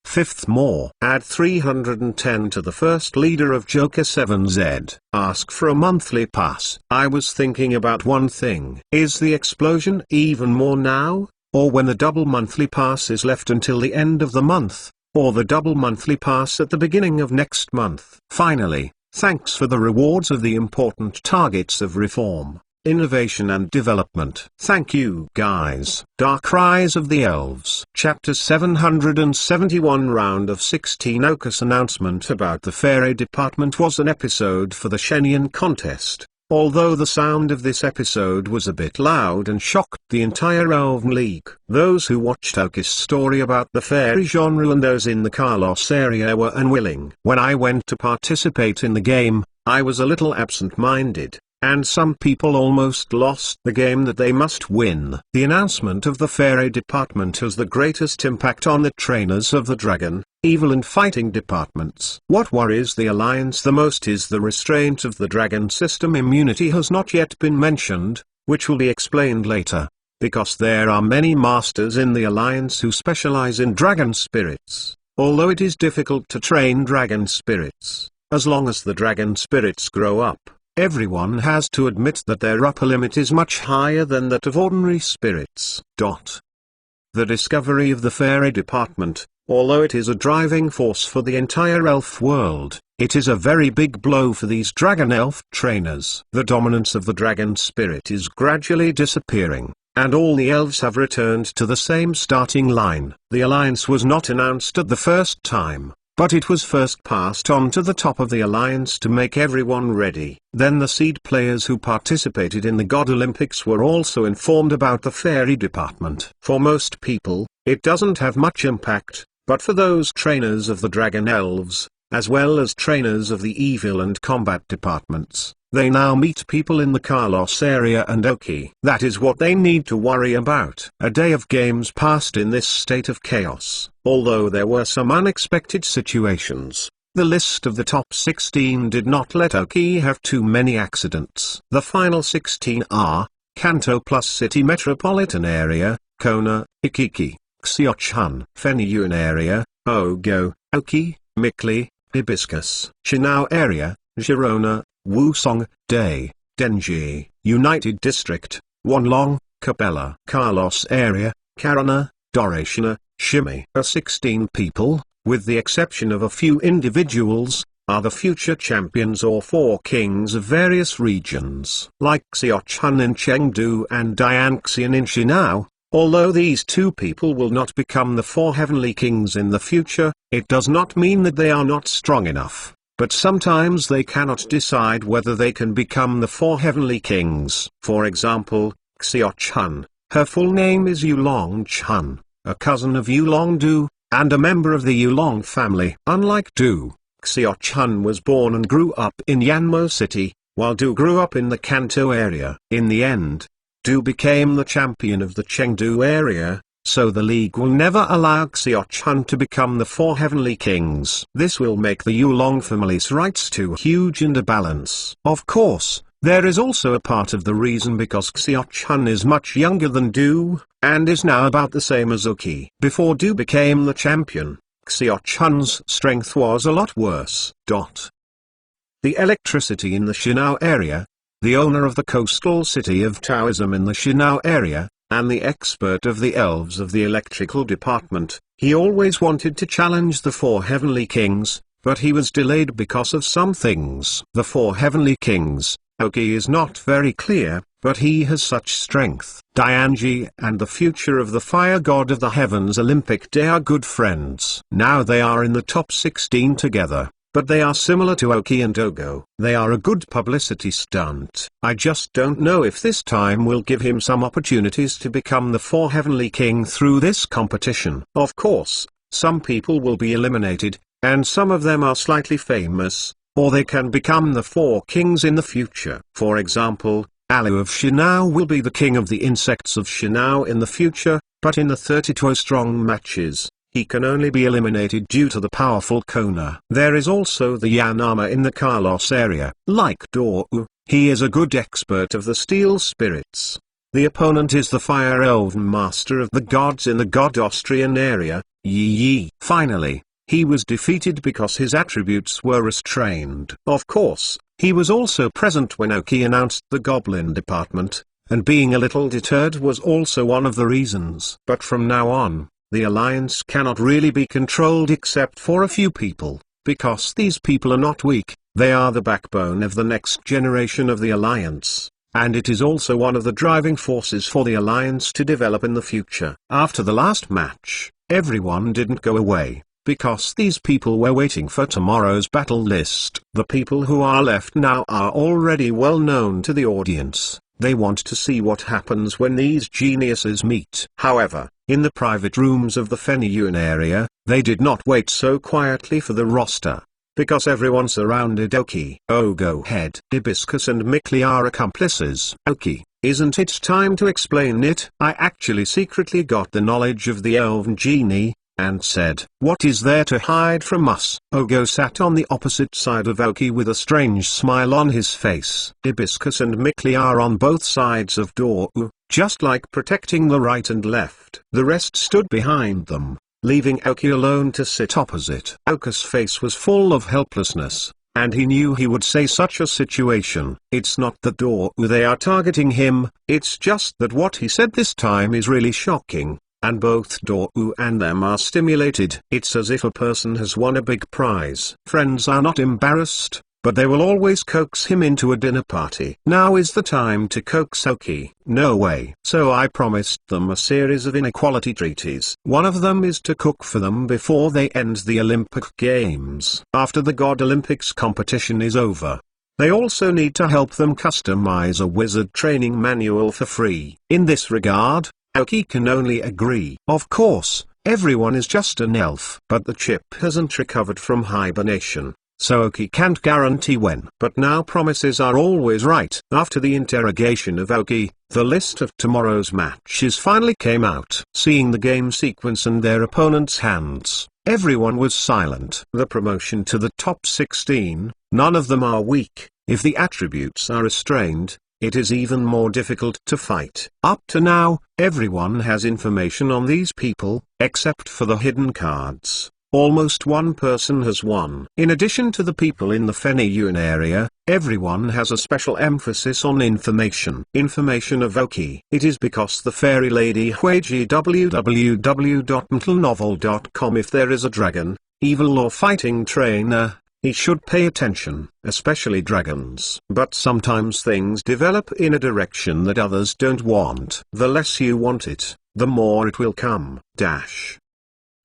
Fifth more. Add 310 to the first leader of Joker 7Z. Ask for a monthly pass. I was thinking about one thing. Is the explosion even more now? Or when the double monthly pass is left until the end of the month, or the double monthly pass at the beginning of next month. Finally, thanks for the rewards of the important targets of reform, innovation and development. Thank you guys. Dark Rise of the Elves. Chapter 771 Round of 16. Oka's announcement about the Fairy Department was an episode for the Shenyang contest. Although the sound of this episode was a bit loud and shocked the entire Elven League. Those who watched Oka's story about the fairy genre and those in the Carlos area were unwilling. When I went to participate in the game, I was a little absent-minded, and some people almost lost the game that they must win. The announcement of the Fairy Department has the greatest impact on the trainers of the Dragon, Evil and Fighting departments. What worries the Alliance the most is the restraint of the Dragon system. Immunity has not yet been mentioned, which will be explained later, because there are many masters in the Alliance who specialize in dragon spirits. Although it is difficult to train dragon spirits, as long as the dragon spirits grow up, everyone has to admit that their upper limit is much higher than that of ordinary spirits. The discovery of the Fairy Department, although it is a driving force for the entire elf world, it is a very big blow for these dragon elf trainers. The dominance of the dragon spirit is gradually disappearing, and all the elves have returned to the same starting line. The alliance was not announced at the first time, but it was first passed on to the top of the alliance to make everyone ready. Then the seed players who participated in the God Olympics were also informed about the fairy department. For most people, it doesn't have much impact, but for those trainers of the dragon elves, as well as trainers of the evil and combat departments, they now meet people in the Carlos area and Oki. That is what they need to worry about. A day of games passed in this state of chaos. Although there were some unexpected situations, the list of the top 16 did not let Oki have too many accidents. The final 16 are Kanto plus City Metropolitan Area, Kona, Ikiki, Xiaochan, Fenyuan Area, Ogo, Oki, Mikli, Hibiscus, Shinao Area, Girona, Wusong, Day, Denji, United District, Wanlong, Capella, Carlos Area, Karana, Doratiana, Shimi. 16 people, with the exception of a few individuals, are the future champions or four kings of various regions. Like Xiaochan in Chengdu and Dianxian in Shinao, although these two people will not become the four heavenly kings in the future, it does not mean that they are not strong enough. But sometimes they cannot decide whether they can become the four heavenly kings. For example, Xiaochan, her full name is Yulong Chun, a cousin of Yulong Du, and a member of the Yulong family. Unlike Du, Xiaochan was born and grew up in Yanmo City, while Du grew up in the Kanto area. In the end, Du became the champion of the Chengdu area, so the league will never allow Xiaochan to become the four heavenly kings. This will make the Yulong family's rights too huge and a balance. Of course, there is also a part of the reason because Xiaochan is much younger than Du, and is now about the same as Oki. Before Du became the champion, Xiaochan's strength was a lot worse. The electricity in the Shinao area, the owner of the coastal city of Taoism in the Shinao area, and the expert of the elves of the electrical department, he always wanted to challenge the four heavenly kings, but he was delayed because of some things. The four heavenly kings, Oki is not very clear, but he has such strength. Dianji and the future of the fire god of the heavens Olympic Day are good friends. Now they are in the top 16 together. But they are similar to Oki and Ogo. They are a good publicity stunt. I just don't know if this time will give him some opportunities to become the four heavenly king through this competition. Of course, some people will be eliminated, and some of them are slightly famous, or they can become the four kings in the future. For example, Alu of Shinao will be the king of the insects of Shinao in the future, but in the 32 strong matches, he can only be eliminated due to the powerful Kona. There is also the Yanama in the Carlos area. Like Dou, he is a good expert of the steel spirits. The opponent is the fire elven master of the gods in the God Austrian area, Yi. Finally, he was defeated because his attributes were restrained. Of course, he was also present when Oki announced the Goblin department, and being a little deterred was also one of the reasons. But from now on, the alliance cannot really be controlled except for a few people, because these people are not weak, they are the backbone of the next generation of the alliance, and it is also one of the driving forces for the alliance to develop in the future. After the last match, everyone didn't go away, because these people were waiting for tomorrow's battle list. The people who are left now are already well known to the audience. They want to see what happens when these geniuses meet. However, in the private rooms of the Fenyuan area, they did not wait so quietly for the roster, because everyone surrounded Oki. Oh, go ahead. Hibiscus and Mikli are accomplices. Oki, isn't it time to explain it? I actually secretly got the knowledge of the elven genie, and said, "What is there to hide from us?" Ogo sat on the opposite side of Oki with a strange smile on his face. Hibiscus and Mikli are on both sides of Dou, just like protecting the right and left. The rest stood behind them, leaving Oki alone to sit opposite. Oki's face was full of helplessness, and he knew he would say such a situation. It's not that Dou they are targeting him, it's just that what he said this time is really shocking. And both Dou and them are stimulated. It's as if a person has won a big prize. Friends are not embarrassed, but they will always coax him into a dinner party. Now is the time to coax Aoki. No way. So I promised them a series of inequality treaties. One of them is to cook for them before they end the Olympic Games. After the God Olympics competition is over, they also need to help them customize a wizard training manual for free. In this regard, Aoki can only agree. Of course, everyone is just an elf. But the chip hasn't recovered from hibernation, so Aoki can't guarantee when. But now promises are always right. After the interrogation of Aoki, the list of tomorrow's matches finally came out. Seeing the game sequence and their opponents' hands, everyone was silent. The promotion to the top 16, none of them are weak. If the attributes are restrained, it is even more difficult to fight. Up to now, everyone has information on these people, except for the hidden cards. Almost one person has won. In addition to the people in the Feniyun area, everyone has a special emphasis on information. Information of Aoki. It is because the fairy lady Huiji www.mentalnovel.com. If there is a dragon, evil or fighting trainer, he should pay attention, especially dragons. But sometimes things develop in a direction that others don't want. The less you want it, the more it will come.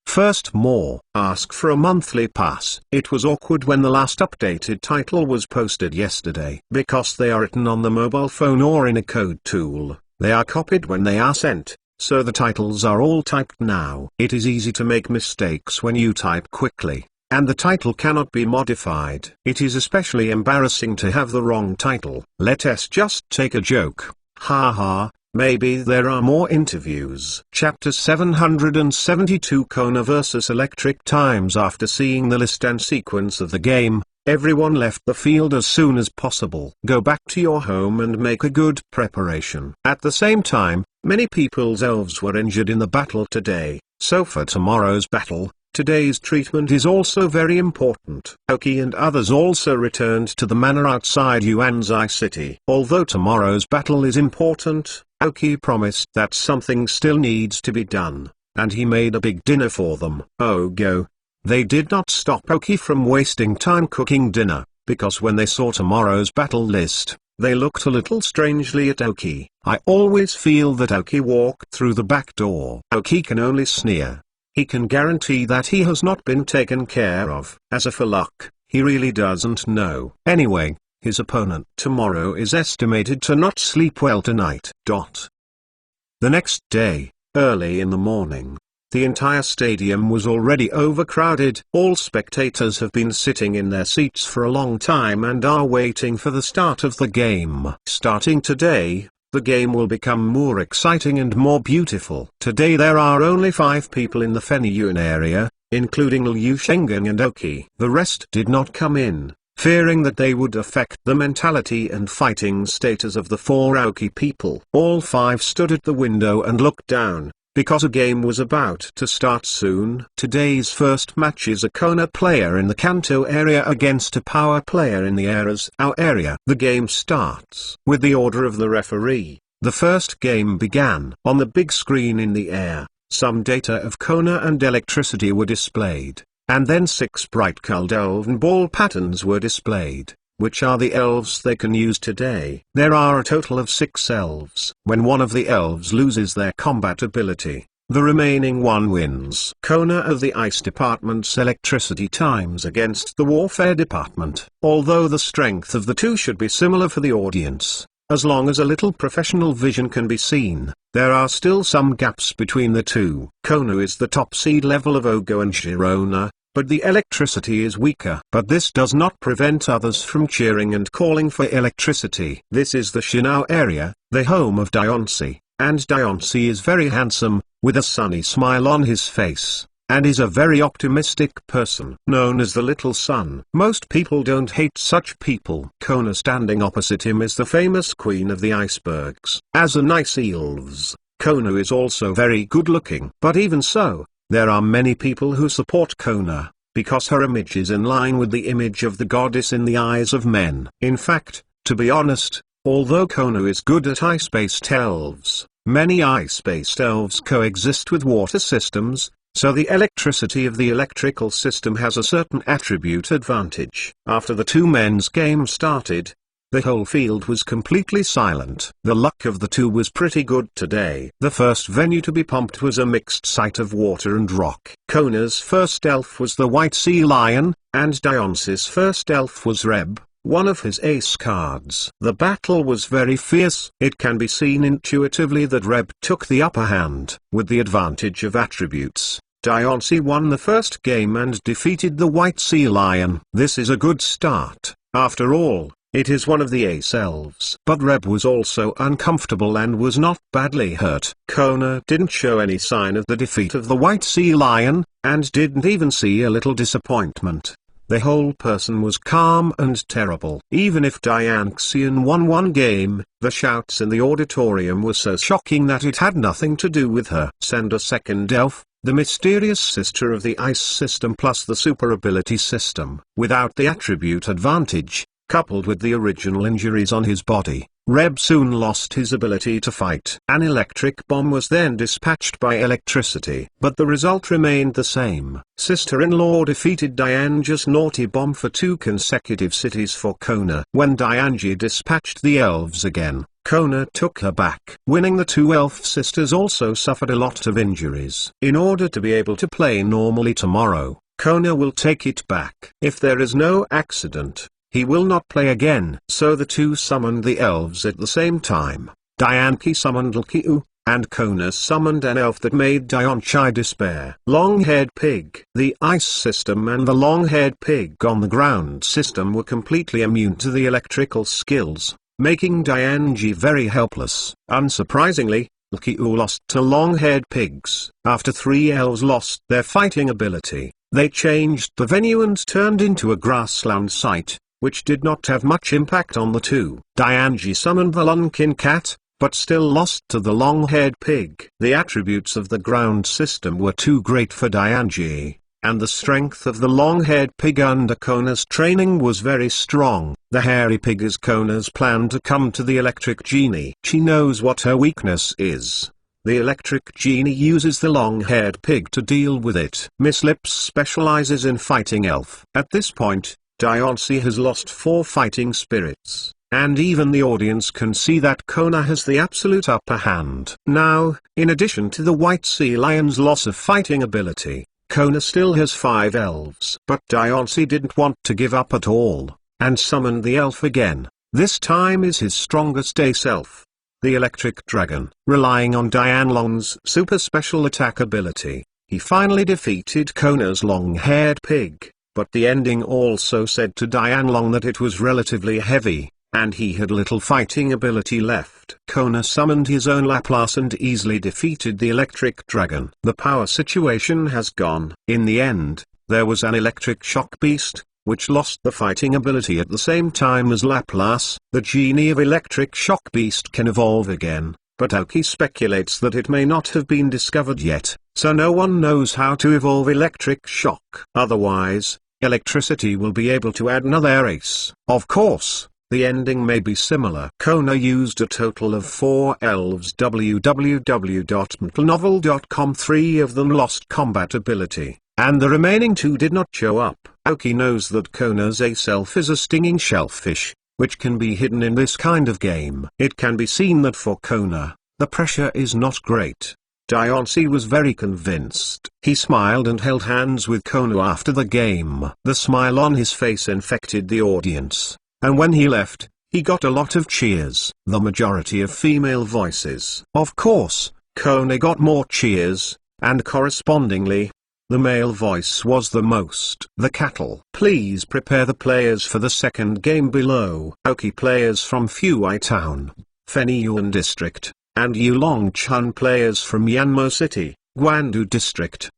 First, more. Ask for a monthly pass. It was awkward when the last updated title was posted yesterday. Because they are written on the mobile phone or in a code tool, they are copied when they are sent, so the titles are all typed now. It is easy to make mistakes when you type quickly, and the title cannot be modified. It is especially embarrassing to have the wrong title. Let us just take a joke. Haha. Maybe there are more interviews. Chapter 772 Kona vs Electric Times. After seeing the list and sequence of the game, everyone left the field as soon as possible. Go back to your home and make a good preparation. At the same time, many people's elves were injured in the battle today, so for tomorrow's battle, today's treatment is also very important. Aoki and others also returned to the manor outside Yuanzai City. Although tomorrow's battle is important, Aoki promised that something still needs to be done, and he made a big dinner for them. Oh go! They did not stop Aoki from wasting time cooking dinner, because when they saw tomorrow's battle list, they looked a little strangely at Aoki. I always feel that Aoki walked through the back door. Aoki can only sneer. He can guarantee that he has not been taken care of. As a for luck, he really doesn't know. Anyway, his opponent tomorrow is estimated to not sleep well tonight. The next day, early in the morning, the entire stadium was already overcrowded. All spectators have been sitting in their seats for a long time and are waiting for the start of the game. Starting today, the game will become more exciting and more beautiful. Today there are only 5 people in the Feniyun area, including Liu Shengeng and Aoki. The rest did not come in, fearing that they would affect the mentality and fighting status of the 4 Aoki people. All 5 stood at the window and looked down, because a game was about to start soon. Today's first match is a Kona player in the Kanto area against a power player in the Arceus area. The game starts with the order of the referee. The first game began. On the big screen in the air, some data of Kona and electricity were displayed, and then 6 bright colored elven ball patterns were displayed, which are the elves they can use today. There are a total of 6 elves. When one of the elves loses their combat ability, the remaining one wins. Kona of the Ice Department's electricity times against the Warfare Department. Although the strength of the two should be similar for the audience, as long as a little professional vision can be seen, there are still some gaps between the two. Kona is the top seed level of Ogo and Girona, but the electricity is weaker. But this does not prevent others from cheering and calling for electricity. This is the Sinnoh area, the home of Dioncy, and Dioncy is very handsome, with a sunny smile on his face, and is a very optimistic person. Known as the Little Sun. Most people don't hate such people. Kona standing opposite him is the famous Queen of the Icebergs. As a nice elves, Kona is also very good looking. But even so, there are many people who support Kona, because her image is in line with the image of the goddess in the eyes of men. In fact, to be honest, although Kona is good at ice-based elves, many ice-based elves coexist with water systems, so the electricity of the electrical system has a certain attribute advantage. After the two men's game started, the whole field was completely silent. The luck of the two was pretty good today. The first venue to be pumped was a mixed site of water and rock. Kona's first elf was the white sea lion, and Dionysus' first elf was Reb, one of his ace cards. The battle was very fierce. It can be seen intuitively that Reb took the upper hand. With the advantage of attributes, Dionysus won the first game and defeated the white sea lion. This is a good start. After all, it is one of the ace elves. But Reb was also uncomfortable and was not badly hurt. Kona didn't show any sign of the defeat of the white sea lion, and didn't even see a little disappointment. The whole person was calm and terrible. Even if Dionysus won one game, the shouts in the auditorium were so shocking that it had nothing to do with her. Send a second elf, the mysterious sister of the ice system plus the super ability system. Without the attribute advantage, coupled with the original injuries on his body, Reb soon lost his ability to fight. An electric bomb was then dispatched by electricity. But the result remained the same. Sister-in-law defeated Diange's naughty bomb for 2 consecutive cities for Kona. When Diange dispatched the elves again, Kona took her back. Winning, the 2 elf sisters also suffered a lot of injuries. In order to be able to play normally tomorrow, Kona will take it back. If there is no accident, he will not play again. So the two summoned the elves at the same time. Dianke summoned Lkiu, and Kona summoned an elf that made Dianchi despair. Long-haired pig. The ice system and the long-haired pig on the ground system were completely immune to the electrical skills, making Dianji very helpless. Unsurprisingly, Lkiu lost to long-haired pigs. After 3 elves lost their fighting ability, they changed the venue and turned into a grassland site, which did not have much impact on the two. Dianji summoned the Lunkin cat, but still lost to the long-haired pig. The attributes of the ground system were too great for Dianji, and the strength of the long-haired pig under Kona's training was very strong. The hairy pig is Kona's plan to come to the electric genie. She knows what her weakness is. The electric genie uses the long-haired pig to deal with it. Miss Lips specializes in fighting elf. At this point, Dionysus has lost 4 fighting spirits, and even the audience can see that Kona has the absolute upper hand. Now, in addition to the white sea lion's loss of fighting ability, Kona still has 5 elves. But Dionysus didn't want to give up at all, and summoned the elf again. This time is his strongest ace elf, the electric dragon. Relying on Dianlong's super special attack ability, he finally defeated Kona's long-haired pig. But the ending also said to Dianlong that it was relatively heavy, and he had little fighting ability left. Kona summoned his own Laplace and easily defeated the electric dragon. The power situation has gone. In the end, there was an electric shock beast, which lost the fighting ability at the same time as Laplace. The genie of electric shock beast can evolve again, but Aoki speculates that it may not have been discovered yet, so no one knows how to evolve electric shock. Otherwise, electricity will be able to add another ace. Of course, the ending may be similar. Kona used a total of 4 elves. www.mtlnovel.com. 3 of them lost combat ability, and the remaining 2 did not show up. Aoki knows that Kona's ace elf is a stinging shellfish, which can be hidden in this kind of game. It can be seen that for Kona, the pressure is not great. Dionysus was very convinced. He smiled and held hands with Kona after the game. The smile on his face infected the audience, and when he left, he got a lot of cheers. The majority of female voices. Of course, Kona got more cheers, and correspondingly, the male voice was the most. The cattle. Please prepare the players for the second game below. Aoki players from Phuai Town, Fenyuan District, and Yulongchun players from Yanmo City, Gwandu District.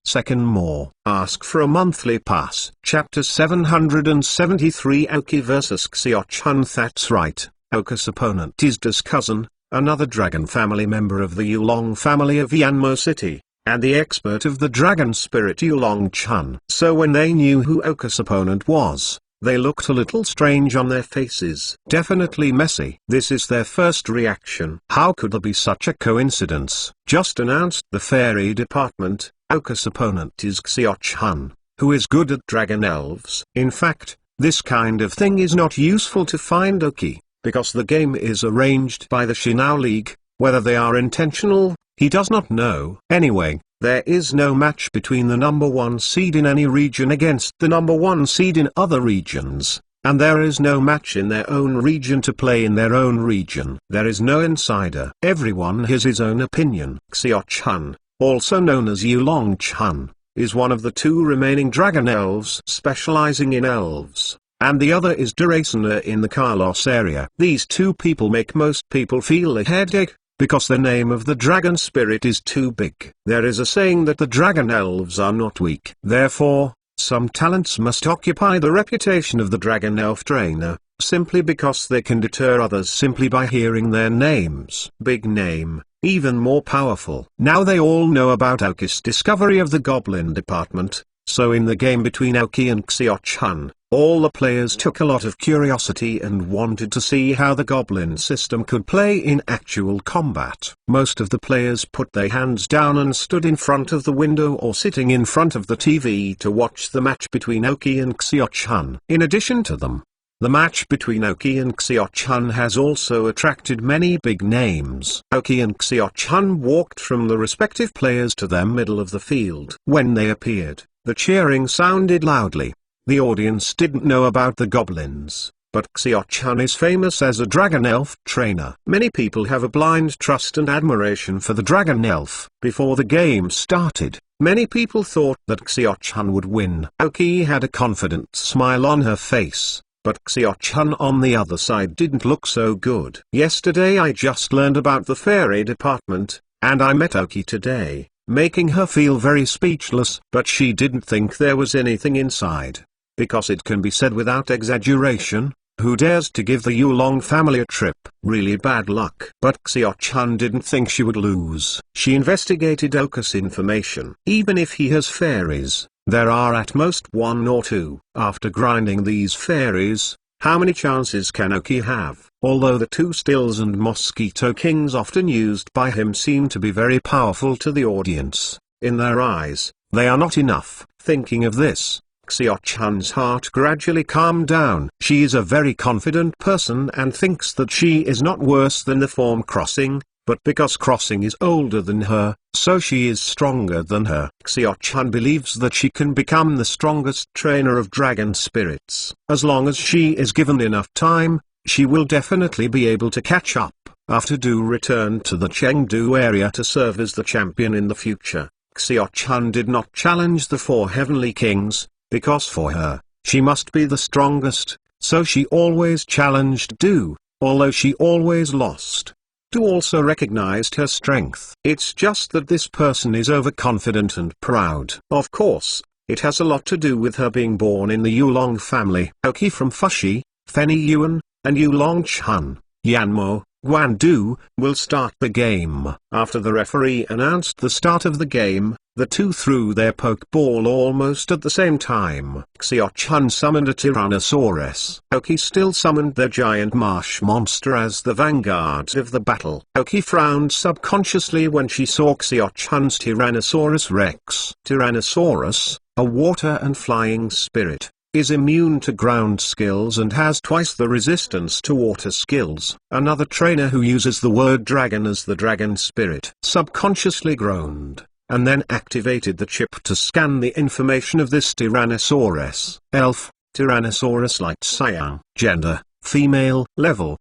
Second more. Ask for a monthly pass. Chapter 773. Aoki vs Xiaochun. That's right, Aoki's opponent is Da's cousin, another dragon family member of the Yulong family of Yanmo City, and the expert of the dragon spirit Yulongchun. So when they knew who Aoki's opponent was, They looked a little strange on their faces. Definitely messy. This is their first reaction. How could there be such a coincidence? Just announced the fairy department. Oka's opponent is Xioch-hun, who is good at dragon elves. In fact, this kind of thing is not useful to find Oki, because the game is arranged by the Sinnoh League. Whether they are intentional, he does not know. Anyway, there is no match between the number 1 seed in any region against the number 1 seed in other regions, and there is no match in their own region to play in their own region. There is no insider. Everyone has his own opinion. Xioch-hun, also known as Yulong-chun, is one of the 2 remaining dragon elves specializing in elves, and the other is Durasana in the Carlos area. These 2 people make most people feel a headache, because the name of the dragon spirit is too big. There is a saying that the dragon elves are not weak. Therefore, some talents must occupy the reputation of the dragon elf trainer, simply because they can deter others simply by hearing their names. Big name, even more powerful. Now they all know about Aoki's discovery of the goblin department, so in the game between Aoki and Xioch-hun, all the players took a lot of curiosity and wanted to see how the goblin system could play in actual combat. Most of the players put their hands down and stood in front of the window or sitting in front of the TV to watch the match between Aoki and Xioch-hun. In addition to them, the match between Aoki and Xioch-hun has also attracted many big names. Aoki and Xioch-hun walked from the respective players to their middle of the field. When they appeared, the cheering sounded loudly. The audience didn't know about the goblins, but Xioch-hun is famous as a dragon elf trainer. Many people have a blind trust and admiration for the dragon elf. Before the game started, many people thought that Xioch-hun would win. Aoki had a confident smile on her face, but Xioch-hun on the other side didn't look so good. Yesterday I just learned about the fairy department, and I met Aoki today, making her feel very speechless. But she didn't think there was anything inside. Because it can be said without exaggeration, who dares to give the Yulong family a trip? Really bad luck. But Xioch-hun didn't think she would lose. She investigated Oka's information. Even if he has fairies, there are at most 1 or 2. After grinding these fairies, how many chances can Oki have? Although the 2 stills and mosquito kings often used by him seem to be very powerful to the audience, in their eyes, they are not enough. Thinking of this, Xioch-hun's heart gradually calmed down. She is a very confident person and thinks that she is not worse than the form Crossing, but because Crossing is older than her, so she is stronger than her. Xioch-hun believes that she can become the strongest trainer of dragon spirits. As long as she is given enough time, she will definitely be able to catch up. After Du returned to the Chengdu area to serve as the champion in the future, Xioch-hun did not challenge the 4 heavenly kings, because for her, she must be the strongest, so she always challenged Du, although she always lost. Du also recognized her strength. It's just that this person is overconfident and proud. Of course, it has a lot to do with her being born in the Yulong family. Aoki from Fushi, Fenny Yuan, and Yulong-chun, Yanmo, Guandu, will start the game. After the referee announced the start of the game, the 2 threw their pokeball almost at the same time. Xioch-hun summoned a Tyrannosaurus. Aoki still summoned their giant marsh monster as the vanguard of the battle. Aoki frowned subconsciously when she saw Xioch-hun's Tyrannosaurus Rex. Tyrannosaurus, a water and flying spirit, is immune to ground skills and has twice the resistance to water skills. Another trainer who uses the word dragon as the dragon spirit subconsciously groaned, and then activated the chip to scan the information of this Tyrannosaurus. Elf, Tyrannosaurus Light Cyan. Gender, female. Level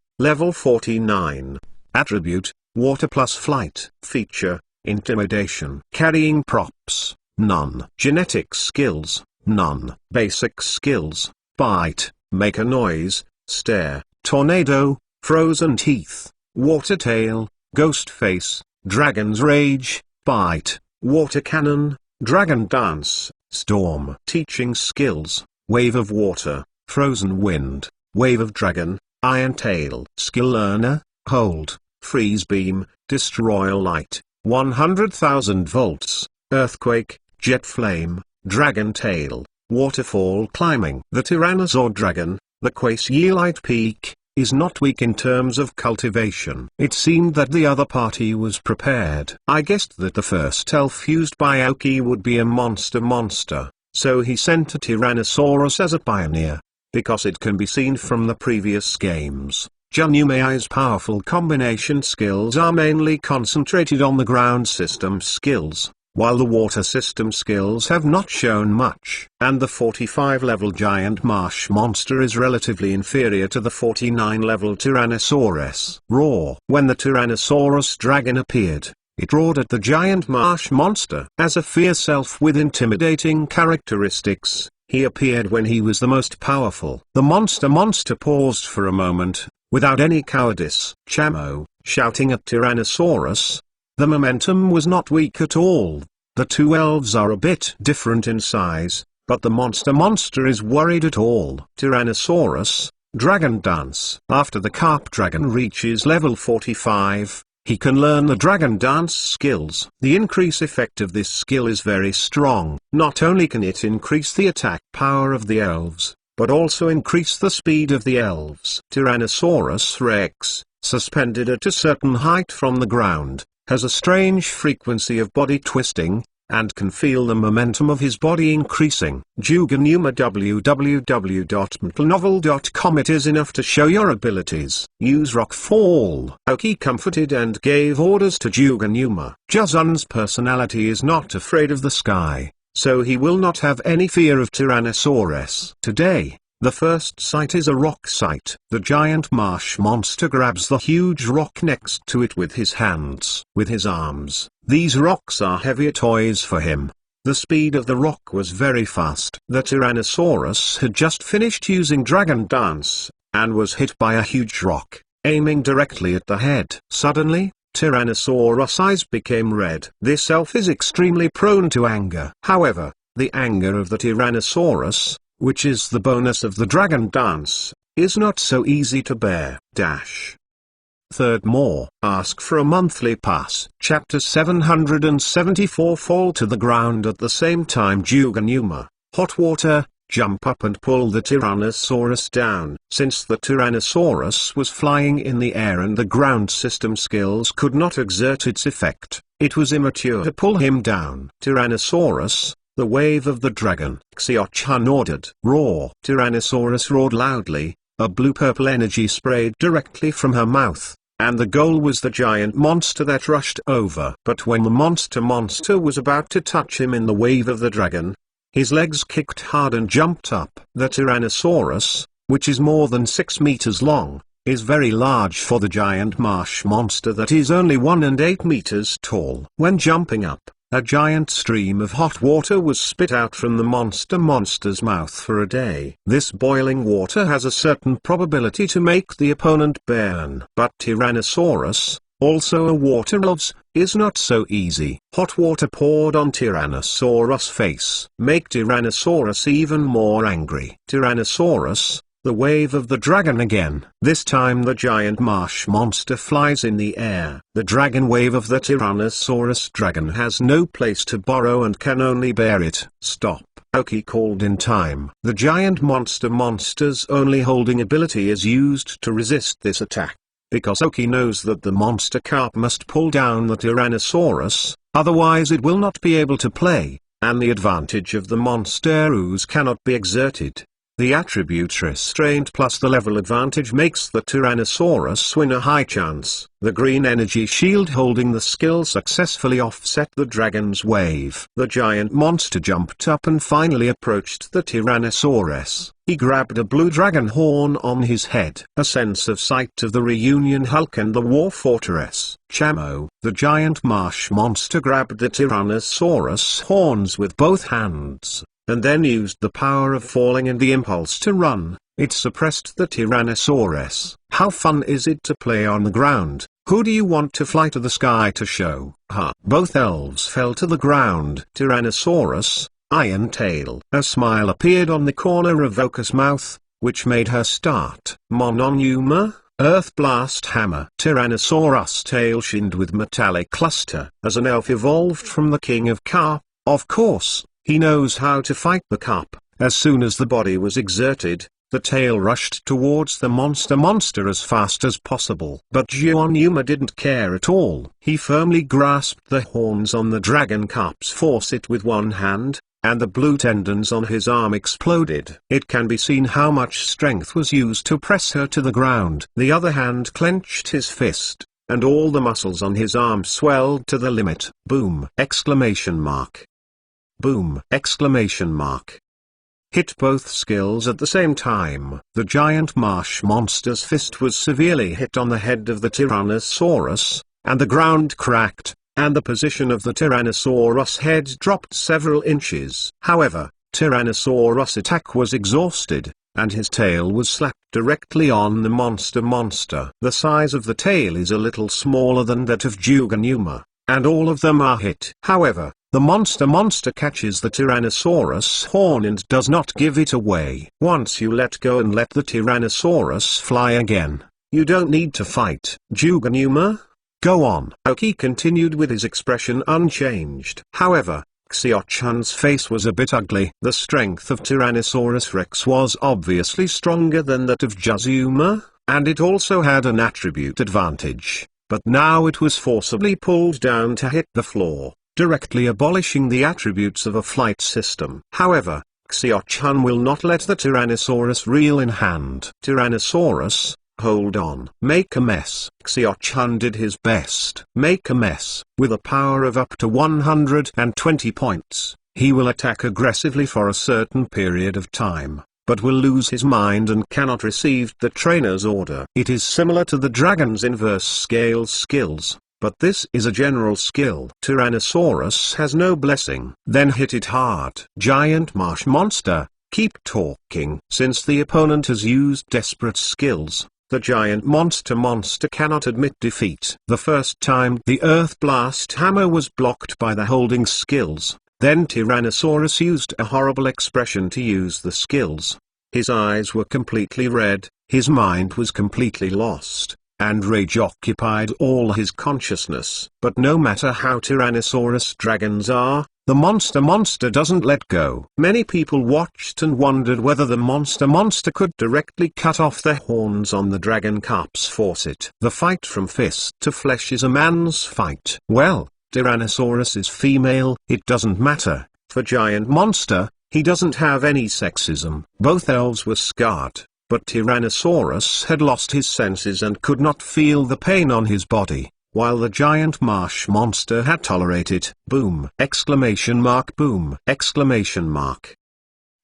49. Attribute, water plus flight. Feature, intimidation. Carrying props, none. Genetic skills, none. Basic skills, bite, make a noise, stare, tornado, frozen teeth, water tail, ghost face, dragon's rage, bite, water cannon, dragon dance, storm. Teaching skills, wave of water, frozen wind, wave of dragon, iron tail. Skill learner, hold, freeze beam, destroy light, 100,000 volts, earthquake, jet flame, dragon tail, Waterfall climbing. The Tyrannosaur dragon, the Quasi-Elite peak, is not weak in terms of cultivation. It seemed that the other party was prepared. I guessed that the first elf used by Aoki would be a monster, so he sent a Tyrannosaurus as a pioneer. Because it can be seen from the previous games, Junumai's powerful combination skills are mainly concentrated on the ground system skills, while the water system skills have not shown much. And the 45 level giant marsh monster is relatively inferior to the 49 level Tyrannosaurus. Roar. When the Tyrannosaurus dragon appeared, it roared at the giant marsh monster. As a fierce elf with intimidating characteristics, he appeared when he was the most powerful. The monster paused for a moment, without any cowardice. Chamo, shouting at Tyrannosaurus. The momentum was not weak at all. The two elves are a bit different in size, but the monster is worried at all. Tyrannosaurus, Dragon Dance. After the carp dragon reaches level 45, he can learn the Dragon Dance skills. The increase effect of this skill is very strong. Not only can it increase the attack power of the elves, but also increase the speed of the elves. Tyrannosaurus Rex, suspended at a certain height from the ground, has a strange frequency of body twisting, and can feel the momentum of his body increasing. Juganuma www.mtlnovel.com. It is enough to show your abilities. Use Rock Fall. Aoki comforted and gave orders to Juganuma. Juzun's personality is not afraid of the sky, so he will not have any fear of Tyrannosaurus. Today, the first site is a rock site. The giant marsh monster grabs the huge rock next to it with his hands. With his arms, these rocks are heavier toys for him. The speed of the rock was very fast. The Tyrannosaurus had just finished using Dragon Dance, and was hit by a huge rock, aiming directly at the head. Suddenly, Tyrannosaurus' eyes became red. This elf is extremely prone to anger. However, the anger of the Tyrannosaurus, which is the bonus of the Dragon Dance, is not so easy to bear. Third more. Ask for a monthly pass. Chapter 774. Fall to the ground at the same time. Juganuma, hot water, jump up and pull the Tyrannosaurus down. Since the Tyrannosaurus was flying in the air and the ground system skills could not exert its effect, it was immature to pull him down. Tyrannosaurus, the wave of the dragon. Xiao-chan ordered. Roar. Tyrannosaurus roared loudly, a blue-purple energy sprayed directly from her mouth, and the goal was the giant monster that rushed over. But when the monster was about to touch him in the wave of the dragon, his legs kicked hard and jumped up. The Tyrannosaurus, which is more than 6 meters long, is very large for the giant marsh monster that is only 1 meters tall. When jumping up, a giant stream of hot water was spit out from the monster's mouth for a day. This boiling water has a certain probability to make the opponent burn. But Tyrannosaurus, also a water elves, is not so easy. Hot water poured on Tyrannosaurus' face. Make Tyrannosaurus even more angry. Tyrannosaurus, the wave of the dragon again. This time the giant marsh monster flies in the air. The dragon wave of the Tyrannosaurus dragon has no place to burrow and can only bear it. Stop. Aoki called in time. The giant monster's only holding ability is used to resist this attack, because Aoki knows that the monster carp must pull down the Tyrannosaurus, otherwise it will not be able to play, and the advantage of the monster ooze cannot be exerted. The attribute restraint plus the level advantage makes the Tyrannosaurus win a high chance. The green energy shield holding the skill successfully offset the dragon's wave. The giant monster jumped up and finally approached the Tyrannosaurus. He grabbed a blue dragon horn on his head. A sense of sight of the reunion Hulk and the war fortress. Chamo, the giant marsh monster grabbed the Tyrannosaurus horns with both hands, and then used the power of falling and the impulse to run. It suppressed the Tyrannosaurus. How fun is it to play on the ground? Who do you want to fly to the sky to show? Both elves fell to the ground. Tyrannosaurus, Iron Tail. A smile appeared on the corner of Oka's mouth, which made her start. Mononuma, Earth Blast Hammer. Tyrannosaurus tail shined with metallic cluster. As an elf evolved from the king of Carp, of course, he knows how to fight the carp. As soon as the body was exerted, the tail rushed towards the monster as fast as possible. But Jiwon didn't care at all. He firmly grasped the horns on the dragon carp's faucet with one hand, and the blue tendons on his arm exploded. It can be seen how much strength was used to press her to the ground. The other hand clenched his fist, and all the muscles on his arm swelled to the limit. Boom! Exclamation mark. Boom! Exclamation mark. Hit both skills at the same time. The giant marsh monster's fist was severely hit on the head of the Tyrannosaurus, and the ground cracked, and the position of the Tyrannosaurus head dropped several inches. However, Tyrannosaurus' attack was exhausted, and his tail was slapped directly on the monster. The size of the tail is a little smaller than that of Juganuma, and all of them are hit. However, the monster catches the Tyrannosaurus horn and does not give it away. Once you let go and let the Tyrannosaurus fly again, you don't need to fight. Juganuma? Go on. Aoki continued with his expression unchanged. However, Xiao-chan's face was a bit ugly. The strength of Tyrannosaurus Rex was obviously stronger than that of Jazuma, and it also had an attribute advantage, but now it was forcibly pulled down to hit the floor, directly abolishing the attributes of a flight system. However, Xiao-chan will not let the Tyrannosaurus reel in hand. Tyrannosaurus, hold on. Make a mess. Xiao-chan did his best. Make a mess. With a power of up to 120 points, he will attack aggressively for a certain period of time, but will lose his mind and cannot receive the trainer's order. It is similar to the dragon's inverse scale skills, but this is a general skill. Tyrannosaurus has no blessing. Then hit it hard. Giant marsh monster, keep talking. Since the opponent has used desperate skills, the giant monster cannot admit defeat. The first time the Earth Blast Hammer was blocked by the holding skills, then Tyrannosaurus used a horrible expression to use the skills. His eyes were completely red, his mind was completely lost, and rage occupied all his consciousness. But no matter how Tyrannosaurus dragons are, the monster doesn't let go. Many people watched and wondered whether the monster could directly cut off the horns on the dragon carp's faucet. The fight from fist to flesh is a man's fight. Well, Tyrannosaurus is female. It doesn't matter. For giant monster, he doesn't have any sexism. Both elves were scarred, but Tyrannosaurus had lost his senses and could not feel the pain on his body, while the giant marsh monster had tolerated. Boom! Exclamation mark. Boom! Exclamation mark.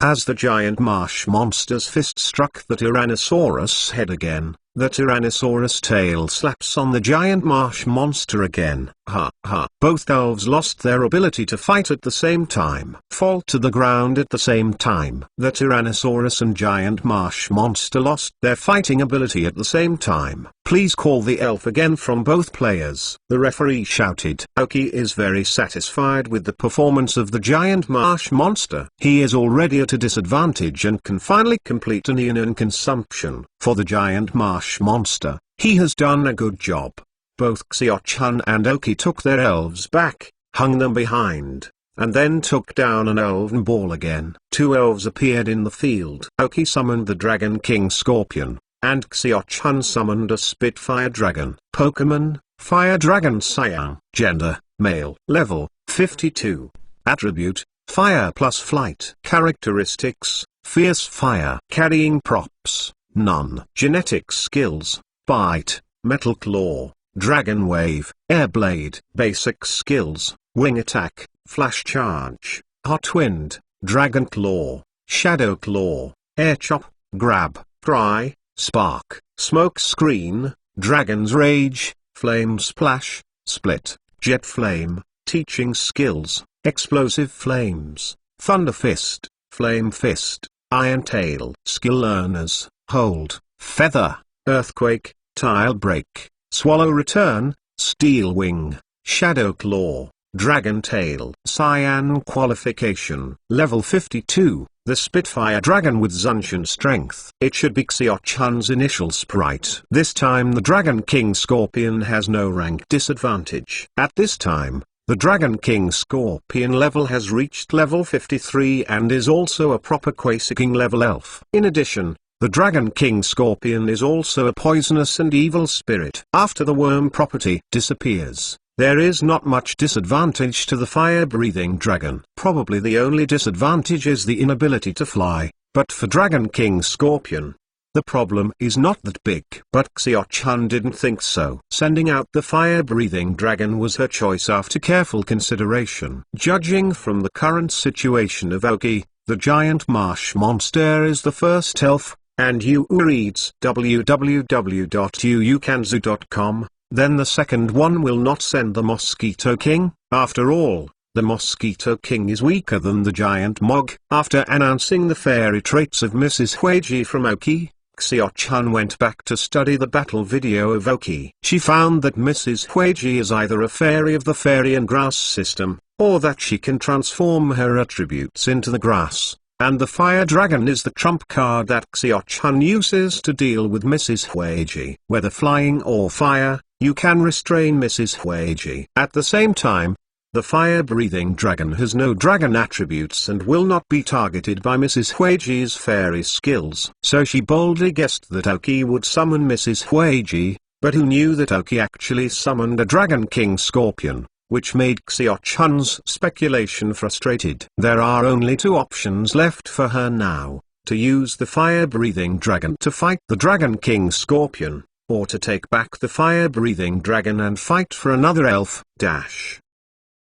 As the giant marsh monster's fist struck the Tyrannosaurus head again, the Tyrannosaurus tail slaps on the giant marsh monster again. Ha ha. Both elves lost their ability to fight at the same time. Fall to the ground at the same time. The Tyrannosaurus and giant marsh monster lost their fighting ability at the same time. Please call the elf again from both players. The referee shouted. Aoki is very satisfied with the performance of the giant marsh monster. He is already at a disadvantage and can finally complete an Eon consumption. For the giant marsh monster, he has done a good job. Both Xiao-chan and Aoki took their elves back, hung them behind, and then took down an elven ball again. Two elves appeared in the field. Aoki summoned the Dragon King Scorpion, and Xiao-chan summoned a Spitfire Dragon. Pokemon, Fire Dragon Cyan. Gender, male. Level, 52. Attribute, Fire plus Flight. Characteristics, Fierce Fire. Carrying props, none. Genetic skills, Bite, Metal Claw, Dragon Wave, Air Blade. Basic skills, Wing Attack, Flash Charge, Hot Wind, Dragon Claw, Shadow Claw, Air Chop, Grab, Cry, Spark, Smoke Screen, Dragon's Rage, Flame Splash, Split, Jet Flame. Teaching skills, Explosive Flames, Thunder Fist, Flame Fist, Iron Tail. Skill learners, Hold, Feather, Earthquake, Tile Break, Swallow Return, Steel Wing, Shadow Claw, Dragon Tail. Cyan qualification. Level 52, the Spitfire Dragon with Zanshin Strength. It should be Xiao-chan's initial sprite. This time the Dragon King Scorpion has no rank disadvantage. At this time, The Dragon King Scorpion level has reached level 53 and is also a proper Quasiking level elf. In addition, the Dragon King Scorpion is also a poisonous and evil spirit. After the worm property disappears, there is not much disadvantage to the fire-breathing dragon. Probably the only disadvantage is the inability to fly, but for Dragon King Scorpion, the problem is not that big. But Xiao-chan didn't think so. Sending out the fire-breathing dragon was her choice after careful consideration. Judging from the current situation of Aoki, the giant marsh monster is the first elf, and Yu reads www.yuukanzu.com, then the second one will not send the Mosquito King. After all, the Mosquito King is weaker than the giant Mog. After announcing the fairy traits of Mrs. Huiji from Aoki, Xiao-chan went back to study the battle video of Aoki. She found that Mrs. Huiji is either a fairy of the fairy and grass system, or that she can transform her attributes into the grass, and the fire dragon is the trump card that Xiao-chan uses to deal with Mrs. Huiji. Whether flying or fire, you can restrain Mrs. Huiji. At the same time, the fire-breathing dragon has no dragon attributes and will not be targeted by Mrs. Huiji's fairy skills. So she boldly guessed that Aoki would summon Mrs. Huiji, but who knew that Aoki actually summoned a Dragon King Scorpion, which made Xiao-chan's speculation frustrated. There are only two options left for her now: to use the fire-breathing dragon to fight the Dragon King Scorpion, or to take back the fire-breathing dragon and fight for another elf.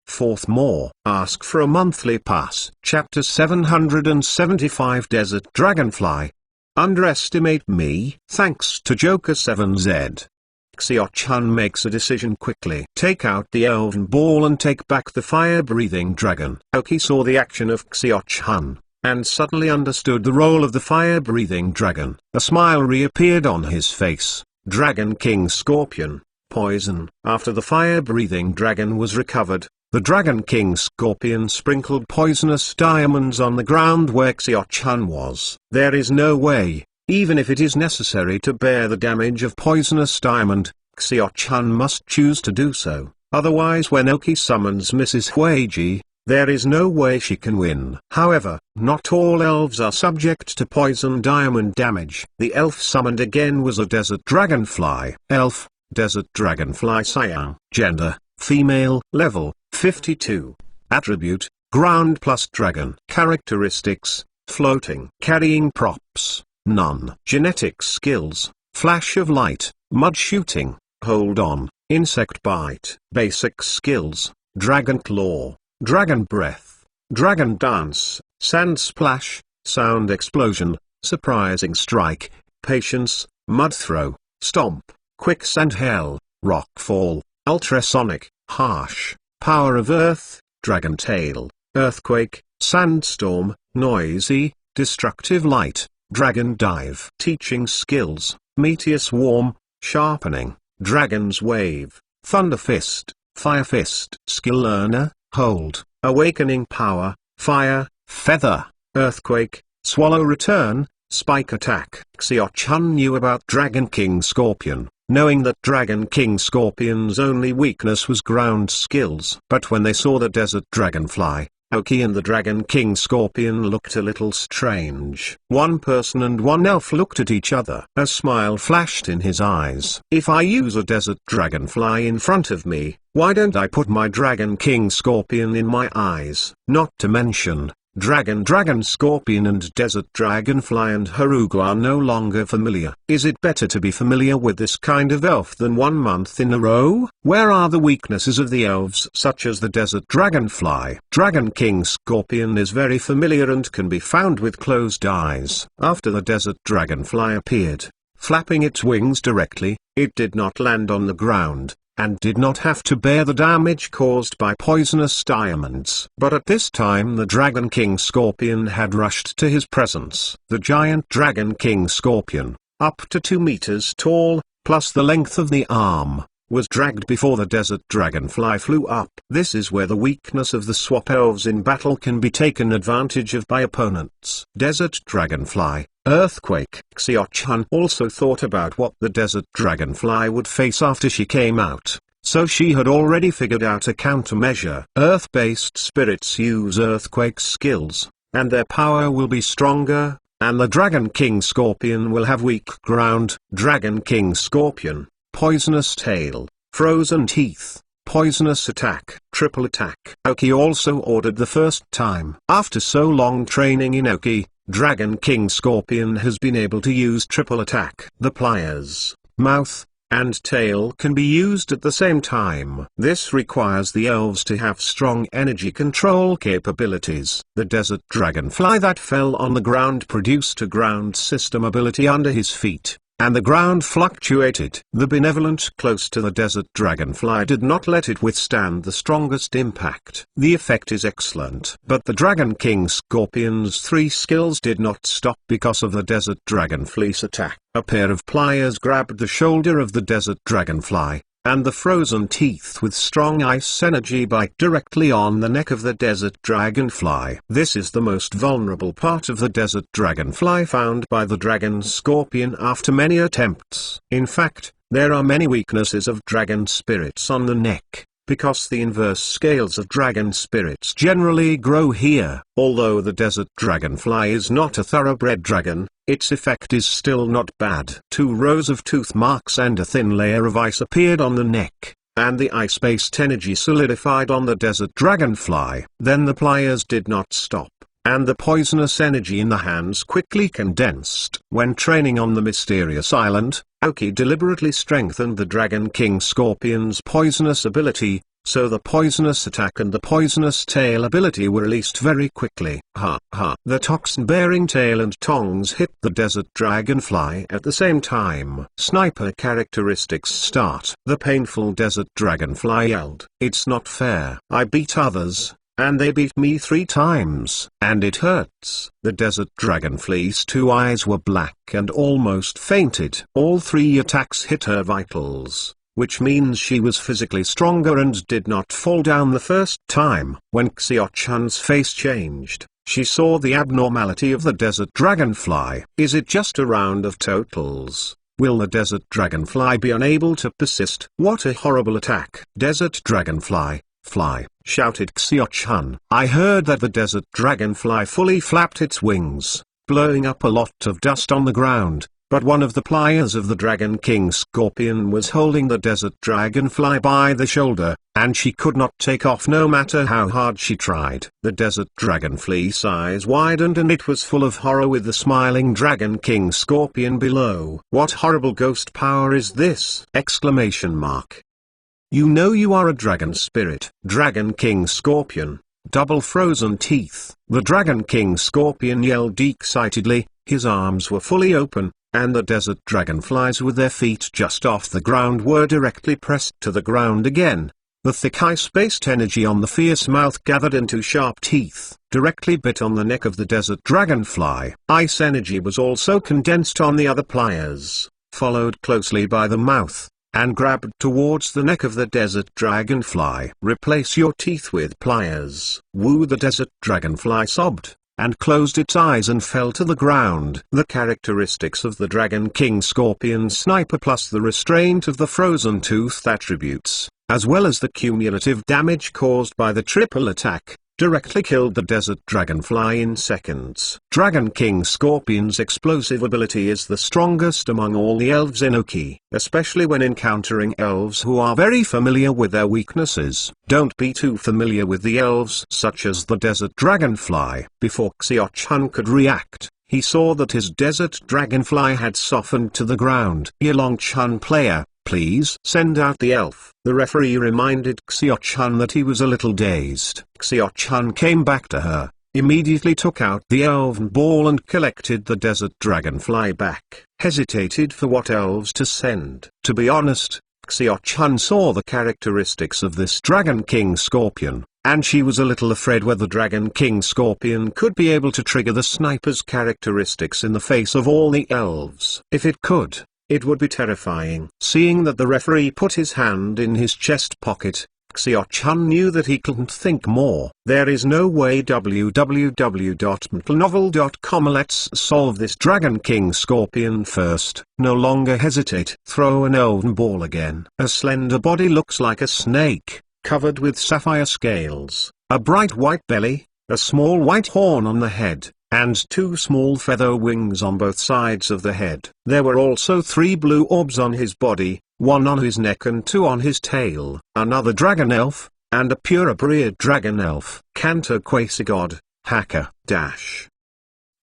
Fourth more. Ask for a monthly pass. Chapter 775 Desert Dragonfly. Underestimate me. Thanks to Joker 7Z. Xiao-chan makes a decision quickly. Take out the elven ball and take back the fire-breathing dragon. Aoki saw the action of Xiao-chan, and suddenly understood the role of the fire-breathing dragon. A smile reappeared on his face. Dragon King Scorpion. Poison. After the fire-breathing dragon was recovered, the Dragon King Scorpion sprinkled poisonous diamonds on the ground where Xiao-chan was. There is no way, even if it is necessary to bear the damage of poisonous diamond, Xiao-chan must choose to do so. Otherwise, when Aoki summons Mrs. Huiji, there is no way she can win. However, not all elves are subject to poison diamond damage. The elf summoned again was a desert dragonfly. Elf, desert dragonfly Siang. Gender, female. Level, 52. Attribute, ground plus dragon. Characteristics, floating. Carrying props, none. Genetic skills, flash of light, mud shooting, hold on, insect bite. Basic skills, dragon claw, dragon breath, dragon dance, sand splash, sound explosion, surprising strike, patience, mud throw, stomp, quicksand hell, rock fall, ultrasonic, harsh, power of earth, dragon tail, earthquake, sandstorm, noisy, destructive light, dragon dive. Teaching skills, meteor swarm, sharpening, dragon's wave, thunder fist, fire fist. Skill learner, hold, awakening power, fire, feather, earthquake, swallow return, spike attack. Xiao-chan knew about Dragon King Scorpion, knowing that Dragon King Scorpion's only weakness was ground skills. But when they saw the desert dragonfly, Aoki and the Dragon King Scorpion looked a little strange. One person and one elf looked at each other. A smile flashed in his eyes. If I use a desert dragonfly in front of me, why don't I put my Dragon King Scorpion in my eyes? Not to mention, Dragon Scorpion and Desert Dragonfly and Harugu are no longer familiar. Is it better to be familiar with this kind of elf than 1 month in a row? Where are the weaknesses of the elves such as the Desert Dragonfly? Dragon King Scorpion is very familiar and can be found with closed eyes. After the Desert Dragonfly appeared, flapping its wings directly, it did not land on the ground, and did not have to bear the damage caused by poisonous diamonds. But at this time the Dragon King Scorpion had rushed to his presence. The giant Dragon King Scorpion, up to 2 meters tall, plus the length of the arm, was dragged before the Desert Dragonfly flew up. This is where the weakness of the swap elves in battle can be taken advantage of by opponents. Desert Dragonfly, earthquake. Xiao-chan also thought about what the Desert Dragonfly would face after she came out. so she had already figured out a countermeasure. Earth-based spirits use earthquake skills, and their power will be stronger, and the Dragon King Scorpion will have weak ground. Dragon King Scorpion, poisonous tail, frozen teeth, poisonous attack, triple attack. Aoki also ordered the first time. After so long training in Aoki, Dragon King Scorpion has been able to use triple attack. The pliers, mouth, and tail can be used at the same time. This requires the elves to have strong energy control capabilities. The desert dragonfly that fell on the ground produced a ground system ability under his feet, and the ground fluctuated. The benevolent close to the desert dragonfly did not let it withstand the strongest impact. The effect is excellent. But the Dragon King Scorpion's 3 skills did not stop because of the desert dragonfly's attack. A pair of pliers grabbed the shoulder of the desert dragonfly, and the frozen teeth with strong ice energy bite directly on the neck of the desert dragonfly. This is the most vulnerable part of the desert dragonfly found by the dragon scorpion after many attempts. In fact, there are many weaknesses of dragon spirits on the neck, because the inverse scales of dragon spirits generally grow here. Although the desert dragonfly is not a thoroughbred dragon, its effect is still not bad. 2 rows of tooth marks and a thin layer of ice appeared on the neck, and the ice-based energy solidified on the desert dragonfly. Then the pliers did not stop, and the poisonous energy in the hands quickly condensed. When training on the mysterious island, Aoki deliberately strengthened the Dragon King Scorpion's poisonous ability, so the poisonous attack and the poisonous tail ability were released very quickly. The toxin-bearing tail and tongs hit the desert dragonfly at the same time. Sniper characteristics start. The painful desert dragonfly yelled, "It's not fair. I beat others, and they beat me 3 times, and it hurts." The desert dragonfly's 2 eyes were black and almost fainted. All 3 attacks hit her vitals, which means she was physically stronger and did not fall down the first time. When Xiao-chan's face changed, she saw the abnormality of the desert dragonfly. Is it just a round of totals? Will the desert dragonfly be unable to persist? What a horrible attack! Desert dragonfly, fly, shouted Xiao-chan. I heard that the desert dragonfly fully flapped its wings, blowing up a lot of dust on the ground, but one of the pliers of the Dragon King Scorpion was holding the desert dragonfly by the shoulder, and she could not take off no matter how hard she tried. The desert dragonfly's eyes widened and it was full of horror with the smiling Dragon King Scorpion below. What horrible ghost power is this? Exclamation mark. You know you are a dragon spirit. Dragon King Scorpion, double frozen teeth. The Dragon King Scorpion yelled excitedly, his arms were fully open, and the desert dragonflies with their feet just off the ground were directly pressed to the ground again. The thick ice-based energy on the fierce mouth gathered into sharp teeth, directly bit on the neck of the desert dragonfly. Ice energy was also condensed on the other pliers, followed closely by the mouth, and grabbed towards the neck of the desert dragonfly. Replace your teeth with pliers. Woo! The desert dragonfly sobbed, and closed its eyes and fell to the ground. The characteristics of the Dragon King Scorpion Sniper plus the restraint of the frozen tooth attributes, as well as the cumulative damage caused by the triple attack, directly killed the desert dragonfly in seconds. Dragon King Scorpion's explosive ability is the strongest among all the elves in Aoki, especially when encountering elves who are very familiar with their weaknesses. Don't be too familiar with the elves such as the desert dragonfly. Before Xiao-chan could react, he saw that his desert dragonfly had softened to the ground. Yelong-chan player, please send out the elf. The referee reminded Xiao-chan that he was a little dazed. Xiao-chan came back to her, immediately took out the elven ball and collected the desert dragonfly back. Hesitated for what elves to send. To be honest, Xiao-chan saw the characteristics of this Dragon King Scorpion, and she was a little afraid whether Dragon King Scorpion could be able to trigger the sniper's characteristics in the face of all the elves. If it could, it would be terrifying. Seeing that the referee put his hand in his chest pocket, Xiao-Chun knew that he couldn't think more. There is no way. www.mtlnovel.com. Let's solve this. Dragon King Scorpion first. No longer hesitate. Throw an old ball again. A slender body looks like a snake, covered with sapphire scales, a bright white belly, a small white horn on the head, and 2 small feather wings on both sides of the head. There were also 3 blue orbs on his body, 1 on his neck and 2 on his tail. Another dragon elf, and a purebred dragon elf. Canto Quasi-God, Hacker, Dash.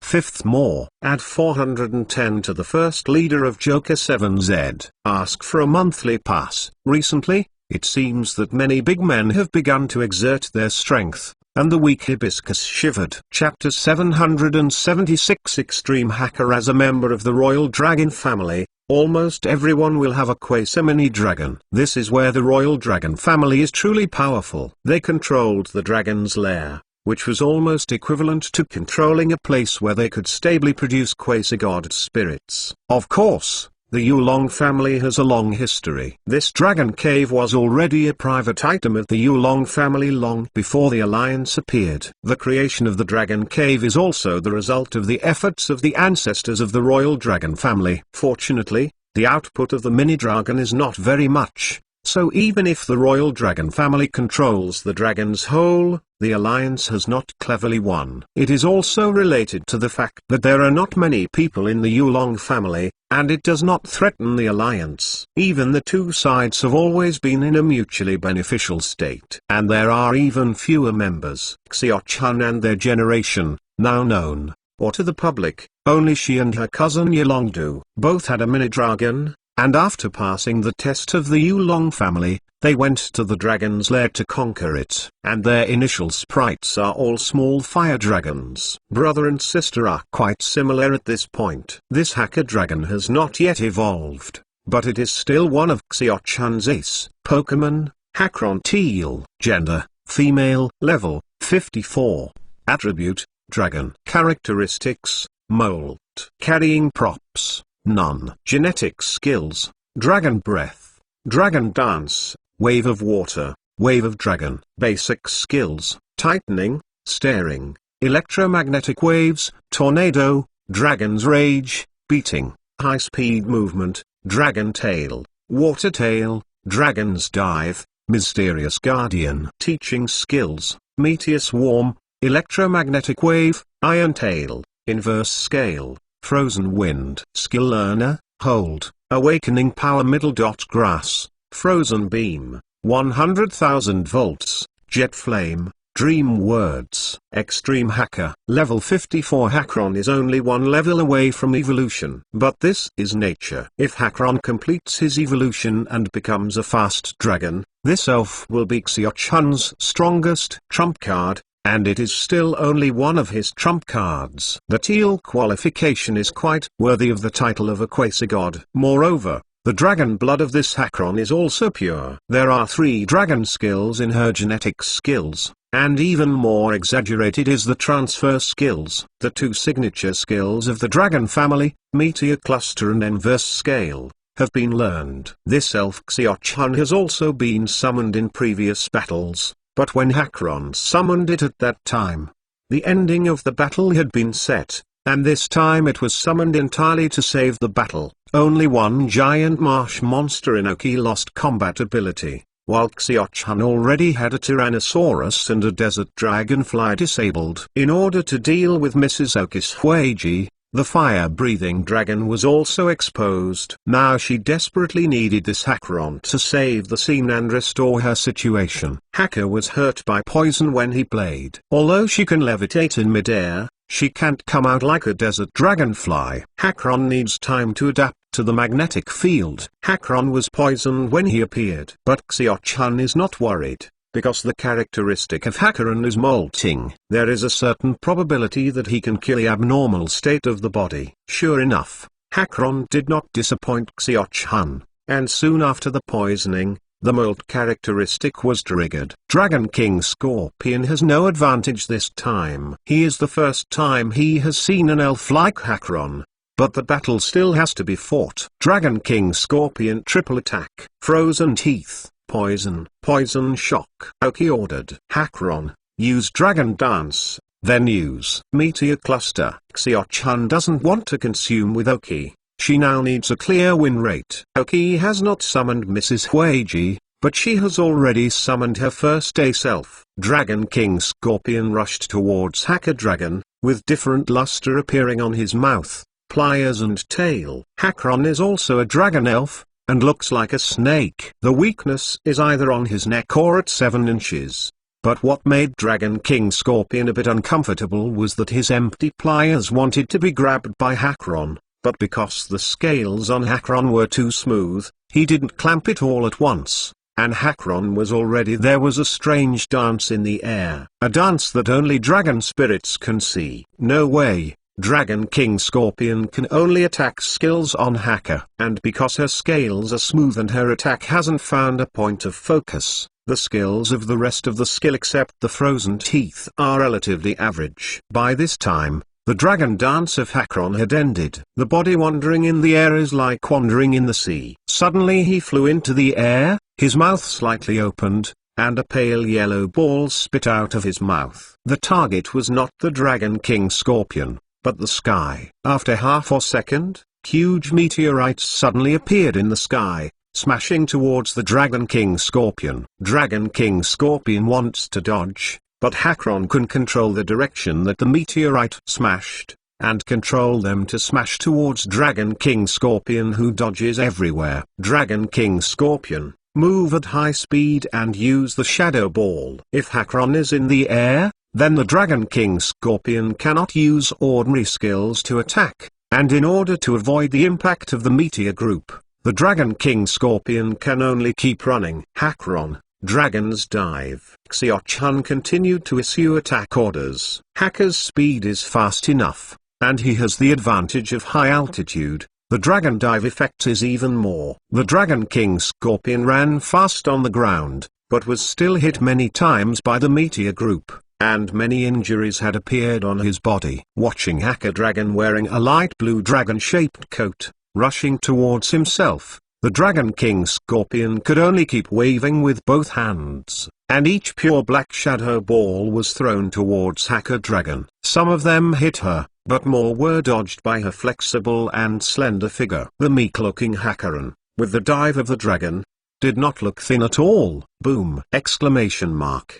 5th more. Add 410 to the first leader of Joker 7Z. Ask for a monthly pass. Recently, it seems that many big men have begun to exert their strength, and the weak hibiscus shivered. Chapter 776. Extreme Hacker. As a member of the Royal Dragon family, almost everyone will have a Quasi-Mini Dragon. This is where the Royal Dragon family is truly powerful. They controlled the dragon's lair, which was almost equivalent to controlling a place where they could stably produce Quasi-God spirits. Of course, the Yulong family has a long history. This dragon cave was already a private item of the Yulong family long before the alliance appeared. The creation of the dragon cave is also the result of the efforts of the ancestors of the royal dragon family. Fortunately, the output of the mini-dragon is not very much, so even if the royal dragon family controls the dragon's whole, the alliance has not cleverly won. It is also related to the fact that there are not many people in the Yulong family, and it does not threaten the alliance. Even the 2 sides have always been in a mutually beneficial state. And there are even fewer members. Xiao-Chun and their generation, now known, or to the public, only she and her cousin Yulong do. Both had a mini-dragon, and after passing the test of the Yulong family, they went to the dragon's lair to conquer it. And their initial sprites are all small fire dragons. Brother and sister are quite similar at this point. This hacker dragon has not yet evolved, but it is still one of Xiao-Chun's ace Pokemon. Hackron Teal. Gender, female. Level, 54. Attribute, dragon. Characteristics, molt. Carrying props, none. Genetic skills, dragon breath, dragon dance, wave of water, wave of dragon. Basic skills, tightening, staring, electromagnetic waves, tornado, dragon's rage, beating, high speed movement, dragon tail, water tail, dragon's dive, mysterious guardian. Teaching skills, meteor swarm, electromagnetic wave, iron tail, inverse scale, frozen wind. Skill learner, hold, awakening power. Middle dot grass, frozen beam, 100,000 volts, jet flame, dream words. Extreme hacker. Level 54. Hackron is only 1 level away from evolution. But this is nature. If Hackron completes his evolution and becomes a fast dragon, this elf will be Xiao-Chun's strongest trump card, and it is still only one of his trump cards. The teal qualification is quite worthy of the title of a Quasi-God. Moreover, the dragon blood of this Hackron is also pure. There are 3 dragon skills in her genetic skills, and even more exaggerated is the transfer skills. The 2 signature skills of the dragon family, meteor cluster and inverse scale, have been learned. This elf Xiao-Chun has also been summoned in previous battles, but when Hackron summoned it at that time, the ending of the battle had been set, and this time it was summoned entirely to save the battle. Only one giant marsh monster in Oki lost combat ability, while Xiao-Chun already had a Tyrannosaurus and a desert dragonfly disabled. In order to deal with Mrs. Oki's Huiji, the fire-breathing dragon was also exposed. Now she desperately needed this Hackron to save the scene and restore her situation. Hacker was hurt by poison when he played. Although she can levitate in midair, she can't come out like a desert dragonfly. Hackron needs time to adapt to the magnetic field. Hackron was poisoned when he appeared. But Xiao-Chun is not worried, because the characteristic of Hackron is molting. There is a certain probability that he can kill the abnormal state of the body. Sure enough, Hackron did not disappoint Xiao-Chun, and soon after the poisoning, the molt characteristic was triggered. Dragon King Scorpion has no advantage this time. He is the first time he has seen an elf like Hackron, but the battle still has to be fought. Dragon King Scorpion triple attack. Frozen teeth, Poison. Poison shock. Oki ordered. Hakron, use Dragon Dance, then use Meteor Cluster. Xiao-chan doesn't want to consume with Oki. She now needs a clear win rate. Oki has not summoned Mrs. Huiji, but she has already summoned her first A self. Dragon King Scorpion rushed towards Hacker Dragon, with different luster appearing on his mouth, pliers and tail. Hakron is also a dragon elf, and looks like a snake. The weakness is either on his neck or at 7 inches. But what made Dragon King Scorpion a bit uncomfortable was that his empty pliers wanted to be grabbed by Hakron, but because the scales on Hakron were too smooth, he didn't clamp it all at once. And Hakron was already there. Was a strange dance in the air, a dance that only dragon spirits can see. No way, Dragon King Scorpion can only attack skills on Hacker. And because her scales are smooth and her attack hasn't found a point of focus, the skills of the rest of the skill except the frozen teeth are relatively average. By this time, the dragon dance of Hakron had ended. The body wandering in the air is like wandering in the sea. Suddenly he flew into the air, his mouth slightly opened, and a pale yellow ball spit out of his mouth. The target was not the Dragon King Scorpion, but the sky. After half a second, huge meteorites suddenly appeared in the sky, smashing towards the Dragon King Scorpion. Dragon King Scorpion wants to dodge, but Hakron can control the direction that the meteorite smashed, and control them to smash towards Dragon King Scorpion, who dodges everywhere. Dragon King Scorpion, move at high speed and use the Shadow Ball. If Hakron is in the air, then the Dragon King Scorpion cannot use ordinary skills to attack, and in order to avoid the impact of the meteor group, the Dragon King Scorpion can only keep running. Hakron, Dragon's Dive. Xiao-chan continued to issue attack orders. Hacker's speed is fast enough, and he has the advantage of high altitude. The Dragon Dive effect is even more. The Dragon King Scorpion ran fast on the ground, but was still hit many times by the meteor group, and many injuries had appeared on his body. Watching Hacker Dragon wearing a light blue dragon-shaped coat, rushing towards himself, the Dragon King Scorpion could only keep waving with both hands, and each pure black shadow ball was thrown towards Hacker Dragon. Some of them hit her, but more were dodged by her flexible and slender figure. The meek-looking Hackeron, with the dive of the dragon, did not look thin at all. Boom! Exclamation mark.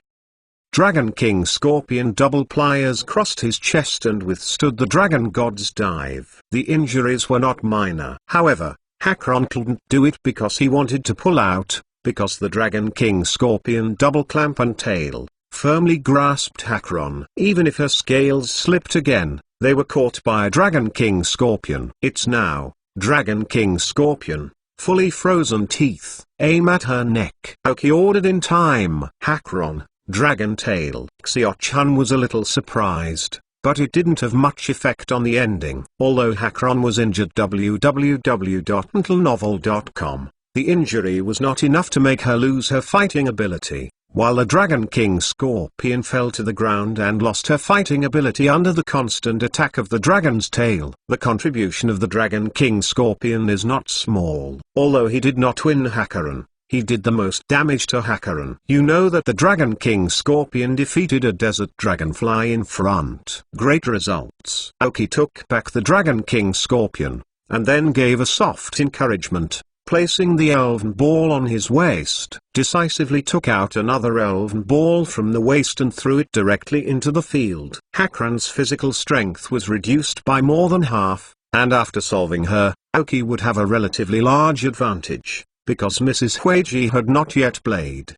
Dragon King Scorpion double pliers crossed his chest and withstood the Dragon God's dive. The injuries were not minor. However, Hakron couldn't do it because he wanted to pull out, because the Dragon King Scorpion double clamp and tail firmly grasped Hakron. Even if her scales slipped again, they were caught by Dragon King Scorpion. It's now, Dragon King Scorpion, fully frozen teeth, aim at her neck. Oki ordered in time. Hakron, Dragon Tail. Xiao-chan was a little surprised, but it didn't have much effect on the ending. Although Hakron was injured, www.untilnovel.com, the injury was not enough to make her lose her fighting ability. While the Dragon King Scorpion fell to the ground and lost her fighting ability under the constant attack of the dragon's tail. The contribution of the Dragon King Scorpion is not small. Although he did not win Hakkeron, he did the most damage to Hakkeron. You know that the Dragon King Scorpion defeated a desert dragonfly in front. Great results. Oki took back the Dragon King Scorpion, and then gave a soft encouragement, placing the elven ball on his waist, decisively took out another elven ball from the waist and threw it directly into the field. Hakron's physical strength was reduced by more than half, and after solving her, Oki would have a relatively large advantage, because Mrs. Huiji had not yet played.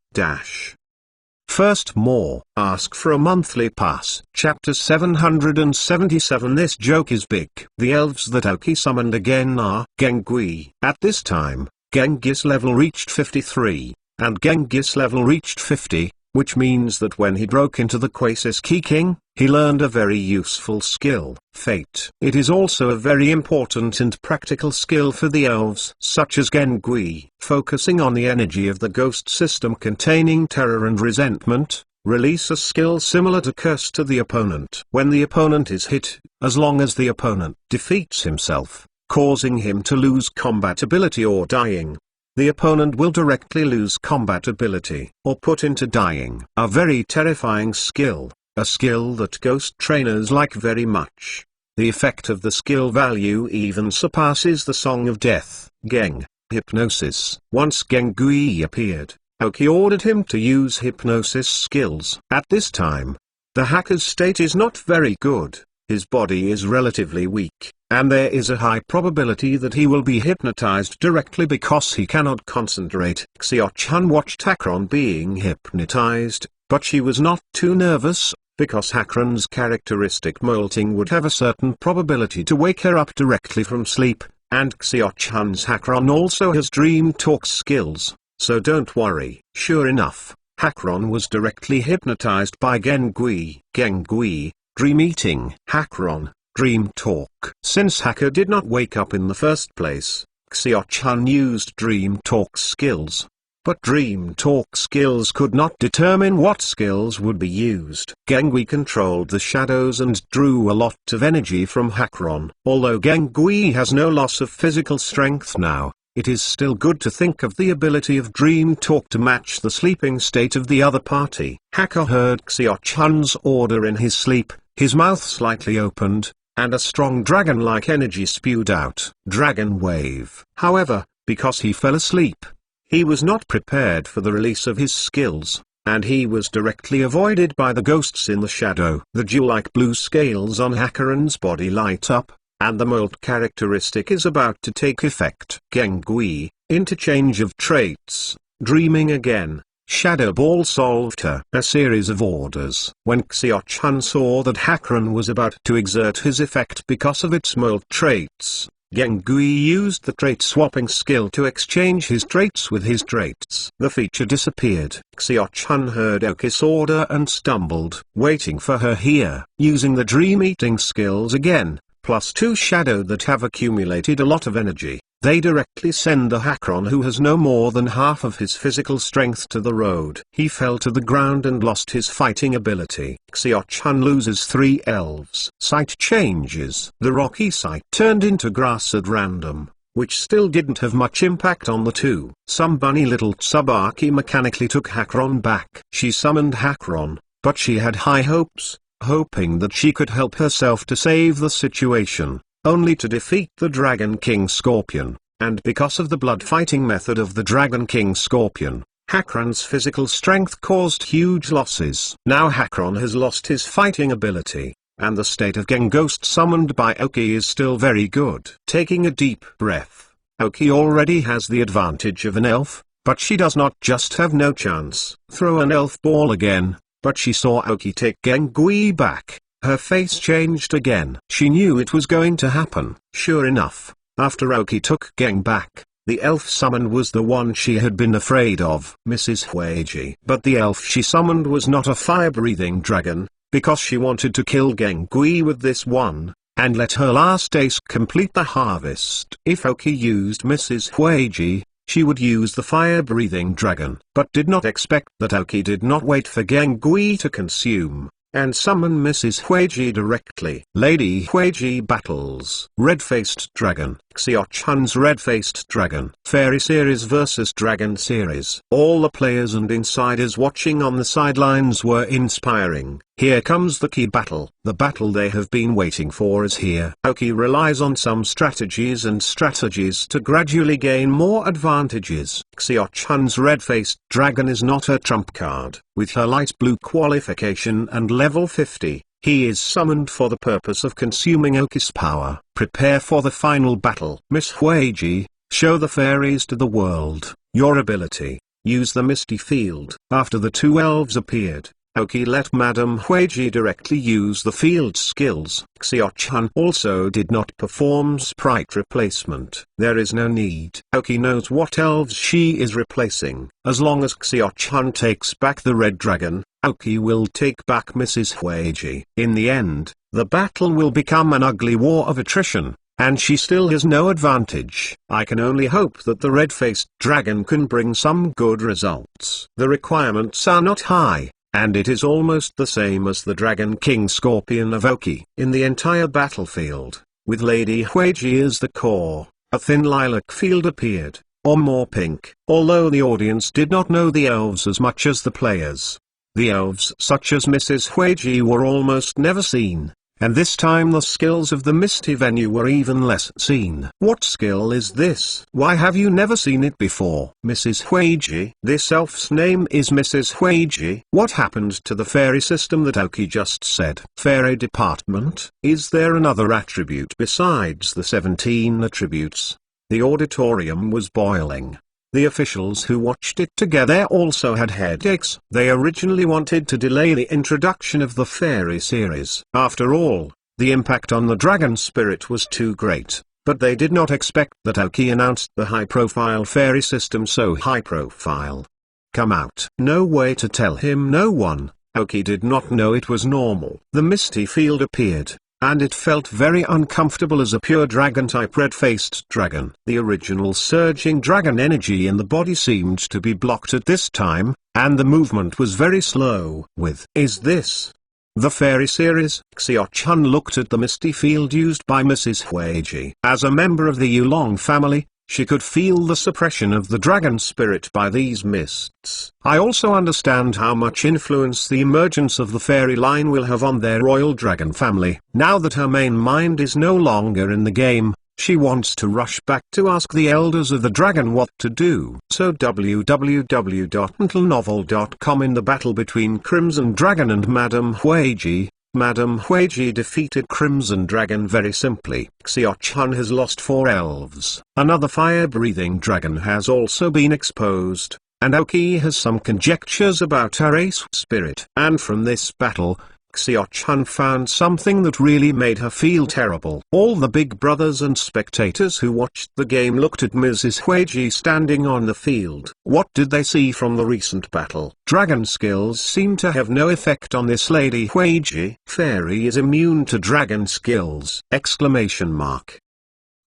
First more. Ask for a monthly pass. Chapter 777. This joke is big. The elves that Oki summoned again are Gengui. At this time, Genghis level reached 53, and Genghis level reached 50, which means that when he broke into the Quasis Key King, he learned a very useful skill, Fate. It is also a very important and practical skill for the elves, such as Gengui. Focusing on the energy of the ghost system containing terror and resentment, release a skill similar to Curse to the opponent. When the opponent is hit, as long as the opponent defeats himself, causing him to lose combat ability or dying, the opponent will directly lose combat ability or put into dying. A very terrifying skill, a skill that ghost trainers like very much. The effect of the skill value even surpasses the Song of Death. Geng, Hypnosis. Once Gengui appeared, Oki ordered him to use hypnosis skills. At this time, the hacker's state is not very good, his body is relatively weak, and there is a high probability that he will be hypnotized directly because he cannot concentrate. Xiao-chan watched Hakron being hypnotized, but she was not too nervous, because Hakron's characteristic molting would have a certain probability to wake her up directly from sleep, and Xiao-chan's Hakron also has dream talk skills, so don't worry. Sure enough, Hakron was directly hypnotized by Gengui. Gengui, dream eating. Hakron, dream talk. Since Hacker did not wake up in the first place, Xiao-chan used dream talk skills. But dream talk skills could not determine what skills would be used. Gengui controlled the shadows and drew a lot of energy from Hakron. Although Gengui has no loss of physical strength now, it is still good to think of the ability of dream talk to match the sleeping state of the other party. Hacker heard Xiao-chan's order in his sleep, his mouth slightly opened, and a strong dragon-like energy spewed out. Dragon Wave. However, because he fell asleep, he was not prepared for the release of his skills, and he was directly avoided by the ghosts in the shadow. The jewel-like blue scales on Hakron's body light up, and the molt characteristic is about to take effect. Gengui, interchange of traits, dreaming again. Shadow Ball solved her a series of orders. When Xiao-chan saw that Hakron was about to exert his effect because of its molt traits, Gengui used the trait-swapping skill to exchange his traits with his traits. The feature disappeared. Xiao-chan heard Oki's order and stumbled, waiting for her here. Using the dream-eating skills again, +2 shadow that have accumulated a lot of energy, they directly send the Hakron who has no more than half of his physical strength to the road. He fell to the ground and lost his fighting ability. Xiao-chan loses 3 elves. Sight changes. The rocky sight turned into grass at random, which still didn't have much impact on the two. Some bunny little Tsubaki mechanically took Hakron back. She summoned Hakron, but she had high hopes, hoping that she could help herself to save the situation, only to defeat the Dragon King Scorpion, and because of the blood fighting method of the Dragon King Scorpion, Hakron's physical strength caused huge losses. Now Hakron has lost his fighting ability, and the state of Genghost summoned by Oki is still very good. Taking a deep breath, Oki already has the advantage of an elf, but she does not just have no chance. Throw an elf ball again, but she saw Oki take Gengui back. Her face changed again. She knew it was going to happen. Sure enough, after Oki took Geng back, the elf summoned was the one she had been afraid of. Mrs. Huiji. But the elf she summoned was not a fire-breathing dragon, because she wanted to kill Gengui with this one, and let her last ace complete the harvest. If Oki used Mrs. Huiji, she would use the fire-breathing dragon, but did not expect that Oki did not wait for Gengui to consume, and summon Mrs. Huiji directly. Lady Huiji battles. Red-faced dragon. Xiao-chan's red-faced dragon. Fairy series vs Dragon series. All the players and insiders watching on the sidelines were inspiring. Here comes the key battle. The battle they have been waiting for is here. Oki relies on some strategies to gradually gain more advantages. Xiao-chan's red-faced dragon is not her trump card. With her light blue qualification and level 50, he is summoned for the purpose of consuming Oki's power. Prepare for the final battle. Miss Huiji, show the fairies to the world your ability. Use the misty field. After the 2 elves appeared, Oki let Madame Huiji directly use the field skills. Xiao-chan also did not perform sprite replacement. There is no need. Oki knows what elves she is replacing. As long as Xiao-chan takes back the red dragon, Oki will take back Mrs. Huiji. In the end, the battle will become an ugly war of attrition, and she still has no advantage. I can only hope that the red-faced dragon can bring some good results. The requirements are not high, and it is almost the same as the Dragon King Scorpion of Oki. In the entire battlefield, with Lady Huiji as the core, a thin lilac field appeared. or more pink. Although the audience did not know the elves as much as the players. The elves such as Mrs. Huiji were almost never seen. And this time the skills of the Misty venue were even less seen. What skill is this? Why have you never seen it before? Mrs. Huiji. This elf's name is Mrs. Huiji. What happened to the fairy system that Oki just said? Fairy department? Is there another attribute besides the 17 attributes? The auditorium was boiling. The officials who watched it together also had headaches. They originally wanted to delay the introduction of the fairy series. After all, the impact on the dragon spirit was too great, but they did not expect that Oki announced the high-profile fairy system so high-profile. Come out. No way to tell him no one. Oki did not know it was normal. The misty field appeared, and it felt very uncomfortable as a pure dragon-type red-faced dragon. The original surging dragon energy in the body seemed to be blocked at this time, and the movement was very slow. Is this the fairy series? Xiao-chun looked at the misty field used by Mrs. Huiji. As a member of the Yulong family, she could feel the suppression of the dragon spirit by these mists. I also understand how much influence the emergence of the fairy line will have on their royal dragon family. Now that her main mind is no longer in the game, she wants to rush back to ask the elders of the dragon what to do. So www.mentalnovel.com. In the battle between Crimson Dragon and Madame Huiji, Madame Huiji defeated Crimson Dragon very simply. Xiao-chun has lost 4 elves. Another fire-breathing dragon has also been exposed, and Oki has some conjectures about her ace spirit. And from this battle, Xiao-chun found something that really made her feel terrible. All the big brothers and spectators who watched the game looked at Mrs. Huiji standing on the field. What did they see from the recent battle? Dragon skills seem to have no effect on this lady Huiji. Fairy is immune to dragon skills! Exclamation mark.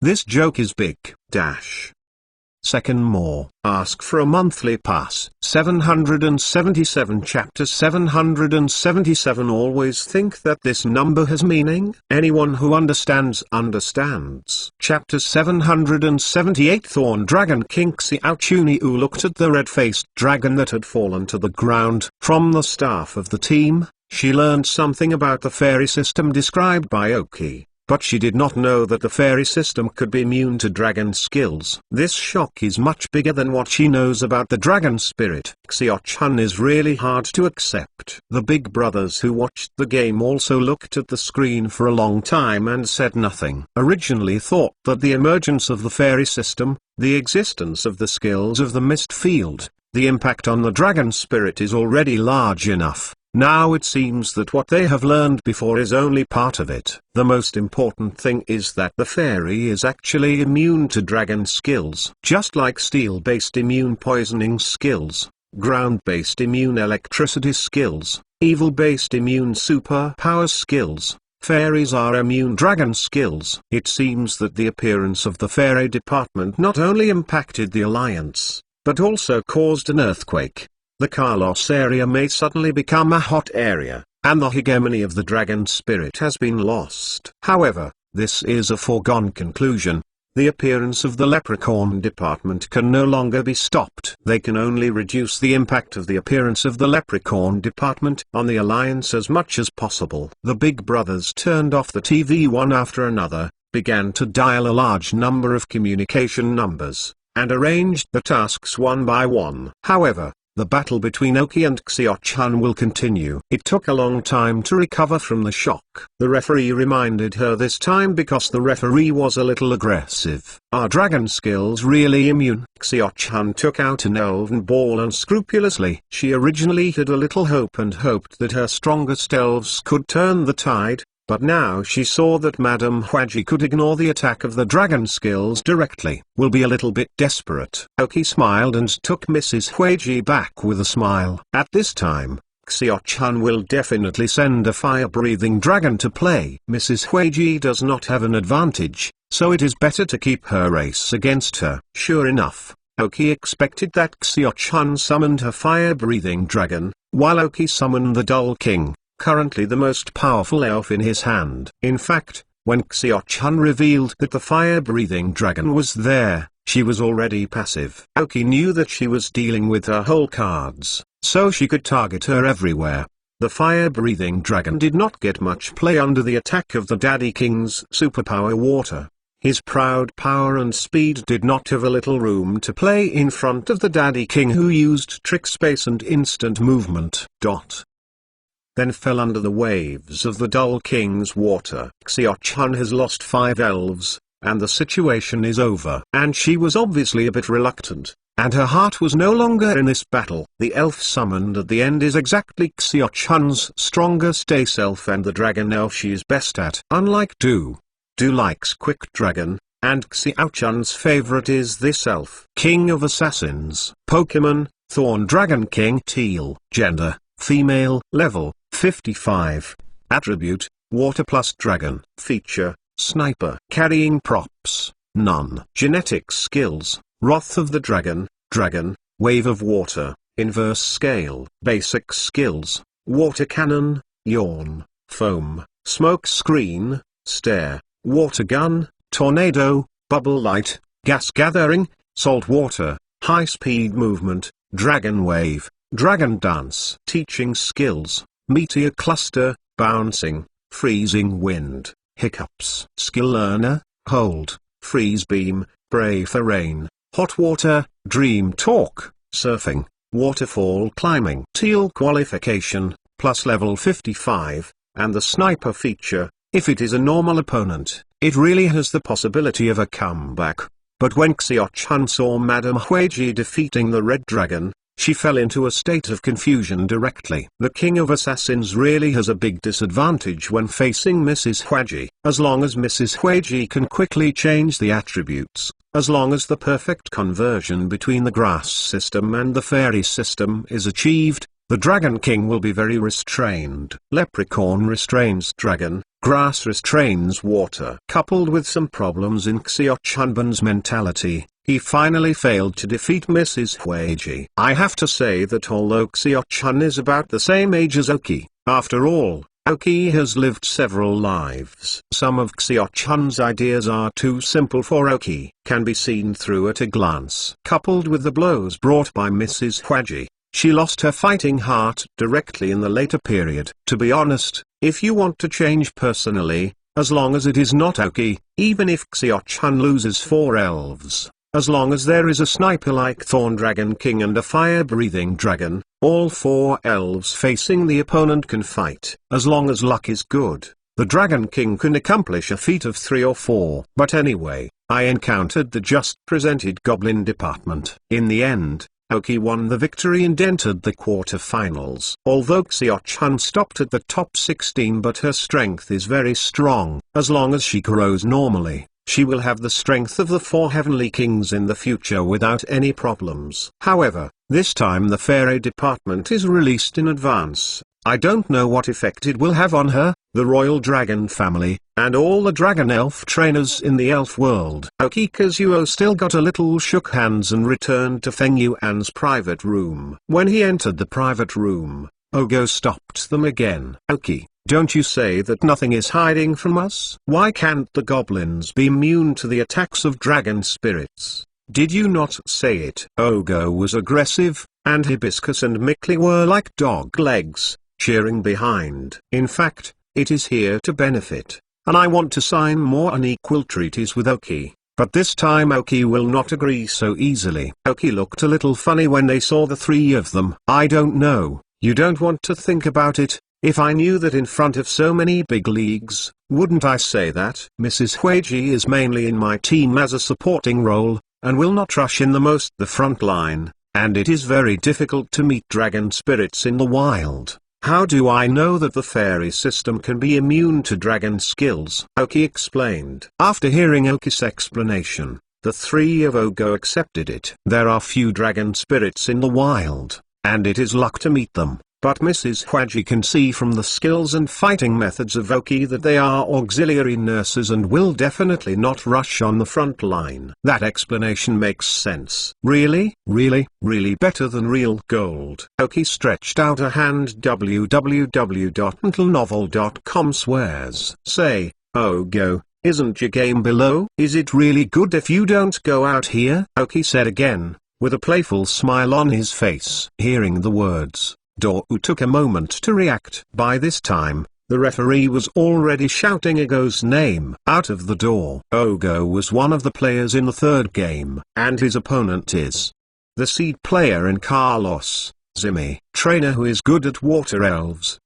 This joke is big. Dash. Second more. Ask for a monthly pass. 777 Chapter 777. Always think that this number has meaning. Anyone who understands understands. Chapter 778. Thorn Dragon King Xiao-chuniu looked at the red-faced dragon that had fallen to the ground. From the staff of the team, she learned something about the fairy system described by Oki. But she did not know that the fairy system could be immune to dragon skills. This shock is much bigger than what she knows about the dragon spirit. Xiao-chun is really hard to accept. The big brothers who watched the game also looked at the screen for a long time and said nothing. Originally thought that the emergence of the fairy system, the existence of the skills of the mist field, the impact on the dragon spirit is already large enough. Now it seems that what they have learned before is only part of it. The most important thing is that the fairy is actually immune to dragon skills. Just like steel-based immune poisoning skills, ground-based immune electricity skills, evil-based immune superpower skills, fairies are immune dragon skills. It seems that the appearance of the fairy department not only impacted the alliance, but also caused an earthquake. The Carlos area may suddenly become a hot area, and the hegemony of the dragon spirit has been lost. However, this is a foregone conclusion. The appearance of the leprechaun department can no longer be stopped. They can only reduce the impact of the appearance of the leprechaun department on the alliance as much as possible. The big brothers turned off the TV one after another, began to dial a large number of communication numbers, and arranged the tasks one by one. However, the battle between Oki and Xiao-chun will continue. It took a long time to recover from the shock. The referee reminded her this time because the referee was a little aggressive. Are dragon skills really immune? Xiao-chun took out an elven ball unscrupulously. She originally had a little hope and hoped that her strongest elves could turn the tide. But now she saw that Madame Huiji could ignore the attack of the dragon skills directly. Will be a little bit desperate. Oki smiled and took Mrs. Huiji back with a smile. At this time, Xiao-chun will definitely send a fire-breathing dragon to play. Mrs. Huiji does not have an advantage, so it is better to keep her race against her. Sure enough, Oki expected that Xiao-chun summoned her fire-breathing dragon, while Oki summoned the Dull King, currently the most powerful elf in his hand. In fact, When Xiao-chun revealed that the fire-breathing dragon was there, she was already passive. Aoki knew that she was dealing with her whole cards, so she could target her everywhere. The fire-breathing dragon did not get much play under the attack of the Daddy King's superpower water. His proud power and speed did not have a little room to play in front of the Daddy King, who used trick space and instant movement. Then fell under the waves of the Dull King's water. Xiao-chun has lost 5 elves, and the situation is over. And she was obviously a bit reluctant, and her heart was no longer in this battle. The elf summoned at the end is exactly Xiao-chun's strongest ace elf and the dragon elf she is best at. Unlike Do likes Quick Dragon, and Xiao-chun's favorite is this elf. King of Assassins. Pokemon, Thorn Dragon King. Teal. Gender, female. Level, 55. Attribute, Water plus Dragon. Feature, Sniper. Carrying props, none. Genetic skills, Wrath of the Dragon, Dragon, Wave of Water, Inverse Scale. Basic skills, Water Cannon, Yawn, Foam, Smoke Screen, Stare, Water Gun, Tornado, Bubble Light, Gas Gathering, Salt Water, High Speed Movement, Dragon Wave, Dragon Dance. Teaching skills, Meteor Cluster, Bouncing, Freezing Wind, Hiccups. Skill Learner, Hold, Freeze Beam, Pray for Rain, Hot Water, Dream Talk, Surfing, Waterfall Climbing. Teal qualification, plus level 55, and the Sniper feature. If it is a normal opponent, it really has the possibility of a comeback. But when Xiao-chun saw Madame Huiji defeating the Red Dragon, she fell into a state of confusion directly. The King of Assassins really has a big disadvantage when facing Mrs. Huiji. As long as Mrs. Huiji can quickly change the attributes, as long as the perfect conversion between the grass system and the fairy system is achieved, the Dragon King will be very restrained. Leprechaun restrains dragon, grass restrains water. Coupled with some problems in Xiao-chun's mentality, he finally failed to defeat Mrs. Huiji. I have to say that although Xiao-chun is about the same age as Aoki, after all, Aoki has lived several lives. Some of Xiao-chun's ideas are too simple for Aoki, can be seen through at a glance. Coupled with the blows brought by Mrs. Huiji, she lost her fighting heart directly in the later period. To be honest, if you want to change personally, as long as it is not Aoki, even if Xiao-chun loses 4 elves, as long as there is a sniper like Thorn Dragon King and a fire-breathing dragon, all 4 elves facing the opponent can fight. As long as luck is good, the Dragon King can accomplish a feat of 3 or 4. But anyway, I encountered the just presented Goblin department. In the end, Aoki won the victory and entered the quarter-finals. Although Xiao-chun stopped at the top 16, but her strength is very strong. As long as she grows normally, she will have the strength of the 4 heavenly kings in the future without any problems. However, this time the fairy department is released in advance. I don't know what effect it will have on her, the royal dragon family, and all the dragon elf trainers in the elf world. Aoki Kazuo still got a little shook hands and returned to Feng Yuan's private room. When he entered the private room, Ogo stopped them again. Aoki, don't you say that nothing is hiding from us? Why can't the goblins be immune to the attacks of dragon spirits? Did you not say it? Ogo was aggressive, and Hibiscus and Mickley were like dog legs, cheering behind. In fact, it is here to benefit, and I want to sign more unequal treaties with Aoki. But this time Aoki will not agree so easily. Aoki looked a little funny when they saw the 3 of them. I don't know, you don't want to think about it. If I knew that in front of so many big leagues, wouldn't I say that? Mrs. Huiji is mainly in my team as a supporting role, and will not rush in the front line, and it is very difficult to meet dragon spirits in the wild. How do I know that the fairy system can be immune to dragon skills? Aoki explained. After hearing Aoki's explanation, the 3 of Ogo accepted it. There are few dragon spirits in the wild, and it is luck to meet them. But Mrs. Huiji can see from the skills and fighting methods of Aoki that they are auxiliary nurses and will definitely not rush on the front line. That explanation makes sense. Really, really better than real gold. Aoki stretched out a hand. www.mentalnovel.com swears. Say, "Oh go, isn't your game below? Is it really good if you don't go out here?" Aoki said again, with a playful smile on his face. Hearing the words, Dou took a moment to react. By this time, the referee was already shouting Ogo's name out of the door. Ogo was one of the players in the third game, and his opponent is the seed player in Carlos, Zimmy, trainer who is good at water elves.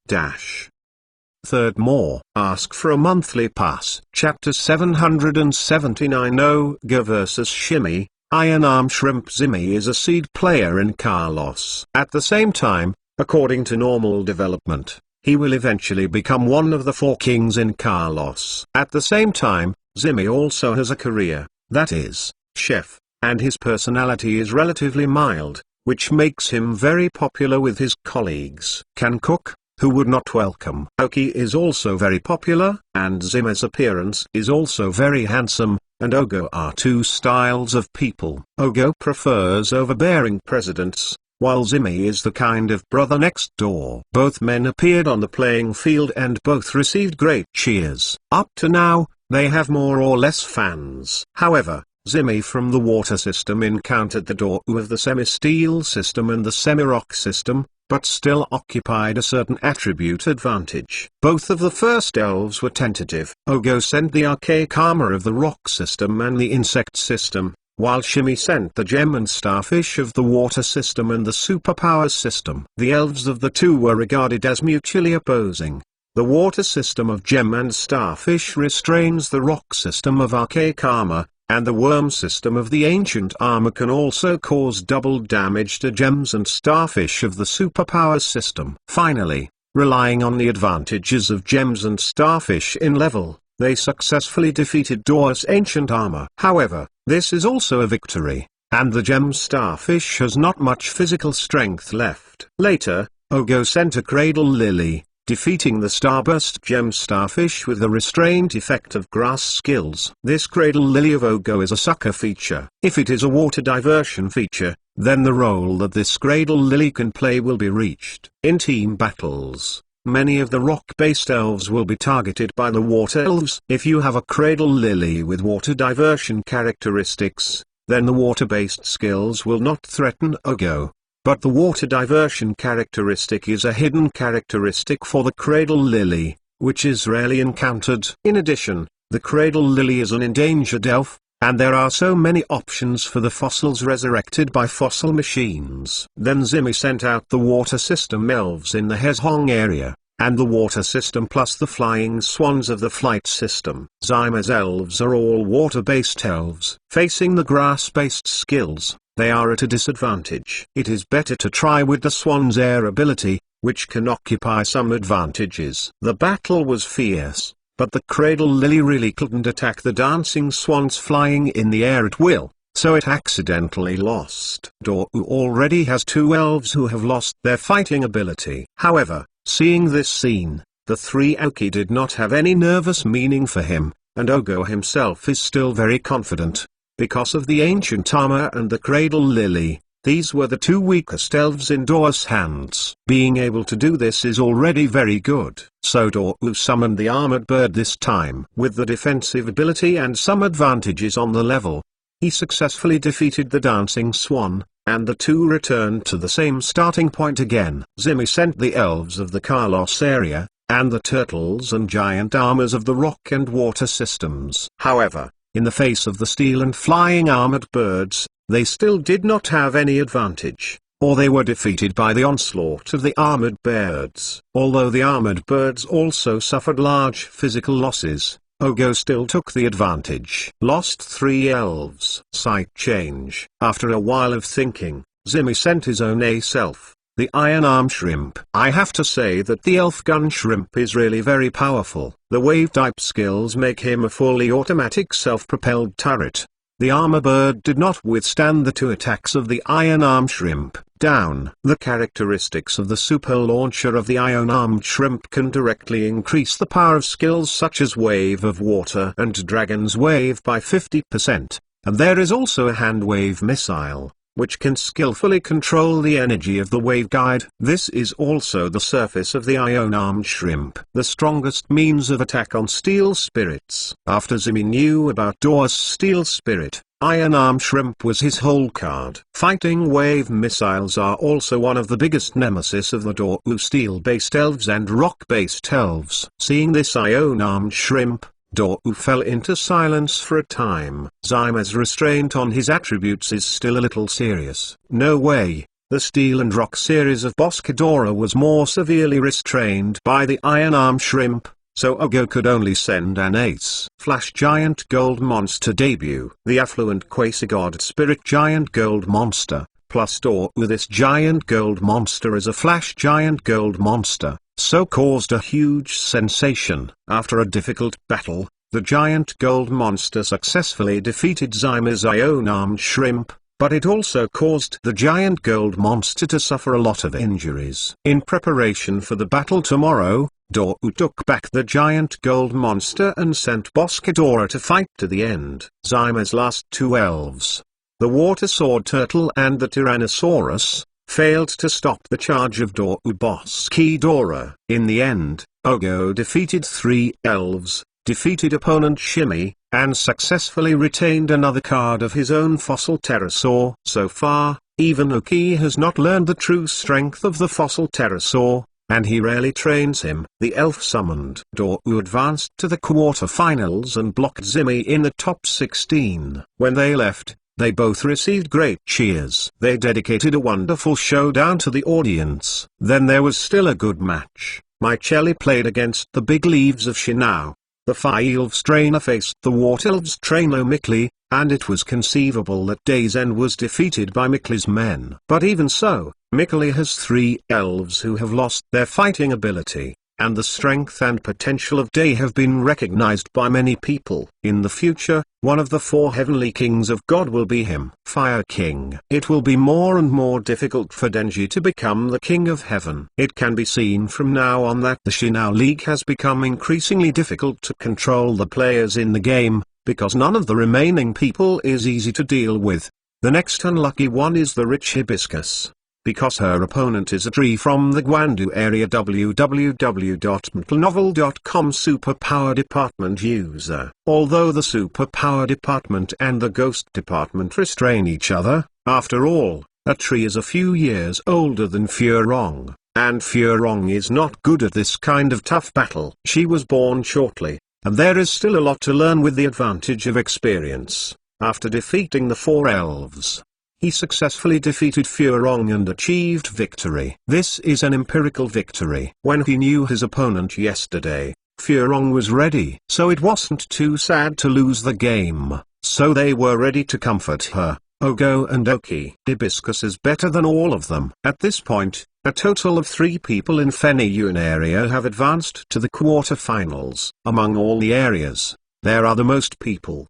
Third more. Ask for a monthly pass. Chapter 779 Ogo vs Shimmy. Iron Arm Shrimp. Zimmy is a seed player in Carlos. At the same time, according to normal development, he will eventually become one of the 4 kings in Carlos. At the same time, Zimmy also has a career, that is, chef, and his personality is relatively mild, which makes him very popular with his colleagues. Can cook, who would not welcome. Aoki is also very popular, and Zimmy's appearance is also very handsome, and Ogo are 2 styles of people. Ogo prefers overbearing presidents, while Zimmy is the kind of brother next door. Both men appeared on the playing field and both received great cheers. Up to now, they have more or less fans. However, Zimmy from the water system encountered the Dou of the semi-steel system and the semi-rock system, but still occupied a certain attribute advantage. Both of the first elves were tentative. Ogo sent the archaic armor of the rock system and the insect system, while Shimmy sent the gem and starfish of the water system and the superpower system. The elves of the 2 were regarded as mutually opposing. The water system of gem and starfish restrains the rock system of archaic armor, and the worm system of the ancient armor can also cause double damage to gems and starfish of the superpower system. Finally, relying on the advantages of gems and starfish in level, they successfully defeated Dou's ancient armor. However, this is also a victory, and the gem starfish has not much physical strength left. Later, Ogo sent a Cradle Lily, defeating the Starburst gem starfish with the restraint effect of grass skills. This Cradle Lily of Ogo is a sucker feature. If it is a water diversion feature, then the role that this Cradle Lily can play will be reached. In team battles, many of the rock-based elves will be targeted by the water elves. If you have a Cradle Lily with water diversion characteristics, then the water-based skills will not threaten Ogo. But the water diversion characteristic is a hidden characteristic for the Cradle Lily, which is rarely encountered. In addition, the Cradle Lily is an endangered elf, and there are so many options for the fossils resurrected by fossil machines. Then Zimmy sent out the water system elves in the Hezhong area, and the water system plus the flying swans of the flight system. Zima's elves are all water-based elves. Facing the grass-based skills, they are at a disadvantage. It is better to try with the swan's air ability, which can occupy some advantages. The battle was fierce, but the Cradle Lily really couldn't attack the dancing swans flying in the air at will, so it accidentally lost. Dou already has 2 elves who have lost their fighting ability. However, seeing this scene, the 3 Aoki did not have any nervous meaning for him, and Ogo himself is still very confident. Because of the ancient armor and the Cradle Lily, these were the 2 weakest elves in Dou's hands. Being able to do this is already very good. So Dou summoned the armored bird this time. With the defensive ability and some advantages on the level, he successfully defeated the dancing swan, and the 2 returned to the same starting point again. Zimmy sent the elves of the Carlos area, and the turtles and giant armors of the rock and water systems. However, in the face of the steel and flying armored birds, they still did not have any advantage, or they were defeated by the onslaught of the armored birds. Although the armored birds also suffered large physical losses, Ogo still took the advantage. Lost 3 elves. Sight change. After a while of thinking, Zimmy sent his own self, the Iron Arm Shrimp. I have to say that the Elf Gun Shrimp is really very powerful. The wave-type skills make him a fully automatic self-propelled turret. The armor bird did not withstand the 2 attacks of the Iron Arm Shrimp. Down. The characteristics of the super launcher of the Iron Armed Shrimp can directly increase the power of skills such as Wave of Water and Dragon's Wave by 50%, and there is also a Hand Wave missile, which can skillfully control the energy of the wave guide. This is also the surface of the iron-armed shrimp, the strongest means of attack on steel spirits. After Zimmy knew about Dor's steel spirit, iron-armed shrimp was his whole card. Fighting wave missiles are also one of the biggest nemesis of the Doru steel-based elves and rock-based elves. Seeing this iron-armed shrimp, Doru fell into silence for a time. Zyma's restraint on his attributes is still a little serious. No way. The Steel and Rock series of Boscadora was more severely restrained by the iron-armed shrimp, so Ogo could only send an ace. Flash Giant Gold Monster debut. The affluent Quasi-God Spirit Giant Gold Monster, plus Doru. This Giant Gold Monster is a Flash Giant Gold Monster, so caused a huge sensation. After a difficult battle, the Giant Gold Monster successfully defeated Zyma's iron-armed shrimp, but it also caused the Giant Gold Monster to suffer a lot of injuries. In preparation for the battle tomorrow, Doru took back the Giant Gold Monster and sent Boscadora to fight to the end. Zyma's last two elves, the Water Sword Turtle and the Tyrannosaurus, failed to stop the charge of Doru Boscadora. In the end, Ogo defeated 3 elves, defeated opponent Shimmy, and successfully retained another card of his own fossil pterosaur. So far, even Oki has not learned the true strength of the fossil pterosaur, and he rarely trains him. The elf summoned Doru advanced to the quarter-finals and blocked Zimmy in the top 16. When they left, they both received great cheers. They dedicated a wonderful showdown to the audience. Then there was still a good match. Michelli played against the Big Leaves of Sinnoh. The Fire Elves trainer faced the Water Elves trainer Mikli, and it was conceivable that Dazen was defeated by Mikli's men. But even so, Mikli has 3 elves who have lost their fighting ability, and the strength and potential of Day have been recognized by many people. In the future, one of the 4 heavenly kings of God will be him, Fire King. It will be more and more difficult for Denji to become the king of heaven. It can be seen from now on that the Sinnoh League has become increasingly difficult to control the players in the game, because none of the remaining people is easy to deal with. The next unlucky one is the rich Hibiscus, because her opponent is a tree from the Gwandu area. www.mtlnovel.com Superpower Department user. Although the Superpower Department and the Ghost Department restrain each other, after all, a tree is a few years older than Furong, and Furong is not good at this kind of tough battle. She was born shortly, and there is still a lot to learn with the advantage of experience. After defeating the 4 elves, he successfully defeated Furong and achieved victory. This is an empirical victory. When he knew his opponent yesterday, Furong was ready. So it wasn't too sad to lose the game, so they were ready to comfort her. Ogo and Oki. Hibiscus is better than all of them. At this point, a total of 3 people in Feniyun area have advanced to the quarter-finals. Among all the areas, there are the most people.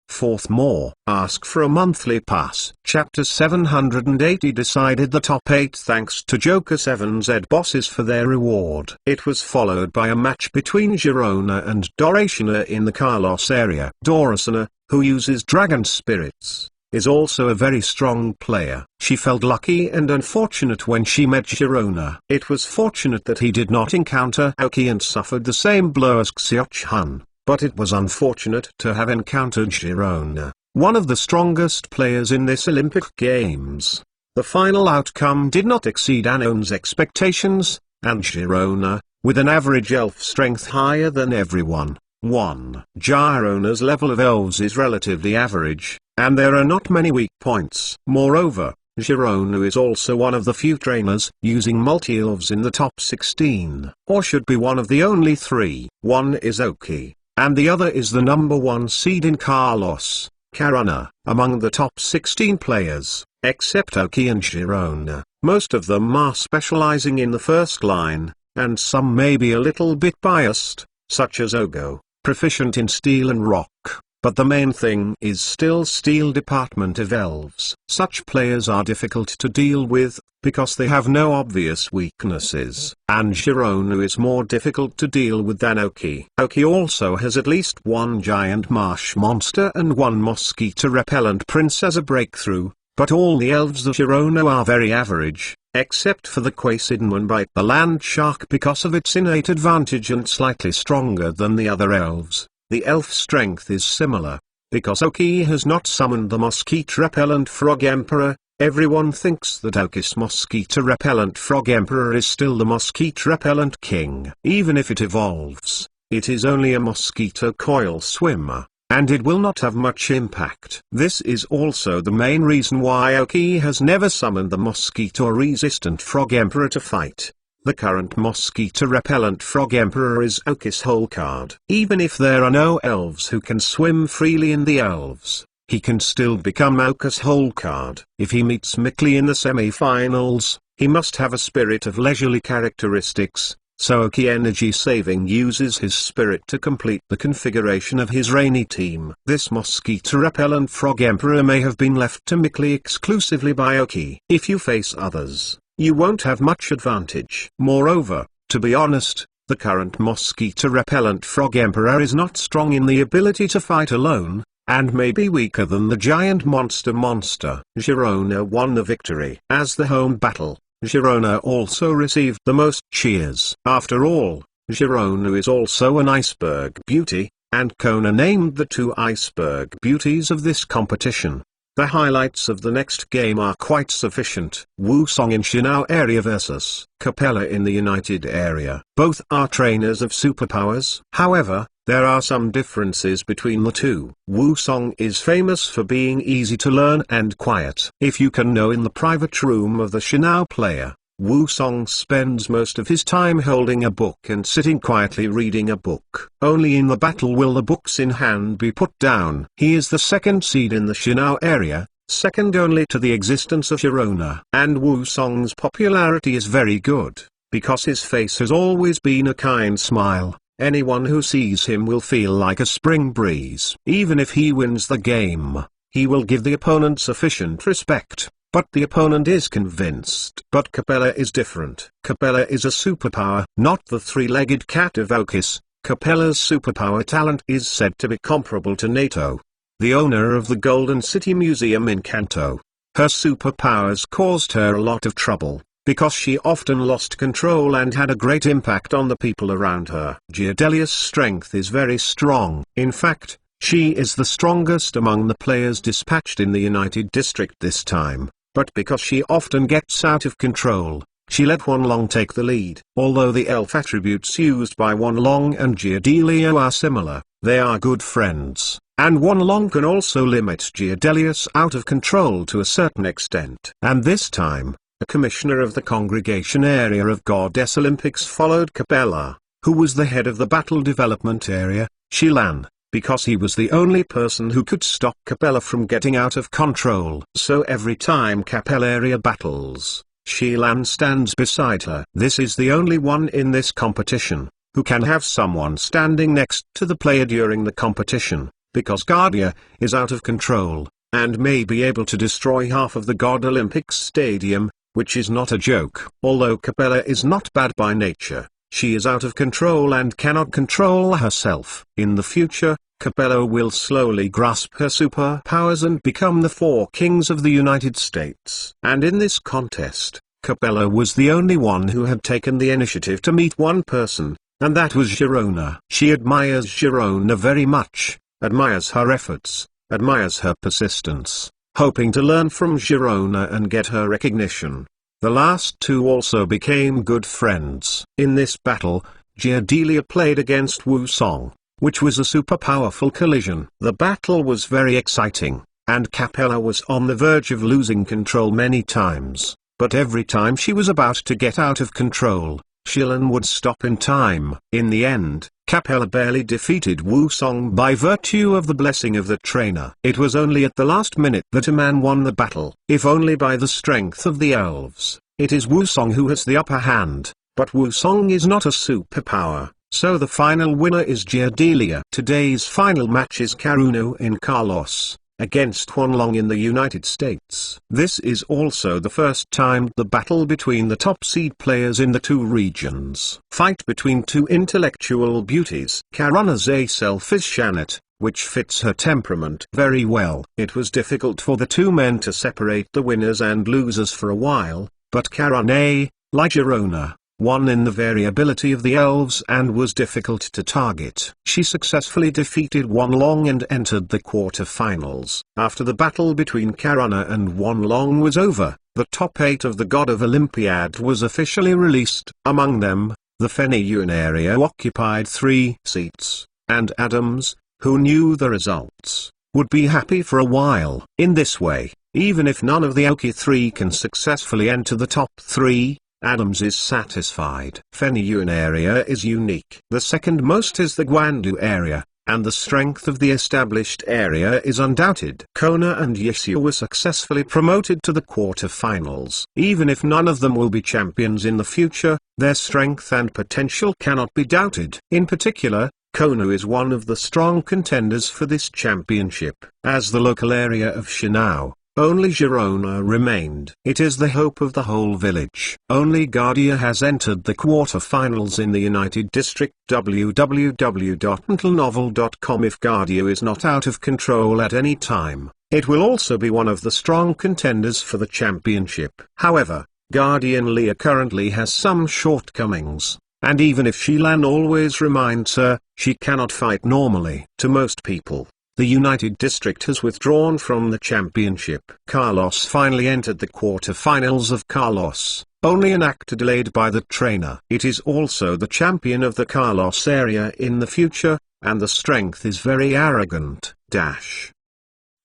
Fourth more. Ask for a monthly pass. Chapter 780 decided the top 8 thanks to Joker 7Z bosses for their reward. It was followed by a match between Girona and Dorashina in the Carlos area. Dorashina, who uses dragon spirits, is also a very strong player. She felt lucky and unfortunate when she met Girona. It was fortunate that he did not encounter Oki and suffered the same blow as Xiao-Chun. But it was unfortunate to have encountered Girona, one of the strongest players in this Olympic Games. The final outcome did not exceed Anon's expectations, and Girona, with an average elf strength higher than everyone, won. Girona's level of elves is relatively average, and there are not many weak points. Moreover, Girona is also one of the few trainers using multi-elves in the top 16, or should be one of the only 3. One is Oki, and the other is the number 1 seed in Carlos, Karuna. Among the top 16 players, except Oki and Girona, most of them are specializing in the first line, and some may be a little bit biased, such as Ogo, proficient in steel and rock. But the main thing is still Steel Department of Elves. Such players are difficult to deal with, because they have no obvious weaknesses. And Girona is more difficult to deal with than Oki. Oki also has at least 1 giant marsh monster and 1 mosquito repellent prince as a breakthrough, but all the elves of Girona are very average, except for the Quasidonbite, the land shark, because of its innate advantage and slightly stronger than the other elves. The elf strength is similar. Because Oki has not summoned the mosquito-repellent Frog Emperor, everyone thinks that Oki's mosquito-repellent Frog Emperor is still the mosquito-repellent king. Even if it evolves, it is only a mosquito coil swimmer, and it will not have much impact. This is also the main reason why Oki has never summoned the mosquito-resistant Frog Emperor to fight. The current mosquito-repellent Frog Emperor is Oki's whole card. Even if there are no elves who can swim freely in the elves, he can still become Oki's whole card. If he meets Mickley in the semi-finals, he must have a spirit of leisurely characteristics, so Oki Energy Saving uses his spirit to complete the configuration of his rainy team. This mosquito-repellent Frog Emperor may have been left to Mickley exclusively by Oki. If you face others, you won't have much advantage. Moreover, to be honest, the current mosquito-repellent Frog Emperor is not strong in the ability to fight alone, and may be weaker than the giant monster. Girona won the victory. As the home battle, Girona also received the most cheers. After all, Girona is also an iceberg beauty, and Kona named the two iceberg beauties of this competition. The highlights of the next game are quite sufficient. Wusong in Sinnoh area versus Capella in the United area. Both are trainers of superpowers. However, there are some differences between the two. Wusong is famous for being easy to learn and quiet. If you can know in the private room of the Sinnoh player, Wusong spends most of his time holding a book and sitting quietly reading a book. Only in the battle will the books in hand be put down. He is the second seed in the Sinnoh area, second only to the existence of Girona. And Wusong's popularity is very good, because his face has always been a kind smile. Anyone who sees him will feel like a spring breeze. Even if he wins the game, he will give the opponent sufficient respect. But the opponent is convinced. But Capella is different. Capella is a superpower, not the three-legged cat of Okis. Capella's superpower talent is said to be comparable to NATO, the owner of the Golden City Museum in Kanto. Her superpowers caused her a lot of trouble, because she often lost control and had a great impact on the people around her. Giardelia's strength is very strong. In fact, she is the strongest among the players dispatched in the United District this time. But because she often gets out of control, she let Wanlong take the lead. Although the elf attributes used by Wanlong and Giardelia are similar, they are good friends, and Wanlong can also limit Giardelia's out of control to a certain extent. And this time, a commissioner of the congregation area of Goddess Olympics followed Capella, who was the head of the battle development area, Shilan, because he was the only person who could stop Capella from getting out of control. So every time Capella area battles, Shilan stands beside her. This is the only one in this competition who can have someone standing next to the player during the competition, because Guardia is out of control, and may be able to destroy half of the God Olympics Stadium, which is not a joke. Although Capella is not bad by nature, she is out of control and cannot control herself. In the future, Capella will slowly grasp her superpowers and become the four kings of the United States. And in this contest, Capella was the only one who had taken the initiative to meet one person, and that was Girona. She admires Girona very much, admires her efforts, admires her persistence, hoping to learn from Girona and get her recognition. The last two also became good friends. In this battle, Giardelia played against Wusong, which was a super powerful collision. The battle was very exciting, and Capella was on the verge of losing control many times, but every time she was about to get out of control, Shilan would stop in time. In the end, Capella barely defeated Wusong by virtue of the blessing of the trainer. It was only at the last minute that a man won the battle. If only by the strength of the elves, it is Wusong who has the upper hand, but Wusong is not a superpower, so the final winner is Giardelia. Today's final match is Karuno in Carlos, against Wanlong in the United States. This is also the first time the battle between the top seed players in the two regions. Fight between two intellectual beauties. Karuna's A self is Shanat, which fits her temperament very well. It was difficult for the two men to separate the winners and losers for a while, but Karana, like Girona, won in the variability of the elves and was difficult to target. She successfully defeated Wanlong and entered the quarter-finals. After the battle between Karana and Wanlong was over, the top 8 of the God of Olympiad was officially released. Among them, the Feniyuan area occupied 3 seats, and Adams, who knew the results, would be happy for a while. In this way, even if none of the Oki 3 can successfully enter the top 3, Adams is satisfied. Feniyuan area is unique. The second most is the Guandu area, and the strength of the established area is undoubted. Kona and Yeshu were successfully promoted to the quarter-finals. Even if none of them will be champions in the future, their strength and potential cannot be doubted. In particular, Kona is one of the strong contenders for this championship. As the local area of Sinnoh, only Girona remained. It is the hope of the whole village. Only Guardia has entered the quarter-finals in the United District. www.untilnovel.com. If Guardia is not out of control at any time, it will also be one of the strong contenders for the championship. However, Guardian Leah currently has some shortcomings, and even if Shilan always reminds her, she cannot fight normally. To most people, the United District has withdrawn from the championship. Carlos finally entered the quarter-finals of Carlos, only an act delayed by the trainer. It is also the champion of the Carlos area in the future, and the strength is very arrogant.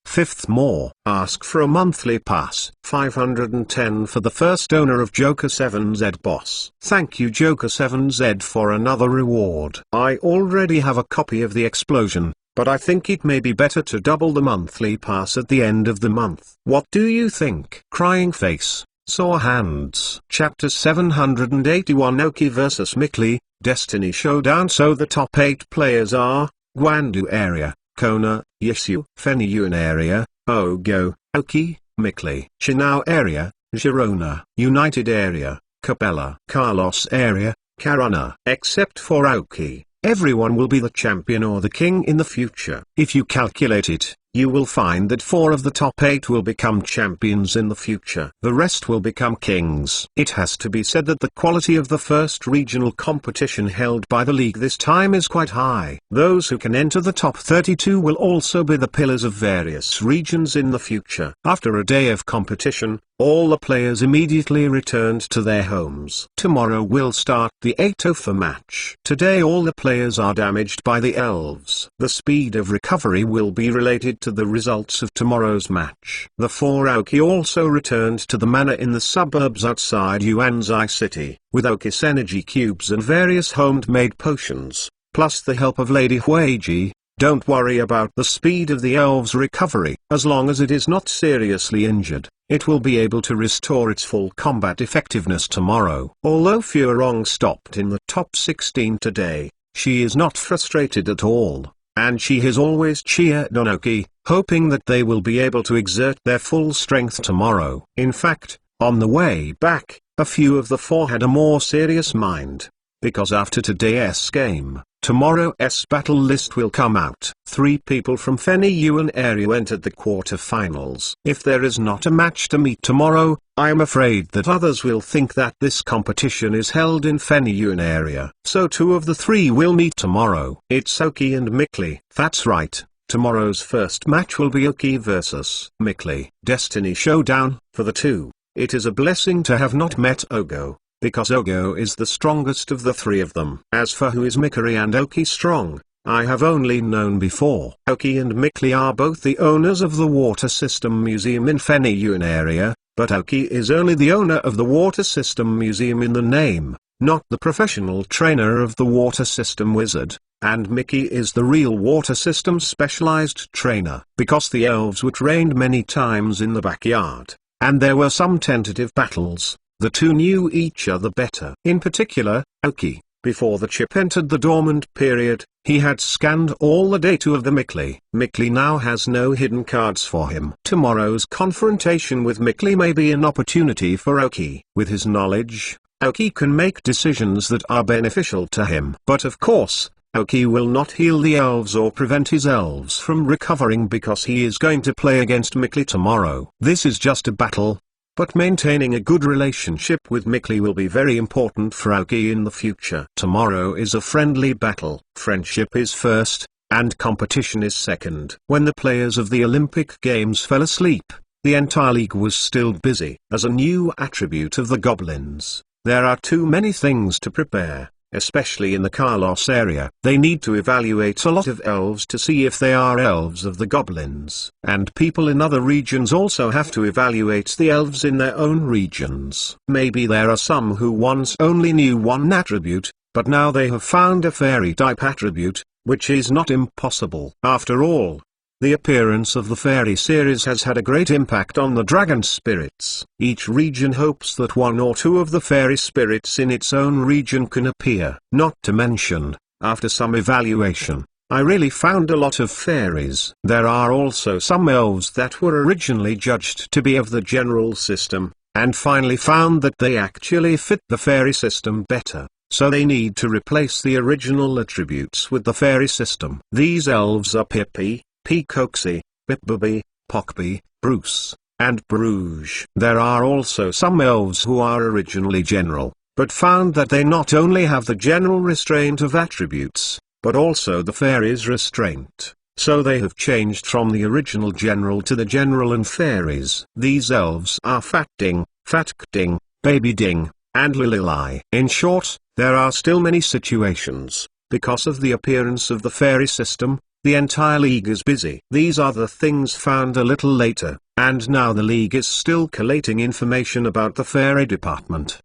Fifth more. Ask for a monthly pass. 510 for the first owner of Joker 7Z Boss. Thank you Joker 7Z for another reward. I already have a copy of the explosion, but I think it may be better to double the monthly pass at the end of the month. What do you think? Crying face, sore hands. Chapter 781 Oki vs Mickley, Destiny Showdown. So the top 8 players are, Guandu area, Kona, Yeshu, Feniyuan area, Ogo, Oki, Mickley. Sinnoh area, Girona. United area, Capella. Carlos area, Karana. Except for Oki, everyone will be the champion or the king in the future. If you calculate it, you will find that 4 of the top 8 will become champions in the future. The rest will become kings. It has to be said that the quality of the first regional competition held by the league this time is quite high. Those who can enter the top 32 will also be the pillars of various regions in the future. After a day of competition, all the players immediately returned to their homes. Tomorrow will start the 8-0 match. Today all the players are damaged by the elves. The speed of recovery will be related to the results of tomorrow's match. The 4 Aoki also returned to the manor in the suburbs outside Yuanzai City, with Aokis energy cubes and various home-made potions, plus the help of Lady Huiji. Don't worry about the speed of the elves' recovery. As long as it is not seriously injured, it will be able to restore its full combat effectiveness tomorrow. Although Furong stopped in the top 16 today, she is not frustrated at all, and she has always cheered on Oki, hoping that they will be able to exert their full strength tomorrow. In fact, on the way back, a few of the 4 had a more serious mind, because after today's game, tomorrow's battle list will come out. 3 people from Feniyuan area entered the quarter-finals. If there is not a match to meet tomorrow, I am afraid that others will think that this competition is held in Feniyuan area. So 2 of the 3 will meet tomorrow. It's Oki and Mickley. That's right. Tomorrow's first match will be Oki vs Mickley. Destiny Showdown. For the 2, it is a blessing to have not met Ogo, because Ogo is the strongest of the 3 of them. As for who is Mickley and Oki strong, I have only known before. Oki and Mickley are both the owners of the Water System Museum in Feniyuan area, but Oki is only the owner of the Water System Museum in the name, not the professional trainer of the Water System Wizard, and Mickey is the real Water System specialized trainer. Because the elves were trained many times in the backyard, and there were some tentative battles, the 2 knew each other better. In particular, Oki, before the chip entered the dormant period, he had scanned all the data of the Mickley. Mickley now has no hidden cards for him. Tomorrow's confrontation with Mickley may be an opportunity for Oki. With his knowledge, Oki can make decisions that are beneficial to him. But of course, Aoki will not heal the elves or prevent his elves from recovering because he is going to play against Mickley tomorrow. This is just a battle, but maintaining a good relationship with Mickley will be very important for Aoki in the future. Tomorrow is a friendly battle. Friendship is first, and competition is second. When the players of the Olympic Games fell asleep, the entire league was still busy. As a new attribute of the goblins, there are too many things to prepare, especially in the Carlos area. They need to evaluate a lot of elves to see if they are elves of the goblins. And people in other regions also have to evaluate the elves in their own regions. Maybe there are some who once only knew one attribute, but now they have found a fairy type attribute, which is not impossible. After all, the appearance of the fairy series has had a great impact on the dragon spirits. Each region hopes that one or two of the fairy spirits in its own region can appear. Not to mention, after some evaluation, I really found a lot of fairies. There are also some elves that were originally judged to be of the general system, and finally found that they actually fit the fairy system better. So they need to replace the original attributes with the fairy system. These elves are Pippi, Peacoxy, Bipbubby, Pockby, Bruce, and Bruges. There are also some elves who are originally general, but found that they not only have the general restraint of attributes, but also the fairies restraint. So they have changed from the original general to the general and fairies. These elves are Fat Ding, Fat Ding, Baby Ding, and Lililai. In short, there are still many situations, because of the appearance of the fairy system, the entire league is busy. These are the things found a little later, and now the league is still collating information about the fairy department.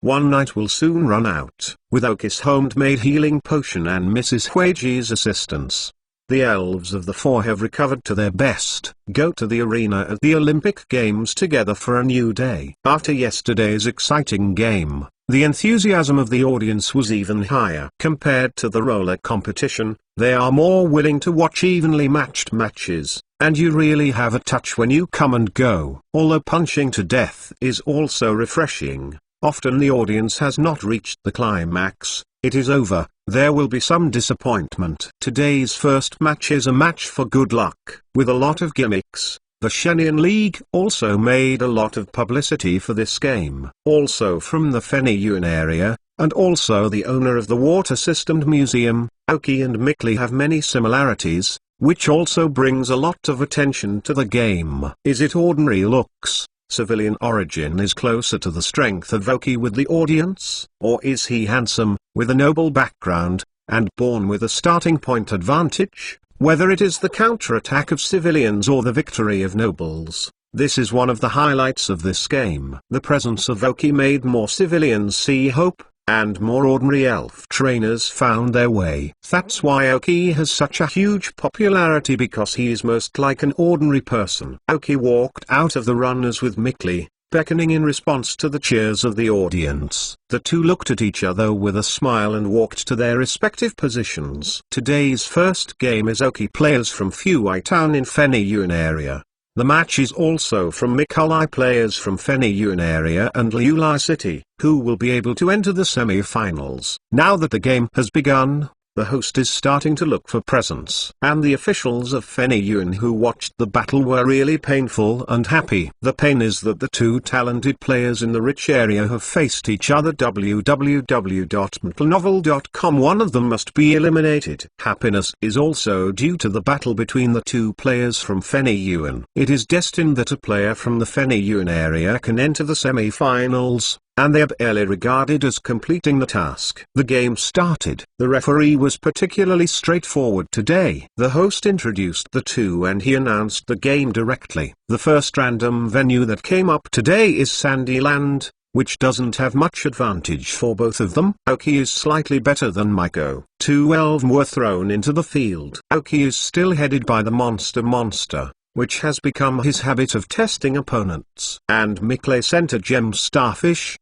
One night will soon run out. With Aoki's homemade healing potion and Mrs. Huiji's assistance, the elves of the four have recovered to their best. Go to the arena at the Olympic Games together for a new day. After yesterday's exciting game, the enthusiasm of the audience was even higher. Compared to the roller competition, they are more willing to watch evenly matched matches, and you really have a touch when you come and go. Although punching to death is also refreshing, often the audience has not reached the climax. It is over, there will be some disappointment. Today's first match is a match for good luck. With a lot of gimmicks, the Shenian League also made a lot of publicity for this game. Also from the Feniyuan area, and also the owner of the Water System Museum, Aoki and Mickley have many similarities, which also brings a lot of attention to the game. Is it ordinary looks? Civilian origin is closer to the strength of Aoki with the audience? Or is he handsome, with a noble background, and born with a starting point advantage? Whether it is the counterattack of civilians or the victory of nobles, this is one of the highlights of this game. The presence of Aoki made more civilians see hope, and more ordinary elf trainers found their way. That's why Aoki has such a huge popularity, because he is most like an ordinary person. Aoki walked out of the runners with Mickley, beckoning in response to the cheers of the audience. The two looked at each other with a smile and walked to their respective positions. Today's first game is Aoki players from Fuai Town in Feniyuan area. The match is also from Mikulai players from Feniyuan area and Liulai City, who will be able to enter the semi-finals. Now that the game has begun, the host is starting to look for presents. And the officials of Feniyuan who watched the battle were really painful and happy. The pain is that the two talented players in the rich area have faced each other. www.mtlnovel.com. One of them must be eliminated. Happiness is also due to the battle between the two players from Feniyuan. It is destined that a player from the Feniyuan area can enter the semi-finals, and they are barely regarded as completing the task. The game started. The referee was particularly straightforward today. The host introduced the two and he announced the game directly. The first random venue that came up today is Sandyland, which doesn't have much advantage for both of them. Aoki is slightly better than Maiko. Two elves were thrown into the field. Aoki is still headed by the monster, which has become his habit of testing opponents. And Mickley sent a gem starfish,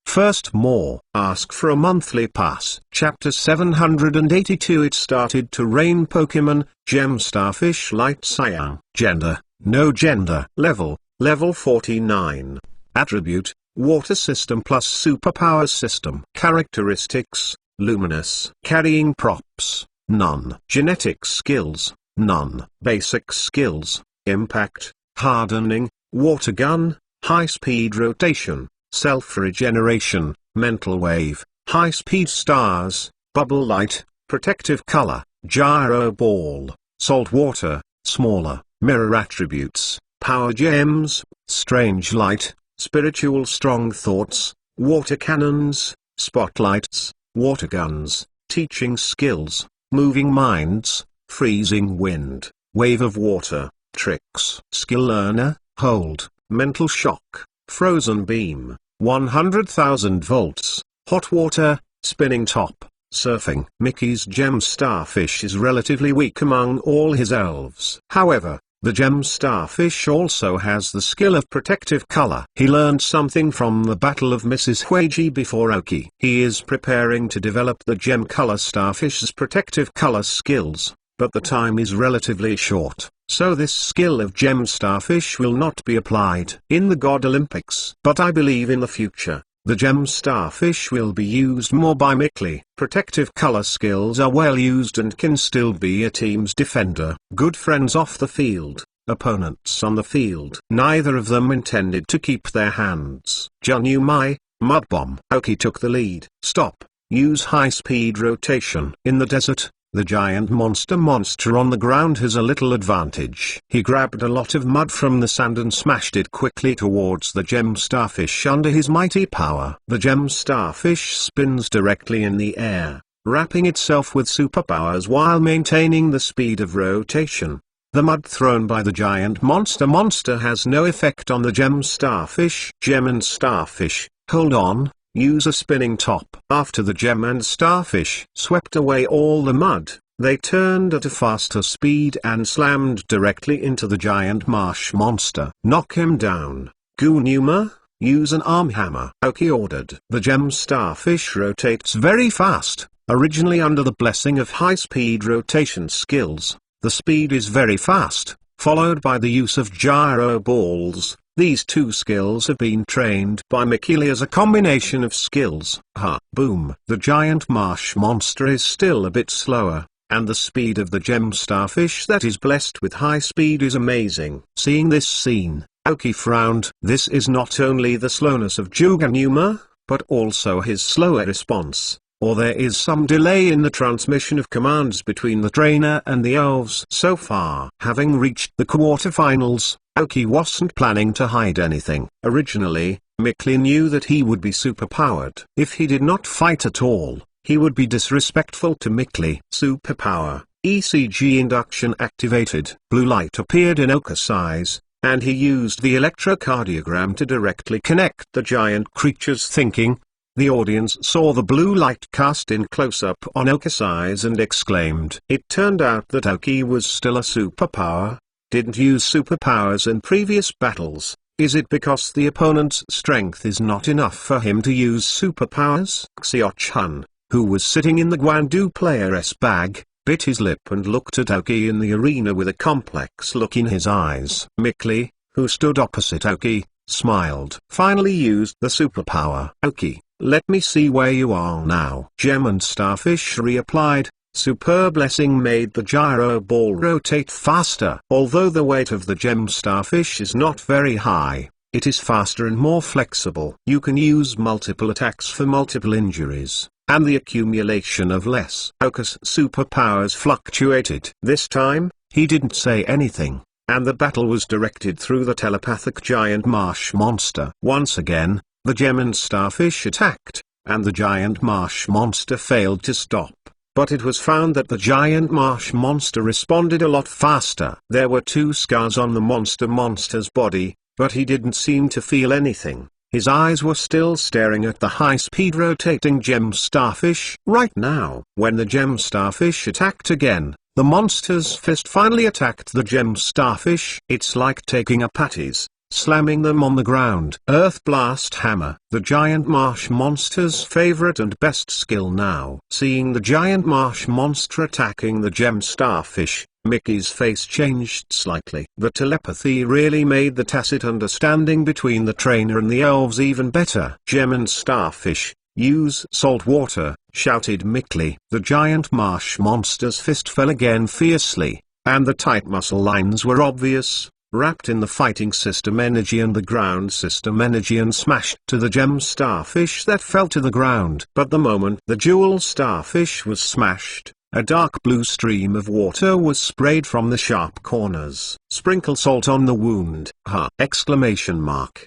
First more. Ask for a monthly pass. Chapter 782. It started to rain Pokemon, Gem Starfish Light Cyan. Gender, no gender. Level 49. Attribute, Water System plus Superpower System. Characteristics, luminous. Carrying props, none. Genetic skills, none. Basic skills, impact, hardening, water gun, high-speed rotation, self-regeneration, mental wave, high-speed stars, bubble light, protective color, gyro ball, salt water, smaller, mirror attributes, power gems, strange light, spiritual strong thoughts, water cannons, spotlights, water guns, teaching skills, moving minds, freezing wind, wave of water, tricks. Skill learner, hold, mental shock, frozen beam, 100,000 volts, hot water, spinning top, surfing. Mickey's gem starfish is relatively weak among all his elves. However, the gem starfish also has the skill of protective color. He learned something from the Battle of Mrs. Huiji before Oki. He is preparing to develop the gem color starfish's protective color skills, but the time is relatively short, so this skill of gem starfish will not be applied in the God Olympics. But I believe in the future, the gem starfish will be used more by Mickley. Protective color skills are well used and can still be a team's defender. Good friends off the field, opponents on the field. Neither of them intended to keep their hands. Junumai, Mud Bomb. Oki took the lead. Stop. Use high-speed rotation. In the desert, the giant monster on the ground has a little advantage. He grabbed a lot of mud from the sand and smashed it quickly towards the gem starfish under his mighty power. The gem starfish spins directly in the air, wrapping itself with superpowers while maintaining the speed of rotation. The mud thrown by the giant monster has no effect on the gem starfish. Gem and starfish, hold on. Use a spinning top. After the gem and starfish swept away all the mud, they turned at a faster speed and slammed directly into the giant marsh monster. Knock him down. Gunuma, use an arm hammer. Oki ordered. The gem starfish rotates very fast. Originally under the blessing of high-speed rotation skills, the speed is very fast, followed by the use of gyro balls. These two skills have been trained by Mickey as a combination of skills. Boom. The giant marsh monster is still a bit slower, and the speed of the gem starfish that is blessed with high speed is amazing. Seeing this scene, Oki frowned. This is not only the slowness of Juganuma, but also his slower response, or there is some delay in the transmission of commands between the trainer and the elves. So far, having reached the quarterfinals, Oki wasn't planning to hide anything. Originally, Mickley knew that he would be superpowered. If he did not fight at all, he would be disrespectful to Mickley. Superpower, ECG induction activated. Blue light appeared in Oka's eyes, and he used the electrocardiogram to directly connect the giant creature's thinking. The audience saw the blue light cast in close-up on Oka's eyes and exclaimed. It turned out that Oki was still a superpower. Didn't use superpowers in previous battles. Is it because the opponent's strength is not enough for him to use superpowers? Xiao-Chun, who was sitting in the Guandu player's bag, bit his lip and looked at Oki in the arena with a complex look in his eyes. Mickley, who stood opposite Oki, smiled. Finally used the superpower. Oki, let me see where you are now. Gem and starfish reapplied. Superb blessing made the gyro ball rotate faster. Although the weight of the gem starfish is not very high, it is faster and more flexible. You can use multiple attacks for multiple injuries, and the accumulation of less. Oka's superpowers fluctuated. This time, he didn't say anything, and the battle was directed through the telepathic giant marsh monster. Once again, the gem and starfish attacked, and the giant marsh monster failed to stop. But it was found that the giant marsh monster responded a lot faster. There were 2 scars on the monster's body, but he didn't seem to feel anything. His eyes were still staring at the high-speed rotating gem starfish. Right now, when the gem starfish attacked again, the monster's fist finally attacked the gem starfish. It's like taking a patties, slamming them on the ground. Earth Blast Hammer, the giant marsh monster's favorite and best skill now. Seeing the giant marsh monster attacking the gem starfish, Mickey's face changed slightly. The telepathy really made the tacit understanding between the trainer and the elves even better. Gem and starfish, "Use salt water," shouted Mickley. The giant marsh monster's fist fell again fiercely, and the tight muscle lines were obvious, wrapped in the fighting system energy and the ground system energy, and smashed to the gem starfish that fell to the ground. But the moment the jewel starfish was smashed, a dark blue stream of water was sprayed from the sharp corners. "Sprinkle salt on the wound, huh!" Exclamation mark.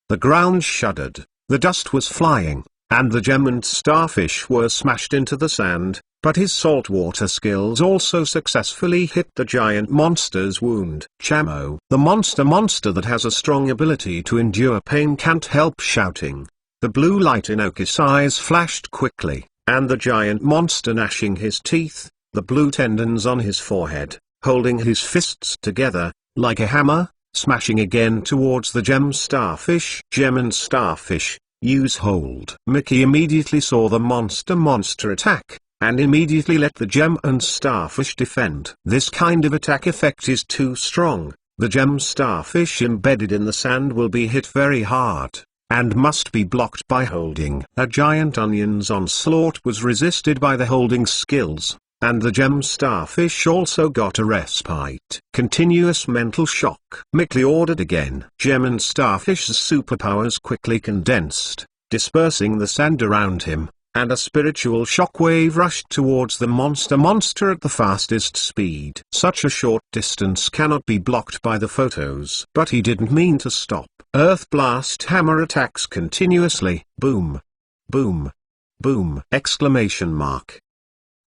The ground shuddered, the dust was flying, and the gem and starfish were smashed into the sand, but his saltwater skills also successfully hit the giant monster's wound. Chamo. The monster that has a strong ability to endure pain can't help shouting. The blue light in Oki's eyes flashed quickly, and the giant monster gnashing his teeth, the blue tendons on his forehead, holding his fists together, like a hammer, smashing again towards the gem starfish. "Gem and starfish, use hold." Mickey immediately saw the monster attack, and immediately let the gem and starfish defend. This kind of attack effect is too strong. The gem starfish embedded in the sand will be hit very hard, and must be blocked by holding. A giant onion's onslaught was resisted by the holding skills, and the gem starfish also got a respite. Continuous mental shock. Mickley ordered again. Gem and starfish's superpowers quickly condensed, dispersing the sand around him, and a spiritual shockwave rushed towards the monster at the fastest speed. Such a short distance cannot be blocked by the photos. But he didn't mean to stop. Earth Blast hammer attacks continuously. Boom. Boom. Boom! Exclamation mark.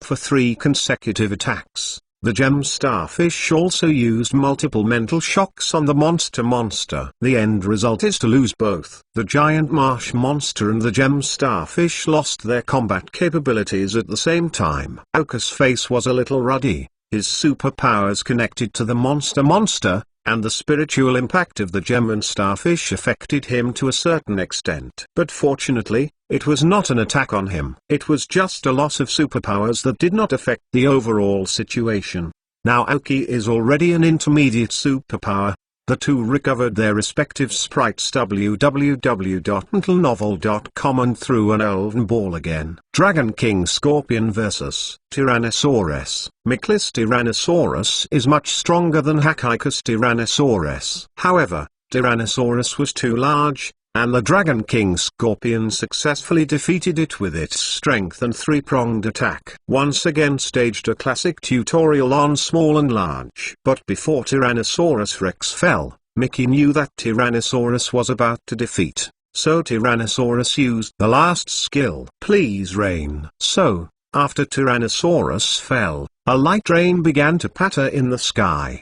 For 3 consecutive attacks, the gem starfish also used multiple mental shocks on the monster. The end result is to lose both. The giant marsh monster and the gem starfish lost their combat capabilities at the same time. Oka's face was a little ruddy, his superpowers connected to the monster, and the spiritual impact of the gem and starfish affected him to a certain extent. But fortunately, it was not an attack on him. It was just a loss of superpowers that did not affect the overall situation. Now Aoki is already an intermediate superpower. The two recovered their respective sprites www.mentalnovel.com and threw an elven ball again. Dragon King Scorpion vs. Tyrannosaurus. Mickley's Tyrannosaurus is much stronger than Hakai's Tyrannosaurus. However, Tyrannosaurus was too large, and the Dragon King Scorpion successfully defeated it with its strength and 3-pronged attack. Once again staged a classic tutorial on small and large. But before Tyrannosaurus Rex fell, Mickey knew that Tyrannosaurus was about to defeat, so Tyrannosaurus used the last skill. Please rain. So, after Tyrannosaurus fell, a light rain began to patter in the sky.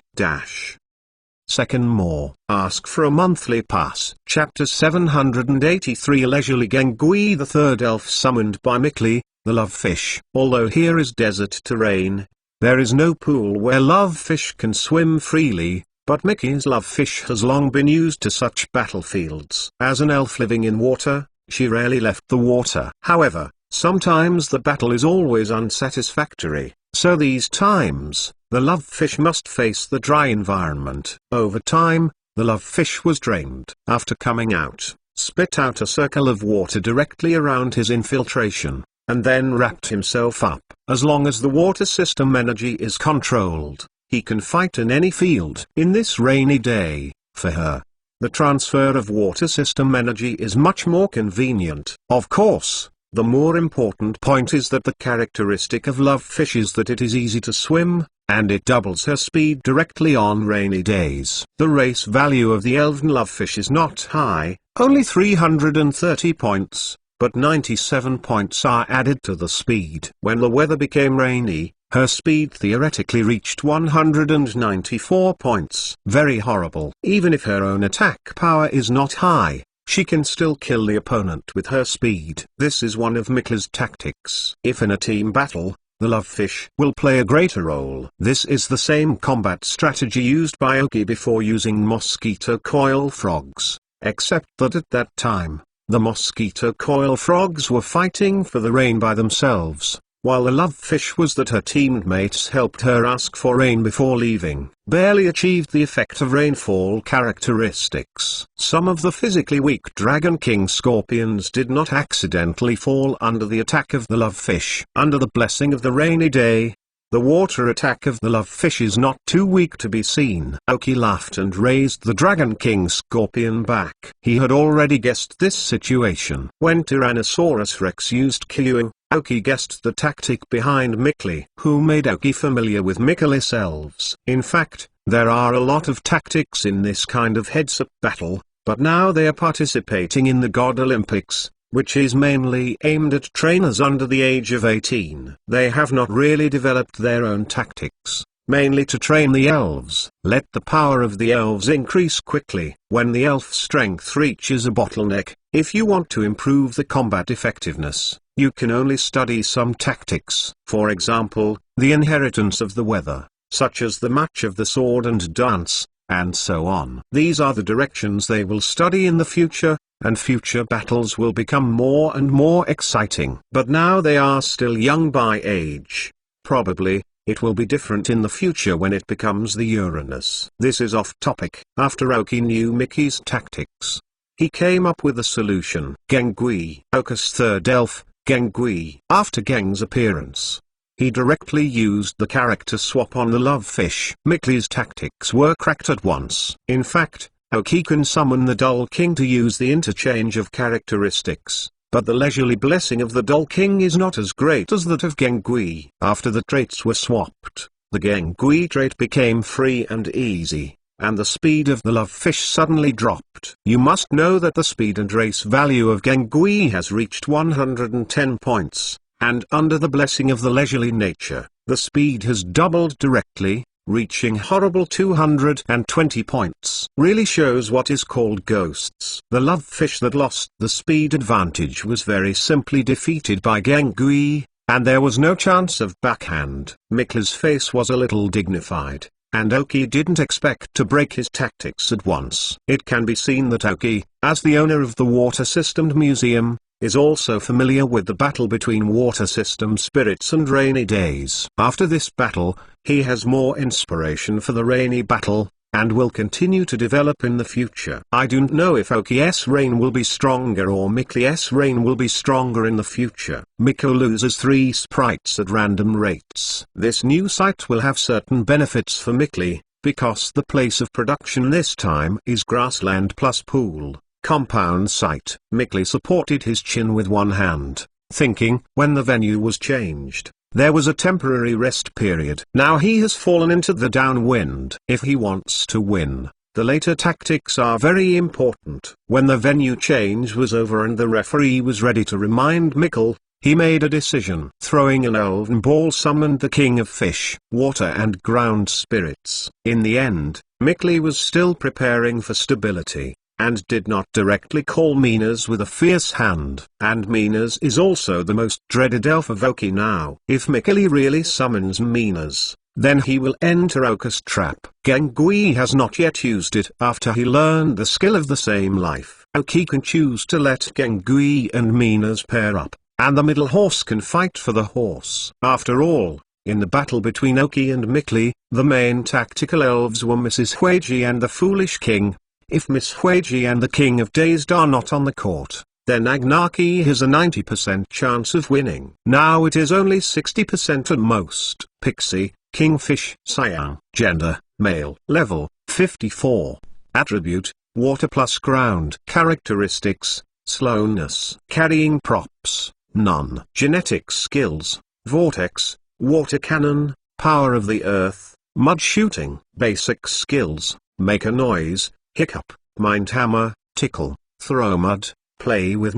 Second more. Ask for a monthly pass. Chapter 783 Leisurely Gengui, the third elf summoned by Mickley, the lovefish. Although here is desert terrain, there is no pool where lovefish can swim freely, but Mickey's lovefish has long been used to such battlefields. As an elf living in water, she rarely left the water. However, sometimes the battle is always unsatisfactory, so these times, the lovefish must face the dry environment. Over time, the lovefish was drained. After coming out, spit out a circle of water directly around his infiltration, and then wrapped himself up. As long as the water system energy is controlled, he can fight in any field. In this rainy day, for her, the transfer of water system energy is much more convenient. Of course, the more important point is that the characteristic of lovefish is that it is easy to swim, and it doubles her speed directly on rainy days. The race value of the elven lovefish is not high, only 330 points, but 97 points are added to the speed. When the weather became rainy, her speed theoretically reached 194 points. Very horrible. Even if her own attack power is not high, she can still kill the opponent with her speed. This is one of Mickley's tactics. If in a team battle, the lovefish will play a greater role. This is the same combat strategy used by Aoki before using mosquito coil frogs, except that at that time, the mosquito coil frogs were fighting for the rain by themselves, while the love fish was that her teammates helped her ask for rain before leaving, barely achieved the effect of rainfall characteristics. Some of the physically weak Dragon King scorpions did not accidentally fall under the attack of the love fish. Under the blessing of the rainy day, the water attack of the love fish is not too weak to be seen. Aoki laughed and raised the Dragon King scorpion back. He had already guessed this situation. When Tyrannosaurus Rex used Kyu, Aoki guessed the tactic behind Mickley, who made Aoki familiar with Mickle's elves. In fact, there are a lot of tactics in this kind of heads-up battle, but now they are participating in the God Olympics, which is mainly aimed at trainers under the age of 18. They have not really developed their own tactics, mainly to train the elves. Let the power of the elves increase quickly. When the elf strength reaches a bottleneck, if you want to improve the combat effectiveness, you can only study some tactics. For example, the inheritance of the weather, such as the match of the sword and dance, and so on. These are the directions they will study in the future, and future battles will become more and more exciting. But now they are still young by age. Probably, it will be different in the future when it becomes the Uranus. This is off topic. After Aoki knew Mickey's tactics, he came up with a solution. Gengui, Aoki's third elf, Gengui. After Geng's appearance, he directly used the character swap on the love fish. Mickey's tactics were cracked at once. In fact, Aoki can summon the Dull King to use the interchange of characteristics, but the leisurely blessing of the Dull King is not as great as that of Gengui. After the traits were swapped, the Gengui trait became free and easy, and the speed of the love fish suddenly dropped. You must know that the speed and race value of Gengui has reached 110 points, and under the blessing of the leisurely nature, the speed has doubled directly, reaching horrible 220 points. Really shows what is called ghosts. The love fish that lost the speed advantage was very simply defeated by Gengui, and there was no chance of backhand. Mickle's face was a little dignified, and Aoki didn't expect to break his tactics at once. It can be seen that Aoki, as the owner of the Water System Museum, is also familiar with the battle between water system spirits and rainy days. After this battle, he has more inspiration for the rainy battle, and will continue to develop in the future. I don't know if Aoki's rain will be stronger or Mickey's rain will be stronger in the future. Miko loses 3 sprites at random rates. This new site will have certain benefits for Mickey, because the place of production this time is grassland plus pool. Compound site. Mickey supported his chin with one hand, thinking, when the venue was changed, there was a temporary rest period. Now he has fallen into the downwind. If he wants to win, the later tactics are very important. When the venue change was over and the referee was ready to remind Mickey, he made a decision. Throwing an elven ball summoned the king of fish, water and ground spirits. In the end, Mickey was still preparing for stability, and did not directly call Minas with a fierce hand. And Minas is also the most dreaded elf of Aoki now. If Mickey really summons Minas, then he will enter Aoki's trap. Gengui has not yet used it. After he learned the skill of the same life, Aoki can choose to let Gengui and Minas pair up, and the middle horse can fight for the horse. After all, in the battle between Aoki and Mickey, the main tactical elves were Mrs. Huiji and the Foolish King. If Miss Huiji and the King of Dazed are not on the court, then Agnaki has a 90% chance of winning. Now it is only 60% at most. Pixie, Kingfish, Siam. Gender, male. Level, 54. Attribute, water plus ground. Characteristics, slowness. Carrying props, none. Genetic skills, vortex, water cannon, power of the earth, mud shooting. Basic skills, make a noise, hiccup, mind hammer, tickle, throw mud, play with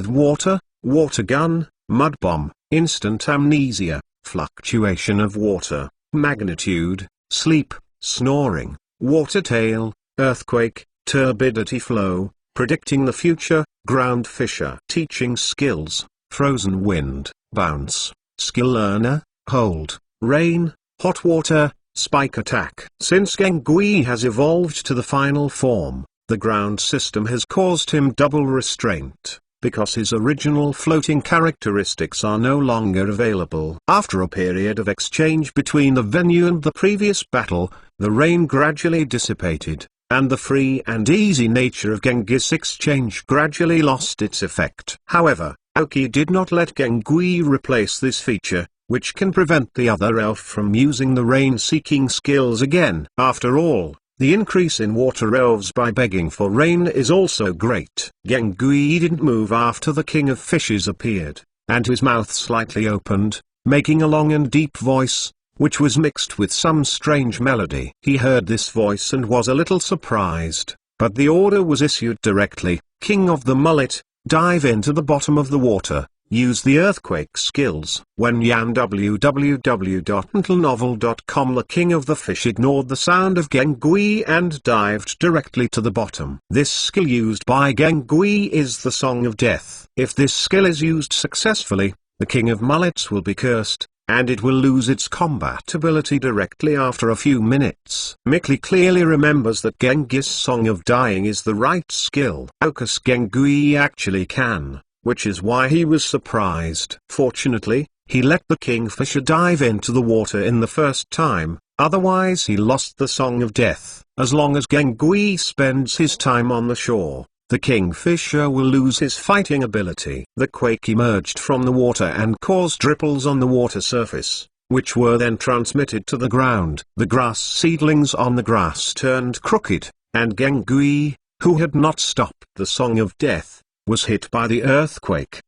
water, water gun, mud bomb, instant amnesia, fluctuation of water, magnitude, sleep, snoring, water tail, earthquake, turbidity flow, predicting the future, ground fissure. Teaching skills, frozen wind, bounce, skill learner, hold, rain, hot water, spike attack. Since Gengui has evolved to the final form, the ground system has caused him double restraint, because his original floating characteristics are no longer available. After a period of exchange between the venue and the previous battle, the rain gradually dissipated, and the free and easy nature of Genghis' exchange gradually lost its effect. However, Aoki did not let Gengui replace this feature, which can prevent the other elf from using the rain-seeking skills again. After all, the increase in water elves by begging for rain is also great. Gengui didn't move after the King of Fishes appeared, and his mouth slightly opened, making a long and deep voice, which was mixed with some strange melody. He heard this voice and was a little surprised, but the order was issued directly: King of the Mullet, dive into the bottom of the water. Use the earthquake skills. When www.untlenovel.com, the King of the Fish ignored the sound of Gengui and dived directly to the bottom. This skill used by Gengui is the Song of Death. If this skill is used successfully, the King of Mullets will be cursed, and it will lose its combat ability directly after a few minutes. Mikli clearly remembers that Genghis' Song of Dying is the right skill. Focus Gengui actually can, which is why he was surprised. Fortunately, he let the Kingfisher dive into the water in the first time, otherwise he lost the Song of Death. As long as Gengui spends his time on the shore, the Kingfisher will lose his fighting ability. The quake emerged from the water and caused ripples on the water surface, which were then transmitted to the ground. The grass seedlings on the grass turned crooked, and Gengui, who had not stopped the Song of Death, was hit by the earthquake.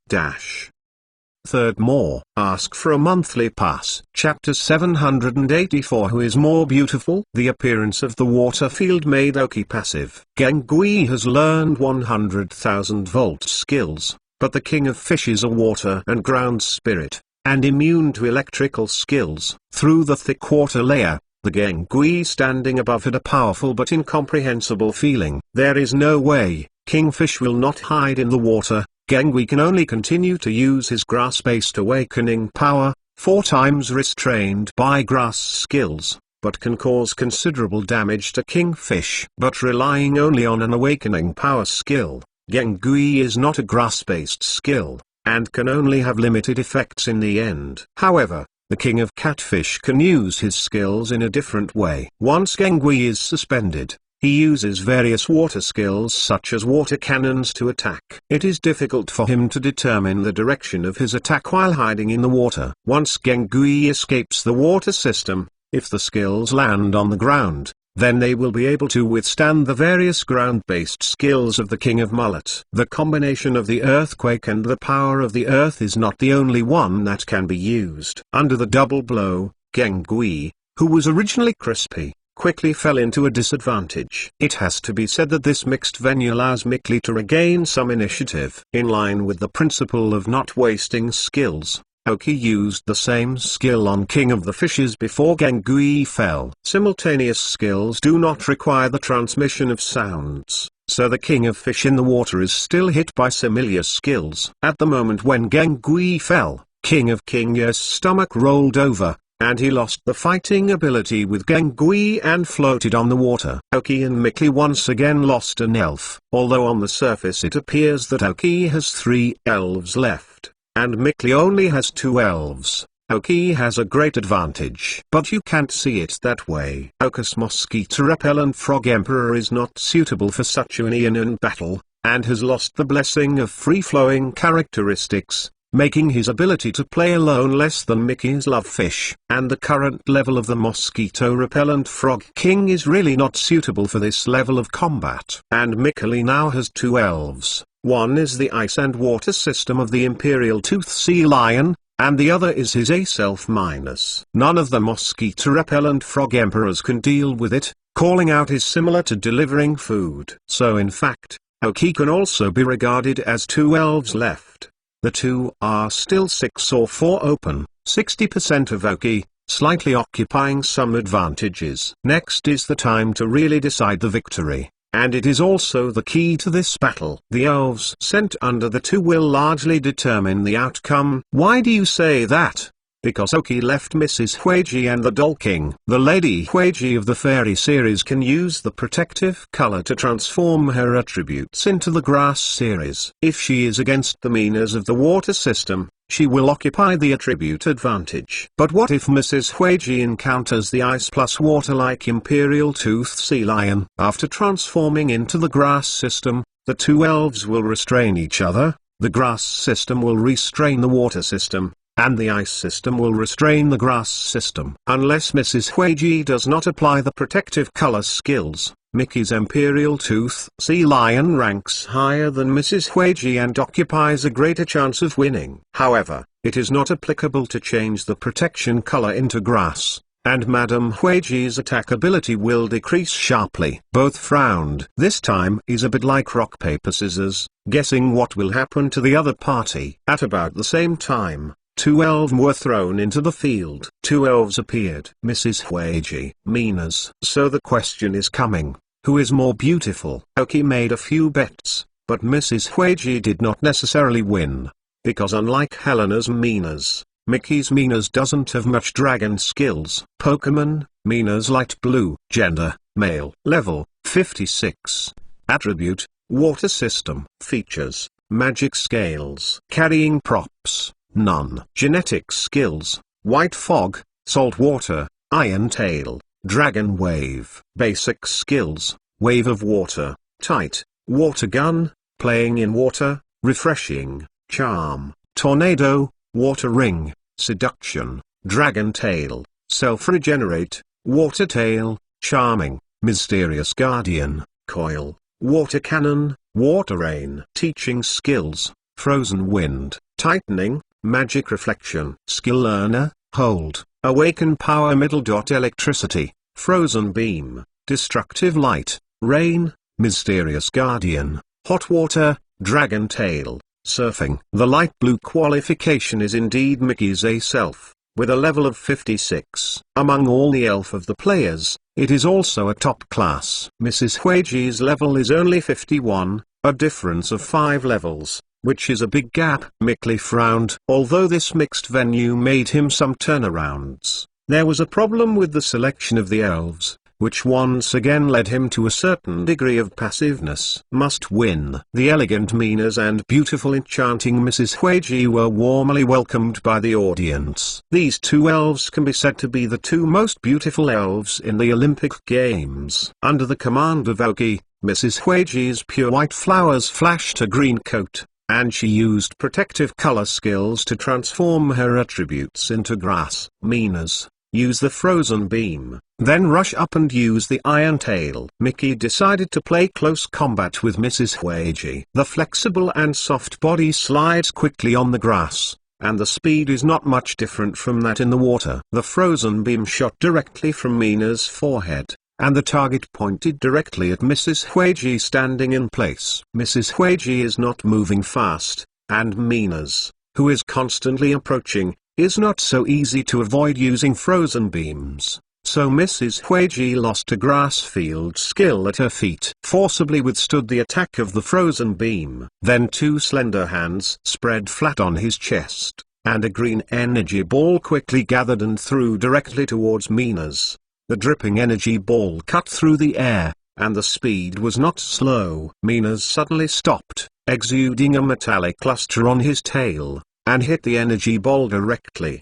Third more. Ask for a monthly pass. Chapter 784. Who is more beautiful? The appearance of the water field made Aoki passive. Gengui has learned 100,000 volt skills, but the King of Fish is a water and ground spirit, and immune to electrical skills. Through the thick water layer, the Gengui standing above had a powerful but incomprehensible feeling. There is no way Kingfish will not hide in the water. Gengui can only continue to use his grass-based awakening power, 4 times restrained by grass skills, but can cause considerable damage to Kingfish. But relying only on an awakening power skill, Gengui is not a grass-based skill, and can only have limited effects in the end. However, the King of Catfish can use his skills in a different way. Once Gengui is suspended, he uses various water skills such as water cannons to attack. It is difficult for him to determine the direction of his attack while hiding in the water. Once Gengui escapes the water system, if the skills land on the ground, then they will be able to withstand the various ground-based skills of the King of Mullet. The combination of the earthquake and the power of the earth is not the only one that can be used. Under the double blow, Gengui, who was originally crispy, quickly fell into a disadvantage. It has to be said that this mixed venue allows Mikli to regain some initiative. In line with the principle of not wasting skills, Aoki used the same skill on King of the Fishes before Gengui fell. Simultaneous skills do not require the transmission of sounds, so the King of Fish in the water is still hit by similar skills. At the moment when Gengui fell, King of Kingya's stomach rolled over, and he lost the fighting ability with Gengui and floated on the water. Aoki and Mikli once again lost an elf. Although on the surface it appears that Aoki has 3 elves left, and Mikli only has 2 elves, Aoki has a great advantage. But you can't see it that way. Aoki's mosquito repellent frog emperor is not suitable for such an Eon battle, and has lost the blessing of free-flowing characteristics, making his ability to play alone less than Mickey's Lovefish. And the current level of the Mosquito Repellent Frog King is really not suitable for this level of combat. And Mikli now has 2 elves. One is the ice and water system of the Imperial Tooth Sea Lion, and the other is his Ace Elf Minus. None of the Mosquito Repellent Frog Emperors can deal with it. Calling out is similar to delivering food. So in fact, Aoki can also be regarded as 2 elves left. The 2 are still 6 or 4 open, 60% of Aoki, slightly occupying some advantages. Next is the time to really decide the victory, and it is also the key to this battle. The elves sent under the 2 will largely determine the outcome. Why do you say that? because Oki left Mrs. Huiji and the Doll King. The Lady Huiji of the Fairy series can use the protective color to transform her attributes into the Grass series. If she is against the Minas of the Water system, she will occupy the attribute advantage. But what if Mrs. Huiji encounters the Ice plus Water like Imperial Toothed Sea Lion? After transforming into the Grass system, the two elves will restrain each other, the Grass system will restrain the Water system, and the Ice system will restrain the Grass system. Unless Mrs. Huiji does not apply the protective color skills, Mickey's Imperial Tooth Sea Lion ranks higher than Mrs. Huiji and occupies a greater chance of winning. However, it is not applicable to change the protection color into Grass, and Madame Huiji's attack ability will decrease sharply. Both frowned. This time is a bit like rock paper scissors, guessing what will happen to the other party. At about the same time, two elves were thrown into the field. Two elves appeared. Mrs. Huiji, Minas. So the question is coming, who is more beautiful? Oki made a few bets, but Mrs. Huiji did not necessarily win, because unlike Helena's Minas, Mickey's Minas doesn't have much dragon skills. Pokemon, Minas Light Blue. Gender, male. Level, 56. Attribute, Water System. Features, Magic Scales. Carrying props, none. Genetic skills, White Fog, Salt Water, Iron Tail, Dragon Wave. Basic skills, Wave of Water, Tight, Water Gun, Playing in Water, Refreshing, Charm, Tornado, Water Ring, Seduction, Dragon Tail, Self-Regenerate, Water Tail, Charming, Mysterious Guardian, Coil, Water Cannon, Water Rain. Teaching skills, Frozen Wind, Tightening, Magic Reflection. Skill Learner, Hold, Awaken Power. Middle. Electricity, Frozen Beam, Destructive Light, Rain, Mysterious Guardian, Hot Water, Dragon Tail, Surfing. The light blue qualification is indeed Mickey's A self, with a level of 56. Among all the elf of the players, it is also a top class. Mrs. Huiji's level is only 51, a difference of 5 levels, which is a big gap. Mickey frowned. Although this mixed venue made him some turnarounds, there was a problem with the selection of the elves, which once again led him to a certain degree of passiveness. Must win. The elegant Minas and beautiful enchanting Mrs. Huiji were warmly welcomed by the audience. These two elves can be said to be the two most beautiful elves in the Olympic Games. Under the command of Oki, Mrs. Huiji's pure white flowers flashed a green coat, and she used protective color skills to transform her attributes into Grass. Minas, use the Frozen Beam, then rush up and use the Iron Tail. Mickey decided to play close combat with Mrs. Huiji. The flexible and soft body slides quickly on the grass, and the speed is not much different from that in the water. The Frozen Beam shot directly from Mina's forehead, and the target pointed directly at Mrs. Huiji standing in place. Mrs. Huiji is not moving fast, and Minas, who is constantly approaching, is not so easy to avoid using frozen beams. So Mrs. Huiji lost a grass field skill at her feet. Forcibly withstood the attack of the frozen beam. Then two slender hands spread flat on his chest, and a green energy ball quickly gathered and threw directly towards Minas. The dripping energy ball cut through the air, and the speed was not slow. Minas suddenly stopped, exuding a metallic luster on his tail, and hit the energy ball directly.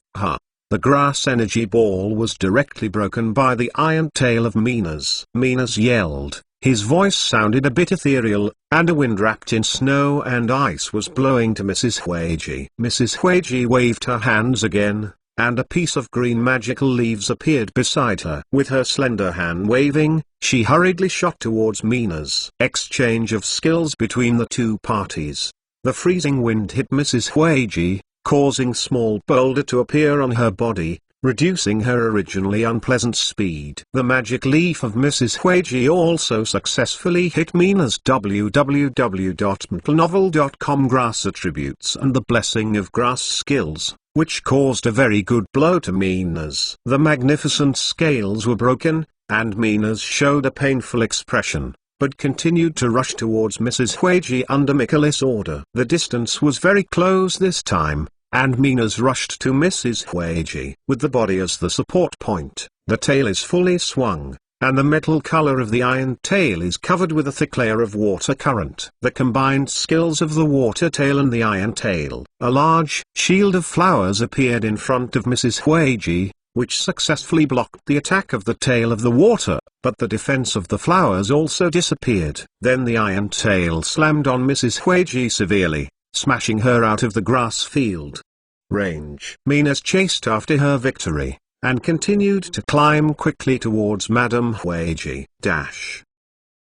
The grass energy ball was directly broken by the iron tail of Minas. Minas yelled. His voice sounded a bit ethereal, and a wind wrapped in snow and ice was blowing to Mrs. Huiji. Mrs. Huiji waved her hands again, and a piece of green magical leaves appeared beside her. With her slender hand waving, she hurriedly shot towards Minas. Exchange of skills between the two parties. The freezing wind hit Mrs. Huiji, causing small boulder to appear on her body, reducing her originally unpleasant speed. The magic leaf of Mrs. Huiji also successfully hit Minas. www.mtlnovel.com Grass attributes and the blessing of grass skills, which caused a very good blow to Minas. The magnificent scales were broken, and Minas showed a painful expression, but continued to rush towards Mrs. Huiji under Michaelis' order. The distance was very close this time, and Minas rushed to Mrs. Huiji. With the body as the support point, the tail is fully swung, and the metal color of the iron tail is covered with a thick layer of water current. The combined skills of the water tail and the iron tail. A large shield of flowers appeared in front of Mrs. Huiji, which successfully blocked the attack of the tail of the water, but the defense of the flowers also disappeared. Then the iron tail slammed on Mrs. Huiji severely, smashing her out of the grass field. Range. Minas chased after her victory, and continued to climb quickly towards Madame Huiji.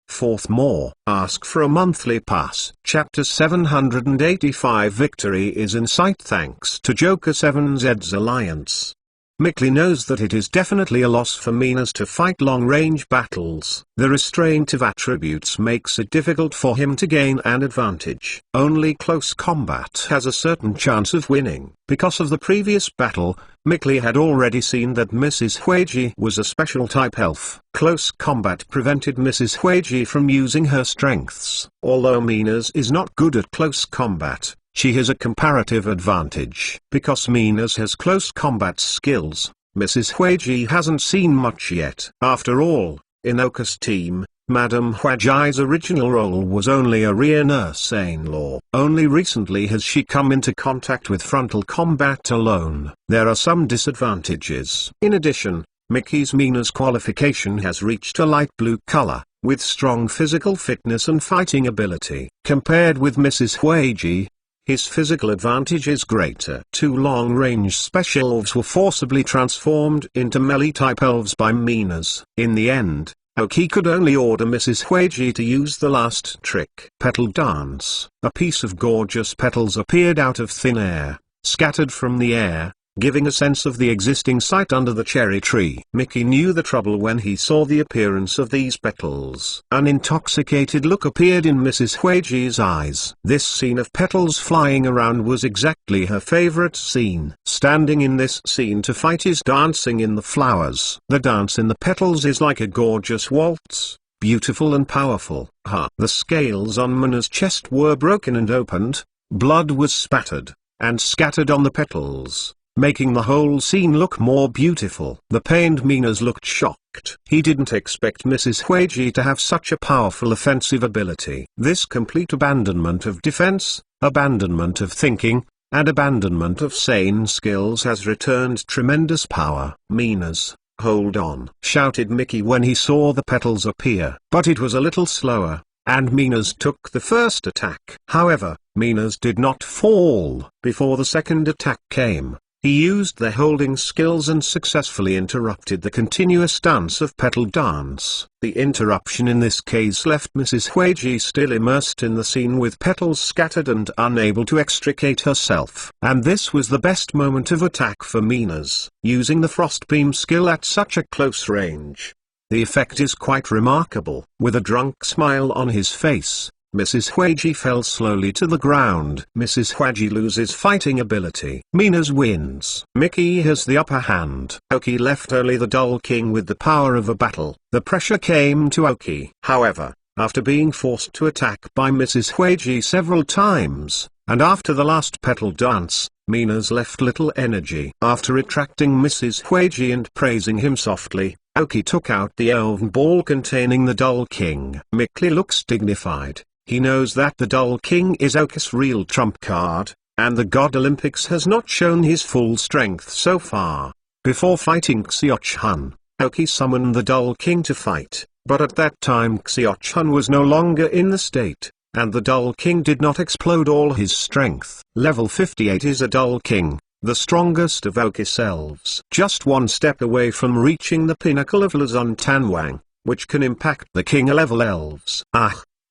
Fourth more. Ask for a monthly pass. Chapter 785. Victory is in sight thanks to Joker 7Z's alliance. Mickey knows that it is definitely a loss for Minas to fight long-range battles. The restraint of attributes makes it difficult for him to gain an advantage. Only close combat has a certain chance of winning. Because of the previous battle, Mickey had already seen that Mrs. Huiji was a special type elf. Close combat prevented Mrs. Huiji from using her strengths. Although Minas is not good at close combat, she has a comparative advantage. Because Minas has close combat skills, Mrs. Huiji hasn't seen much yet. After all, in Oka's team, Madame Huiji's original role was only a rear nurse-in-law. Only recently has she come into contact with frontal combat alone. There are some disadvantages. In addition, Mickey's Minas qualification has reached a light blue color, with strong physical fitness and fighting ability. Compared with Mrs. Huiji, his physical advantage is greater. Two long-range special elves were forcibly transformed into melee-type elves by Minas. In the end, Oki could only order Mrs. Huiji to use the last trick. Petal dance. A piece of gorgeous petals appeared out of thin air, scattered from the air, giving a sense of the existing site under the cherry tree. Mickey knew the trouble when he saw the appearance of these petals. An intoxicated look appeared in Mrs. Huiji's eyes. This scene of petals flying around was exactly her favorite scene. Standing in this scene to fight is dancing in the flowers. The dance in the petals is like a gorgeous waltz, beautiful and powerful. The scales on Minas' chest were broken and opened, blood was spattered, and scattered on the petals, making the whole scene look more beautiful. The pained Minas looked shocked. He didn't expect Mrs. Huiji to have such a powerful offensive ability. This complete abandonment of defense, abandonment of thinking, and abandonment of sane skills has returned tremendous power. Minas, hold on, shouted Mickey when he saw the petals appear. But it was a little slower, and Minas took the first attack. However, Minas did not fall. Before the second attack came, he used the holding skills and successfully interrupted the continuous dance of petal dance. The interruption in this case left Mrs. Huiji still immersed in the scene with petals scattered and unable to extricate herself. And this was the best moment of attack for Minas, using the frost beam skill at such a close range. The effect is quite remarkable. With a drunk smile on his face, Mrs. Huiji fell slowly to the ground. Mrs. Huiji loses fighting ability. Minas wins. Mickey has the upper hand. Oki left only the Dull King with the power of a battle. The pressure came to Oki. However, after being forced to attack by Mrs. Huiji several times, and after the last petal dance, Minas left little energy. After retracting Mrs. Huiji and praising him softly, Oki took out the elven ball containing the Dull King. Mickey looks dignified. He knows that the Dull King is Oka's real trump card, and the God Olympics has not shown his full strength so far. Before fighting Xiao-Chun, Oki summoned the Dull King to fight, but at that time Xiao-Chun was no longer in the state, and the Dull King did not explode all his strength. Level 58 is a Dull King, the strongest of Oka's elves. Just one step away from reaching the pinnacle of Lazun Tanwang, which can impact the King-level elves.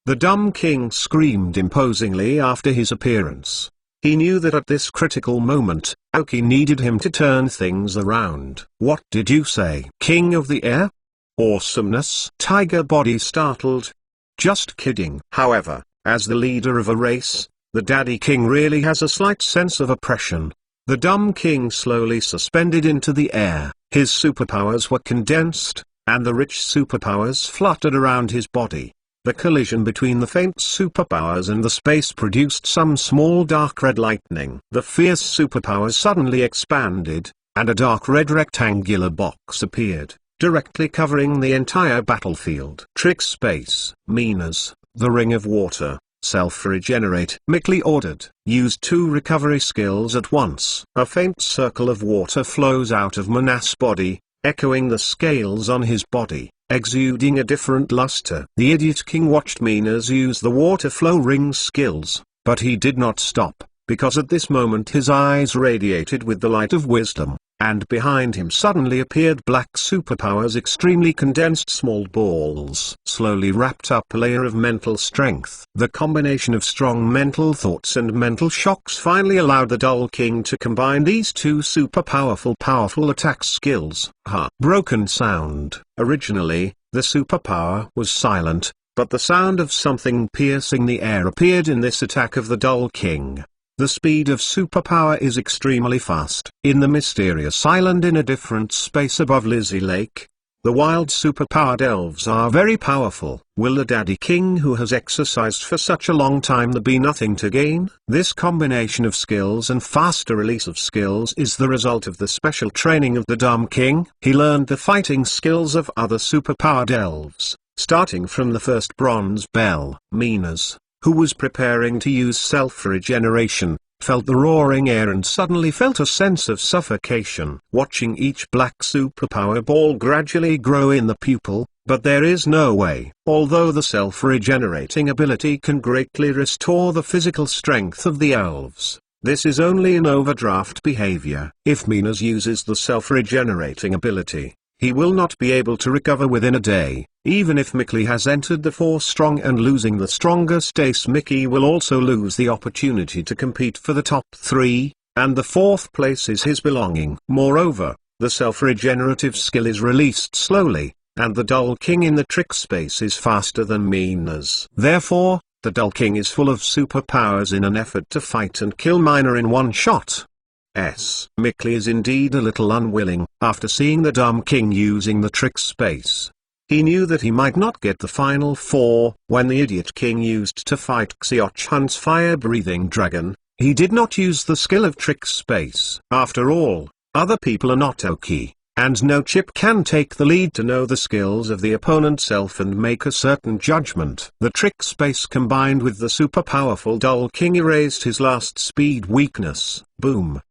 The dumb king screamed imposingly after his appearance. He knew that at this critical moment, Oki needed him to turn things around. What did you say? King of the air? Awesomeness? Tiger body startled. Just kidding. However, as the leader of a race, the daddy king really has a slight sense of oppression. The dumb king slowly suspended into the air. His superpowers were condensed, and the rich superpowers fluttered around his body. The collision between the faint superpowers and the space produced some small dark red lightning. The fierce superpowers suddenly expanded, and a dark red rectangular box appeared, directly covering the entire battlefield. Trick space. Minas, the ring of water. Self-regenerate. Mickley ordered. Use 2 recovery skills at once. A faint circle of water flows out of Minas' body, echoing the scales on his body, exuding a different luster. The Idiot King watched Minas use the water flow ring skills, but he did not stop, because at this moment his eyes radiated with the light of wisdom, and behind him suddenly appeared black superpowers, extremely condensed small balls. Slowly wrapped up a layer of mental strength. The combination of strong mental thoughts and mental shocks finally allowed the Dull King to combine these 2 super powerful attack skills. Broken sound. Originally, the superpower was silent, but the sound of something piercing the air appeared in this attack of the Dull King. The speed of superpower is extremely fast. In the mysterious island in a different space above Lizzie Lake, the wild superpowered elves are very powerful. Will the Daddy King, who has exercised for such a long time, there be nothing to gain? This combination of skills and faster release of skills is the result of the special training of the Dumb King. He learned the fighting skills of other superpowered elves, starting from the first bronze bell. Minas, who was preparing to use self-regeneration, felt the roaring air and suddenly felt a sense of suffocation. Watching each black superpower ball gradually grow in the pupil, but there is no way. Although the self-regenerating ability can greatly restore the physical strength of the elves, this is only an overdraft behavior. If Minas uses the self-regenerating ability, he will not be able to recover within a day. Even if Mickey has entered the 4 strong and losing the strongest ace, Mickey will also lose the opportunity to compete for the top 3, and the 4th place is his belonging. Moreover, the self-regenerative skill is released slowly, and the Dull King in the trick space is faster than Minas. Therefore, the Dull King is full of superpowers in an effort to fight and kill Mina in one shot. Mickey is indeed a little unwilling. After seeing the Dumb King using the trick space, he knew that he might not get the final 4. When the Idiot King used to fight Xioch Hunt's fire-breathing dragon, he did not use the skill of trick space. After all, other people are not okay, and no chip can take the lead to know the skills of the opponent's self and make a certain judgment. The trick space combined with the super powerful Dull King erased his last speed weakness. Boom.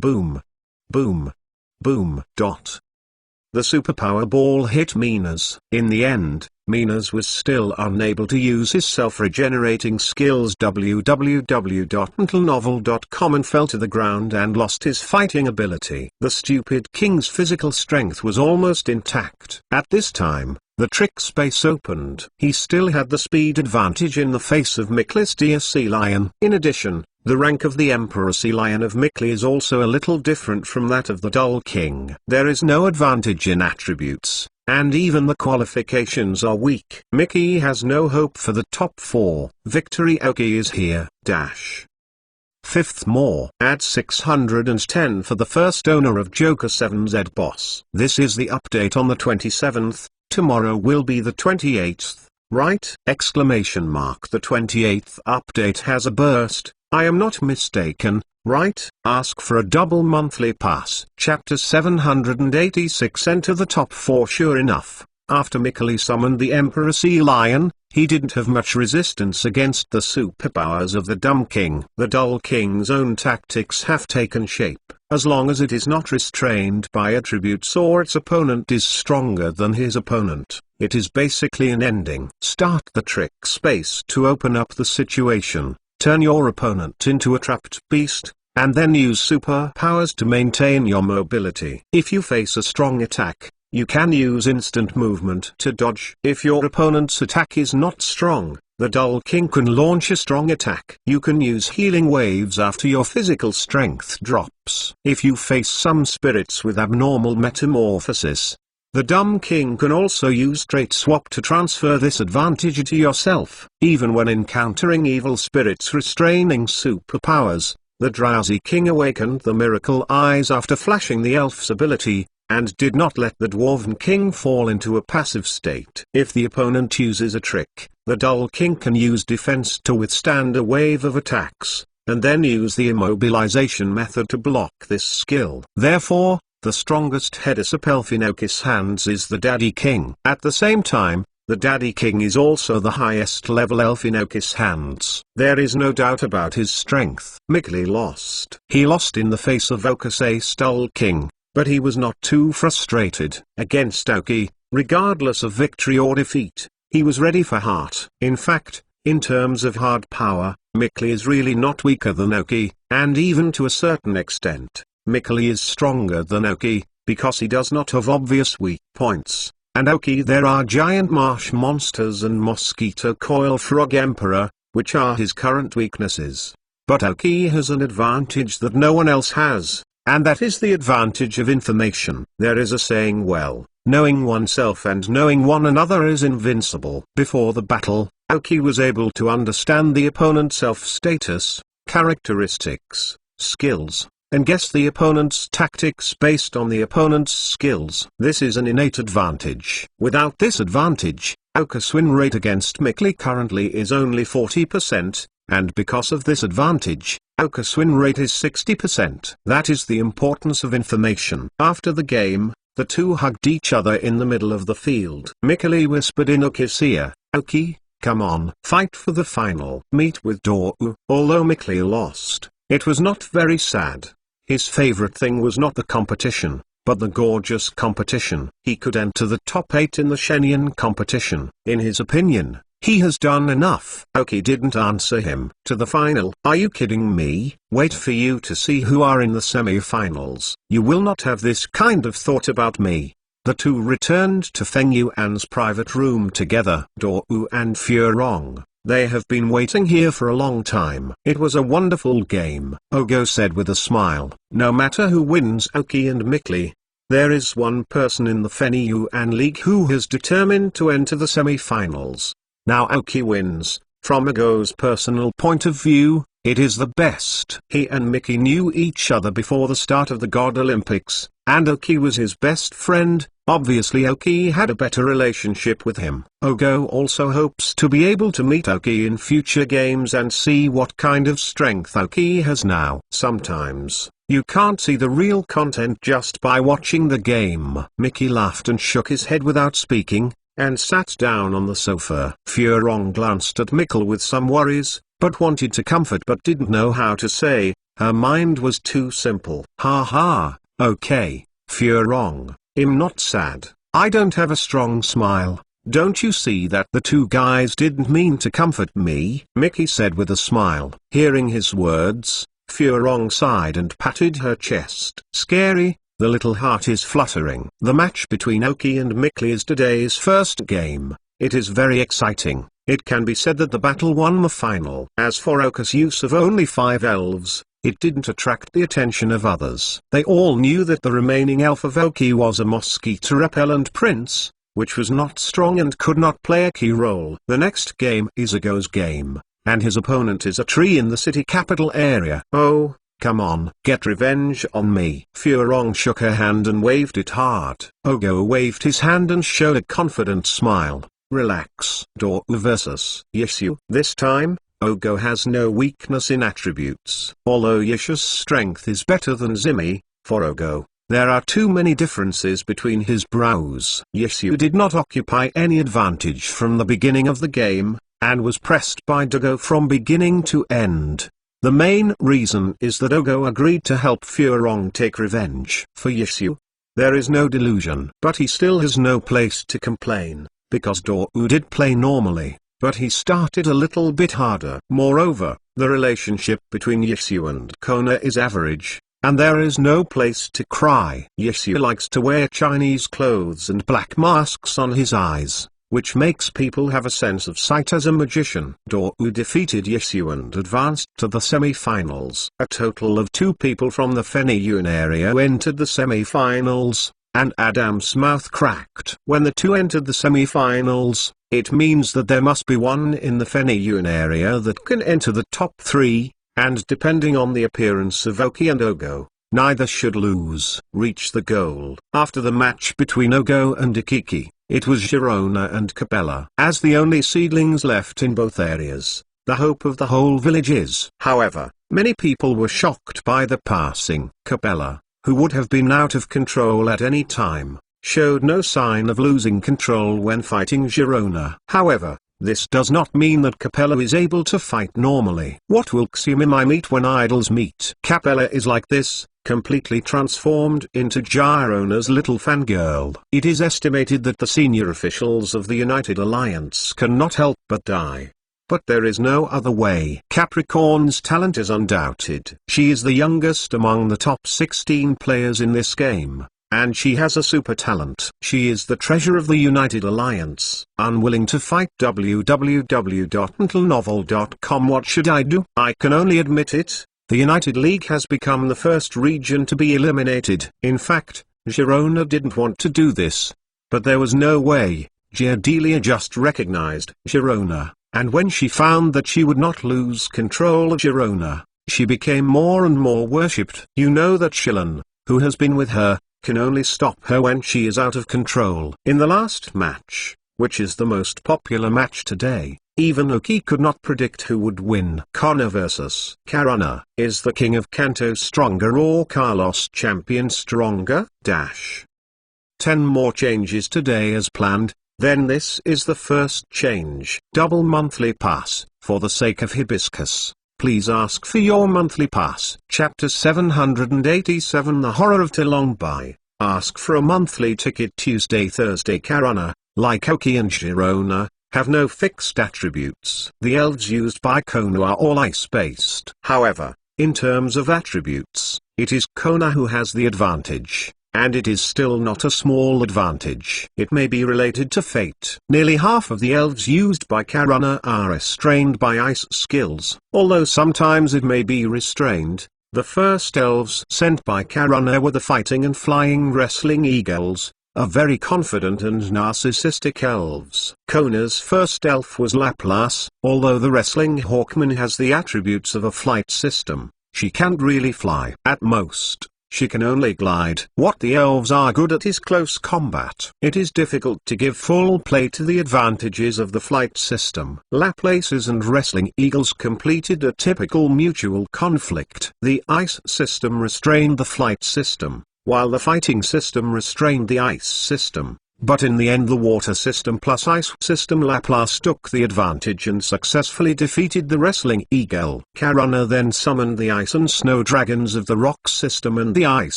Boom. Boom. Boom. The superpower ball hit Minas. In the end, Minas was still unable to use his self-regenerating skills www.mentalnovel.com and fell to the ground and lost his fighting ability. The stupid king's physical strength was almost intact. At this time, the trick space opened. He still had the speed advantage in the face of Mickey's dear sea lion. In addition, the rank of the Emperor Sea Lion of Mickey is also a little different from that of the Dull King. There is no advantage in attributes, and even the qualifications are weak. Mickey has no hope for the top 4. Victory Oki is here. 5th more. Add 610 for the first owner of Joker 7Z Boss. This is the update on the 27th, tomorrow will be the 28th, right? Exclamation mark. The 28th update has a burst. I am not mistaken, right? Ask for a double monthly pass. Chapter 786. Enter the top 4. Sure enough, after Mickey summoned the Emperor Sea Lion, he didn't have much resistance against the superpowers of the Dumb King. The Dull King's own tactics have taken shape. As long as it is not restrained by attributes or its opponent is stronger than his opponent, it is basically an ending. Start the trick space to open up the situation. Turn your opponent into a trapped beast, and then use superpowers to maintain your mobility. If you face a strong attack, you can use instant movement to dodge. If your opponent's attack is not strong, the Dull King can launch a strong attack. You can use healing waves after your physical strength drops. If you face some spirits with abnormal metamorphosis, the Dumb King can also use trait swap to transfer this advantage to yourself. Even when encountering evil spirits restraining superpowers, the Drowsy King awakened the Miracle Eyes after flashing the elf's ability, and did not let the Dwarven King fall into a passive state. If the opponent uses a trick, The dull king can use defense to withstand a wave of attacks, and then use the immobilization method to block this skill. Therefore, the strongest heads-up elf in Oki's hands is the Daddy King. At the same time, the Daddy King is also the highest level elf in Oki's hands. There is no doubt about his strength. Mickey lost. He lost in the face of Oki's Ace Dull King, but he was not too frustrated. Against Oki, regardless of victory or defeat, he was ready for heart. In fact, in terms of hard power, Mickey is really not weaker than Oki, and even to a certain extent, Mickey is stronger than Oki, because he does not have obvious weak points. And Oki, there are giant marsh monsters and mosquito coil frog emperor, which are his current weaknesses. But Oki has an advantage that no one else has, and that is the advantage of information. There is a saying, well, knowing oneself and knowing one another is invincible. Before the battle, Oki was able to understand the opponent's self-status, characteristics, skills, and guess the opponent's tactics based on the opponent's skills. This is an innate advantage. Without this advantage, Oki's win rate against Mickey currently is only 40%, and because of this advantage, Oki's win rate is 60%. That is the importance of information. After the game, the two hugged each other in the middle of the field. Mickey whispered in Oki's ear, "Oki, come on, fight for the final meet with Dou." Although Mickey lost, it was not very sad. His favorite thing was not the competition, but the gorgeous competition. He could enter the top 8 in the Shenyang competition. In his opinion, he has done enough. Oki didn't answer him. To the final? Are you kidding me? Wait for you to see who are in the semi-finals. You will not have this kind of thought about me. The two returned to Feng Yuan's private room together. Dou and Furong. They have been waiting here for a long time. It was a wonderful game, Ogo said with a smile. No matter who wins Oki and Mickey, there is one person in the Feng Yuan League who has determined to enter the semi-finals. Now Oki wins. From Ogo's personal point of view, it is the best. He and Mickey knew each other before the start of the God Olympics, and Oki was his best friend. Obviously Oki had a better relationship with him. Ogo also hopes to be able to meet Oki in future games and see what kind of strength Oki has now. Sometimes, you can't see the real content just by watching the game. Mickey laughed and shook his head without speaking, and sat down on the sofa. Furong glanced at Mickey with some worries, but wanted to comfort but didn't know how to say. Her mind was too simple. Ha ha, okay, Furong. I'm not sad. I don't have a strong smile. Don't you see that the two guys didn't mean to comfort me? Mickey said with a smile. Hearing his words, Furong sighed and patted her chest. Scary, the little heart is fluttering. The match between Oki and Mickey is today's first game. It is very exciting. It can be said that the battle won the final. As for Oki's use of only 5 elves, it didn't attract the attention of others. They all knew that the remaining elf of Oki was a mosquito-repellent prince, which was not strong and could not play a key role. The next game is Ogo's game, and his opponent is a tree in the city capital area. Oh, come on, get revenge on me. Furong shook her hand and waved it hard. Ogo waved his hand and showed a confident smile. Relax. Dou versus Yishu. This time, Ogo has no weakness in attributes. Although Yishu's strength is better than Zimi, for Ogo, there are too many differences between his brows. Yishu did not occupy any advantage from the beginning of the game, and was pressed by Ogo from beginning to end. The main reason is that Ogo agreed to help Furong take revenge. For Yishu, there is no delusion. But he still has no place to complain, because Dou did play normally. But he started a little bit harder. Moreover, the relationship between Yishu and Kona is average, and there is no place to cry. Yishu likes to wear Chinese clothes and black masks on his eyes, which makes people have a sense of sight as a magician. Dou defeated Yishu and advanced to the semi-finals. A total of 2 people from the Feng Yuan area entered the semi-finals, and Adam's mouth cracked. When the 2 entered the semi-finals, it means that there must be one in the Feng Yuan area that can enter the top 3, and depending on the appearance of Oki and Ogo, neither should lose. Reach the goal. After the match between Ogo and Ikiki, It was Girona and Capella. As the only seedlings left in both areas, the hope of the whole village is. However, many people were shocked by the passing. Capella, who would have been out of control at any time, showed no sign of losing control when fighting Girona. However, this does not mean that Capella is able to fight normally. What will Xumimai meet when idols meet? Capella is like this, completely transformed into Girona's little fangirl. It is estimated that the senior officials of the United Alliance cannot help but die. But there is no other way. Capricorn's talent is undoubted. She is the youngest among the top 16 players in this game, and she has a super talent. She is the treasure of the United Alliance. Unwilling to fight www.untilnovel.com. What should I do? I can only admit it. The United League has become the first region to be eliminated. In fact, Girona didn't want to do this. But there was no way. Giardelia just recognized Girona, and when she found that she would not lose control of Girona, she became more and more worshipped. You know that Shilan, who has been with her, can only stop her when she is out of control. In the last match, which is the most popular match today, even Oki could not predict who would win. Connor vs. Karana. Is the King of Kanto stronger or Carlos champion stronger? 10 more changes today as planned. Then this is the first change. Double monthly pass. For the sake of Hibiscus, please ask for your monthly pass. Chapter 787. The Horror of Tilongbai. Ask for a monthly ticket. Tuesday, Thursday. Karana, like Oki and Girona, have no fixed attributes. The elves used by Kona are all ice-based. However, in terms of attributes, it is Kona who has the advantage, and it is still not a small advantage. It may be related to fate. Nearly half of the elves used by Karana are restrained by ice skills. Although sometimes it may be restrained, the first elves sent by Karana were the fighting and flying wrestling eagles, are very confident and narcissistic elves. Kona's first elf was Laplace. Although the wrestling hawkman has the attributes of a flight system, she can't really fly. At most, she can only glide. What the elves are good at is close combat. It is difficult to give full play to the advantages of the flight system. Laplaces and wrestling eagles completed a typical mutual conflict. The ice system restrained the flight system, while the fighting system restrained the ice system. But in the end the water system plus ice system Laplace took the advantage and successfully defeated the wrestling eagle. Karana then summoned the ice and snow dragons of the rock system and the ice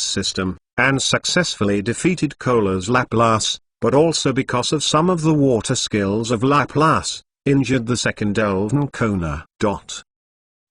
system, and successfully defeated Kola's Laplace, but also because of some of the water skills of Laplace, injured the second elven Kona.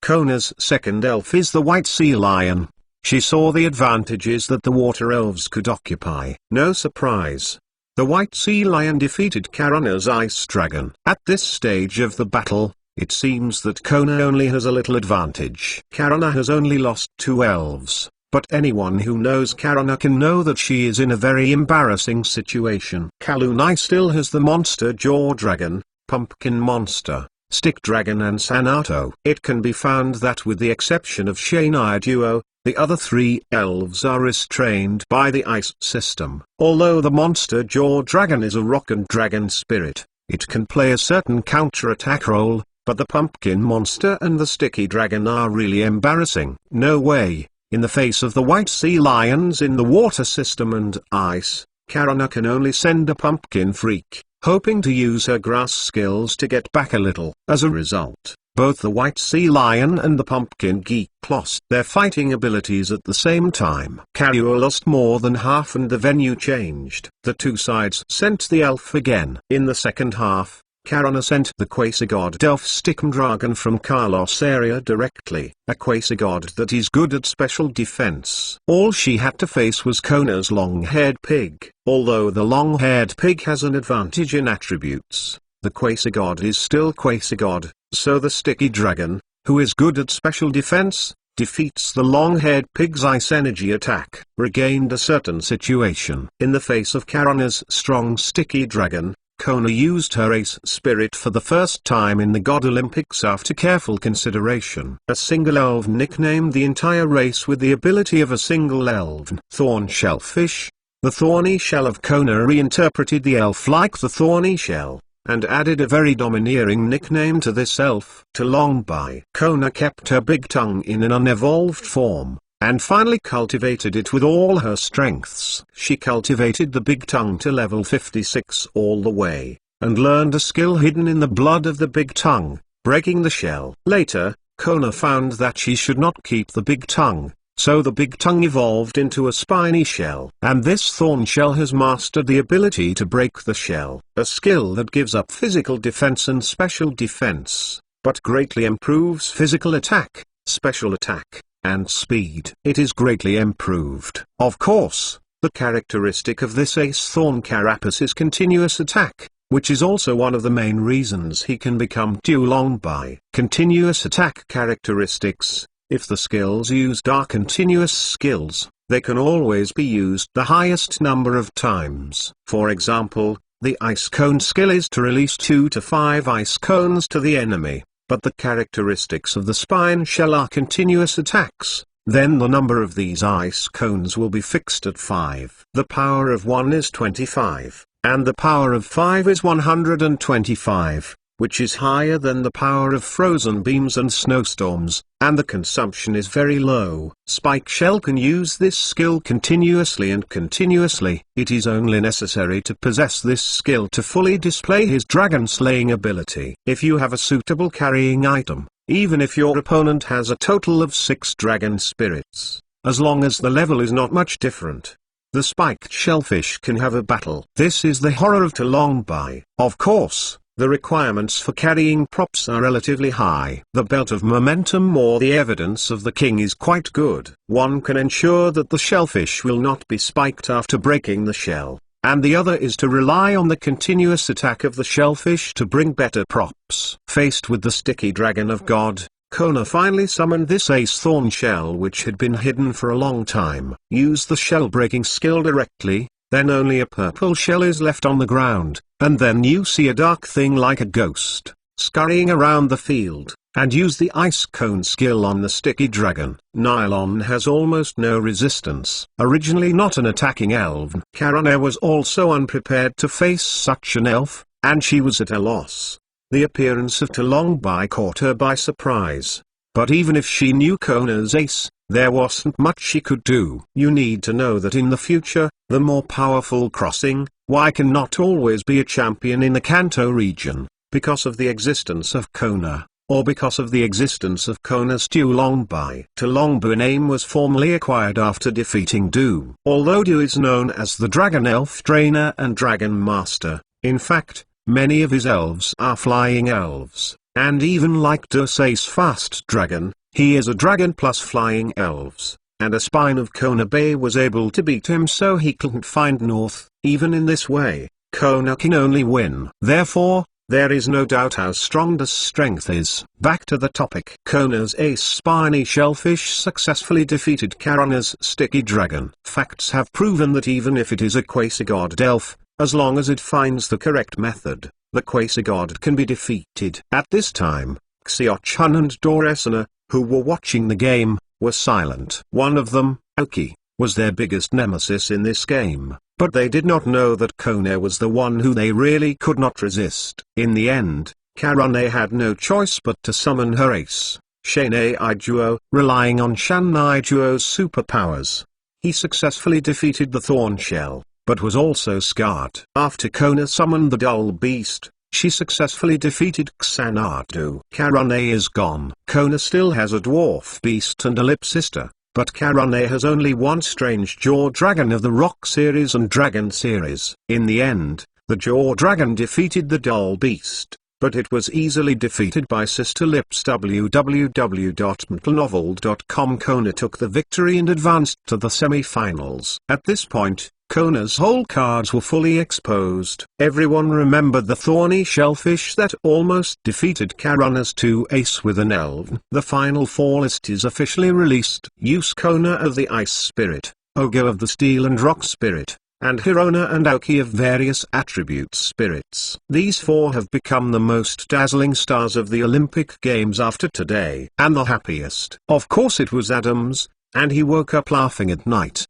Kona's second elf is the white sea lion. She saw the advantages that the water elves could occupy. No surprise. The white sea lion defeated Karana's ice dragon. At this stage of the battle, it seems that Kona only has a little advantage. Karana has only lost 2 elves, but anyone who knows Karana can know that she is in a very embarrassing situation. Kalunai still has the monster jaw dragon, pumpkin monster, stick dragon and Sanato. It can be found that with the exception of Shanai duo, the other 3 elves are restrained by the ice system. Although the monster jaw dragon is a rock and dragon spirit, it can play a certain counter-attack role, but the pumpkin monster and the sticky dragon are really embarrassing. No way, in the face of the white sea lions in the water system and ice, Karana can only send a pumpkin freak, hoping to use her grass skills to get back a little. As a result, both the white sea lion and the pumpkin geek lost their fighting abilities at the same time. Karua lost more than half and the venue changed. The 2 sides sent the elf again. In the second half, Karana sent the quasi-god elf Stickmdragon from Carlos area directly, a quasi-god that is good at special defense. All she had to face was Kona's long-haired pig. Although the long-haired pig has an advantage in attributes, the quasi-god is still quasi-god, so the sticky dragon, who is good at special defense, defeats the long-haired pig's ice energy attack. Regained a certain situation. In the face of Karana's strong sticky dragon, Kona used her ace spirit for the first time in the God Olympics after careful consideration. A single elven nicknamed the entire race with the ability of a single elven. Thorn shellfish. The thorny shell of Kona reinterpreted the elf like the thorny shell, and added a very domineering nickname to this elf. Talongbai. Kona kept her big tongue in an unevolved form, and finally cultivated it with all her strengths. She cultivated the big tongue to level 56 all the way, and learned a skill hidden in the blood of the big tongue, breaking the shell. Later, Kona found that she should not keep the big tongue, so the big tongue evolved into a spiny shell. And this thorn shell has mastered the ability to break the shell, a skill that gives up physical defense and special defense, but greatly improves physical attack, special attack, and speed. It is greatly improved. Of course, the characteristic of this ace thorn carapace is continuous attack, which is also one of the main reasons he can become Talongbai. Continuous attack characteristics. If the skills used are continuous skills, they can always be used the highest number of times. For example, the ice cone skill is to release 2 to 5 ice cones to the enemy, but the characteristics of the spine shell are continuous attacks. Then the number of these ice cones will be fixed at 5. The power of 1 is 25, and the power of 5 is 125. Which is higher than the power of frozen beams and snowstorms, and the consumption is very low. Spike Shell can use this skill continuously and continuously. It is only necessary to possess this skill to fully display his dragon slaying ability. If you have a suitable carrying item, even if your opponent has a total of 6 dragon spirits, as long as the level is not much different, the spiked shellfish can have a battle. This is the horror of Talongbai. Of course, the requirements for carrying props are relatively high. The belt of momentum or the evidence of the king is quite good. One can ensure that the shellfish will not be spiked after breaking the shell, and the other is to rely on the continuous attack of the shellfish to bring better props. Faced with the sticky dragon of God, Kona finally summoned this ace thorn shell which had been hidden for a long time. Use the shell breaking skill directly, then only a purple shell is left on the ground, and then you see a dark thing like a ghost, scurrying around the field, and use the ice cone skill on the sticky dragon. Nylon has almost no resistance. Originally not an attacking elf, Karane was also unprepared to face such an elf, and she was at a loss. The appearance of Talongbai caught her by surprise. But even if she knew Kona's ace, there wasn't much she could do. You need to know that in the future, the more powerful crossing, Y cannot always be a champion in the Kanto region, because of the existence of Kona, or because of the existence of Kona's Talongbai. Talongbai name was formally acquired after defeating Du. Although Du is known as the Dragon Elf Trainer and Dragon Master, in fact, many of his elves are flying elves, and even like Du's ace fast dragon, he is a dragon plus flying elves, and a spine of Kona Bay was able to beat him, so he couldn't find north. Even in this way, Kona can only win. Therefore, there is no doubt how strong Du's strength is. Back to the topic. Kona's ace spiny shellfish successfully defeated Karane's sticky dragon. Facts have proven that even if it is a quasi-god elf, as long as it finds the correct method, the quasi-god can be defeated. At this time, Xiao-chun and Doresana, who were watching the game, were silent. One of them, Aoki, was their biggest nemesis in this game, but they did not know that Kona was the one who they really could not resist. In the end, Karane had no choice but to summon her ace, Shan Ijuo. Relying on Shan Ijuo's superpowers, he successfully defeated the thorn shell, but was also scarred. After Kona summoned the dull beast, she successfully defeated Xanadu. Karane is gone. Kona still has a dwarf beast and a lip sister, but Karane has only one strange jaw dragon of the Rock series and Dragon series. In the end, the jaw dragon defeated the dull beast, but it was easily defeated by Sister Lips. www.mtlnovel.com. Kona took the victory and advanced to the semi-finals. At this point, Kona's whole cards were fully exposed. Everyone remembered the thorny shellfish that almost defeated Karane's 2 ace with an elf. The final 4 list is officially released. Use Kona of the Ice Spirit, Ogo of the Steel and Rock Spirit, and Hirona and Aoki of various attribute spirits. These 4 have become the most dazzling stars of the Olympic Games after today. And the happiest. Of course it was Adams, and he woke up laughing at night.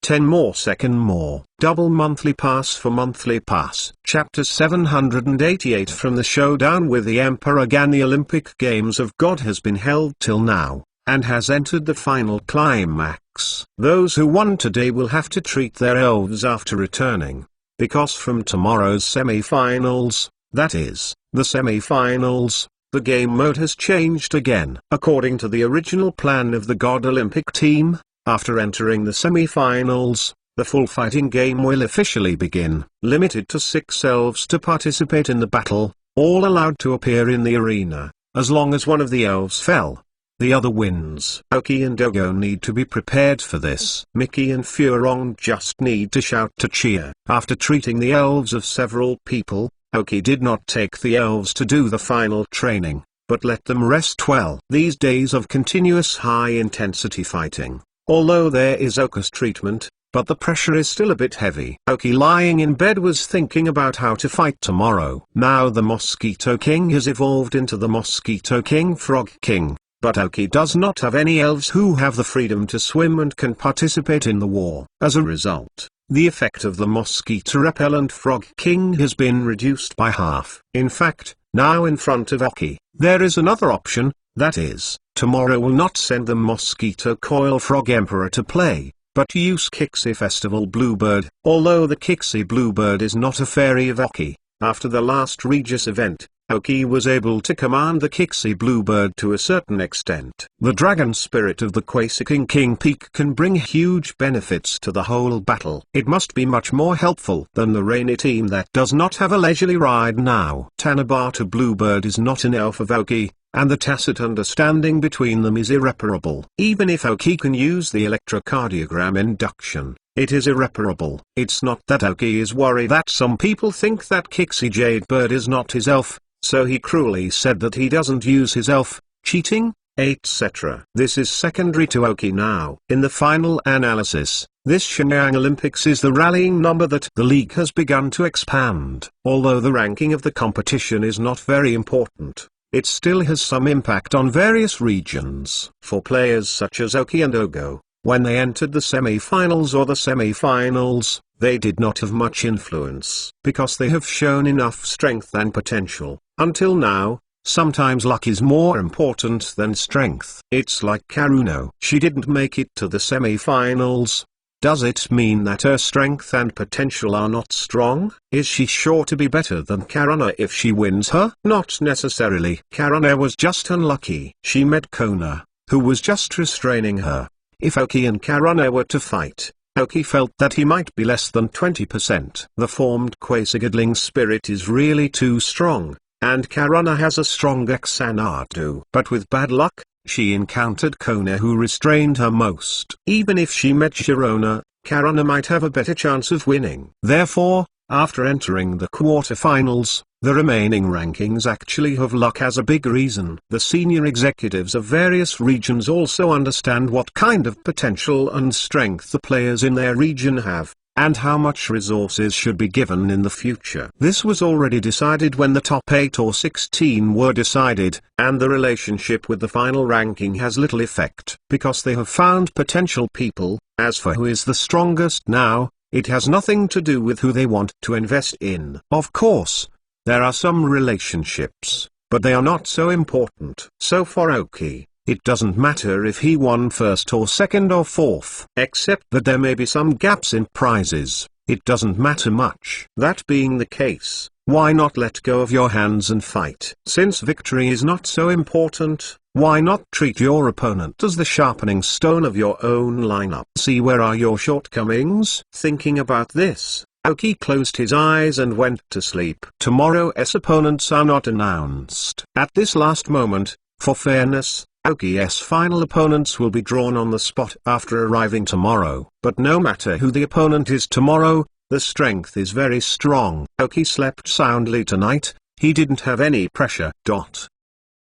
10 more second more. Double monthly pass for monthly pass. Chapter 788 From the showdown with the Emperor Gan, the Olympic Games of God has been held till now, and has entered the final climax. Those who won today will have to treat their elves after returning, because from tomorrow's semi-finals, that is, the semi-finals, the game mode has changed again. According to the original plan of the God Olympic team, after entering the semi-finals, the full fighting game will officially begin. Limited to 6 elves to participate in the battle, all allowed to appear in the arena. As long as one of the elves fell, the other wins. Oki and Dogo need to be prepared for this. Mickey and Furong just need to shout to cheer. After treating the elves of several people, Oki did not take the elves to do the final training, but let them rest well. These days of continuous high-intensity fighting, although there is Oka's treatment, but the pressure is still a bit heavy. Oki lying in bed was thinking about how to fight tomorrow. Now the Mosquito King has evolved into the Mosquito King Frog King. But Oki does not have any elves who have the freedom to swim and can participate in the war. As a result, the effect of the Mosquito Repellent Frog King has been reduced by half. In fact, now in front of Oki, there is another option, that is, tomorrow will not send the Mosquito Coil Frog Emperor to play, but use Kixie Festival Bluebird. Although the Kixie Bluebird is not a fairy of Oki, after the last Regis event, Oki was able to command the Kixie Bluebird to a certain extent. The dragon spirit of the Quasiking King Peak can bring huge benefits to the whole battle. It must be much more helpful than the rainy team that does not have a leisurely ride now. Tanabata Bluebird is not an elf of Oki, and the tacit understanding between them is irreparable. Even if Oki can use the electrocardiogram induction, it is irreparable. It's not that Oki is worried that some people think that Kixie Jadebird is not his elf, so he cruelly said that he doesn't use his elf, cheating, etc. This is secondary to Oki now. In the final analysis, this Shenyang Olympics is the rallying number that the league has begun to expand. Although the ranking of the competition is not very important, it still has some impact on various regions. For players such as Oki and Ogo, when they entered the semi-finals or the semi-finals, they did not have much influence. Because they have shown enough strength and potential, until now, sometimes luck is more important than strength. It's like Karuno. She didn't make it to the semi-finals. Does it mean that her strength and potential are not strong? Is she sure to be better than Karuna if she wins her? Not necessarily. Karuna was just unlucky. She met Kona, who was just restraining her. If Oki and Karuna were to fight, Oki felt that he might be less than 20%. The formed Quasigodling spirit is really too strong, and Karuna has a strong Xanadu. But with bad luck, she encountered Kona, who restrained her most. Even if she met Sharona, Karuna might have a better chance of winning. Therefore, after entering the quarterfinals, the remaining rankings actually have luck as a big reason. The senior executives of various regions also understand what kind of potential and strength the players in their region have, and how much resources should be given in the future. This was already decided when the top 8 or 16 were decided, and the relationship with the final ranking has little effect. Because they have found potential people, as for who is the strongest now, it has nothing to do with who they want to invest in. Of course, there are some relationships, but they are not so important. So for Oki, it doesn't matter if he won first or second or fourth. Except that there may be some gaps in prizes, it doesn't matter much. That being the case, why not let go of your hands and fight? Since victory is not so important, why not treat your opponent as the sharpening stone of your own lineup? See where are your shortcomings? Thinking about this, Oki closed his eyes and went to sleep. Tomorrow's opponents are not announced. At this last moment, for fairness, Oki's final opponents will be drawn on the spot after arriving tomorrow. But no matter who the opponent is tomorrow, the strength is very strong. Oki slept soundly tonight, he didn't have any pressure.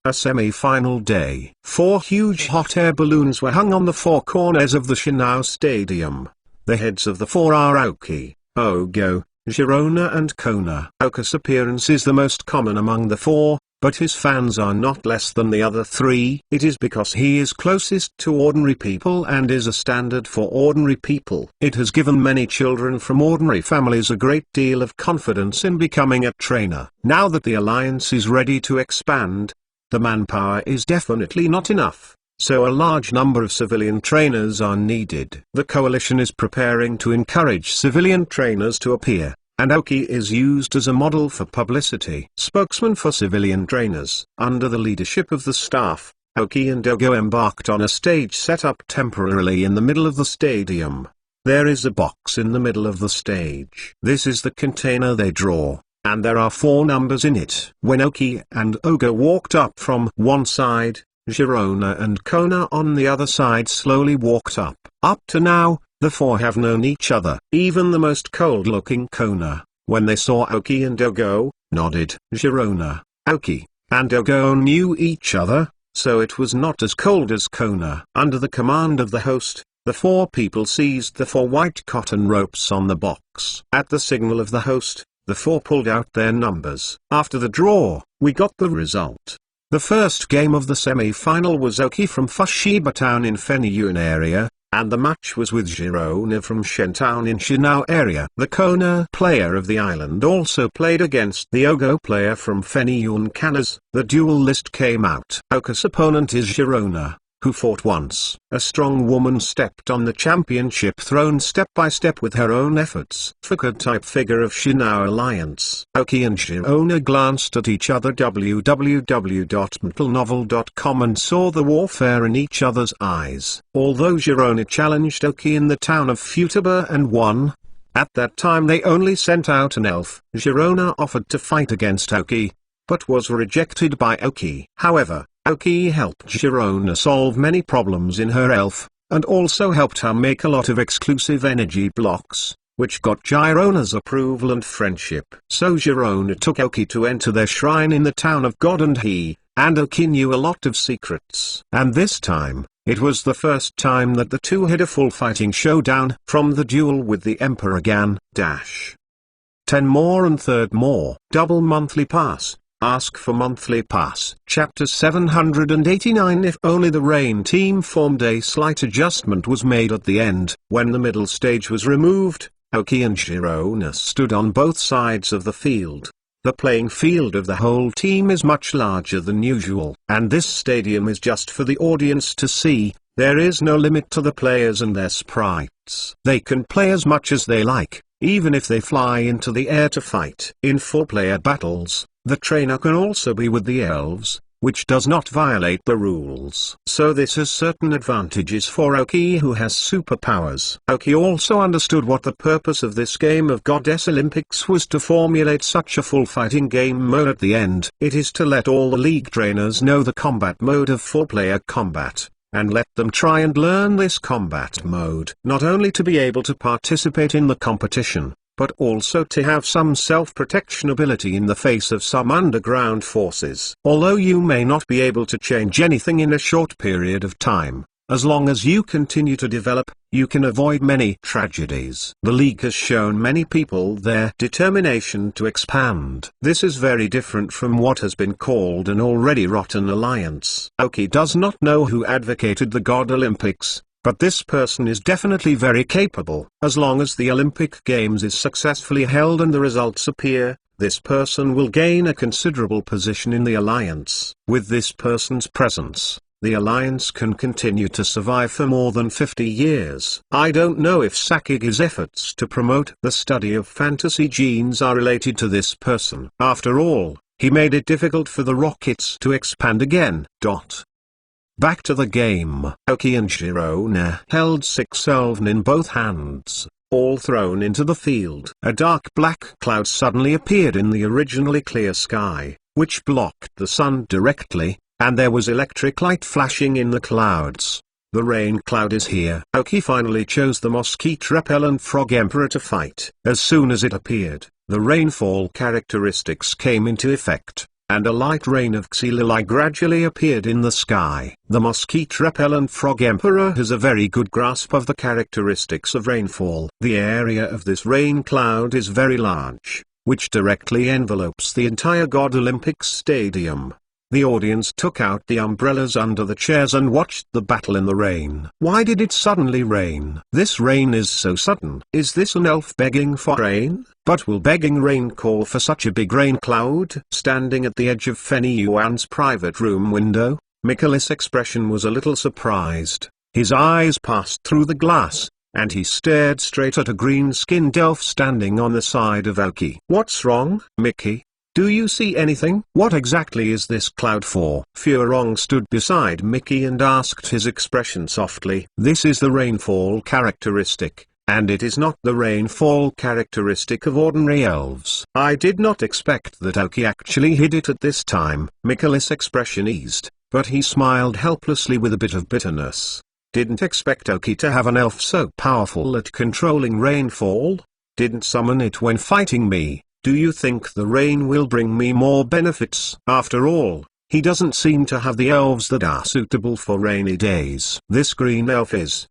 A semi-final day. 4 huge hot air balloons were hung on the 4 corners of the Sinnoh Stadium. The heads of the 4 are Oki, Ogo, Girona and Kona. Oka's appearance is the most common among the 4, but his fans are not less than the other three. It is because he is closest to ordinary people and is a standard for ordinary people. It has given many children from ordinary families a great deal of confidence in becoming a trainer. Now that the alliance is ready to expand, the manpower is definitely not enough, so a large number of civilian trainers are needed. The coalition is preparing to encourage civilian trainers to appear, and Aoki is used as a model for publicity. Spokesman for civilian trainers. Under the leadership of the staff, Aoki and Dogo embarked on a stage set up temporarily in the middle of the stadium. There is a box in the middle of the stage. This is the container they draw, and there are 4 numbers in it. When Aoki and Ogo walked up from one side, Girona and Kona on the other side slowly walked up. Up to now, the 4 have known each other. Even the most cold-looking Kona, when they saw Aoki and Ogo, nodded. Girona, Aoki, and Ogo knew each other, so it was not as cold as Kona. Under the command of the host, the 4 people seized the 4 white cotton ropes on the box. At the signal of the host, the 4 pulled out their numbers. After the draw, we got the result. The first game of the semi-final was Aoki from Fushiba Town in Feniyun area, and the match was with Girona from Shentown in Shinao area. The Kona player of the island also played against the Ogo player from Feniyun Kanas. The duel list came out. Aoki's opponent is Girona, who fought once. A strong woman stepped on the championship throne step by step with her own efforts. Figure-type figure of Shinao Alliance. Aoki and Girona glanced at each other www.mentalnovel.com and saw the warfare in each other's eyes. Although Girona challenged Aoki in the town of Futaba and won, at that time they only sent out an elf. Girona offered to fight against Aoki, but was rejected by Aoki. However, Aoki helped Girona solve many problems in her elf, and also helped her make a lot of exclusive energy blocks, which got Girona's approval and friendship. So Girona took Aoki to enter their shrine in the town of God, and he and Aoki knew a lot of secrets. And this time, it was the first time that the two had a full fighting showdown. From the duel with the Emperor Gan, 10 more and 3rd more. Double monthly pass. Ask for monthly pass. Chapter 789. If only the Rain team formed. A slight adjustment was made at the end. When the middle stage was removed, Aoki and Girona stood on both sides of the field. The playing field of the whole team is much larger than usual, and this stadium is just for the audience to see. There is no limit to the players and their sprites. They can play as much as they like, even if they fly into the air to fight. In 4-player battles, the trainer can also be with the elves, which does not violate the rules. So this has certain advantages for Aoki, who has superpowers. Aoki also understood what the purpose of this game of Goddess Olympics was, to formulate such a full fighting game mode at the end. It is to let all the league trainers know the combat mode of 4-player combat, and let them try and learn this combat mode. Not only to be able to participate in the competition, but also to have some self-protection ability in the face of some underground forces. Although you may not be able to change anything in a short period of time, as long as you continue to develop, you can avoid many tragedies. The League has shown many people their determination to expand. This is very different from what has been called an already rotten alliance. Aoki does not know who advocated the God Olympics, but this person is definitely very capable. As long as the Olympic Games is successfully held and the results appear, this person will gain a considerable position in the alliance. With this person's presence, the alliance can continue to survive for more than 50 years. I don't know if Sakigi's efforts to promote the study of fantasy genes are related to this person. After all, he made it difficult for the rockets to expand again. Back to the game. Aoki and Girona held 6 elven in both hands, all thrown into the field. A dark black cloud suddenly appeared in the originally clear sky, which blocked the sun directly, and there was electric light flashing in the clouds. The rain cloud is here. Aoki finally chose the mosquito-repellent frog emperor to fight. As soon as it appeared, the rainfall characteristics came into effect, and a light rain of Xylili gradually appeared in the sky. The mosquito-repellent frog emperor has a very good grasp of the characteristics of rainfall. The area of this rain cloud is very large, which directly envelopes the entire God Olympic Stadium. The audience took out the umbrellas under the chairs and watched the battle in the rain. Why did it suddenly rain? This rain is so sudden. Is this an elf begging for rain? But will begging rain call for such a big rain cloud? Standing at the edge of Fenny Yuan's private room window, Michaelis' expression was a little surprised. His eyes passed through the glass, and he stared straight at a green-skinned elf standing on the side of Aoki. "What's wrong, Mickey? Do you see anything? What exactly is this cloud for?" Furong stood beside Mickey and asked, his expression softly. "This is the rainfall characteristic, and it is not the rainfall characteristic of ordinary elves." I did not expect that Aoki actually hid it at this time. Michaelis' expression eased, but he smiled helplessly with a bit of bitterness. Didn't expect Aoki to have an elf so powerful at controlling rainfall. Didn't summon it when fighting me. Do you think the rain will bring me more benefits? After all, he doesn't seem to have the elves that are suitable for rainy days. This green elf is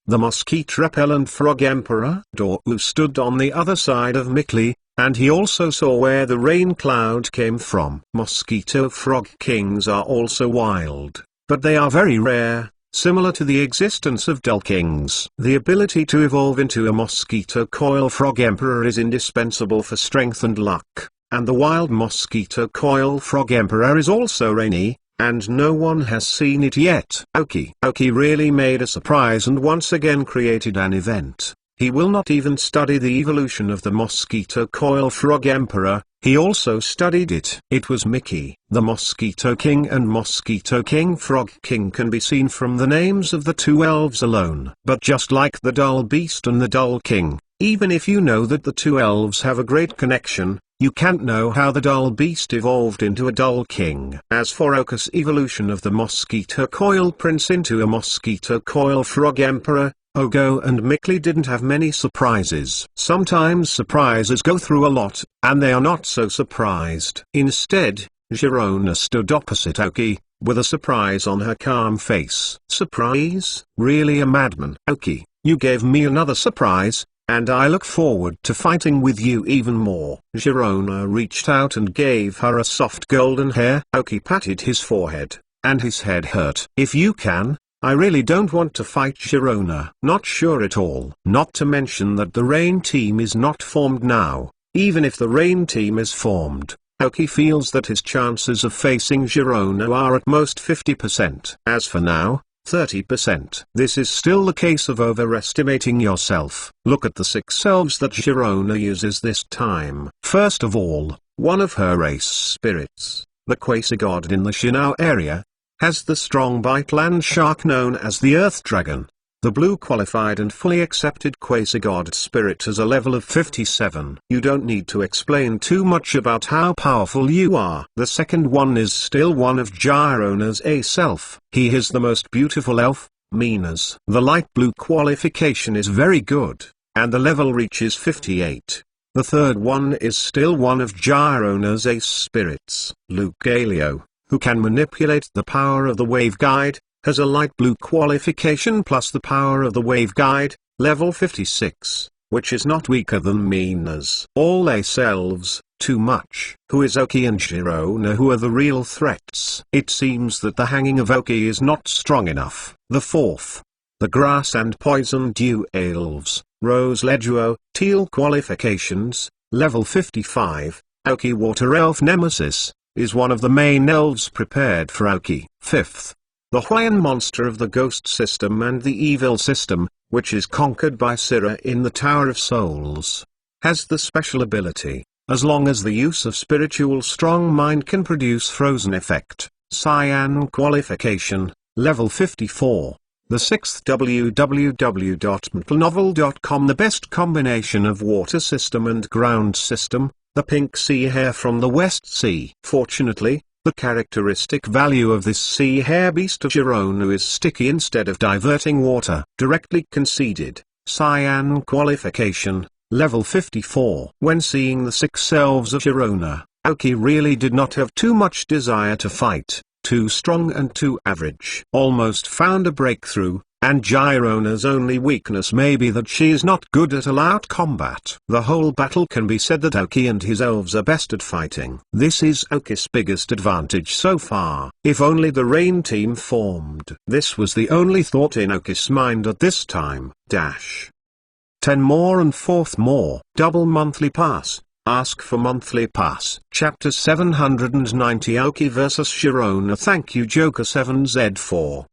the mosquito-repellent frog emperor. Dorwu stood on the other side of Mickey, and he also saw where the rain cloud came from. Mosquito frog kings are also wild, but they are very rare. Similar to the existence of dull kings. The ability to evolve into a mosquito coil frog emperor is indispensable for strength and luck, and the wild mosquito coil frog emperor is also rainy, and no one has seen it yet. Aoki really made a surprise and once again created an event. He will not even study the evolution of the mosquito coil frog emperor, he also studied it. It was Mickey. The Mosquito King and Mosquito King Frog King can be seen from the names of the two elves alone. But just like the Dull Beast and the Dull King, even if you know that the two elves have a great connection, you can't know how the Dull Beast evolved into a Dull King. As for Aoki's evolution of the Mosquito Coil Prince into a Mosquito Coil Frog Emperor, Ogo and Mickey didn't have many surprises. Sometimes surprises go through a lot, and they are not so surprised. Instead, Girona stood opposite Aoki, with a surprise on her calm face. "Surprise? Really a madman?" "Aoki, you gave me another surprise, and I look forward to fighting with you even more." Girona reached out and gave her a soft golden hair. Aoki patted his forehead, and his head hurt. "If you can, I really don't want to fight Girona." "Not sure at all." Not to mention that the Rain team is not formed now. Even if the Rain team is formed, Aoki feels that his chances of facing Girona are at most 50%. As for now, 30%. This is still the case of overestimating yourself. Look at the 6 elves that Girona uses this time. First of all, one of her race spirits, the quasi-god in the Sinnoh area, has the strong bite land shark known as the Earth Dragon. The blue qualified and fully accepted quasi-god spirit has a level of 57. You don't need to explain too much about how powerful you are. The second one is still one of Girona's ace elf. He is the most beautiful elf, Mina's. The light blue qualification is very good, and the level reaches 58. The third one is still one of Girona's ace spirits, Lugalio, who can manipulate the power of the wave guide, has a light blue qualification plus the power of the wave guide, level 56, which is not weaker than Mina's. All ace elves, too much. Who is Aoki and Girona? Who are the real threats? It seems that the hanging of Aoki is not strong enough. The fourth, the grass and poison dew elves, Rose Leguo, teal qualifications, level 55, Aoki water elf nemesis, is one of the main elves prepared for Aoki. Fifth, the Hawaiian monster of the ghost system and the evil system, which is conquered by Syrah in the Tower of Souls, has the special ability, as long as the use of spiritual strong mind can produce frozen effect, cyan qualification, level 54. The sixth, www.mtlnovel.com. The best combination of water system and ground system, the pink sea hare from the West Sea. Fortunately, the characteristic value of this sea hare beast of Girona is sticky instead of diverting water. Directly conceded, cyan qualification, level 54. When seeing the 6 elves of Girona, Aoki really did not have too much desire to fight. Too strong and too average. Almost found a breakthrough, and Girona's only weakness may be that she is not good at all-out combat. The whole battle can be said that Aoki and his elves are best at fighting. This is Aoki's biggest advantage so far. If only the rain team formed. This was the only thought in Aoki's mind at this time. 10 more and 4th more. Double monthly pass. Ask for monthly pass. Chapter 790 Aoki vs Girona. Thank you Joker 7Z4.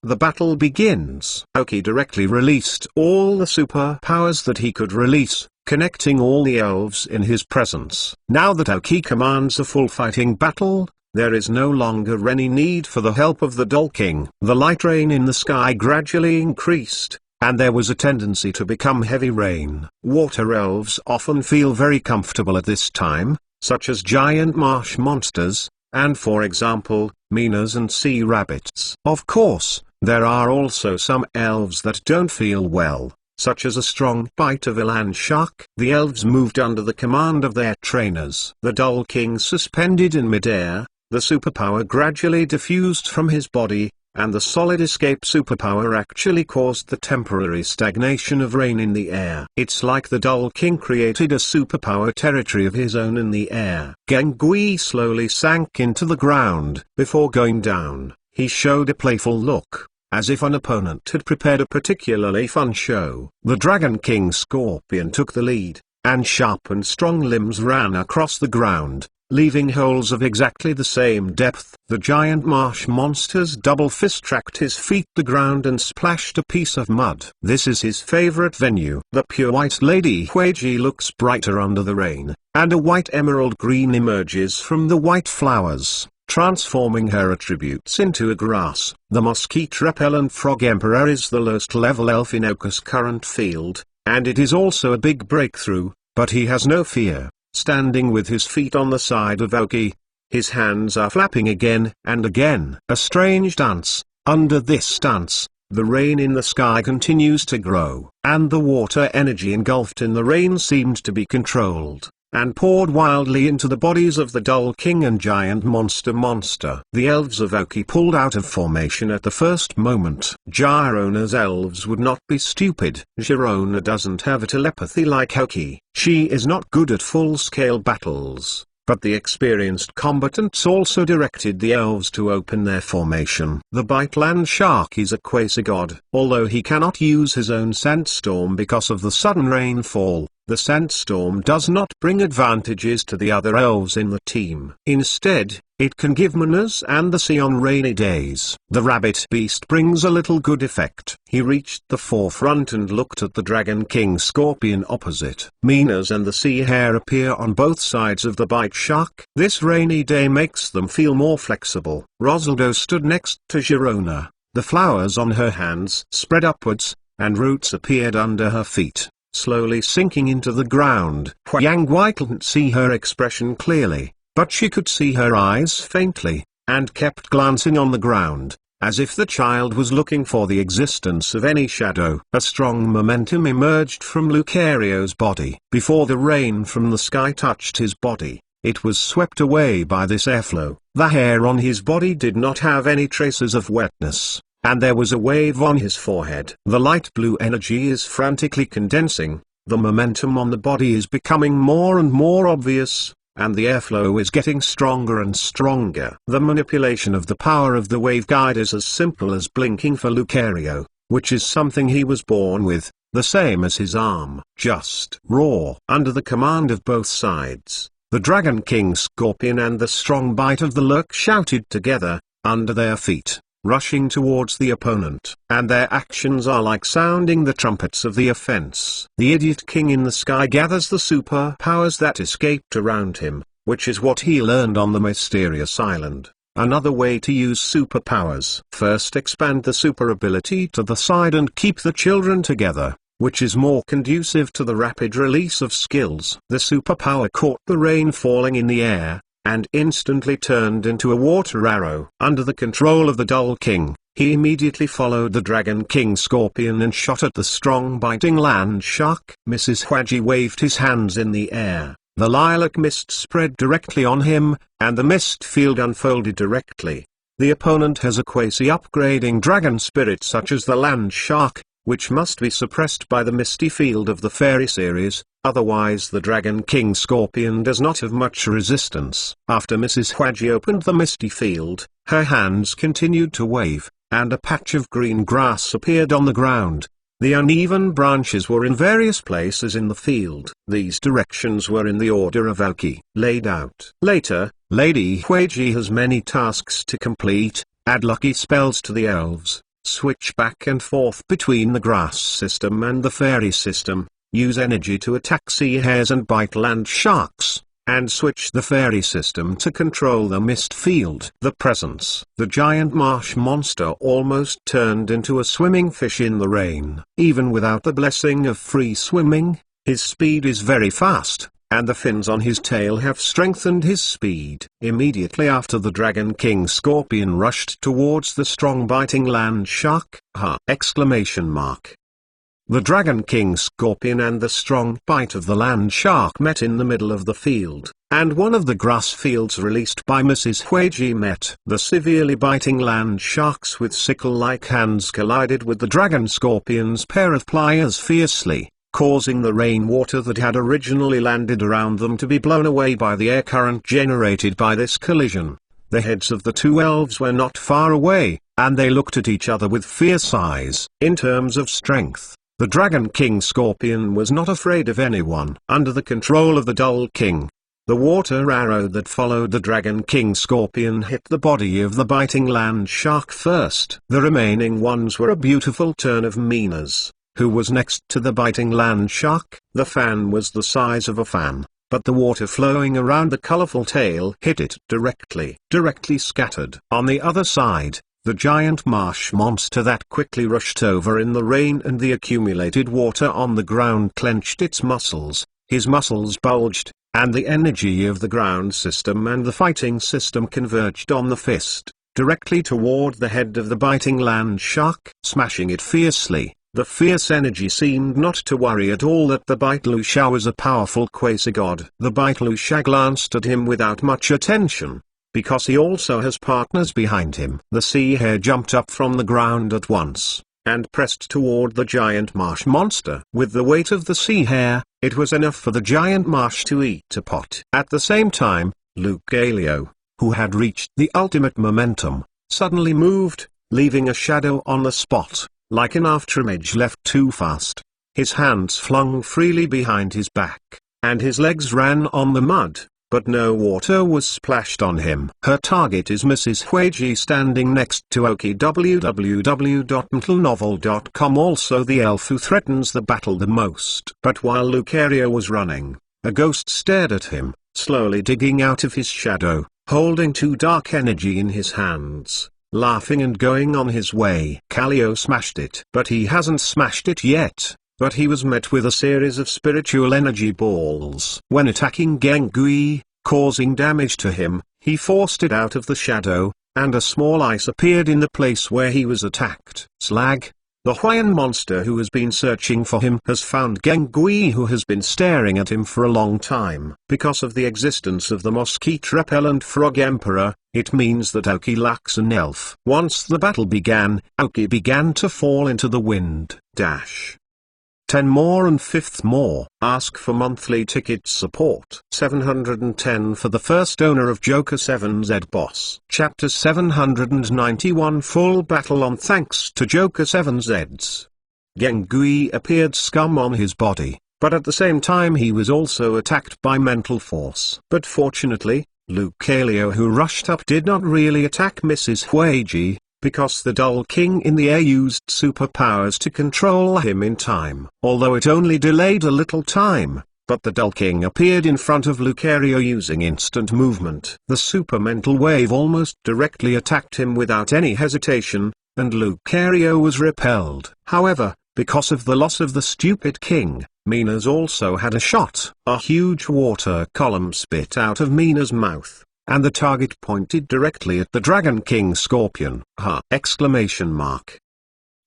The battle begins. Aoki directly released all the superpowers that he could release, connecting all the elves in his presence. Now that Aoki commands a full fighting battle, there is no longer any need for the help of the Doll King. The light rain in the sky gradually increased, and there was a tendency to become heavy rain. Water elves often feel very comfortable at this time, such as giant marsh monsters, and for example, minnows and sea rabbits. Of course, there are also some elves that don't feel well, such as a strong bite of a land shark. The elves moved under the command of their trainers. The Doll King suspended in midair, the superpower gradually diffused from his body, and the solid escape superpower actually caused the temporary stagnation of rain in the air. It's like the Doll King created a superpower territory of his own in the air. Gengui slowly sank into the ground. Before going down, he showed a playful look, as if an opponent had prepared a particularly fun show. The Dragon King Scorpion took the lead, and sharp and strong limbs ran across the ground, leaving holes of exactly the same depth. The giant marsh monster's double fist tracked his feet to the ground and splashed a piece of mud. This is his favorite venue. The pure white lady Huiji looks brighter under the rain, and a white emerald green emerges from the white flowers, transforming her attributes into a grass. The mosquito-repellent frog emperor is the lowest level elf in Aoki's current field, and it is also a big breakthrough, but he has no fear. Standing with his feet on the side of Aoki, his hands are flapping again and again. A strange dance. Under this stance, the rain in the sky continues to grow, and the water energy engulfed in the rain seemed to be controlled, and poured wildly into the bodies of the Doll King and Giant Monster. The elves of Aoki pulled out of formation at the first moment. Girona's elves would not be stupid. Girona doesn't have a telepathy like Aoki. She is not good at full-scale battles, but the experienced combatants also directed the elves to open their formation. The Bite Land Shark is a quasi-god. Although he cannot use his own sandstorm because of the sudden rainfall, the sandstorm does not bring advantages to the other elves in the team. Instead, it can give manners and the sea on rainy days. The rabbit beast brings a little good effect. He reached the forefront and looked at the Dragon King Scorpion opposite. Minas and the sea hare appear on both sides of the bite shark. This rainy day makes them feel more flexible. Rosaldo stood next to Girona. The flowers on her hands spread upwards, and roots appeared under her feet, slowly sinking into the ground. Yang Wei couldn't see her expression clearly, but she could see her eyes faintly, and kept glancing on the ground, as if the child was looking for the existence of any shadow. A strong momentum emerged from Lucario's body. Before the rain from the sky touched his body, it was swept away by this airflow. The hair on his body did not have any traces of wetness, and there was a wave on his forehead. The light blue energy is frantically condensing, the momentum on the body is becoming more and more obvious, and the airflow is getting stronger and stronger. The manipulation of the power of the wave guide is as simple as blinking for Lucario, which is something he was born with, the same as his arm. Just roar. Under the command of both sides, the Dragon King Scorpion and the strong bite of the Lurk shouted together, under their feet, rushing towards the opponent. And their actions are like sounding the trumpets of the offense. The Idiot King in the sky gathers the superpowers that escaped around him, which is what he learned on the mysterious island. Another way to use superpowers. First, expand the super ability to the side and keep the children together, which is more conducive to the rapid release of skills. The superpower caught the rain falling in the air, and instantly turned into a water arrow. Under the control of the Doll King, he immediately followed the Dragon King Scorpion and shot at the strong biting land shark. Mrs. Huaji waved his hands in the air. The lilac mist spread directly on him, and the mist field unfolded directly. The opponent has a quasi-upgrading dragon spirit such as the land shark, which must be suppressed by the misty field of the fairy series, otherwise the Dragon King Scorpion does not have much resistance. After Mrs. Hwaji opened the misty field, her hands continued to wave, and a patch of green grass appeared on the ground. The uneven branches were in various places in the field. These directions were in the order of Aoki laid out. Later, Lady Hwaji has many tasks to complete: add lucky spells to the elves, switch back and forth between the grass system and the fairy system, use energy to attack sea hares and bite land sharks, and switch the fairy system to control the mist field. The presence. The giant marsh monster almost turned into a swimming fish in the rain. Even without the blessing of free swimming, his speed is very fast, and the fins on his tail have strengthened his speed. Immediately after, the Dragon King Scorpion rushed towards the strong biting land shark. Ha! Exclamation mark. The Dragon King Scorpion and the strong bite of the land shark met in the middle of the field, and one of the grass fields released by Mrs. Hwaji met. The severely biting land sharks with sickle-like hands collided with the Dragon Scorpion's pair of pliers fiercely, causing the rainwater that had originally landed around them to be blown away by the air current generated by this collision. The heads of the two elves were not far away, and they looked at each other with fierce eyes. In terms of strength, the Dragon King Scorpion was not afraid of anyone. Under the control of the Dull King, the water arrow that followed the Dragon King Scorpion hit the body of the biting land shark first. The remaining ones were a beautiful turn of Mina's, who was next to the biting land shark. The fan was the size of a fan, but the water flowing around the colorful tail hit it directly scattered. On the other side, the giant marsh monster that quickly rushed over in the rain and the accumulated water on the ground clenched its muscles. His muscles bulged, and the energy of the ground system and the fighting system converged on the fist, directly toward the head of the biting land shark, smashing it fiercely. The fierce energy seemed not to worry at all that the Baitlúsha was a powerful quasi-god. The Baitlúsha glanced at him without much attention, because he also has partners behind him. The sea hare jumped up from the ground at once, and pressed toward the giant marsh monster. With the weight of the sea hare, it was enough for the giant marsh to eat a pot. At the same time, Lucario, who had reached the ultimate momentum, suddenly moved, leaving a shadow on the spot, like an afterimage left too fast. His hands flung freely behind his back, and his legs ran on the mud, but no water was splashed on him. Her target is Mrs. Hwaji standing next to Aoki. www.mentalnovel.com. Also the elf who threatens the battle the most. But while Lucario was running, a ghost stared at him, slowly digging out of his shadow, holding two dark energy in his hands, laughing and going on his way. Calio smashed it. But he hasn't smashed it yet. But he was met with a series of spiritual energy balls. When attacking Gengui, causing damage to him, he forced it out of the shadow, and a small ice appeared in the place where he was attacked. Slag, the Hawaiian monster who has been searching for him, has found Gengui, who has been staring at him for a long time. Because of the existence of the mosquito-repellent frog emperor, it means that Aoki lacks an elf. Once the battle began, Aoki began to fall into the wind. 10 more and 5th more. Ask for monthly ticket support. 710 for the first owner of Joker 7Z Boss. Chapter 791 Full Battle on. Thanks to Joker 7Z's Gengui appeared scum on his body, but at the same time he was also attacked by mental force. But fortunately, Lucario, who rushed up, did not really attack Mrs. Hwaji, because the Dull King in the air used superpowers to control him in time. Although it only delayed a little time, but the Dull King appeared in front of Lucario using instant movement. The super mental wave almost directly attacked him without any hesitation, and Lucario was repelled. However, because of the loss of the stupid king, Mina's also had a shot. A huge water column spit out of Mina's mouth, and the target pointed directly at the Dragon King Scorpion. Ha! Exclamation mark.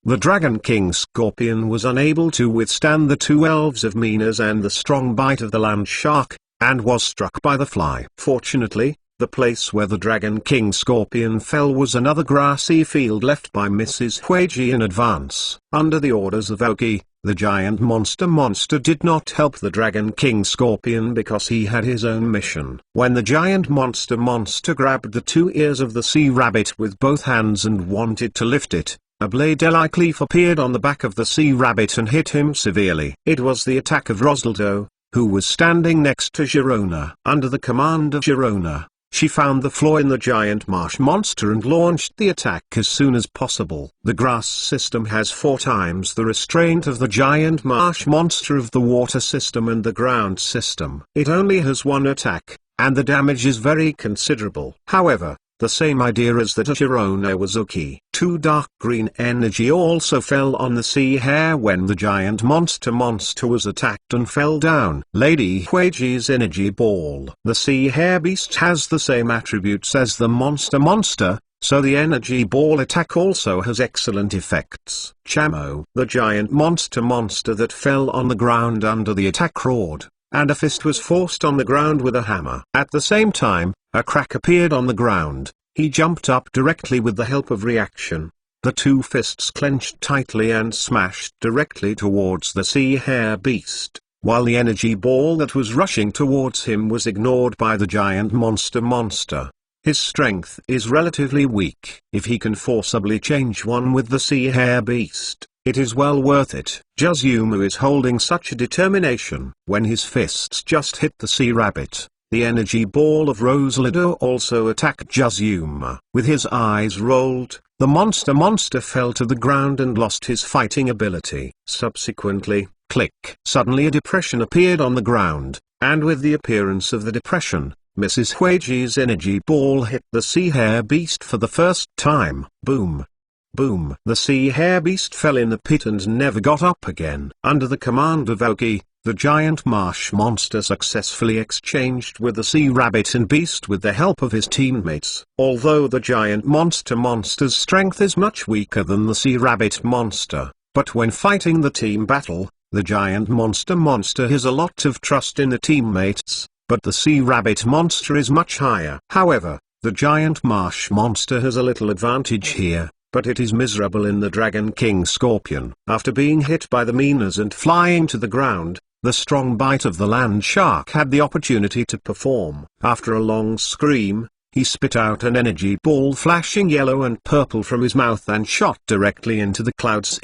The Dragon King Scorpion was unable to withstand the two elves of Mina's and the strong bite of the land shark, and was struck by the fly. Fortunately, The place where the Dragon King Scorpion fell was another grassy field left by Mrs. Huiji in advance. Under the orders of Oki, the giant monster did not help the Dragon King Scorpion because he had his own mission. When the giant monster grabbed the two ears of the sea rabbit with both hands and wanted to lift it, a blade-like leaf appeared on the back of the sea rabbit and hit him severely. It was the attack of Rosaldo, who was standing next to Girona. Under the command of Girona, she found the flaw in the giant marsh monster and launched the attack as soon as possible. The grass system has 4 times the restraint of the giant marsh monster of the water system and the ground system. It only has 1 attack, and the damage is very considerable. However, the same idea as that of Girona was Oki. 2 dark green energy also fell on the sea hare when the giant monster was attacked and fell down. Lady Huiji's energy ball. The sea hare beast has the same attributes as the monster, so the energy ball attack also has excellent effects. Chamo. The giant monster that fell on the ground under the attack roared, and a fist was forced on the ground with a hammer. At the same time, a crack appeared on the ground. He jumped up directly with the help of reaction. The 2 fists clenched tightly and smashed directly towards the sea hare beast, while the energy ball that was rushing towards him was ignored by the giant monster. His strength is relatively weak. If he can forcibly change one with the sea hare beast, it is well worth it. Jazuma is holding such a determination. When his fists just hit the sea rabbit, the energy ball of Rosaldo also attacked Jazuma. With his eyes rolled, the monster fell to the ground and lost his fighting ability. Subsequently, click. Suddenly a depression appeared on the ground, and with the appearance of the depression, Mrs. Huiji's energy ball hit the sea hare beast for the first time. Boom. Boom. The sea hare beast fell in the pit and never got up again. Under the command of Oki, the giant marsh monster successfully exchanged with the sea rabbit and beast with the help of his teammates. Although the giant monster's strength is much weaker than the sea rabbit monster, but when fighting the team battle, the giant monster has a lot of trust in the teammates, but the sea rabbit monster is much higher. However, the giant marsh monster has a little advantage here, but it is miserable in the Dragon King Scorpion. After being hit by the minas and flying to the ground, the strong bite of the land shark had the opportunity to perform. After a long scream, he spit out an energy ball flashing yellow and purple from his mouth and shot directly into the clouds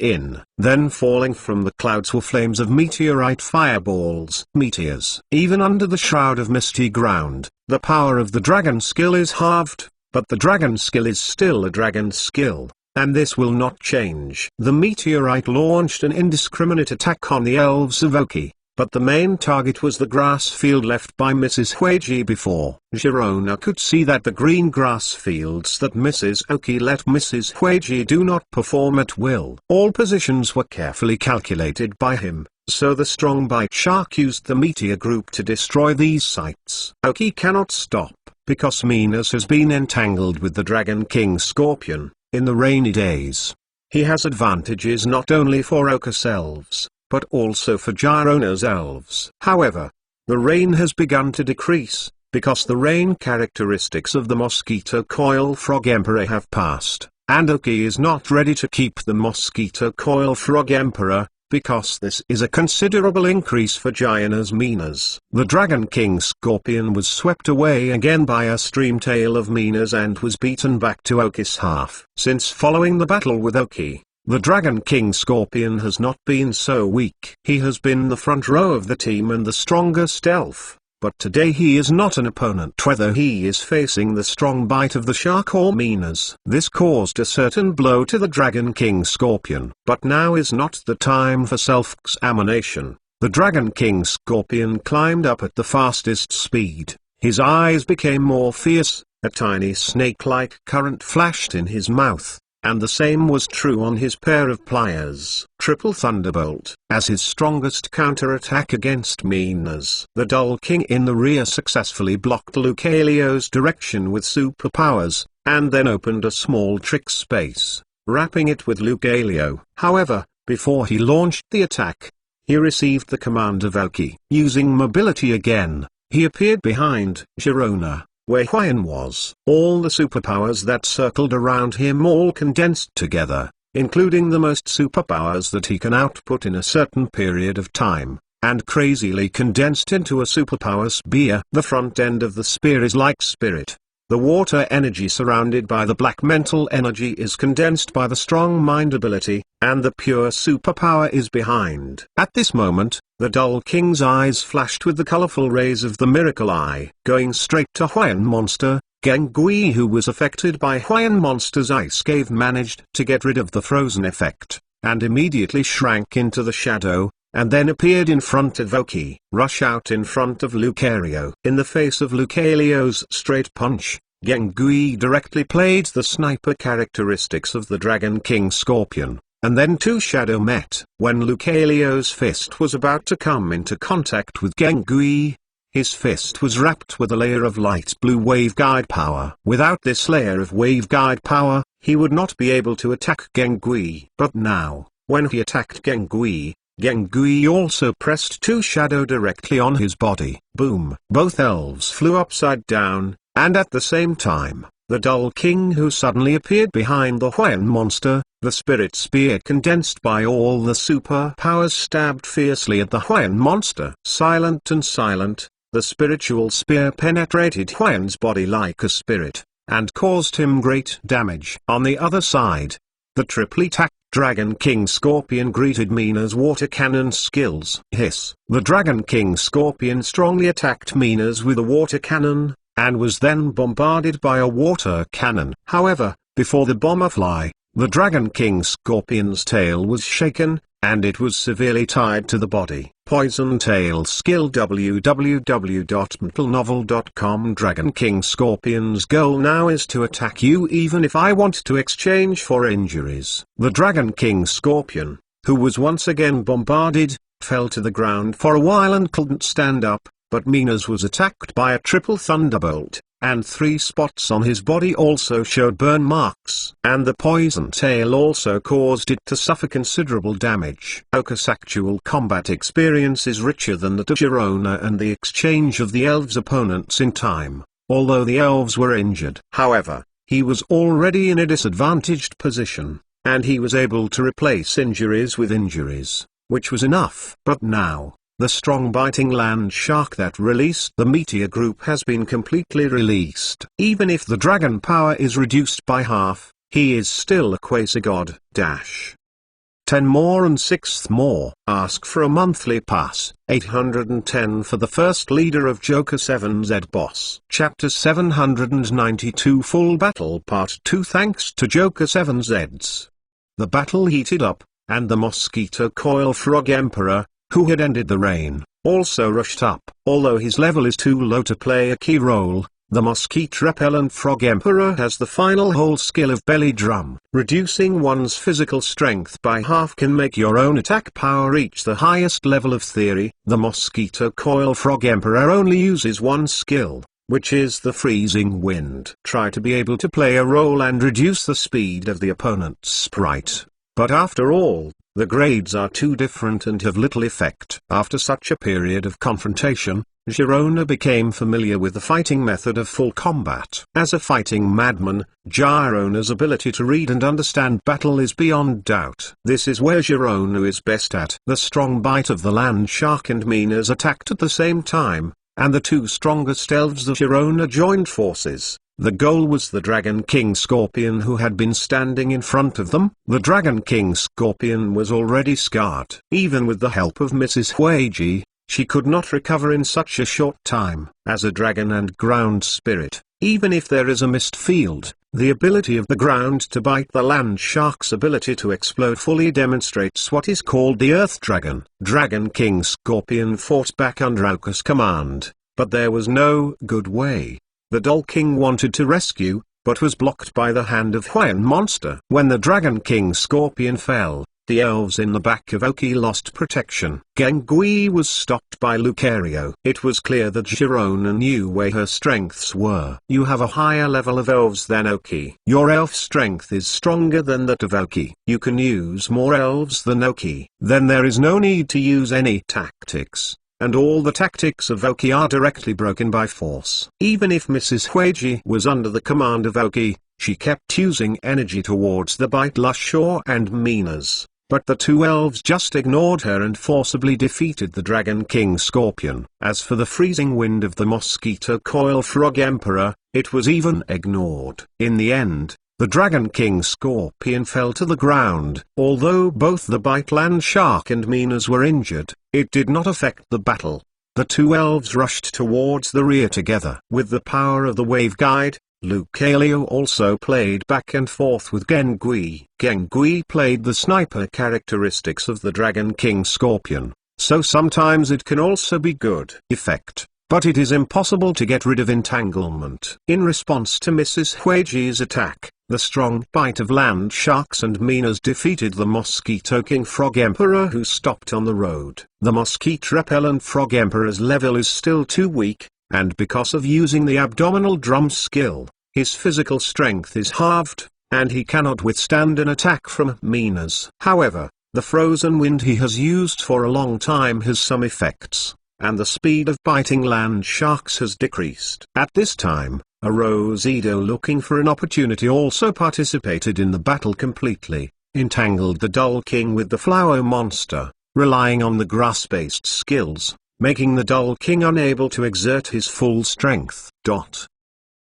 Then falling from the clouds were flames of meteorite fireballs. Meteors. Even under the shroud of misty ground, the power of the dragon skill is halved, but the dragon skill is still a dragon skill, and this will not change. The meteorite launched an indiscriminate attack on the elves of Oki, but the main target was the grass field left by Mrs. Huiji before. Girona could see that the green grass fields that Mrs. Oki let Mrs. Huiji do not perform at will. All positions were carefully calculated by him, so the strong bite shark used the meteor group to destroy these sites. Oki cannot stop, because Minas has been entangled with the Dragon King Scorpion, in the rainy days. He has advantages not only for Oka's elves, but also for Girona's elves. However, the rain has begun to decrease, because the rain characteristics of the mosquito coil frog emperor have passed, and Oki is not ready to keep the mosquito coil frog emperor, because this is a considerable increase for Girona's minas. The Dragon King Scorpion was swept away again by a stream tail of minas and was beaten back to Oki's half. Since following the battle with Oki, the Dragon King Scorpion has not been so weak. He has been the front row of the team and the strongest elf, but today he is not an opponent whether he is facing the strong bite of the shark or minas. This caused a certain blow to the Dragon King Scorpion. But now is not the time for self-examination. The Dragon King Scorpion climbed up at the fastest speed. His eyes became more fierce, a tiny snake-like current flashed in his mouth, and the same was true on his pair of pliers. Triple Thunderbolt. As his strongest counter-attack against Minas, the Dull King in the rear successfully blocked Lucalio's direction with superpowers, and then opened a small trick space, wrapping it with Lucalio. However, before he launched the attack, he received the command of Oki. Using mobility again, he appeared behind Girona, where Hwyan was. All the superpowers that circled around him all condensed together, including the most superpowers that he can output in a certain period of time, and crazily condensed into a superpower spear. The front end of the spear is like spirit. The water energy surrounded by the black mental energy is condensed by the strong mind ability, and the pure superpower is behind. At this moment, the Dull King's eyes flashed with the colorful rays of the miracle eye. Going straight to Hwyan Monster, Gengui, who was affected by Hwyan Monster's ice cave, managed to get rid of the frozen effect, and immediately shrank into the shadow, and then appeared in front of Oki. Rush out in front of Lucario. In the face of Lucario's straight punch, Gengui directly played the sniper characteristics of the Dragon King Scorpion, and then two shadow met. When Lucario's fist was about to come into contact with Gengui, his fist was wrapped with a layer of light blue waveguide power. Without this layer of waveguide power, he would not be able to attack Gengui. But now, when he attacked Gengui, Gengui also pressed two shadow directly on his body. Boom! Both elves flew upside down, and at the same time, the Dull King, who suddenly appeared behind the Hwyan Monster, the spirit spear condensed by all the superpowers, stabbed fiercely at the Hwyan Monster. Silent and silent, the spiritual spear penetrated Hwyan's body like a spirit, and caused him great damage. On the other side, the triply attacked Dragon King Scorpion greeted Mina's water cannon skills. Hiss! The Dragon King Scorpion strongly attacked Mina's with a water cannon, and was then bombarded by a water cannon. However, before the bomber fly, the Dragon King Scorpion's tail was shaken, and it was severely tied to the body. Poison Tail Skill. www.mentalnovel.com. Dragon King Scorpion's goal now is to attack you even if I want to exchange for injuries. The Dragon King Scorpion, who was once again bombarded, fell to the ground for a while and couldn't stand up, but Mina's was attacked by a triple thunderbolt, and 3 spots on his body also showed burn marks. And the poison tail also caused it to suffer considerable damage. Oka's actual combat experience is richer than that of Girona and the exchange of the elves' opponents in time, although the elves were injured. However, he was already in a disadvantaged position, and he was able to replace injuries with injuries, which was enough. But now, the strong biting land shark that released the meteor group has been completely released. Even if the dragon power is reduced by half, he is still a quasi-god. 10 more and 6th more. Ask for a monthly pass. 810 for the first leader of Joker 7Z boss. Chapter 792 Full Battle Part 2. Thanks to Joker 7Z's. The battle heated up, and the Mosquito Coil Frog Emperor, who had ended the reign, also rushed up. Although his level is too low to play a key role, the Mosquito Repellent Frog Emperor has the final whole skill of Belly Drum. Reducing one's physical strength by half can make your own attack power reach the highest level of theory. The Mosquito Coil Frog Emperor only uses one skill, which is the Freezing Wind. Try to be able to play a role and reduce the speed of the opponent's sprite. But after all, the grades are too different and have little effect. After such a period of confrontation, Girona became familiar with the fighting method of full combat. As a fighting madman, Girona's ability to read and understand battle is beyond doubt. This is where Girona is best at. The strong bite of the land shark and Mina's attacked at the same time, and the two strongest elves of Girona joined forces. The goal was the Dragon King Scorpion, who had been standing in front of them. The Dragon King Scorpion was already scarred. Even with the help of Mrs. Huiji, she could not recover in such a short time. As a dragon and ground spirit, even if there is a mist field, the ability of the ground to bite the land shark's ability to explode fully demonstrates what is called the Earth Dragon. Dragon King Scorpion fought back under Oka's command, but there was no good way. The Dull King wanted to rescue, but was blocked by the hand of Hwyan Monster. When the Dragon King Scorpion fell, the elves in the back of Oki lost protection. Gengui was stopped by Lucario. It was clear that Girona knew where her strengths were. You have a higher level of elves than Oki. Your elf strength is stronger than that of Oki. You can use more elves than Oki. Then there is no need to use any tactics. and all the tactics of Aoki are directly broken by force. Even if Mrs. Huiji was under the command of Aoki, she kept using energy towards the bite Lushaw and Minas, but the two elves just ignored her and forcibly defeated the Dragon King Scorpion. As for the freezing wind of the Mosquito Coil Frog Emperor, it was even ignored. In the end, the Dragon King Scorpion fell to the ground. Although both the Bite Land Shark and Minas were injured, it did not affect the battle. The two elves rushed towards the rear together. With the power of the Wave Guide, Lucario also played back and forth with Gengui. Gengui played the sniper characteristics of the Dragon King Scorpion, so sometimes it can also be good effect. But it is impossible to get rid of entanglement. In response to Mrs. Huiji's attack, the strong bite of land sharks and Minas defeated the Mosquito King Frog Emperor, who stopped on the road. The Mosquito Repellent Frog Emperor's level is still too weak, and because of using the abdominal drum skill, his physical strength is halved, and he cannot withstand an attack from Minas. However, the frozen wind he has used for a long time has some effects, and the speed of biting land sharks has decreased. At this time, a Rosido, looking for an opportunity, also participated in the battle completely, entangled the Dull King with the Flower Monster, relying on the grass-based skills, making the Dull King unable to exert his full strength.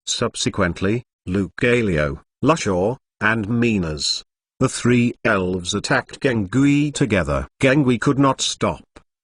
Subsequently, Lucario, Lushaw, and Minas, the three elves, attacked Gengui together. Gengui could not stop,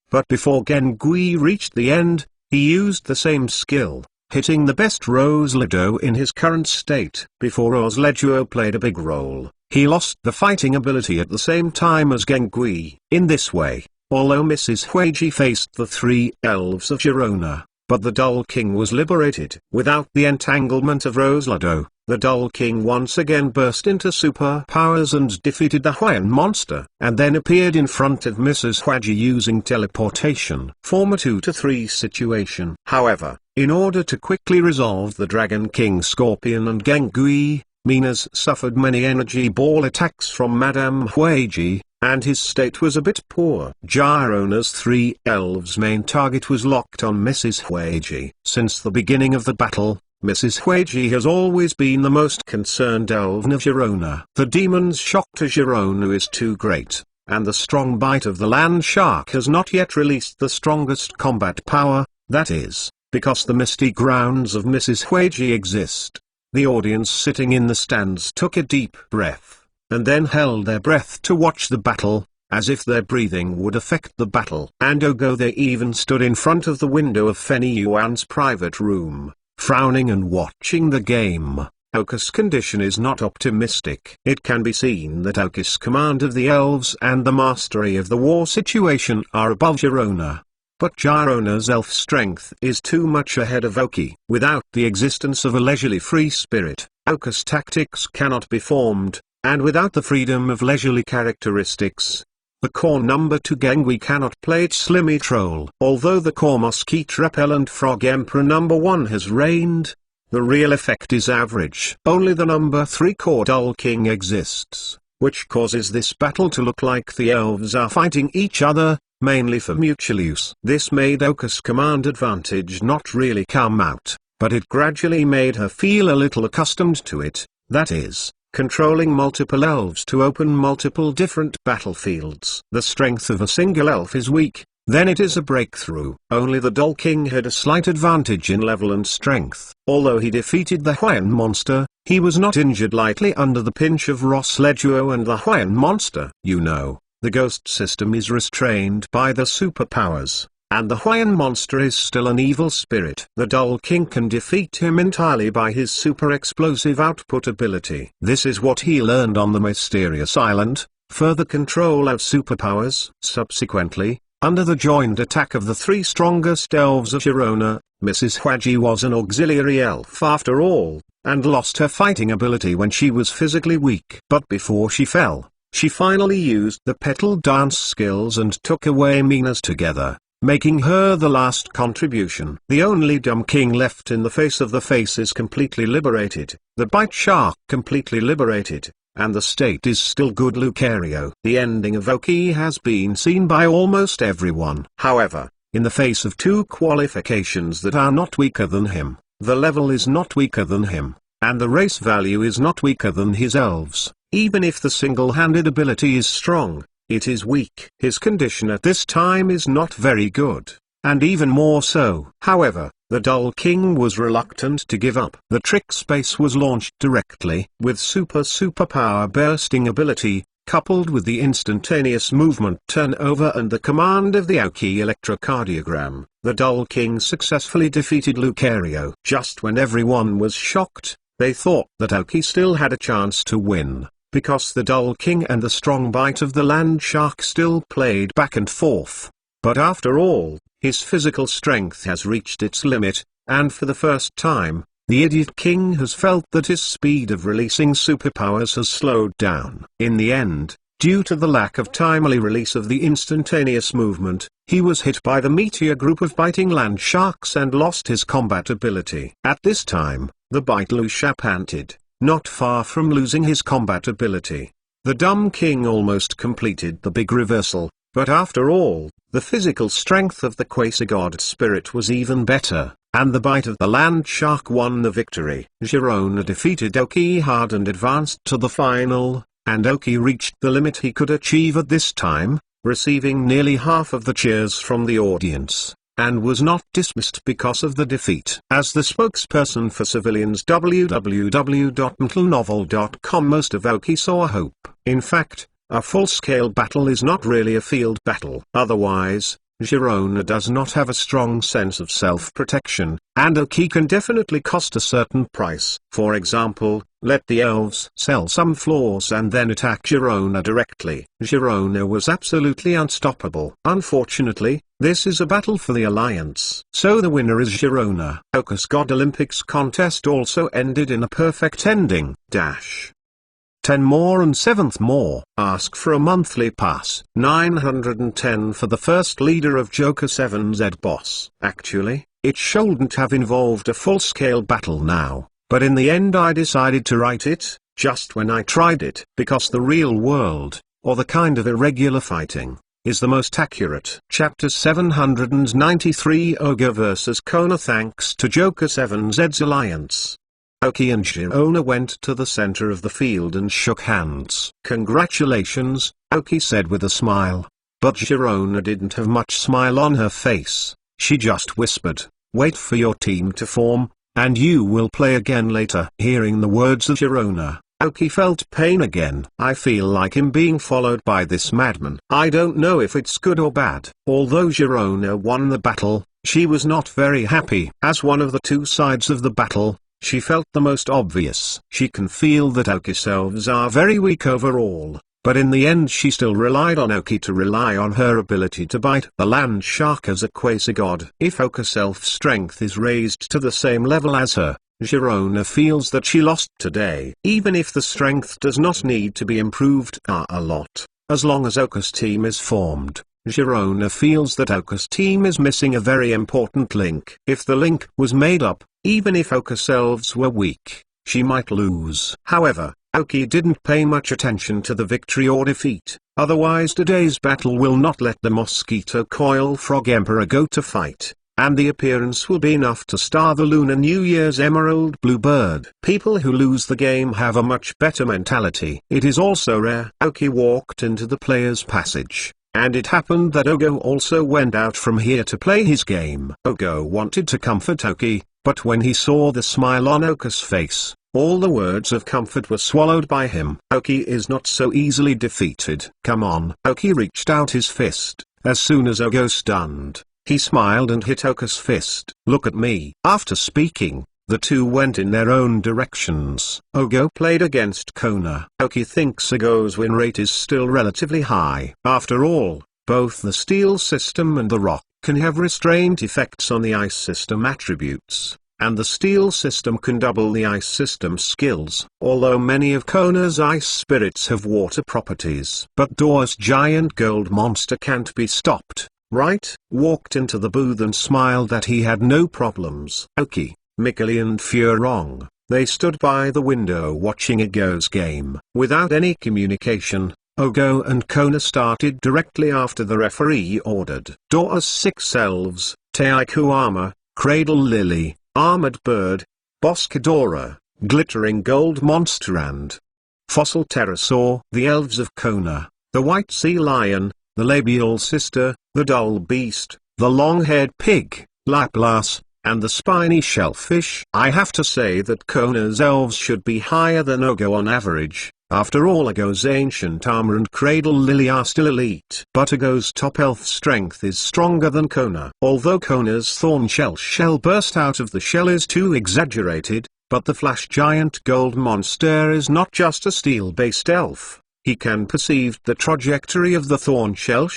but before Gengui reached the end, he used the same skill, hitting the best Rosledo in his current state. Before Rosledo played a big role, he lost the fighting ability at the same time as Gengui. In this way, although Mrs. Huiji faced the three elves of Girona, but the Dull King was liberated. Without the entanglement of Rosledo, the Dull King once again burst into superpowers and defeated the Hawaiian monster, and then appeared in front of Mrs. Huiji using teleportation. Form a 2-to-3 situation. However, in order to quickly resolve the Dragon King Scorpion and Gengui, Minas suffered many energy ball attacks from Madame Huiji, and his state was a bit poor. Girona's three elves' main target was locked on Mrs. Huiji. Since the beginning of the battle, Mrs. Huiji has always been the most concerned elven of Girona. The demon's shock to Girona is too great, and the strong bite of the land shark has not yet released the strongest combat power, that is, because the misty grounds of Mrs. Huiji exist. The audience sitting in the stands took a deep breath, and then held their breath to watch the battle, as if their breathing would affect the battle. And they even stood in front of the window of Fenny Yuan's private room, frowning and watching the game. Aoki's condition is not optimistic. It can be seen that Aoki's command of the elves and the mastery of the war situation are above Girona. But Girona's elf strength is too much ahead of Aoki. Without the existence of a leisurely free spirit, Aoki's tactics cannot be formed, and without the freedom of leisurely characteristics, the core number 2 Gengui cannot play its Slimmy Troll. Although the core Mosquito Repellent Frog Emperor number 1 has reigned, the real effect is average. Only the number 3 core Dull King exists, which causes this battle to look like the elves are fighting each other, mainly for mutual use. This made Aoki's command advantage not really come out, but it gradually made her feel a little accustomed to it, that is, controlling multiple elves to open multiple different battlefields. The strength of a single elf is weak, then it is a breakthrough. Only the Dull King had a slight advantage in level and strength. Although he defeated the Hawaiian monster, he was not injured lightly under the pinch of Rosleduo and the Hawaiian monster. The ghost system is restrained by the superpowers, and the Hawaiian monster is still an evil spirit. The Dull King can defeat him entirely by his super explosive output ability. This is what he learned on the mysterious island, further control of superpowers. Subsequently, under the joined attack of the 3 strongest elves of Girona, Mrs. Huiji was an auxiliary elf after all, and lost her fighting ability when she was physically weak. But before she fell, she finally used the petal dance skills and took away Minas together, making her the last contribution. The only dumb king left in the face of the face is completely liberated, the bite shark completely liberated, and the state is still good. Lucario. The ending of Aoki has been seen by almost everyone. However, in the face of two qualifications that are not weaker than him. The level is not weaker than him, and the race value is not weaker than his elves. Even if the single-handed ability is strong, it is weak. His condition at this time is not very good, and even more so. However, the Dull King was reluctant to give up. The Trick Space was launched directly, with superpower bursting ability, coupled with the instantaneous movement turnover and the command of the Aoki electrocardiogram. The Dull King successfully defeated Lucario. Just when everyone was shocked, they thought that Aoki still had a chance to win, because the Dull King and the strong bite of the Land Shark still played back and forth. But after all, his physical strength has reached its limit, and for the first time, the Idiot King has felt that his speed of releasing superpowers has slowed down. In the end, due to the lack of timely release of the instantaneous movement, he was hit by the meteor group of biting land sharks and lost his combat ability. At this time, the Bite Lucia panted, not far from losing his combat ability. The Dumb King almost completed the big reversal, but after all, the physical strength of the Quasi-God Spirit was even better, and the bite of the Land Shark won the victory. Girona defeated Aoki hard and advanced to the final, and Aoki reached the limit he could achieve at this time, receiving nearly half of the cheers from the audience, and was not dismissed because of the defeat. As the spokesperson for civilians www.mentalnovel.com, most of Aoki saw hope. In fact, a full-scale battle is not really a field battle. Otherwise, Girona does not have a strong sense of self-protection, and Aoki can definitely cost a certain price. For example, let the elves sell some floors and then attack Girona directly. Girona was absolutely unstoppable. Unfortunately, this is a battle for the Alliance. So the winner is Girona. Arceus God Olympics contest also ended in a perfect ending. 10 more and 7th more. Ask for a monthly pass. 910 for the first leader of Joker 7Z boss. Actually, it shouldn't have involved a full-scale battle now, but in the end I decided to write it, just when I tried it. Because the real world, or the kind of irregular fighting, is the most accurate. Chapter 793 Ogre vs Kona. Thanks to Joker 7Z's alliance, Aoki and Girona went to the center of the field and shook hands. "Congratulations," Aoki said with a smile. But Girona didn't have much smile on her face. She just whispered, "Wait for your team to form, and you will play again later." Hearing the words of Girona, Aoki felt pain again. "I feel like I'm being followed by this madman. I don't know if it's good or bad." Although Girona won the battle, she was not very happy. As one of the two sides of the battle, she felt the most obvious. She can feel that Aoki's elves are very weak overall, but in the end she still relied on Aoki to rely on her ability to bite the land shark as a quasi-god. If Aoki's elf strength is raised to the same level as her, Girona feels that she lost today. Even if the strength does not need to be improved a lot, as long as Aoki's team is formed, Girona feels that Aoki's team is missing a very important link. If the link was made up, even if Aoki's elves were weak, she might lose. However, Aoki didn't pay much attention to the victory or defeat, otherwise today's battle will not let the Mosquito Coil Frog Emperor go to fight, and the appearance will be enough to star the Lunar New Year's Emerald Blue Bird. People who lose the game have a much better mentality. It is also rare. Aoki walked into the player's passage, and it happened that Ogo also went out from here to play his game. Ogo wanted to comfort Aoki, but when he saw the smile on Aoki's face, all the words of comfort were swallowed by him. Aoki is not so easily defeated. "Come on." Aoki reached out his fist. As soon as Ogo stunned, he smiled and hit Aoki's fist. "Look at me." After speaking, the two went in their own directions. Ogo played against Kona. Aoki thinks Ogo's win rate is still relatively high. After all, both the steel system and the rock can have restraint effects on the ice system attributes, and the steel system can double the ice system skills. Although many of Kona's ice spirits have water properties. But Door's giant gold monster can't be stopped, right? Walked into the booth and smiled that he had no problems. Aoki, Mikali and Furong, they stood by the window watching Ogo's game. Without any communication, Ogo and Kona started directly after the referee ordered. Dora's 6 elves, Teiku Armor, Cradle Lily, Armored Bird, Boscadora, Glittering Gold Monster and Fossil Pterosaur. The elves of Kona, the White Sea Lion, the Labial Sister, the Dull Beast, the Long-Haired Pig, Laplace, and the Spiny Shellfish. I have to say that Kona's elves should be higher than Ogo on average. After all, Ogo's ancient armor and Cradle Lily are still elite. But Ogo's top elf strength is stronger than Kona. Although Kona's thorn shell burst out of the shell is too exaggerated, but the Flash Giant Gold Monster is not just a steel-based elf. He can perceive the trajectory of the thorn shell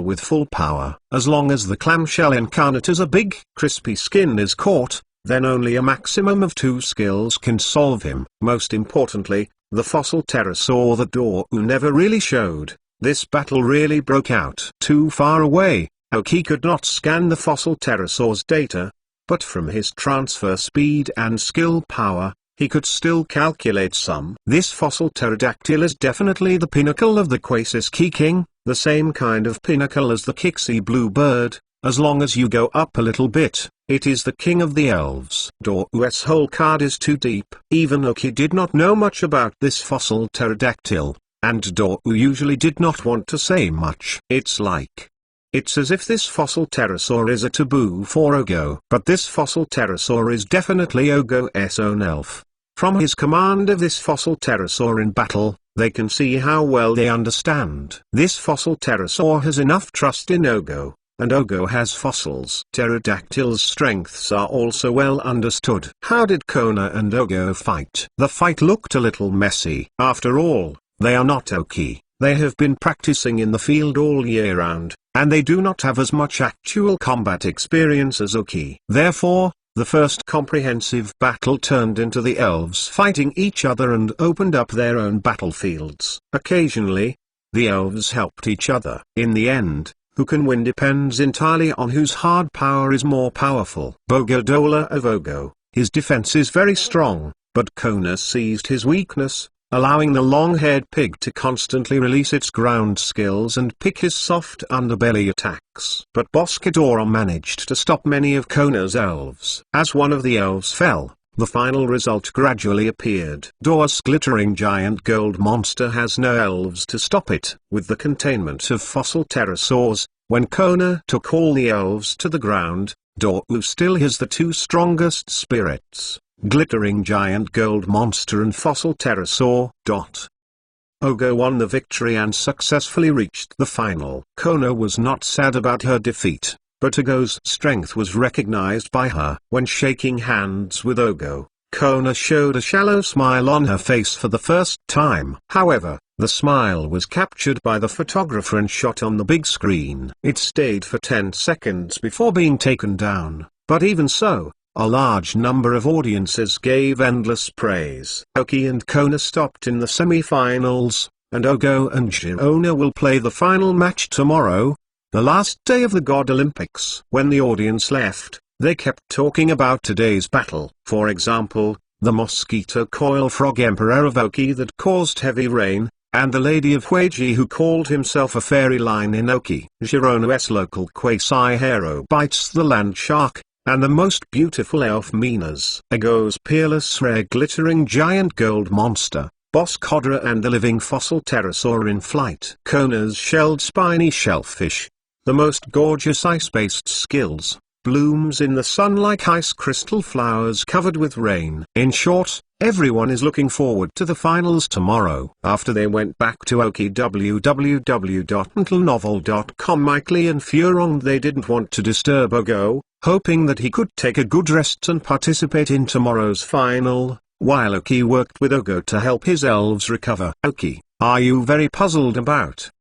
with full power. As long as the clamshell incarnate's a big, crispy skin is caught, then only a maximum of 2 skills can solve him. Most importantly, the fossil pterosaur that Doru never really showed. This battle really broke out. Too far away, Oki could not scan the fossil pterosaur's data, but from his transfer speed and skill power, he could still calculate some. This fossil pterodactyl is definitely the pinnacle of the Quasis Key King, the same kind of pinnacle as the Kixie Bluebird. As long as you go up a little bit, it is the king of the elves. Doru's whole card is too deep. Even Oki did not know much about this fossil pterodactyl, and Doru usually did not want to say much. It's as if this fossil pterosaur is a taboo for Ogo. But this fossil pterosaur is definitely Ogo's own elf. From his command of this fossil pterosaur in battle, they can see how well they understand. This fossil pterosaur has enough trust in Ogo, and Ogo has fossils. Pterodactyl's strengths are also well understood. How did Kona and Ogo fight? The fight looked a little messy. After all, they are not Oki. They have been practicing in the field all year round, and they do not have as much actual combat experience as Oki. Therefore, the first comprehensive battle turned into the elves fighting each other and opened up their own battlefields. Occasionally, the elves helped each other. In the end, who can win depends entirely on whose hard power is more powerful. Bogodola of Ogo, his defense is very strong, but Kona seized his weakness, allowing the long-haired pig to constantly release its ground skills and pick his soft underbelly attacks. But Boscadora managed to stop many of Kona's elves. As one of the elves fell, the final result gradually appeared. Doru's glittering giant gold monster has no elves to stop it. With the containment of fossil pterosaurs, when Kona took all the elves to the ground, Doru still has the 2 strongest spirits. Glittering giant gold monster and fossil pterosaur. Ogo won the victory and successfully reached the final. Kona was not sad about her defeat, but Ogo's strength was recognized by her. When shaking hands with Ogo, Kona showed a shallow smile on her face for the first time. However, the smile was captured by the photographer and shot on the big screen. It stayed for 10 seconds before being taken down, but even so, a large number of audiences gave endless praise. Oki and Kona stopped in the semi-finals, and Ogo and Girona will play the final match tomorrow, the last day of the God Olympics. When the audience left, they kept talking about today's battle. For example, the mosquito coil frog emperor of Oki that caused heavy rain, and the Lady of Hueji who called himself a fairy line in Oki. Girona's local quasi-hero bites the land shark, and the most beautiful elf Mina's. Ogo's peerless rare glittering giant gold monster, Boscodra, and the living fossil pterosaur in flight. Kona's shelled spiny shellfish, the most gorgeous ice-based skills, blooms in the sun like ice crystal flowers covered with rain. In short, everyone is looking forward to the finals tomorrow. After they went back to Oki www.untlenovel.com, Mikely and Furong they didn't want to disturb Ogo, hoping that he could take a good rest and participate in tomorrow's final, while Oki worked with Ogo to help his elves recover. Oki, are you very puzzled about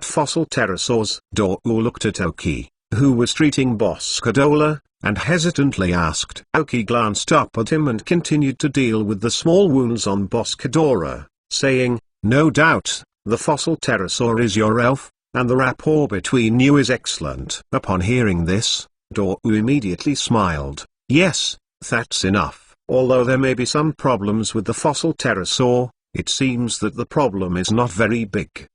fossil pterosaurs? Doru looked at Oki, who was treating Boscadola, and hesitantly asked. Oki glanced up at him and continued to deal with the small wounds on Boscadora, saying, "No doubt, the fossil pterosaur is your elf, and the rapport between you is excellent." Upon hearing this, Doru immediately smiled. "Yes, that's enough. Although there may be some problems with the fossil pterosaur, it seems that the problem is not very big.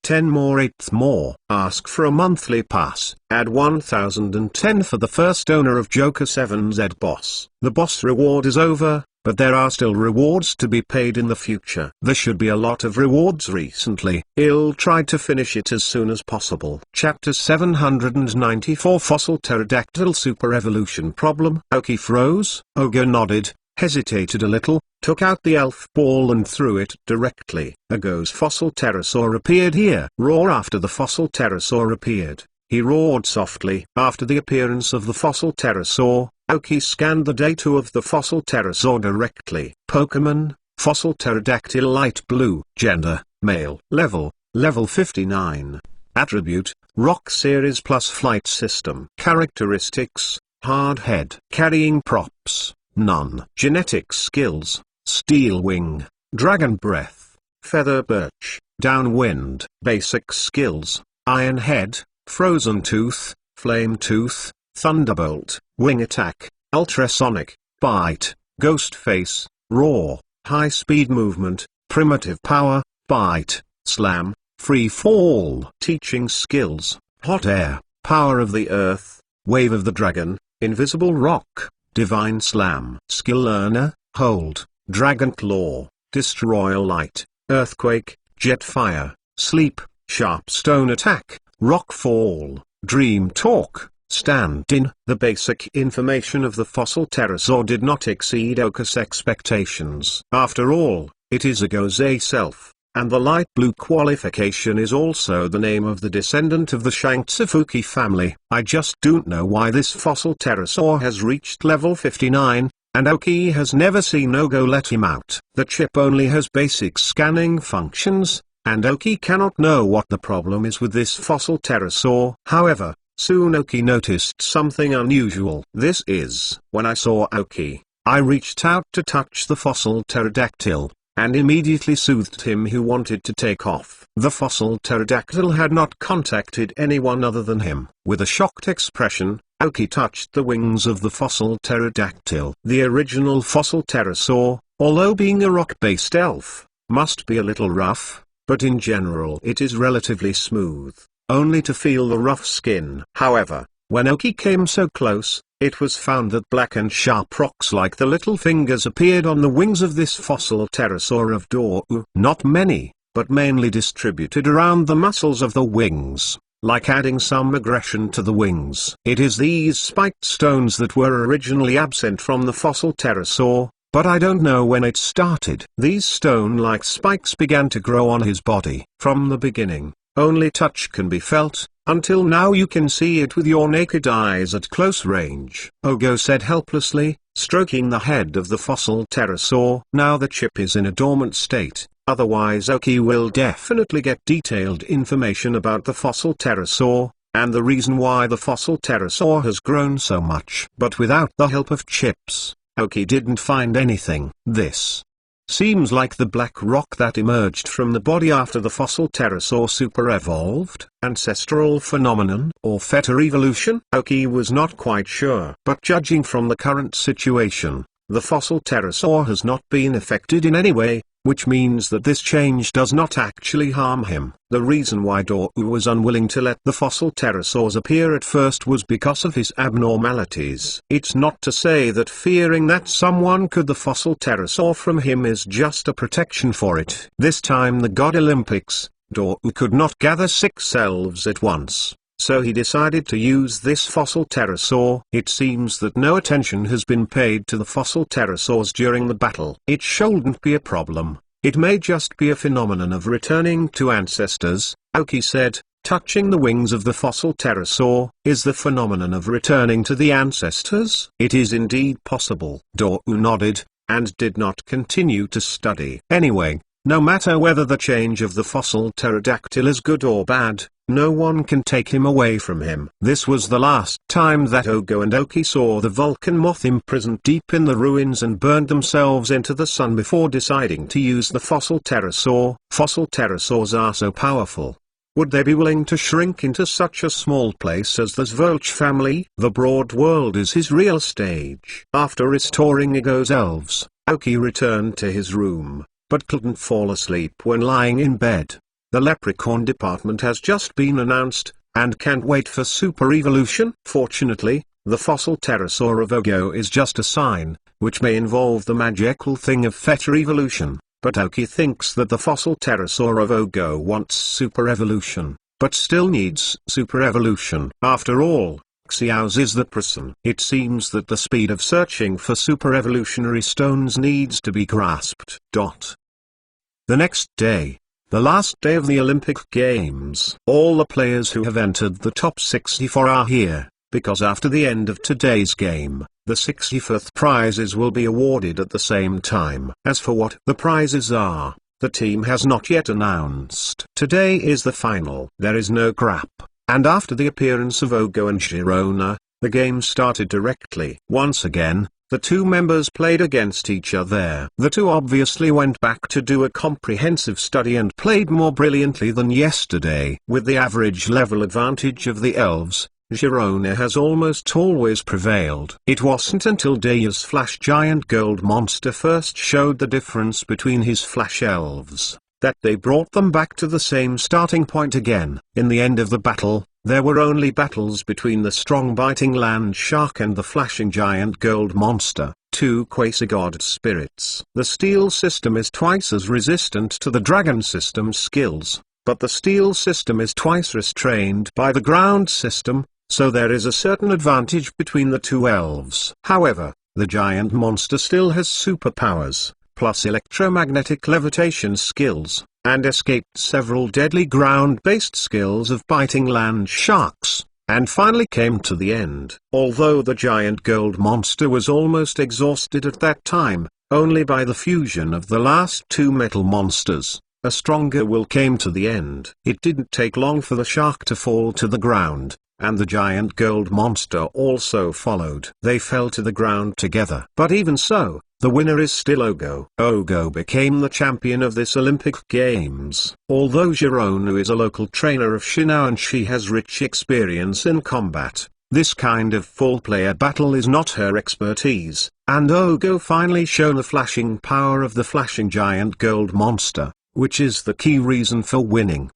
10 more 8th more. Ask for a monthly pass. Add 1010 for the first owner of Joker 7Z boss. The boss reward is over, but there are still rewards to be paid in the future. There should be a lot of rewards recently. I'll try to finish it as soon as possible. Chapter 794 Fossil Pterodactyl Super Evolution Problem. Oki froze. Ogre nodded, hesitated a little, took out the elf ball and threw it directly. Ogo's fossil pterosaur appeared here. Roar. After the fossil pterosaur appeared, he roared softly. After the appearance of the fossil pterosaur, Oki scanned the data of the fossil pterosaur directly. Pokemon, fossil pterodactyl light blue. Gender, male. Level 59. Attribute, rock series plus flight system. Characteristics, hard head. Carrying props, none. Genetic skills, steel wing, dragon breath, feather birch, downwind. Basic skills, iron head, frozen tooth, flame tooth, thunderbolt, wing attack, ultrasonic, bite, ghost face, roar, high speed movement, primitive power, bite, slam, free fall. Teaching skills, hot air, power of the earth, wave of the dragon, invisible rock, divine slam. Skill learner, hold, dragon claw, destroy light, earthquake, jet fire, sleep, sharp stone attack, rock fall, dream talk, stand in. The basic information of the fossil pterosaur did not exceed Oka's expectations. After all, it is Ogo's self, and the light blue qualification is also the name of the descendant of the Shanktsufuki family. I just don't know why this fossil pterosaur has reached level 59, and Oki has never seen Ogo let him out. The chip only has basic scanning functions, and Oki cannot know what the problem is with this fossil pterosaur. However, soon Oki noticed something unusual. This is, when I saw Oki, I reached out to touch the fossil pterodactyl, and immediately soothed him who wanted to take off. The fossil pterodactyl had not contacted anyone other than him. With a shocked expression, Oki touched the wings of the fossil pterodactyl. The original fossil pterosaur, although being a rock-based elf, must be a little rough, but in general it is relatively smooth, only to feel the rough skin. However, when Oki came so close, it was found that black and sharp rocks like the little fingers appeared on the wings of this fossil pterosaur of Dou. Not many, but mainly distributed around the muscles of the wings, like adding some aggression to the wings. It is these spiked stones that were originally absent from the fossil pterosaur, but I don't know when it started. These stone-like spikes began to grow on his body. From the beginning, only touch can be felt, until now you can see it with your naked eyes at close range. Ogo said helplessly, stroking the head of the fossil pterosaur. Now the chip is in a dormant state, otherwise Oki will definitely get detailed information about the fossil pterosaur, and the reason why the fossil pterosaur has grown so much. But without the help of chips, Oki didn't find anything. This seems like the black rock that emerged from the body after the fossil pterosaur super-evolved. Ancestral phenomenon or fetter evolution? Oki was not quite sure. But judging from the current situation, the fossil pterosaur has not been affected in any way, which means that this change does not actually harm him. The reason why Dou was unwilling to let the fossil pterosaurs appear at first was because of his abnormalities. It's not to say that fearing that someone could the fossil pterosaur from him is just a protection for it. This time the God Olympics, Dou could not gather 6 elves at once, so he decided to use this fossil pterosaur. It seems that no attention has been paid to the fossil pterosaurs during the battle. It shouldn't be a problem. It may just be a phenomenon of returning to ancestors, Oki said, touching the wings of the fossil pterosaur. Is the phenomenon of returning to the ancestors? It is indeed possible. Dou nodded, and did not continue to study. Anyway, no matter whether the change of the fossil pterodactyl is good or bad, no one can take him away from him. This was the last time that Ogo and Oki saw the Vulcan moth imprisoned deep in the ruins and burned themselves into the sun before deciding to use the fossil pterosaur. Fossil pterosaurs are so powerful. Would they be willing to shrink into such a small place as the Zvolch family? The broad world is his real stage. After restoring Ogo's elves, Oki returned to his room. but couldn't fall asleep when lying in bed. The Leprechaun department has just been announced, and can't wait for Super Evolution. Fortunately, the fossil pterosaur of Ogo is just a sign, which may involve the magical thing of Feta Evolution, but Oki thinks that the fossil pterosaur of Ogo wants Super Evolution, but still needs Super Evolution. After all, Arceus is the person. It seems that the speed of searching for super evolutionary stones needs to be grasped. The next day, the last day of the Olympic Games. All the players who have entered the top 64 are here, because after the end of today's game, the 65th prizes will be awarded at the same time. As for what the prizes are, the team has not yet announced. Today is the final. There is no crap. And after the appearance of Ogo and Girona, the game started directly. Once again, the two members played against each other. The two obviously went back to do a comprehensive study and played more brilliantly than yesterday. With the average level advantage of the elves, Girona has almost always prevailed. It wasn't until Daya's Flash Giant Gold Monster first showed the difference between his Flash Elves, that they brought them back to the same starting point again. In the end of the battle, there were only battles between the strong biting land shark and the flashing giant gold monster, two quasi-god spirits. The steel system is twice as resistant to the dragon system skills, but the steel system is twice restrained by the ground system, so there is a certain advantage between the two elves. However, the giant monster still has superpowers, plus electromagnetic levitation skills, and escaped several deadly ground-based skills of biting land sharks, and finally came to the end. Although the giant gold monster was almost exhausted at that time, only by the fusion of the last two metal monsters, a stronger will came to the end. It didn't take long for the shark to fall to the ground, and the giant gold monster also followed. They fell to the ground together. But even so, the winner is still Ogo. Ogo became the champion of this Olympic Games. Although Girona is a local trainer of Sinnoh and she has rich experience in combat, this kind of full-player battle is not her expertise, and Ogo finally shown the flashing power of the flashing giant gold monster, which is the key reason for winning.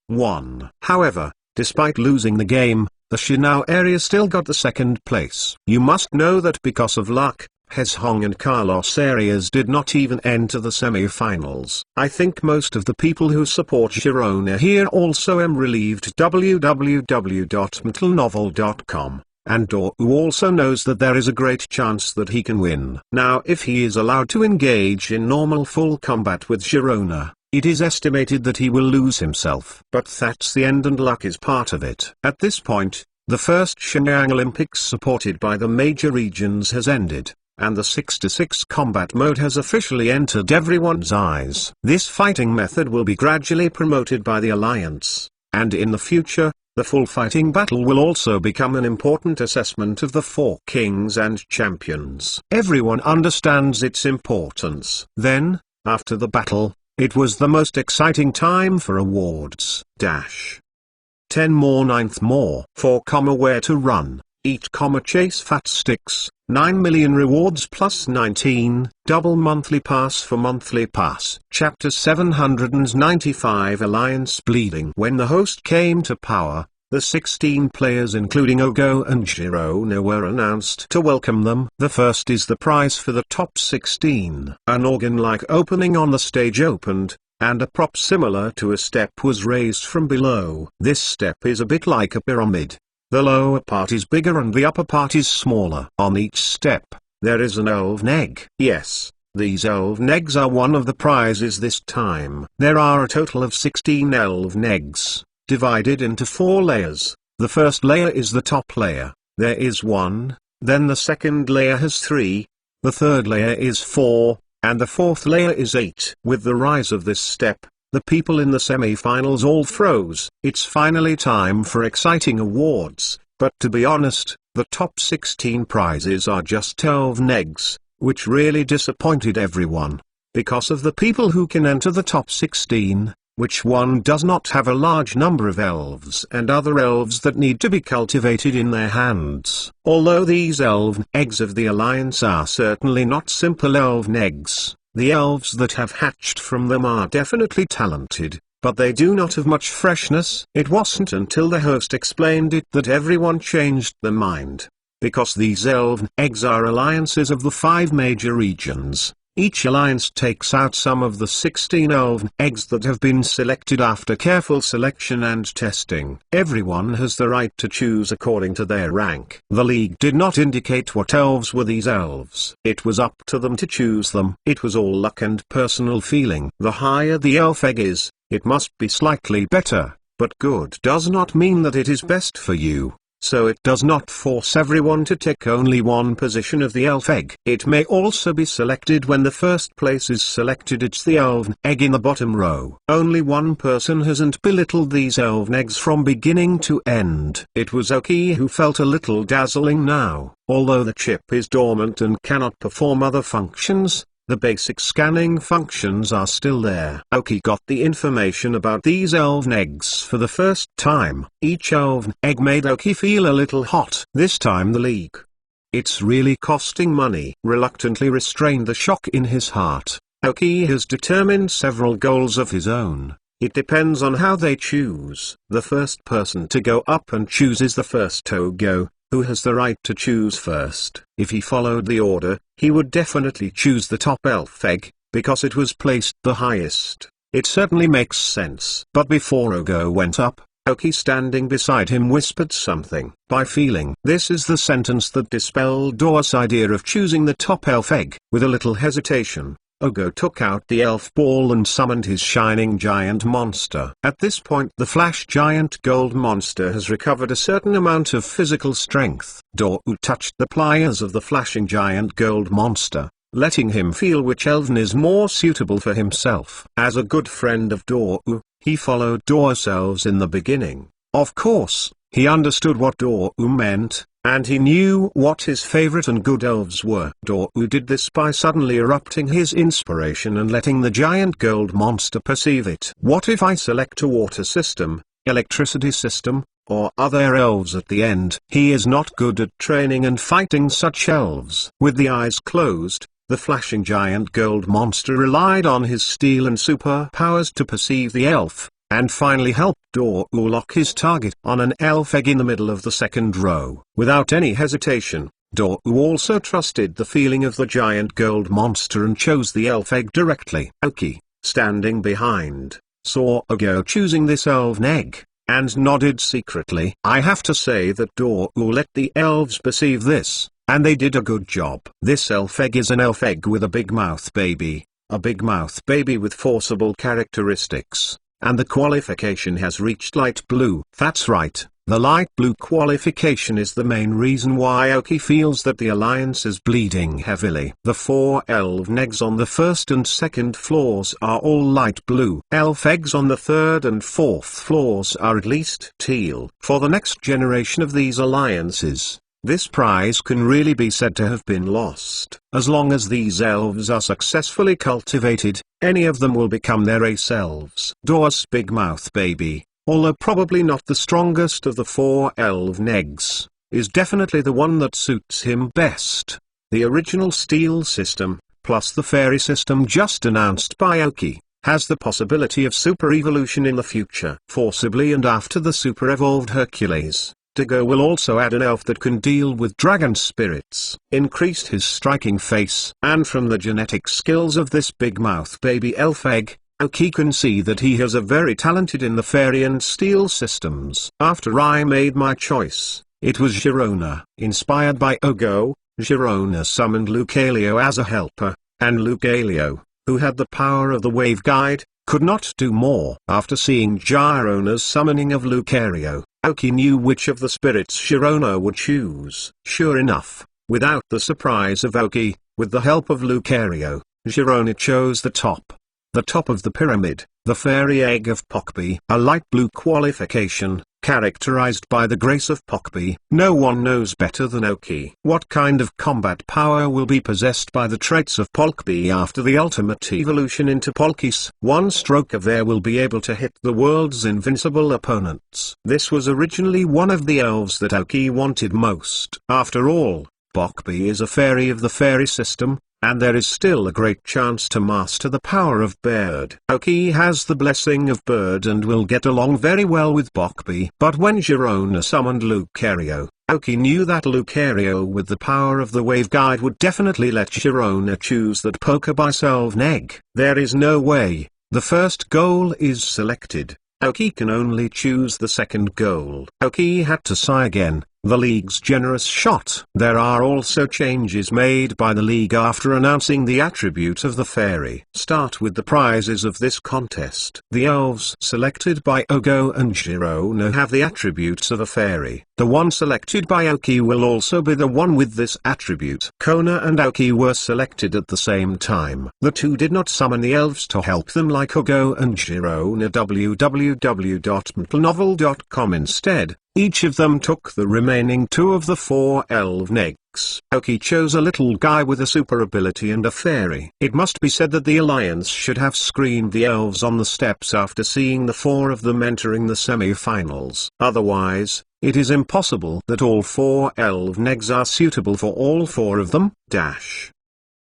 However, despite losing the game, the Sinnoh area still got the second place. You must know that because of luck, Hezhong and Carlos areas did not even enter the semi-finals. I think most of the people who support Girona here also am relieved. www.metalnovel.com, and Doru also knows that there is a great chance that he can win. Now if he is allowed to engage in normal full combat with Girona, it is estimated that he will lose himself. But that's the end and luck is part of it. At this point, the first Shenyang Olympics supported by the major regions has ended, and the 6-6 combat mode has officially entered everyone's eyes. This fighting method will be gradually promoted by the Alliance, and in the future, the full fighting battle will also become an important assessment of the four kings and champions. Everyone understands its importance. Then, after the battle, it was the most exciting time for awards. 10 more 9th more 4, where to run, eat, chase fat sticks, 9 million rewards plus 19, double monthly pass for monthly pass. Chapter 795 Alliance Bleeding. When the host came to power, the 16 players including Ogo and Girona were announced to welcome them. The first is the prize for the top 16. An organ-like opening on the stage opened, and a prop similar to a step was raised from below. This step is a bit like a pyramid. The lower part is bigger and the upper part is smaller. On each step, there is an elven egg. Yes, these elven eggs are one of the prizes this time. There are a total of 16 elven eggs, divided into 4 layers. The first layer is the top layer. There is 1, then the second layer has 3, the third layer is 4, and the fourth layer is 8. With the rise of this step, the people in the semi-finals all froze. It's finally time for exciting awards, but to be honest, the top 16 prizes are just elven eggs, which really disappointed everyone. Because of the people who can enter the top 16, which one does not have a large number of elves and other elves that need to be cultivated in their hands. Although these elven eggs of the Alliance are certainly not simple elven eggs, The elves that have hatched from them are definitely talented, but they do not have much freshness. It wasn't until the host explained it that everyone changed their mind. Because these elven eggs are alliances of the 5 major regions, each alliance takes out some of the 16 elven eggs that have been selected after careful selection and testing. Everyone has the right to choose according to their rank. The league did not indicate what elves were these elves. It was up to them to choose them. It was all luck and personal feeling. The higher the elf egg is, it must be slightly better, but good does not mean that it is best for you. So it does not force everyone to take only one position of the elf egg. It may also be selected when the first place is selected. It's the elven egg in the bottom row. Only one person hasn't belittled these elven eggs from beginning to end. It was Oki who felt a little dazzling now. Although the chip is dormant and cannot perform other functions, the basic scanning functions are still there. Oki got the information about these elven eggs for the first time. Each elven egg made Oki feel a little hot. This time the league. It's really costing money. Reluctantly restrained the shock in his heart. Oki has determined several goals of his own. It depends on how they choose. The first person to go up and choose is the first Togo, who has the right to choose first. If he followed the order, he would definitely choose the top elf egg, because it was placed the highest. It certainly makes sense. But before Ogo went up, Oki standing beside him whispered something. By feeling. This is the sentence that dispelled Doa's idea of choosing the top elf egg. With a little hesitation, Ogo took out the elf ball and summoned his shining giant monster. At this point the flash giant gold monster has recovered a certain amount of physical strength. Dou touched the pliers of the flashing giant gold monster, letting him feel which elven is more suitable for himself. As a good friend of Dou, he followed Dou's elves in the beginning. Of course, he understood what Dou meant, and he knew what his favorite and good elves were. Dou did this by suddenly erupting his inspiration and letting the giant gold monster perceive it. What if I select a water system, electricity system, or other elves at the end? He is not good at training and fighting such elves. With the eyes closed, the flashing giant gold monster relied on his steel and superpowers to perceive the elf, and finally helped Dou lock his target on an elf egg in the middle of the second row. Without any hesitation, Dou also trusted the feeling of the giant gold monster and chose the elf egg directly. Oki, standing behind, saw Ogo choosing this elven egg, and nodded secretly. I have to say that Dou let the elves perceive this, and they did a good job. This elf egg is an elf egg with a big mouth baby, with forcible characteristics. And the qualification has reached light blue. That's right, the light blue qualification is the main reason why Oki feels that the alliance is bleeding heavily. The 4 elven eggs on the first and second floors are all light blue. Elf eggs on the third and fourth floors are at least teal. For the next generation of these alliances, this prize can really be said to have been lost. As long as these elves are successfully cultivated, any of them will become their ace elves. Dou's big mouth baby, although probably not the strongest of the 4 elven eggs, is definitely the one that suits him best. The original steel system, plus the fairy system just announced by Oki, has the possibility of super evolution in the future. Forcibly and after the super evolved Hercules, Dago will also add an elf that can deal with dragon spirits. Increased his striking face. And from the genetic skills of this big mouth baby elf egg, Oki can see that he is a very talented in the fairy and steel systems. After I made my choice, it was Girona. Inspired by Ogo, Girona summoned Lucario as a helper, and Lucario, who had the power of the wave guide, could not do more. After seeing Girona's summoning of Lucario, Oki knew which of the spirits Girona would choose. Sure enough, without the surprise of Oki, with the help of Lucario, Girona chose the top of the pyramid, the fairy egg of Pockby. A light blue qualification, characterized by the grace of Pockby. No one knows better than Oki what kind of combat power will be possessed by the traits of Pockby after the ultimate evolution into Polkis. One stroke of air will be able to hit the world's invincible opponents. This was originally one of the elves that Oki wanted most. After all, Pockby is a fairy of the fairy system, and there is still a great chance to master the power of Bird. Aoki has the blessing of Bird and will get along very well with Bokbi. But when Girona summoned Lucario, Aoki knew that Lucario with the power of the Wave Guide would definitely let Girona choose that Pokéball Selvneg. There is no way. The first goal is selected. Aoki can only choose the second goal. Aoki had to sigh again. The league's generous shot. There are also changes made by the league after announcing the attribute of the fairy. Start with the prizes of this contest. The elves selected by Ogo and Girona have the attributes of a fairy. The one selected by Aoki will also be the one with this attribute. Kona and Aoki were selected at the same time. The two did not summon the elves to help them like Ogo and Girona. www.mplnovel.com instead. Each of them took the remaining 2 of the 4 elven eggs. Aoki chose a little guy with a super ability and a fairy. It must be said that the alliance should have screened the elves on the steps after seeing the 4 of them entering the semi-finals. Otherwise, it is impossible that all 4 elven eggs are suitable for all 4 of them.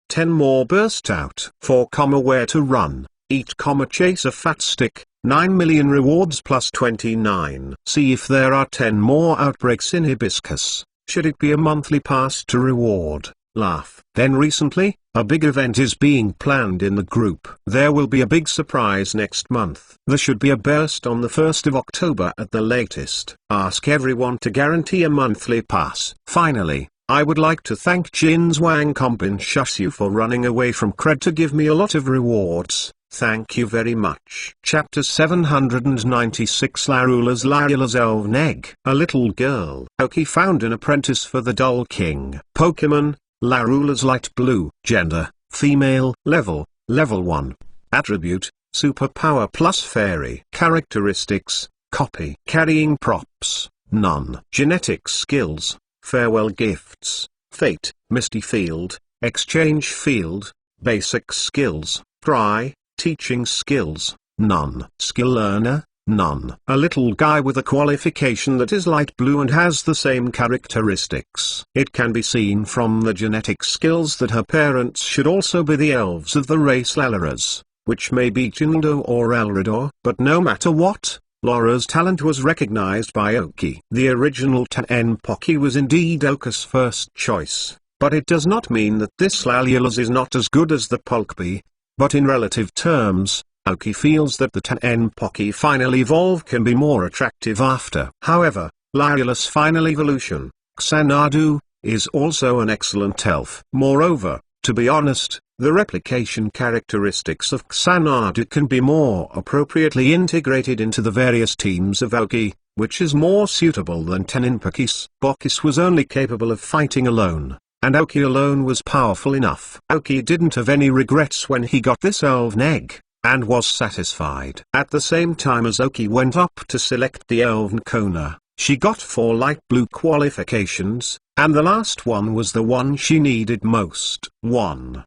10 more burst out. 4, where to run. Eat, chase a fat stick. 9 million rewards plus 29. See if there are 10 more outbreaks in Hibiscus. Should it be a monthly pass to reward? Laugh. Then recently, a big event is being planned in the group. There will be a big surprise next month. There should be a burst on the 1st of October at the latest. Ask everyone to guarantee a monthly pass. Finally, I would like to thank Jin's Wang Compenshu for running away from Cred to give me a lot of rewards. Thank you very much. Chapter 796 Larula's Elven Egg. A little girl. Aoki found an apprentice for the Doll King. Pokemon, Larula's light blue. Gender, female. Level 1. Attribute, superpower plus fairy. Characteristics, copy. Carrying props, none. Genetic skills, farewell gifts, fate, misty field, exchange field. Basic skills, cry. Teaching skills, none. Skill learner, none. A little guy with a qualification that is light blue and has the same characteristics. It can be seen from the genetic skills that her parents should also be the elves of the race Laluras, which may be Jindo or Elrador. But no matter what, Laura's talent was recognized by Aoki. The original Tenpoki was indeed Aoki's first choice, but it does not mean that this Lalula's is not as good as the Pokeball. But in relative terms, Aoki feels that the Tenpoki final evolve can be more attractive after. However, Lalula's final evolution, Xanadu, is also an excellent elf. Moreover, to be honest, the replication characteristics of Xanadu can be more appropriately integrated into the various teams of Aoki, which is more suitable than Tenpokis. Bokis was only capable of fighting alone, and Aoki alone was powerful enough. Aoki didn't have any regrets when he got this elven egg, and was satisfied. At the same time as Aoki went up to select the elven Kona, she got 4 light blue qualifications, and the last one was the one she needed most. 1.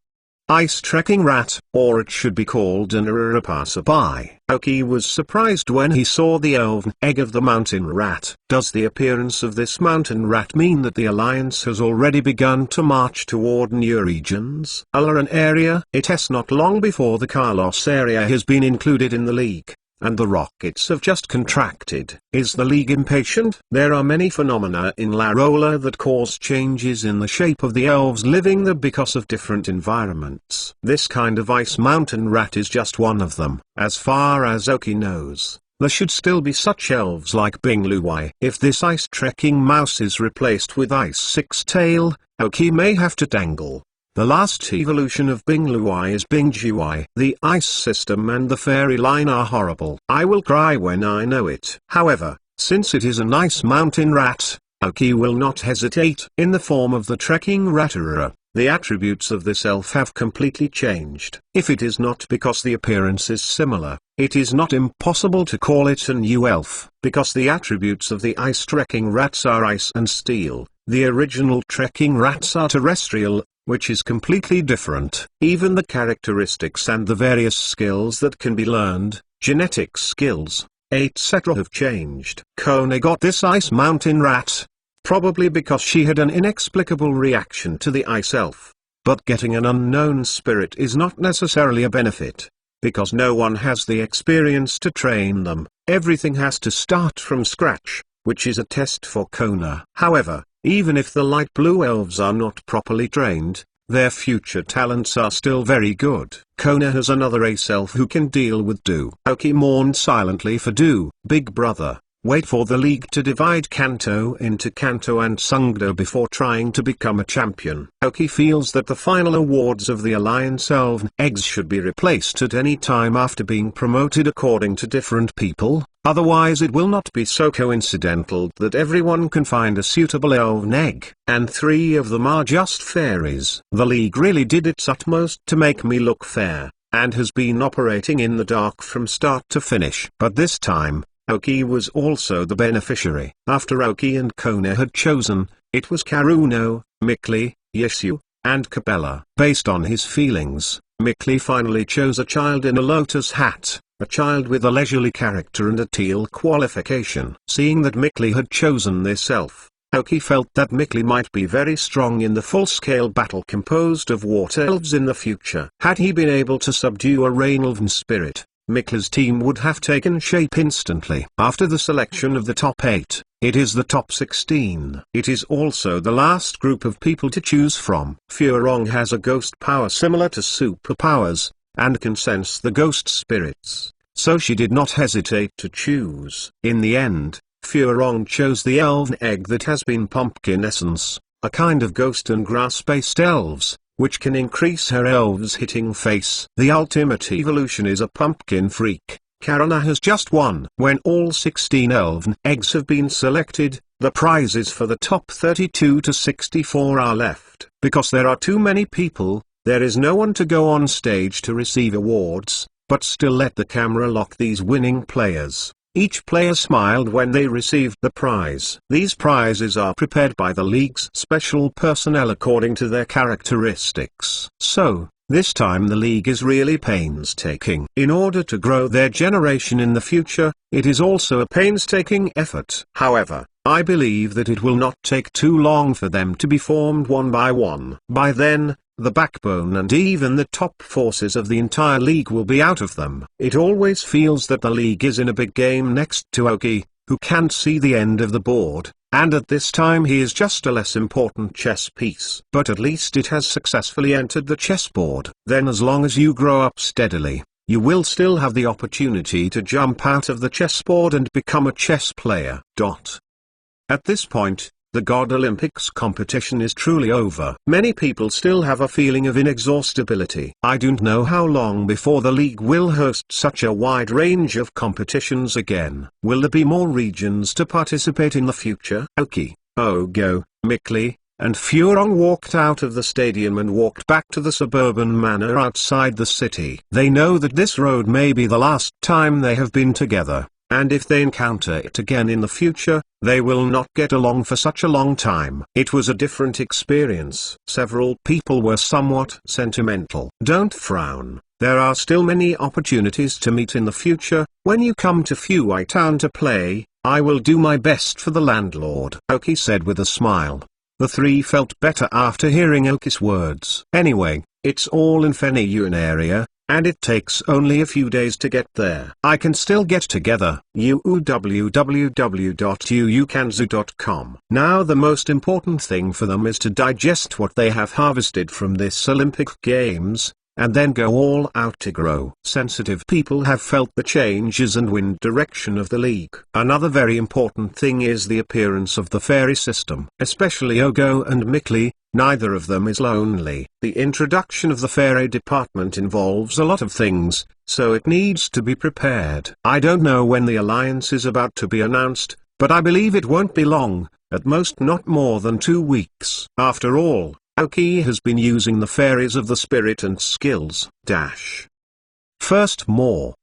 Ice trekking rat, or it should be called an Aurora passerby. Aoki was surprised when he saw the elven egg of the mountain rat. Does the appearance of this mountain rat mean that the alliance has already begun to march toward new regions? Alaran area? It is not long before the Carlos area has been included in the league, and the rockets have just contracted. Is the league impatient? There are many phenomena in Larola that cause changes in the shape of the elves living there because of different environments. This kind of ice mountain rat is just one of them. As far as Aoki knows, there should still be such elves like Bingluai. If this ice trekking mouse is replaced with Ice Six-Tail, Aoki may have to dangle. The last evolution of Bingluai is Bingjuai. The ice system and the fairy line are horrible. I will cry when I know it. However, since it is a nice mountain rat, Aoki will not hesitate. In the form of the trekking Raturura, the attributes of this elf have completely changed. If it is not because the appearance is similar, it is not impossible to call it a new elf, because the attributes of the ice trekking rats are ice and steel. The original trekking rats are terrestrial, which is completely different. Even the characteristics and the various skills that can be learned, genetic skills, etc. have changed. Kona got this ice mountain rat, probably because she had an inexplicable reaction to the ice elf. But getting an unknown spirit is not necessarily a benefit. Because no one has the experience to train them, everything has to start from scratch, which is a test for Kona. However, even if the light blue elves are not properly trained, their future talents are still very good. Kona has another ace elf who can deal with Do. Aoki mourned silently for Do. Big brother, wait for the league to divide Kanto into Kanto and Sungdo before trying to become a champion. Aoki feels that the final awards of the Alliance Elven Eggs should be replaced at any time after being promoted according to different people, otherwise it will not be so coincidental that everyone can find a suitable elven egg, and 3 of them are just fairies. The league really did its utmost to make me look fair, and has been operating in the dark from start to finish. But this time, Aoki was also the beneficiary. After Aoki and Kona had chosen, it was Karuno, Mikli, Yesu, and Capella. Based on his feelings, Mikli finally chose a child in a lotus hat, a child with a leisurely character and a teal qualification. Seeing that Mikli had chosen this elf, Aoki felt that Mikli might be very strong in the full-scale battle composed of water elves in the future. Had he been able to subdue a rain elven spirit, Mikli's team would have taken shape instantly. After the selection of the top 8, it is the top 16. It is also the last group of people to choose from. Furong has a ghost power similar to superpowers, and can sense the ghost spirits, so she did not hesitate to choose. In the end, Furong chose the elven egg that has been pumpkin essence, a kind of ghost and grass-based elves, which can increase her elves hitting face. The ultimate evolution is a pumpkin freak. Karana has just won. When all 16 elven eggs have been selected, the prizes for the top 32 to 64 are left. Because there are too many people, there is no one to go on stage to receive awards, but still let the camera lock these winning players. Each player smiled when they received the prize. These prizes are prepared by the league's special personnel according to their characteristics. So, this time the league is really painstaking. In order to grow their generation in the future, it is also a painstaking effort. However, I believe that it will not take too long for them to be formed one by one. By then, the backbone and even the top forces of the entire league will be out of them. It always feels that the league is in a big game next to Aoki, who can't see the end of the board, and at this time he is just a less important chess piece. But at least it has successfully entered the chessboard. Then as long as you grow up steadily, you will still have the opportunity to jump out of the chessboard and become a chess player. At this point, the God Olympics competition is truly over. Many people still have a feeling of inexhaustibility. I don't know how long before the league will host such a wide range of competitions again. Will there be more regions to participate in the future? Aoki, Ogo, Mikli, and Furong walked out of the stadium and walked back to the suburban manor outside the city. They know that this road may be the last time they have been together, and if they encounter it again in the future, they will not get along for such a long time. It was a different experience. Several people were somewhat sentimental. Don't frown. There are still many opportunities to meet in the future. When you come to Fuai Town to play, I will do my best for the landlord, Aoki said with a smile. The 3 felt better after hearing Aoki's words. Anyway, it's all in Feniyuan area, and it takes only a few days to get there. I can still get together. www.uukanzu.com. Now the most important thing for them is to digest what they have harvested from this Olympic Games, and then go all out to grow. Sensitive people have felt the changes and wind direction of the league. Another very important thing is the appearance of the fairy system. Especially Ogo and Mikli, neither of them is lonely. The introduction of the fairy department involves a lot of things, so it needs to be prepared. I don't know when the alliance is about to be announced, but I believe it won't be long, at most not more than 2 weeks. After all, Aoki has been using the fairies of the spirit and skills. First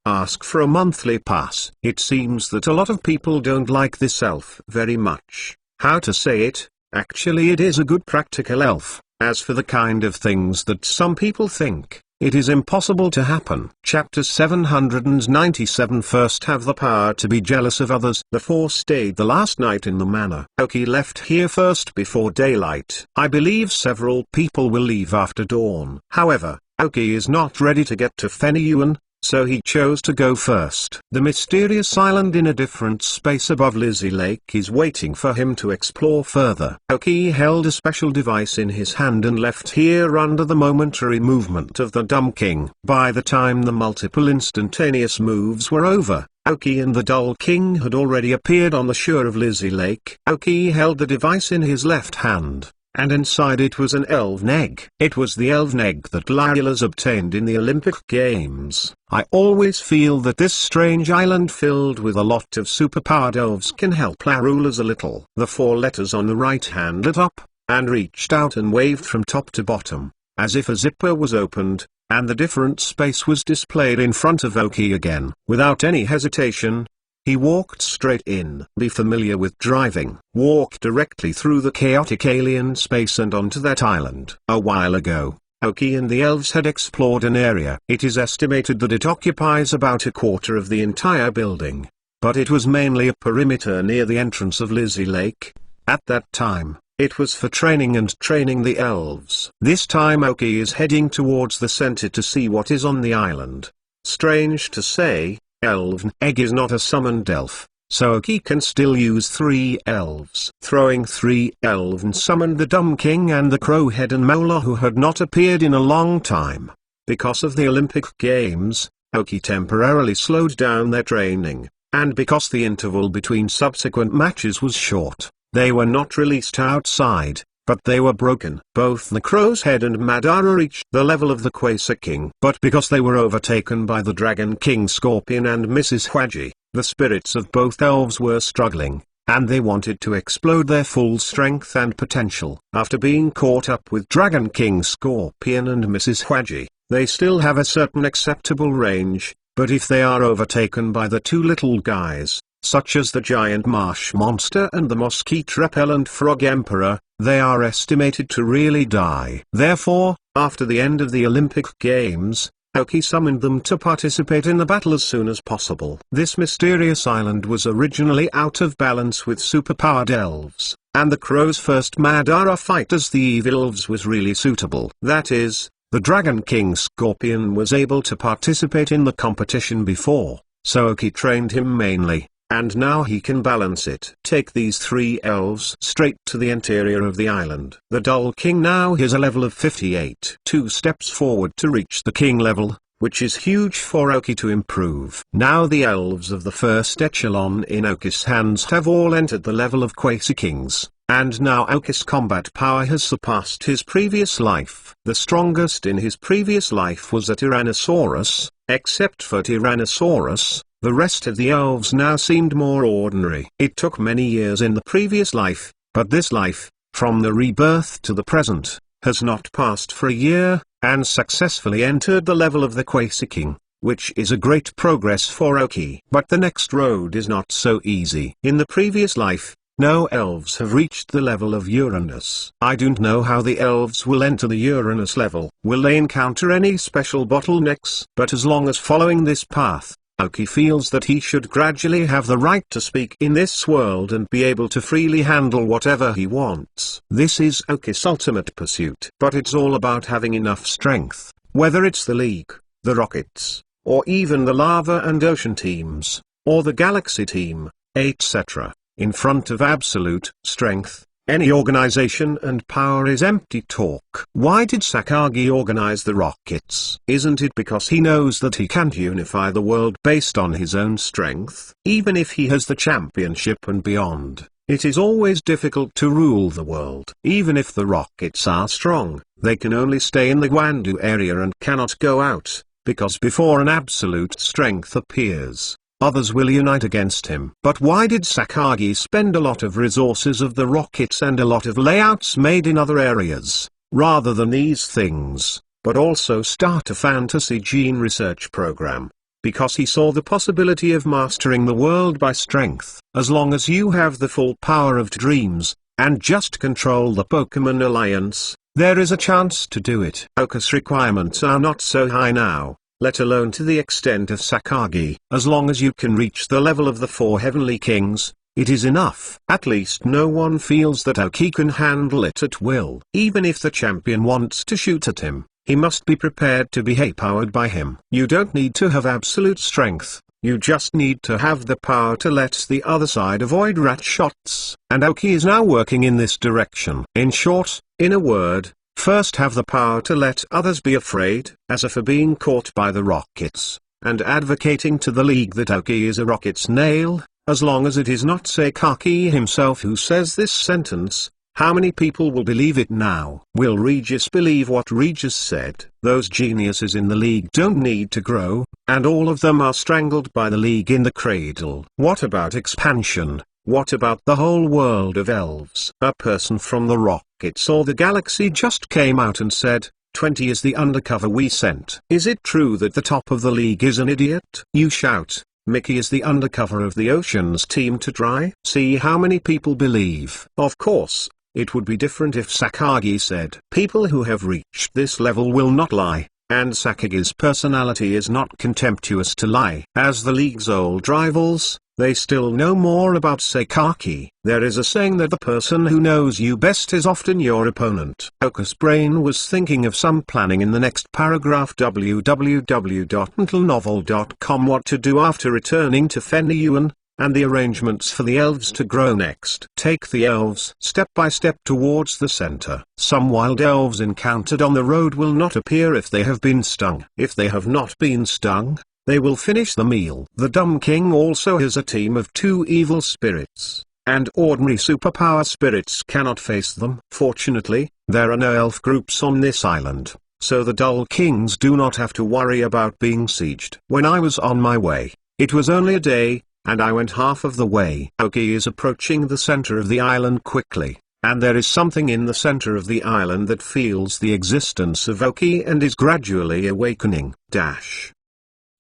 ask for a monthly pass. It seems that a lot of people don't like this elf very much. How to say it? Actually it is a good practical elf. As for the kind of things that some people think, it is impossible to happen. Chapter 797. First, have the power to be jealous of others. The four stayed the last night in the manor. Aoki left here first before daylight. I believe several people will leave after dawn. However, Aoki is not ready to get to Fenyuan, so he chose to go first. The mysterious island in a different space above Lizzie Lake is waiting for him to explore further. Aoki held a special device in his hand and left here under the momentary movement of the Dumb King. By the time the multiple instantaneous moves were over, Aoki and the Dull King had already appeared on the shore of Lizzie Lake. Aoki held the device in his left hand, and inside it was an elven egg. It was the elven egg that Lylas obtained in the Olympic Games. I always feel that this strange island filled with a lot of superpowered elves can help our rulers a little. The four letters on the right hand lit up, and reached out and waved from top to bottom, as if a zipper was opened, and the different space was displayed in front of Aoki again. Without any hesitation, he walked straight in. Be familiar with driving. Walk directly through the chaotic alien space and onto that island. A while ago, Aoki and the elves had explored an area. It is estimated that it occupies about a quarter of the entire building, but it was mainly a perimeter near the entrance of Lizzie Lake. At that time, it was for training the elves. This time Aoki is heading towards the center to see what is on the island. Strange to say, elven egg is not a summoned elf, so Aoki can still use 3 elves. Throwing 3 elven summoned the Dumb King and the Crowhead and Mola, who had not appeared in a long time. Because of the Olympic Games, Aoki temporarily slowed down their training, and because the interval between subsequent matches was short, they were not released outside, but they were broken. Both the Crow's Head and Madara reached the level of the Quasar King, but because they were overtaken by the Dragon King Scorpion and Mrs. Hwaji, the spirits of both elves were struggling, and they wanted to explode their full strength and potential. After being caught up with Dragon King Scorpion and Mrs. Hwaji, they still have a certain acceptable range, but if they are overtaken by the 2 little guys, such as the giant marsh monster and the mosquito-repellent frog emperor, they are estimated to really die. Therefore, after the end of the Olympic Games, Aoki summoned them to participate in the battle as soon as possible. This mysterious island was originally out of balance with superpowered elves, and the Crow's first Madara fight as the evil elves was really suitable. That is, the Dragon King Scorpion was able to participate in the competition before, so Aoki trained him mainly, and now he can balance it. Take these 3 elves straight to the interior of the island. The Dull King now has a level of 58. 2 steps forward to reach the king level, which is huge for Aoki to improve. Now the elves of the first echelon in Aoki's hands have all entered the level of Quasar Kings, and now Aoki's combat power has surpassed his previous life. The strongest in his previous life was a Tyrannosaurus. Except for Tyrannosaurus, the rest of the elves now seemed more ordinary. It took many years in the previous life, but this life, from the rebirth to the present, has not passed for a year, and successfully entered the level of the Quasar King, which is a great progress for Aoki. But the next road is not so easy. In the previous life, no elves have reached the level of Uranus. I don't know how the elves will enter the Uranus level. Will they encounter any special bottlenecks? But as long as following this path, Aoki feels that he should gradually have the right to speak in this world and be able to freely handle whatever he wants. This is Aoki's ultimate pursuit. But it's all about having enough strength, whether it's the League, the Rockets, or even the Lava and Ocean teams, or the Galaxy team, etc. In front of absolute strength, any organization and power is empty talk. Why did Sakagi organize the Rockets? Isn't it because he knows that he can't unify the world based on his own strength? Even if he has the championship and beyond, it is always difficult to rule the world. Even if the Rockets are strong, they can only stay in the Gwandu area and cannot go out, because before an absolute strength appears, others will unite against him. But why did Sakagi spend a lot of resources of the Rockets and a lot of layouts made in other areas, rather than these things, but also start a fantasy gene research program? Because he saw the possibility of mastering the world by strength. As long as you have the full power of dreams, and just control the Pokemon Alliance, there is a chance to do it. Oku's requirements are not so high now, let alone to the extent of Sakagi. As long as you can reach the level of the 4 heavenly kings, it is enough. At least no one feels that Oki can handle it at will. Even if the champion wants to shoot at him, he must be prepared to be powered by him. You don't need to have absolute strength, you just need to have the power to let the other side avoid rat shots. And Oki is now working in this direction. In short, in a word, first have the power to let others be afraid, as for being caught by the rockets, and advocating to the league that Oki is a rocket's nail. As long as it is not Sakaki himself who says this sentence, how many people will believe it now? Will Regis believe what Regis said? Those geniuses in the league don't need to grow, and all of them are strangled by the league in the cradle. What about expansion? What about the whole world of elves? A person from the rockets or the galaxy just came out and said, 20 is the undercover we sent. Is it true that the top of the league is an idiot? You shout, Mickey is the undercover of the Oceans team to try. See how many people believe. Of course, it would be different if Sakagi said. People who have reached this level will not lie, and Sakagi's personality is not contemptuous to lie. As the league's old rivals, they still know more about Sakaki. There is a saying that the person who knows you best is often your opponent. Oku's brain was thinking of some planning in the next paragraph. www.mentalnovel.com. What to do after returning to Feniyuan, and the arrangements for the elves to grow next. Take the elves step by step towards the center. Some wild elves encountered on the road will not appear if they have been stung. If they have not been stung, they will finish the meal. The Dumb King also has a team of 2 evil spirits, and ordinary superpower spirits cannot face them. Fortunately, there are no elf groups on this island, so the Dull Kings do not have to worry about being sieged. When I was on my way, it was only a day, and I went half of the way. Oki is approaching the center of the island quickly, and there is something in the center of the island that feels the existence of Oki and is gradually awakening.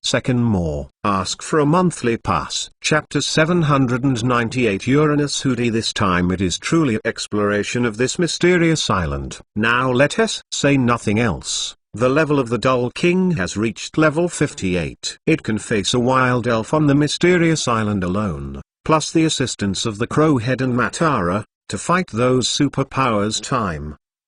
Second more. Ask for a monthly pass. Chapter 798 Uranus Hoodie. This time it is truly exploration of this mysterious island. Now let us say nothing else. The level of the Dull King has reached level 58. It can face a wild elf on the mysterious island alone, plus the assistance of the Crowhead and Matara, to fight those superpowers.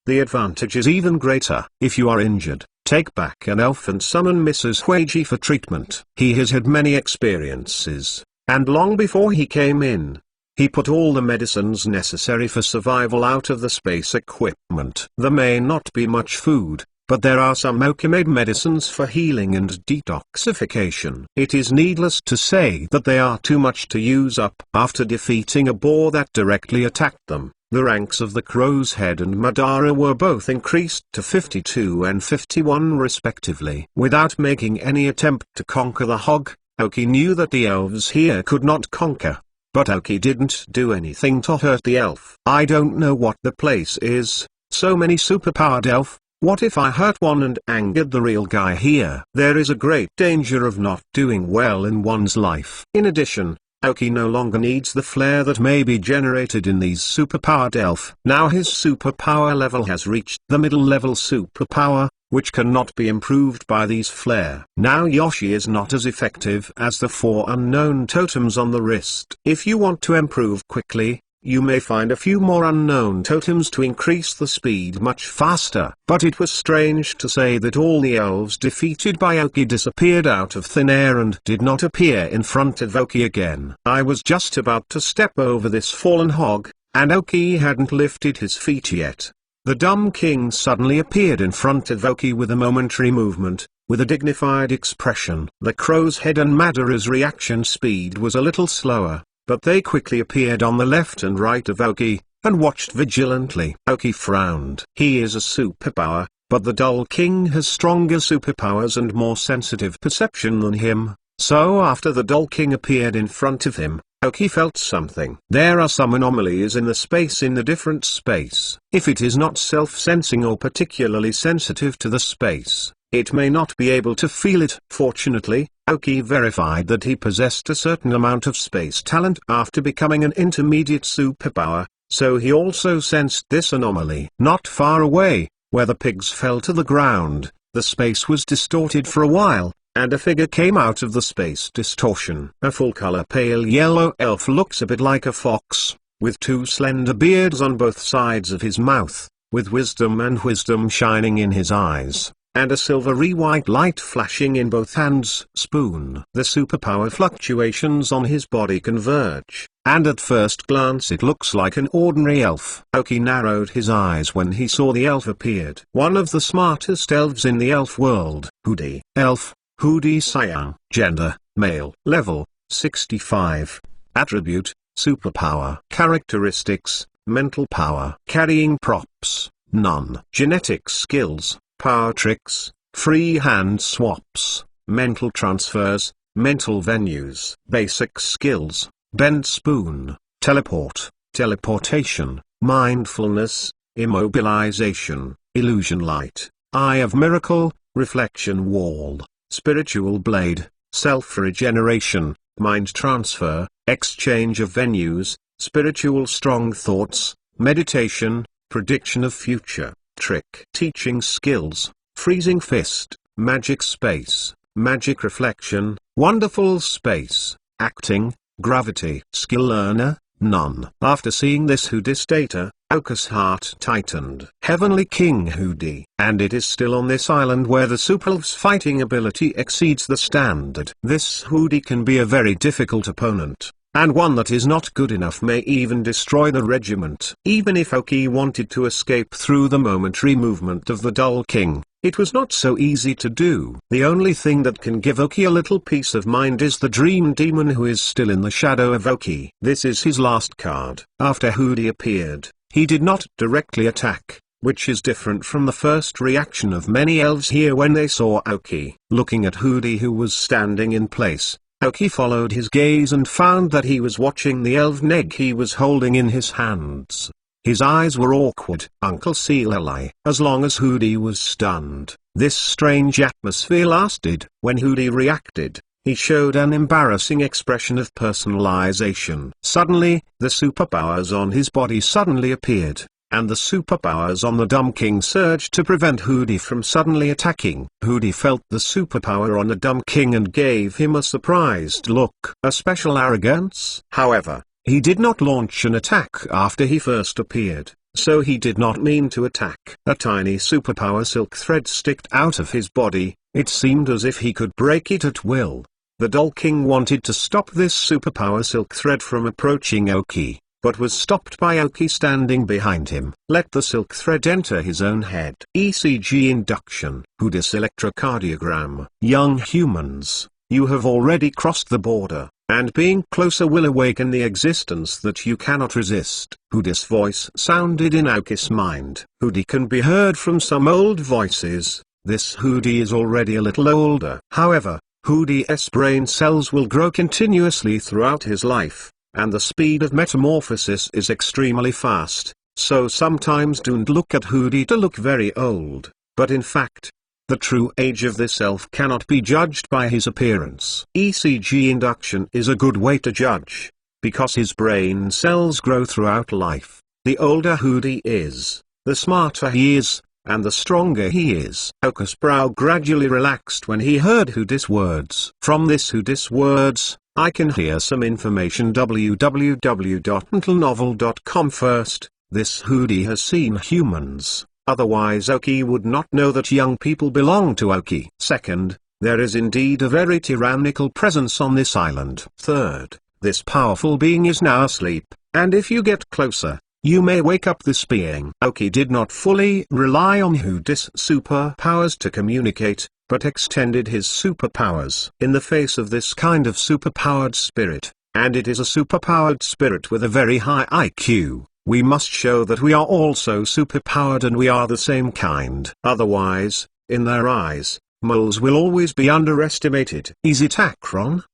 The advantage is even greater. If you are injured, take back an elf and summon Mrs. Huiji for treatment. He has had many experiences, and long before he came in, he put all the medicines necessary for survival out of the space equipment. There may not be much food, but there are some Oki-made medicines for healing and detoxification. It is needless to say that they are too much to use up. After defeating a boar that directly attacked them, the ranks of the Crow's Head and Madara were both increased to 52 and 51 respectively. Without making any attempt to conquer the hog, Oki knew that the elves here could not conquer. But Oki didn't do anything to hurt the elf. I don't know what the place is, so many superpowered elf. What if I hurt one and angered the real guy here? There is a great danger of not doing well in one's life. In addition, Oki no longer needs the flare that may be generated in these superpowered elf. Now his superpower level has reached the middle level superpower, which cannot be improved by these flare. Now Yoshi is not as effective as the 4 unknown totems on the wrist. If you want to improve quickly, you may find a few more unknown totems to increase the speed much faster. But it was strange to say that all the elves defeated by Oki disappeared out of thin air and did not appear in front of Oki again. I was just about to step over this fallen hog, and Oki hadn't lifted his feet yet. The Dumb King suddenly appeared in front of Oki with a momentary movement, with a dignified expression. The Crow's Head and Madara's reaction speed was a little slower, but they quickly appeared on the left and right of Oki, and watched vigilantly. Oki frowned. He is a superpower, but the Dull King has stronger superpowers and more sensitive perception than him, so after the Dull King appeared in front of him, Oki felt something. There are some anomalies in the space in the different space. If it is not self-sensing or particularly sensitive to the space, it may not be able to feel it. Fortunately, Oki verified that he possessed a certain amount of space talent after becoming an intermediate superpower, so he also sensed this anomaly. Not far away, where the pigs fell to the ground, the space was distorted for a while, and a figure came out of the space distortion. A full-color pale yellow elf looks a bit like a fox, with two slender beards on both sides of his mouth, with wisdom shining in his eyes, and a silvery white light flashing in both hands. Spoon. The superpower fluctuations on his body converge, and at first glance it looks like an ordinary elf. Aoki narrowed his eyes when he saw the elf appeared. One of the smartest elves in the elf world. Hoodie. Elf. Hoodie Sayang. Gender, male. Level, 65. Attribute, superpower. Characteristics, mental power. Carrying props, none. Genetic skills, power tricks, free hand swaps, mental transfers, mental venues. Basic skills, bend spoon, teleport, teleportation, mindfulness, immobilization, illusion light, eye of miracle, reflection wall, spiritual blade, self-regeneration, mind transfer, exchange of venues, spiritual strong thoughts, meditation, prediction of future, trick. Teaching skills, freezing fist, magic space, magic reflection, wonderful space, acting, gravity. Skill learner, none. After seeing this Hoodie's data, Aoki's heart tightened. Heavenly King Hoodie. And it is still on this island where the Superelf's fighting ability exceeds the standard. This Hoodie can be a very difficult opponent, and one that is not good enough may even destroy the regiment. Even if Aoki wanted to escape through the momentary movement of the Dull King, it was not so easy to do. The only thing that can give Aoki a little peace of mind is the Dream Demon, who is still in the shadow of Aoki. This is his last card. After Hoodie appeared, he did not directly attack, which is different from the first reaction of many elves here when they saw Aoki. Looking at Hoodie, who was standing in place, Aoki followed his gaze and found that he was watching the elven egg he was holding in his hands. His eyes were awkward. Uncle Sealali. As long as Hoodie was stunned, this strange atmosphere lasted. When Hoodie reacted, he showed an embarrassing expression of personalization. Suddenly, the superpowers on his body suddenly appeared, and the superpowers on the Dumb King surged to prevent Hoodie from suddenly attacking. Hoodie felt the superpower on the Dumb King and gave him a surprised look. A special arrogance. However, he did not launch an attack after he first appeared, so he did not mean to attack. A tiny superpower silk thread sticked out of his body. It seemed as if he could break it at will. The Dull King wanted to stop this superpower silk thread from approaching Aoki, but was stopped by Aoki standing behind him. Let the silk thread enter his own head. ECG induction. Hoodie's electrocardiogram. Young humans, you have already crossed the border, and being closer will awaken the existence that you cannot resist. Hoodie's voice sounded in Aoki's mind. Hoodie can be heard from some old voices. This Hoodie is already a little older. However, Hoodie's brain cells will grow continuously throughout his life, and the speed of metamorphosis is extremely fast, so sometimes don't look at Hoodie to look very old, but in fact, the true age of this elf cannot be judged by his appearance. ECG induction is a good way to judge, because his brain cells grow throughout life. The older Hoodie is, the smarter he is, and the stronger he is. Aoki's brow gradually relaxed when he heard Hoodie's words. From this Hoodie's words, I can hear some information. www.mentalnovel.com. First, this Hoodie has seen humans, otherwise Aoki would not know that young people belong to Aoki. Second, there is indeed a very tyrannical presence on this island. Third, this powerful being is now asleep, and if you get closer, you may wake up this being. Aoki did not fully rely on Hoodie's superpowers to communicate, but extended his superpowers in the face of this kind of superpowered spirit, and it is a superpowered spirit with a very high IQ. We must show that we are also superpowered and we are the same kind. Otherwise, in their eyes, moles will always be underestimated. Is it Akron?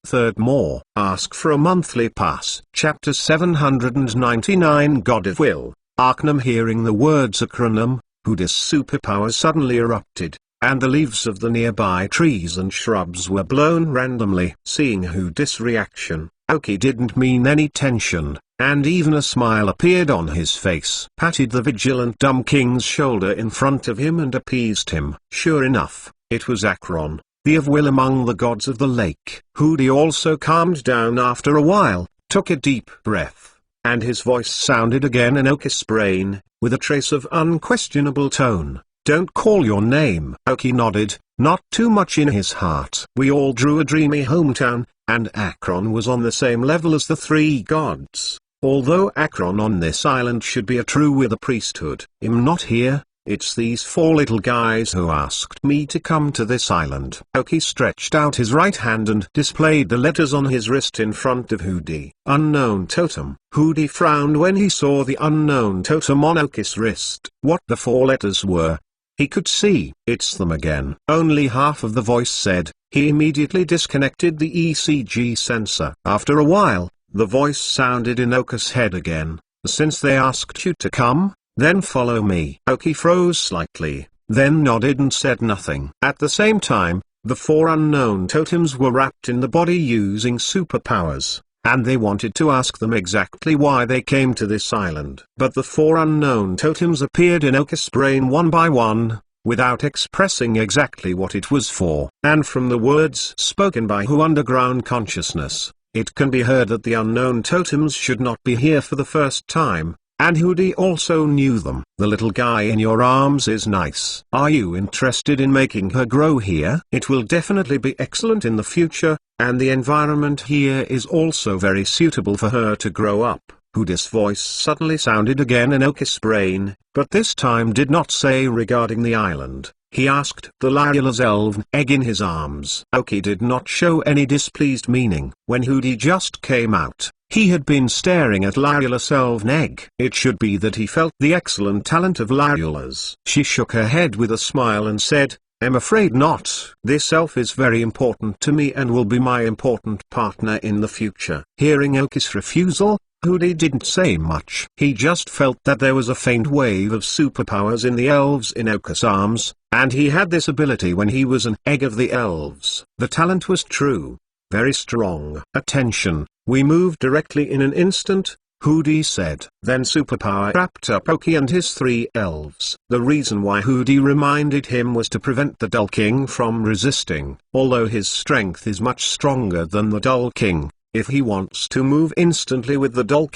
Third, more. Ask for a monthly pass. Chapter 799. God of Will. Arcanum. Hearing the words acronym, Hoodie's superpower suddenly erupted, and the leaves of the nearby trees and shrubs were blown randomly. Seeing Hoodie's reaction, Oki didn't mean any tension, and even a smile appeared on his face. Patted the vigilant dumb king's shoulder in front of him and appeased him. Sure enough, it was Akron, the of will among the gods of the lake. Hoodie also calmed down after a while, took a deep breath, and his voice sounded again in Oki's brain, with a trace of unquestionable tone. Don't call your name. Oki nodded, not too much in his heart. We all drew a dreamy hometown, and Akron was on the same level as the three gods. Although Akron on this island should be a true with a priesthood. I'm not here, it's these four little guys who asked me to come to this island. Oki stretched out his right hand and displayed the letters on his wrist in front of Hoodie. Unknown totem. Hoodie frowned when he saw the unknown totem on Oki's wrist. What the four letters were, he could see. It's them again. Only half of the voice said. He immediately disconnected the ECG sensor. After a while, the voice sounded in Oki's head again. Since they asked you to come, then follow me. Oki froze slightly, then nodded and said nothing. At the same time, the four unknown totems were wrapped in the body using superpowers, and they wanted to ask them exactly why they came to this island. But the four unknown totems appeared in Oki's brain one by one, without expressing exactly what it was for. And from the words spoken by Who Underground Consciousness, it can be heard that the unknown totems should not be here for the first time, and Hoodie also knew them. The little guy in your arms is nice. Are you interested in making her grow here? It will definitely be excellent in the future, and the environment here is also very suitable for her to grow up. Hoodie's voice suddenly sounded again in Oki's brain, but this time did not say regarding the island. He asked the Laiula's elven egg in his arms. Oki did not show any displeased meaning. When Hoodie just came out, he had been staring at Laiula's elven egg. It should be that he felt the excellent talent of Laiula's. She shook her head with a smile and said, I'm afraid not. This elf is very important to me and will be my important partner in the future. Hearing Oki's refusal, Hoodie didn't say much. He just felt that there was a faint wave of superpowers in the elves in Oki's arms, and he had this ability when he was an egg of the elves. The talent was true. Very strong. Attention, we move directly in an instant, Hoodie said. Then superpower wrapped up Oki and his three elves. The reason why Hoodie reminded him was to prevent the Dull King from resisting. Although his strength is much stronger than the Dull King, if he wants to move instantly with the Dull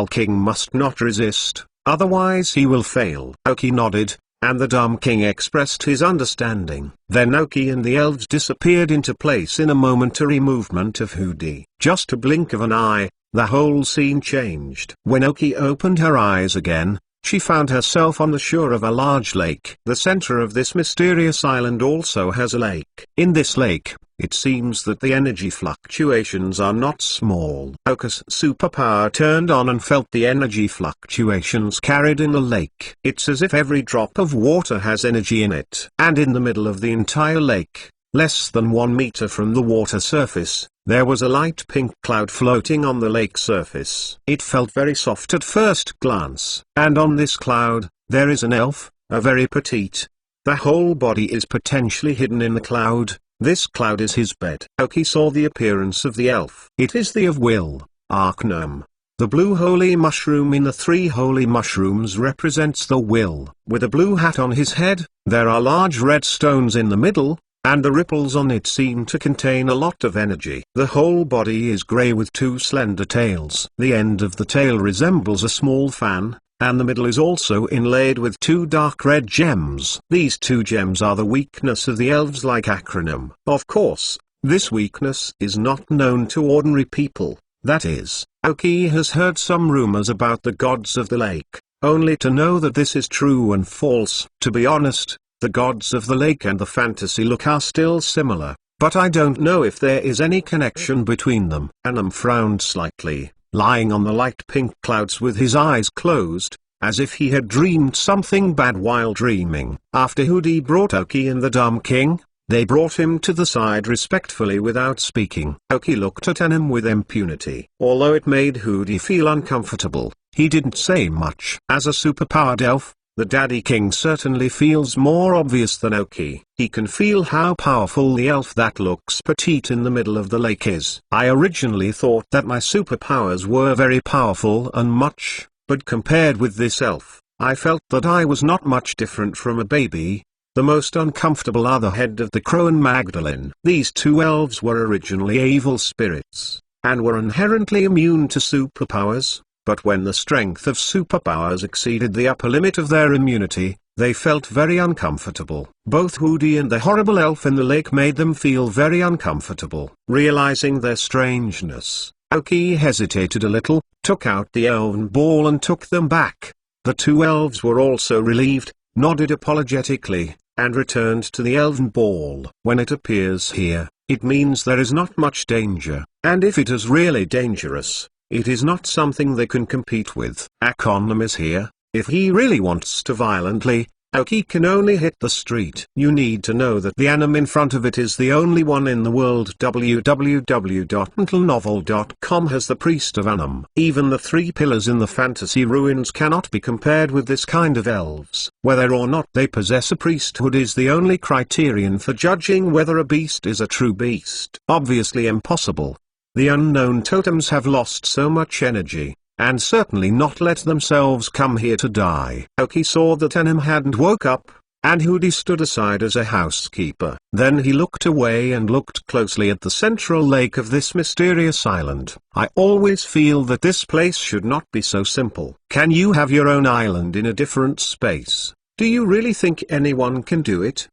King must not resist, otherwise he will fail. Oki nodded, and the Dumb King expressed his understanding. Then Oki and the elves disappeared into place in a momentary movement of Hoodie. Just a blink of an eye, the whole scene changed. When Oki opened her eyes again, she found herself on the shore of a large lake. The center of this mysterious island also has a lake. In this lake, it seems that the energy fluctuations are not small. Oki's superpower turned on and felt the energy fluctuations carried in the lake. It's as if every drop of water has energy in it. And in the middle of the entire lake, less than 1 meter from the water surface, there was a light pink cloud floating on the lake surface. It felt very soft at first glance. And on this cloud, there is an elf, a very petite. The whole body is potentially hidden in the cloud. This cloud is his bed. Oki saw the appearance of the elf. It is the of will, Arcanum. The blue holy mushroom in the 3 holy mushrooms represents the will. With a blue hat on his head, there are large red stones in the middle, and the ripples on it seem to contain a lot of energy. The whole body is grey with 2 slender tails. The end of the tail resembles a small fan, and the middle is also inlaid with 2 dark red gems. These 2 gems are the weakness of the elves like acronym. Of course, this weakness is not known to ordinary people. That is, Oki has heard some rumors about the gods of the lake, only to know that this is true and false. To be honest, the gods of the lake and the fantasy look are still similar, but I don't know if there is any connection between them. Anam frowned slightly, lying on the light pink clouds with his eyes closed, as if he had dreamed something bad while dreaming. After Hoodie brought Oki and the Dumb King, they brought him to the side respectfully without speaking. Oki looked at Anam with impunity. Although it made Hoodie feel uncomfortable, he didn't say much. As a superpowered elf, The Daddy King certainly feels more obvious than Oki. He can feel how powerful the elf that looks petite in the middle of the lake is. I originally thought that my superpowers were very powerful and much, but compared with this elf, I felt that I was not much different from a baby, the most uncomfortable other head of the Crow and Magdalene. These two elves were originally evil spirits, and were inherently immune to superpowers. But when the strength of superpowers exceeded the upper limit of their immunity, they felt very uncomfortable. Both Woody and the horrible elf in the lake made them feel very uncomfortable. Realizing their strangeness, Oki hesitated a little, took out the elven ball and took them back. The two elves were also relieved, nodded apologetically, and returned to the elven ball. When it appears here, it means there is not much danger, and if it is really dangerous, it is not something they can compete with. Akonom is here. If he really wants to violently, Oki can only hit the street. You need to know that the anime in front of it is the only one in the world. www.mentalnovel.com has the priest of Anum. Even the three pillars in the fantasy ruins cannot be compared with this kind of elves. Whether or not they possess a priesthood is the only criterion for judging whether a beast is a true beast. Obviously impossible. The unknown totems have lost so much energy, and certainly not let themselves come here to die. Oki saw that Anim hadn't woke up, and Hoodie stood aside as a housekeeper. Then he looked away and looked closely at the central lake of this mysterious island. I always feel that this place should not be so simple. Can you have your own island in a different space? Do you really think anyone can do it?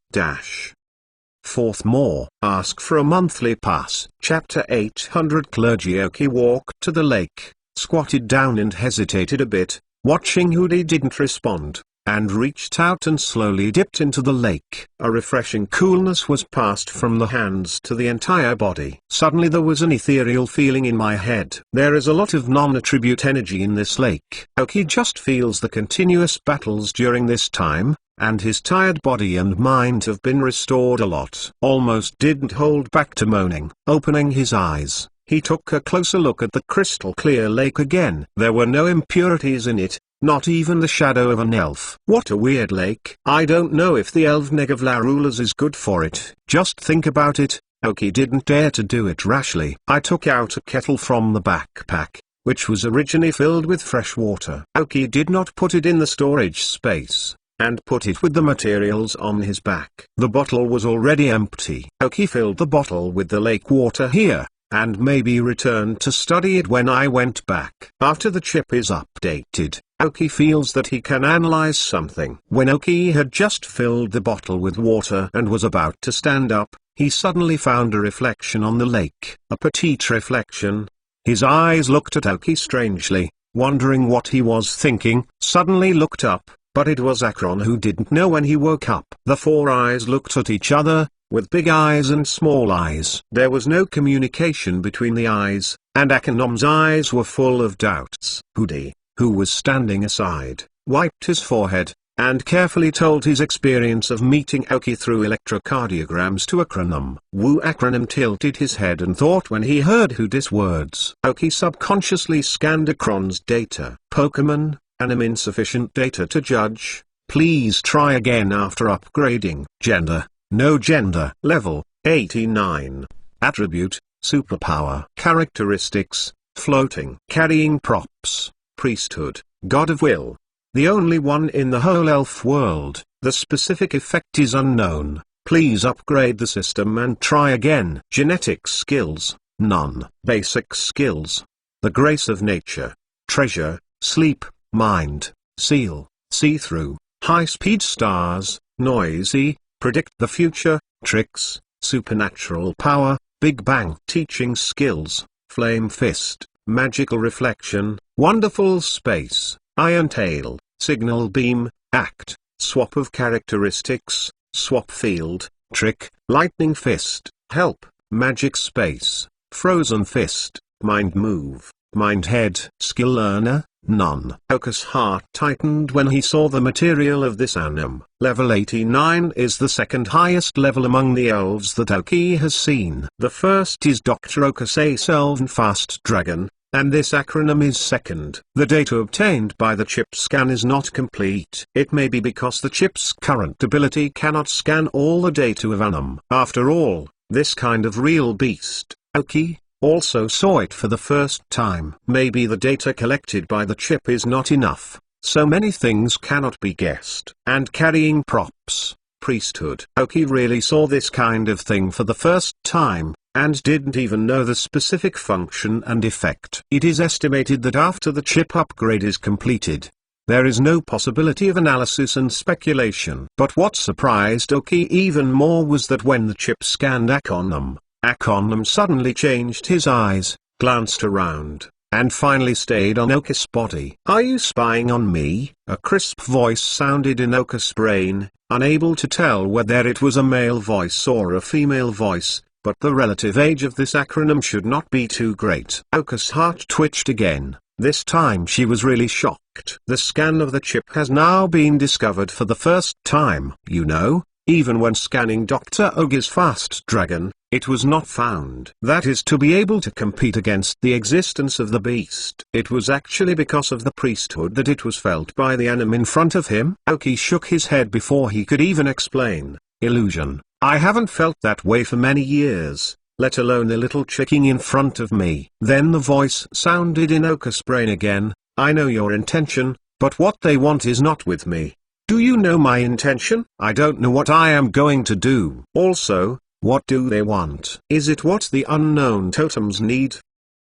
Fourth more. Ask for a monthly pass. Chapter 800. Clergy. Oki walked to the lake, squatted down and hesitated a bit, watching Hoodie didn't respond, and reached out and slowly dipped into the lake. A refreshing coolness was passed from the hands to the entire body. Suddenly there was an ethereal feeling in my head. There is a lot of non-attribute energy in this lake. Oki just feels the continuous battles during this time, and his tired body and mind have been restored a lot. Almost didn't hold back to moaning. Opening his eyes, he took a closer look at the crystal clear lake again. There were no impurities in it, not even the shadow of an elf. What a weird lake. I don't know if the Elveneg of La Rulers is good for it. Just think about it. Oki didn't dare to do it rashly. I took out a kettle from the backpack, which was originally filled with fresh water. Oki did not put it in the storage space, and put it with the materials on his back. The bottle was already empty. Oki filled the bottle with the lake water here, and maybe returned to study it when I went back. After the chip is updated, Oki feels that he can analyze something. When Oki had just filled the bottle with water and was about to stand up, he suddenly found a reflection on the lake. A petite reflection. His eyes looked at Oki strangely, wondering what he was thinking. Suddenly looked up, but it was Akron who didn't know when he woke up. The four eyes looked at each other, with big eyes and small eyes. There was no communication between the eyes, and Akonom's eyes were full of doubts. Hoodie, who was standing aside, wiped his forehead, and carefully told his experience of meeting Oki through electrocardiograms to Akonom. Akonom tilted his head and thought when he heard Hoodie's words. Oki subconsciously scanned Akron's data. Pokemon, Anim insufficient data to judge. Please try again after upgrading. Gender, no gender. Level, 89. Attribute, superpower. Characteristics, floating. Carrying props, priesthood, god of will. The only one in the whole elf world. The specific effect is unknown. Please upgrade the system and try again. Genetic skills, none. Basic skills, the grace of nature, treasure, sleep, mind, seal, see-through, high-speed stars, noisy, predict the future, tricks, supernatural power, Big Bang. Teaching skills, flame fist, magical reflection, wonderful space, iron tail, signal beam, act, swap of characteristics, swap field, trick, lightning fist, help, magic space, frozen fist, mind move, mind head. Skill learner, none. Oki's heart tightened when he saw the material of this anime. Level 89 is the second highest level among the elves that Oki has seen. The first is Dr. Okusei's Elven Fast Dragon, and this acronym is second. The data obtained by the chip scan is not complete. It may be because the chip's current ability cannot scan all the data of Anim. After all, this kind of real beast, Aoki, also saw it for the first time. Maybe the data collected by the chip is not enough. So many things cannot be guessed. And carrying props, priesthood. Aoki really saw this kind of thing for the first time, and didn't even know the specific function and effect. It is estimated that after the chip upgrade is completed, there is no possibility of analysis and speculation. But what surprised Aoki even more was that when the chip scanned Akonam suddenly changed his eyes, glanced around, and finally stayed on Aoki's body. "Are you spying on me?" A crisp voice sounded in Aoki's brain, unable to tell whether it was a male voice or a female voice, but the relative age of this acronym should not be too great. Aoki's heart twitched again. This time she was really shocked. The scan of the chip has now been discovered for the first time. You know, even when scanning Dr. Ogi's fast dragon, it was not found. That is to be able to compete against the existence of the beast. It was actually because of the priesthood that it was felt by the Anim in front of him. Aoki shook his head before he could even explain. "Illusion. I haven't felt that way for many years, let alone a little checking in front of me." Then the voice sounded in Aoki's brain again. "I know your intention, but what they want is not with me. Do you know my intention? I don't know what I am going to do. Also, what do they want? Is it what the unknown totems need?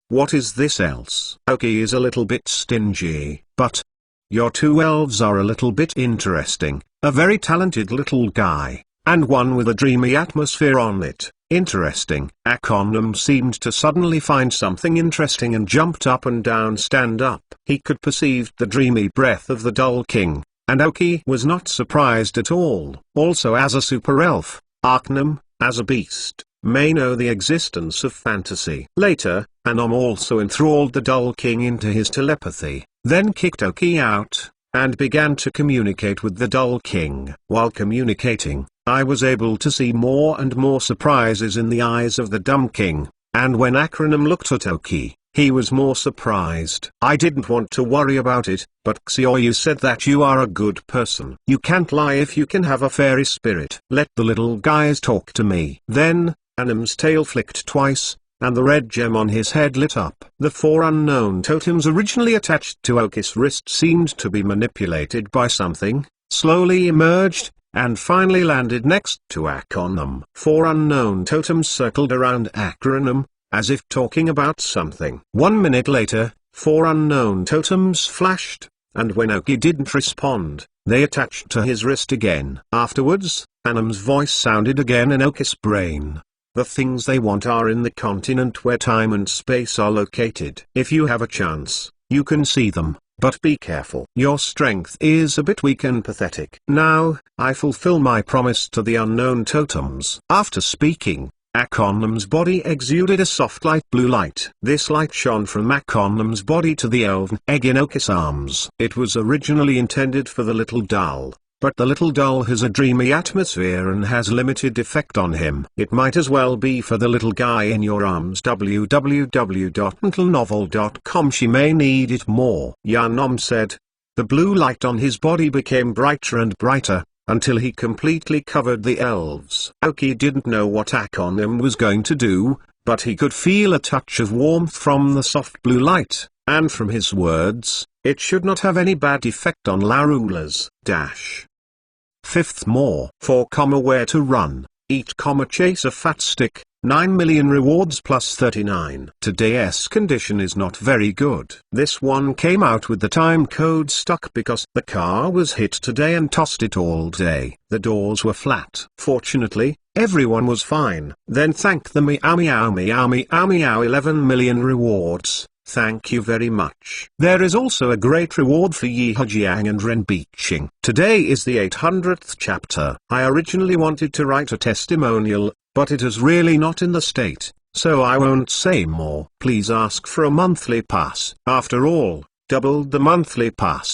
What is this else?" Aoki is a little bit stingy, but your two elves are a little bit interesting. A very talented little guy, and one with a dreamy atmosphere on it. Interesting. Akonam seemed to suddenly find something interesting and jumped up and down. Stand up. He could perceive the dreamy breath of the Dull King, and Aoki was not surprised at all. Also, as a super elf, Arcanum, as a beast, may know the existence of fantasy. Later, Anom also enthralled the Dull King into his telepathy, then kicked Aoki out, and began to communicate with the Dull King. While communicating, I was able to see more and more surprises in the eyes of the Dumb King, and when Acronym looked at Aoki, he was more surprised. "I didn't want to worry about it, but Xiaoyu said that you are a good person. You can't lie if you can have a fairy spirit. Let the little guys talk to me." Then, Anim's tail flicked twice, and the red gem on his head lit up. The four unknown totems originally attached to Aoki's wrist seemed to be manipulated by something, slowly emerged, and finally landed next to Akonam. Four unknown totems circled around Acronym, as if talking about something. 1 minute later, four unknown totems flashed, and when Aoki didn't respond, they attached to his wrist again. Afterwards, Anim's voice sounded again in Aoki's brain. "The things they want are in the continent where time and space are located. If you have a chance, you can see them. But be careful. Your strength is a bit weak and pathetic. Now, I fulfill my promise to the unknown totems." After speaking, Akonam's body exuded a soft light blue light. This light shone from Akonam's body to the elven egg in Aoki's arms. It was originally intended for the little doll, but the little doll has a dreamy atmosphere and has limited effect on him. It might as well be for the little guy in your arms. www.mentalnovel.com. She may need it more. Yanom said. The blue light on his body became brighter and brighter, until he completely covered the elves. Aoki didn't know what Akonam was going to do, but he could feel a touch of warmth from the soft blue light, and from his words, it should not have any bad effect on Larula's. Fifth more. 4, where to run, eat, chase a fat stick, 9 million rewards plus 39. Today's condition is not very good. This one came out with the time code stuck because the car was hit today and tossed it all day. The doors were flat. Fortunately, everyone was fine. Then thank the meow meow meow meow meow 11 million rewards. Thank you very much. There is also a great reward for Yi Hejiang and Ren Biqing. Today is the 800th chapter. I originally wanted to write a testimonial, but it is really not in the state, so I won't say more. Please ask for a monthly pass. After all, doubled the monthly pass.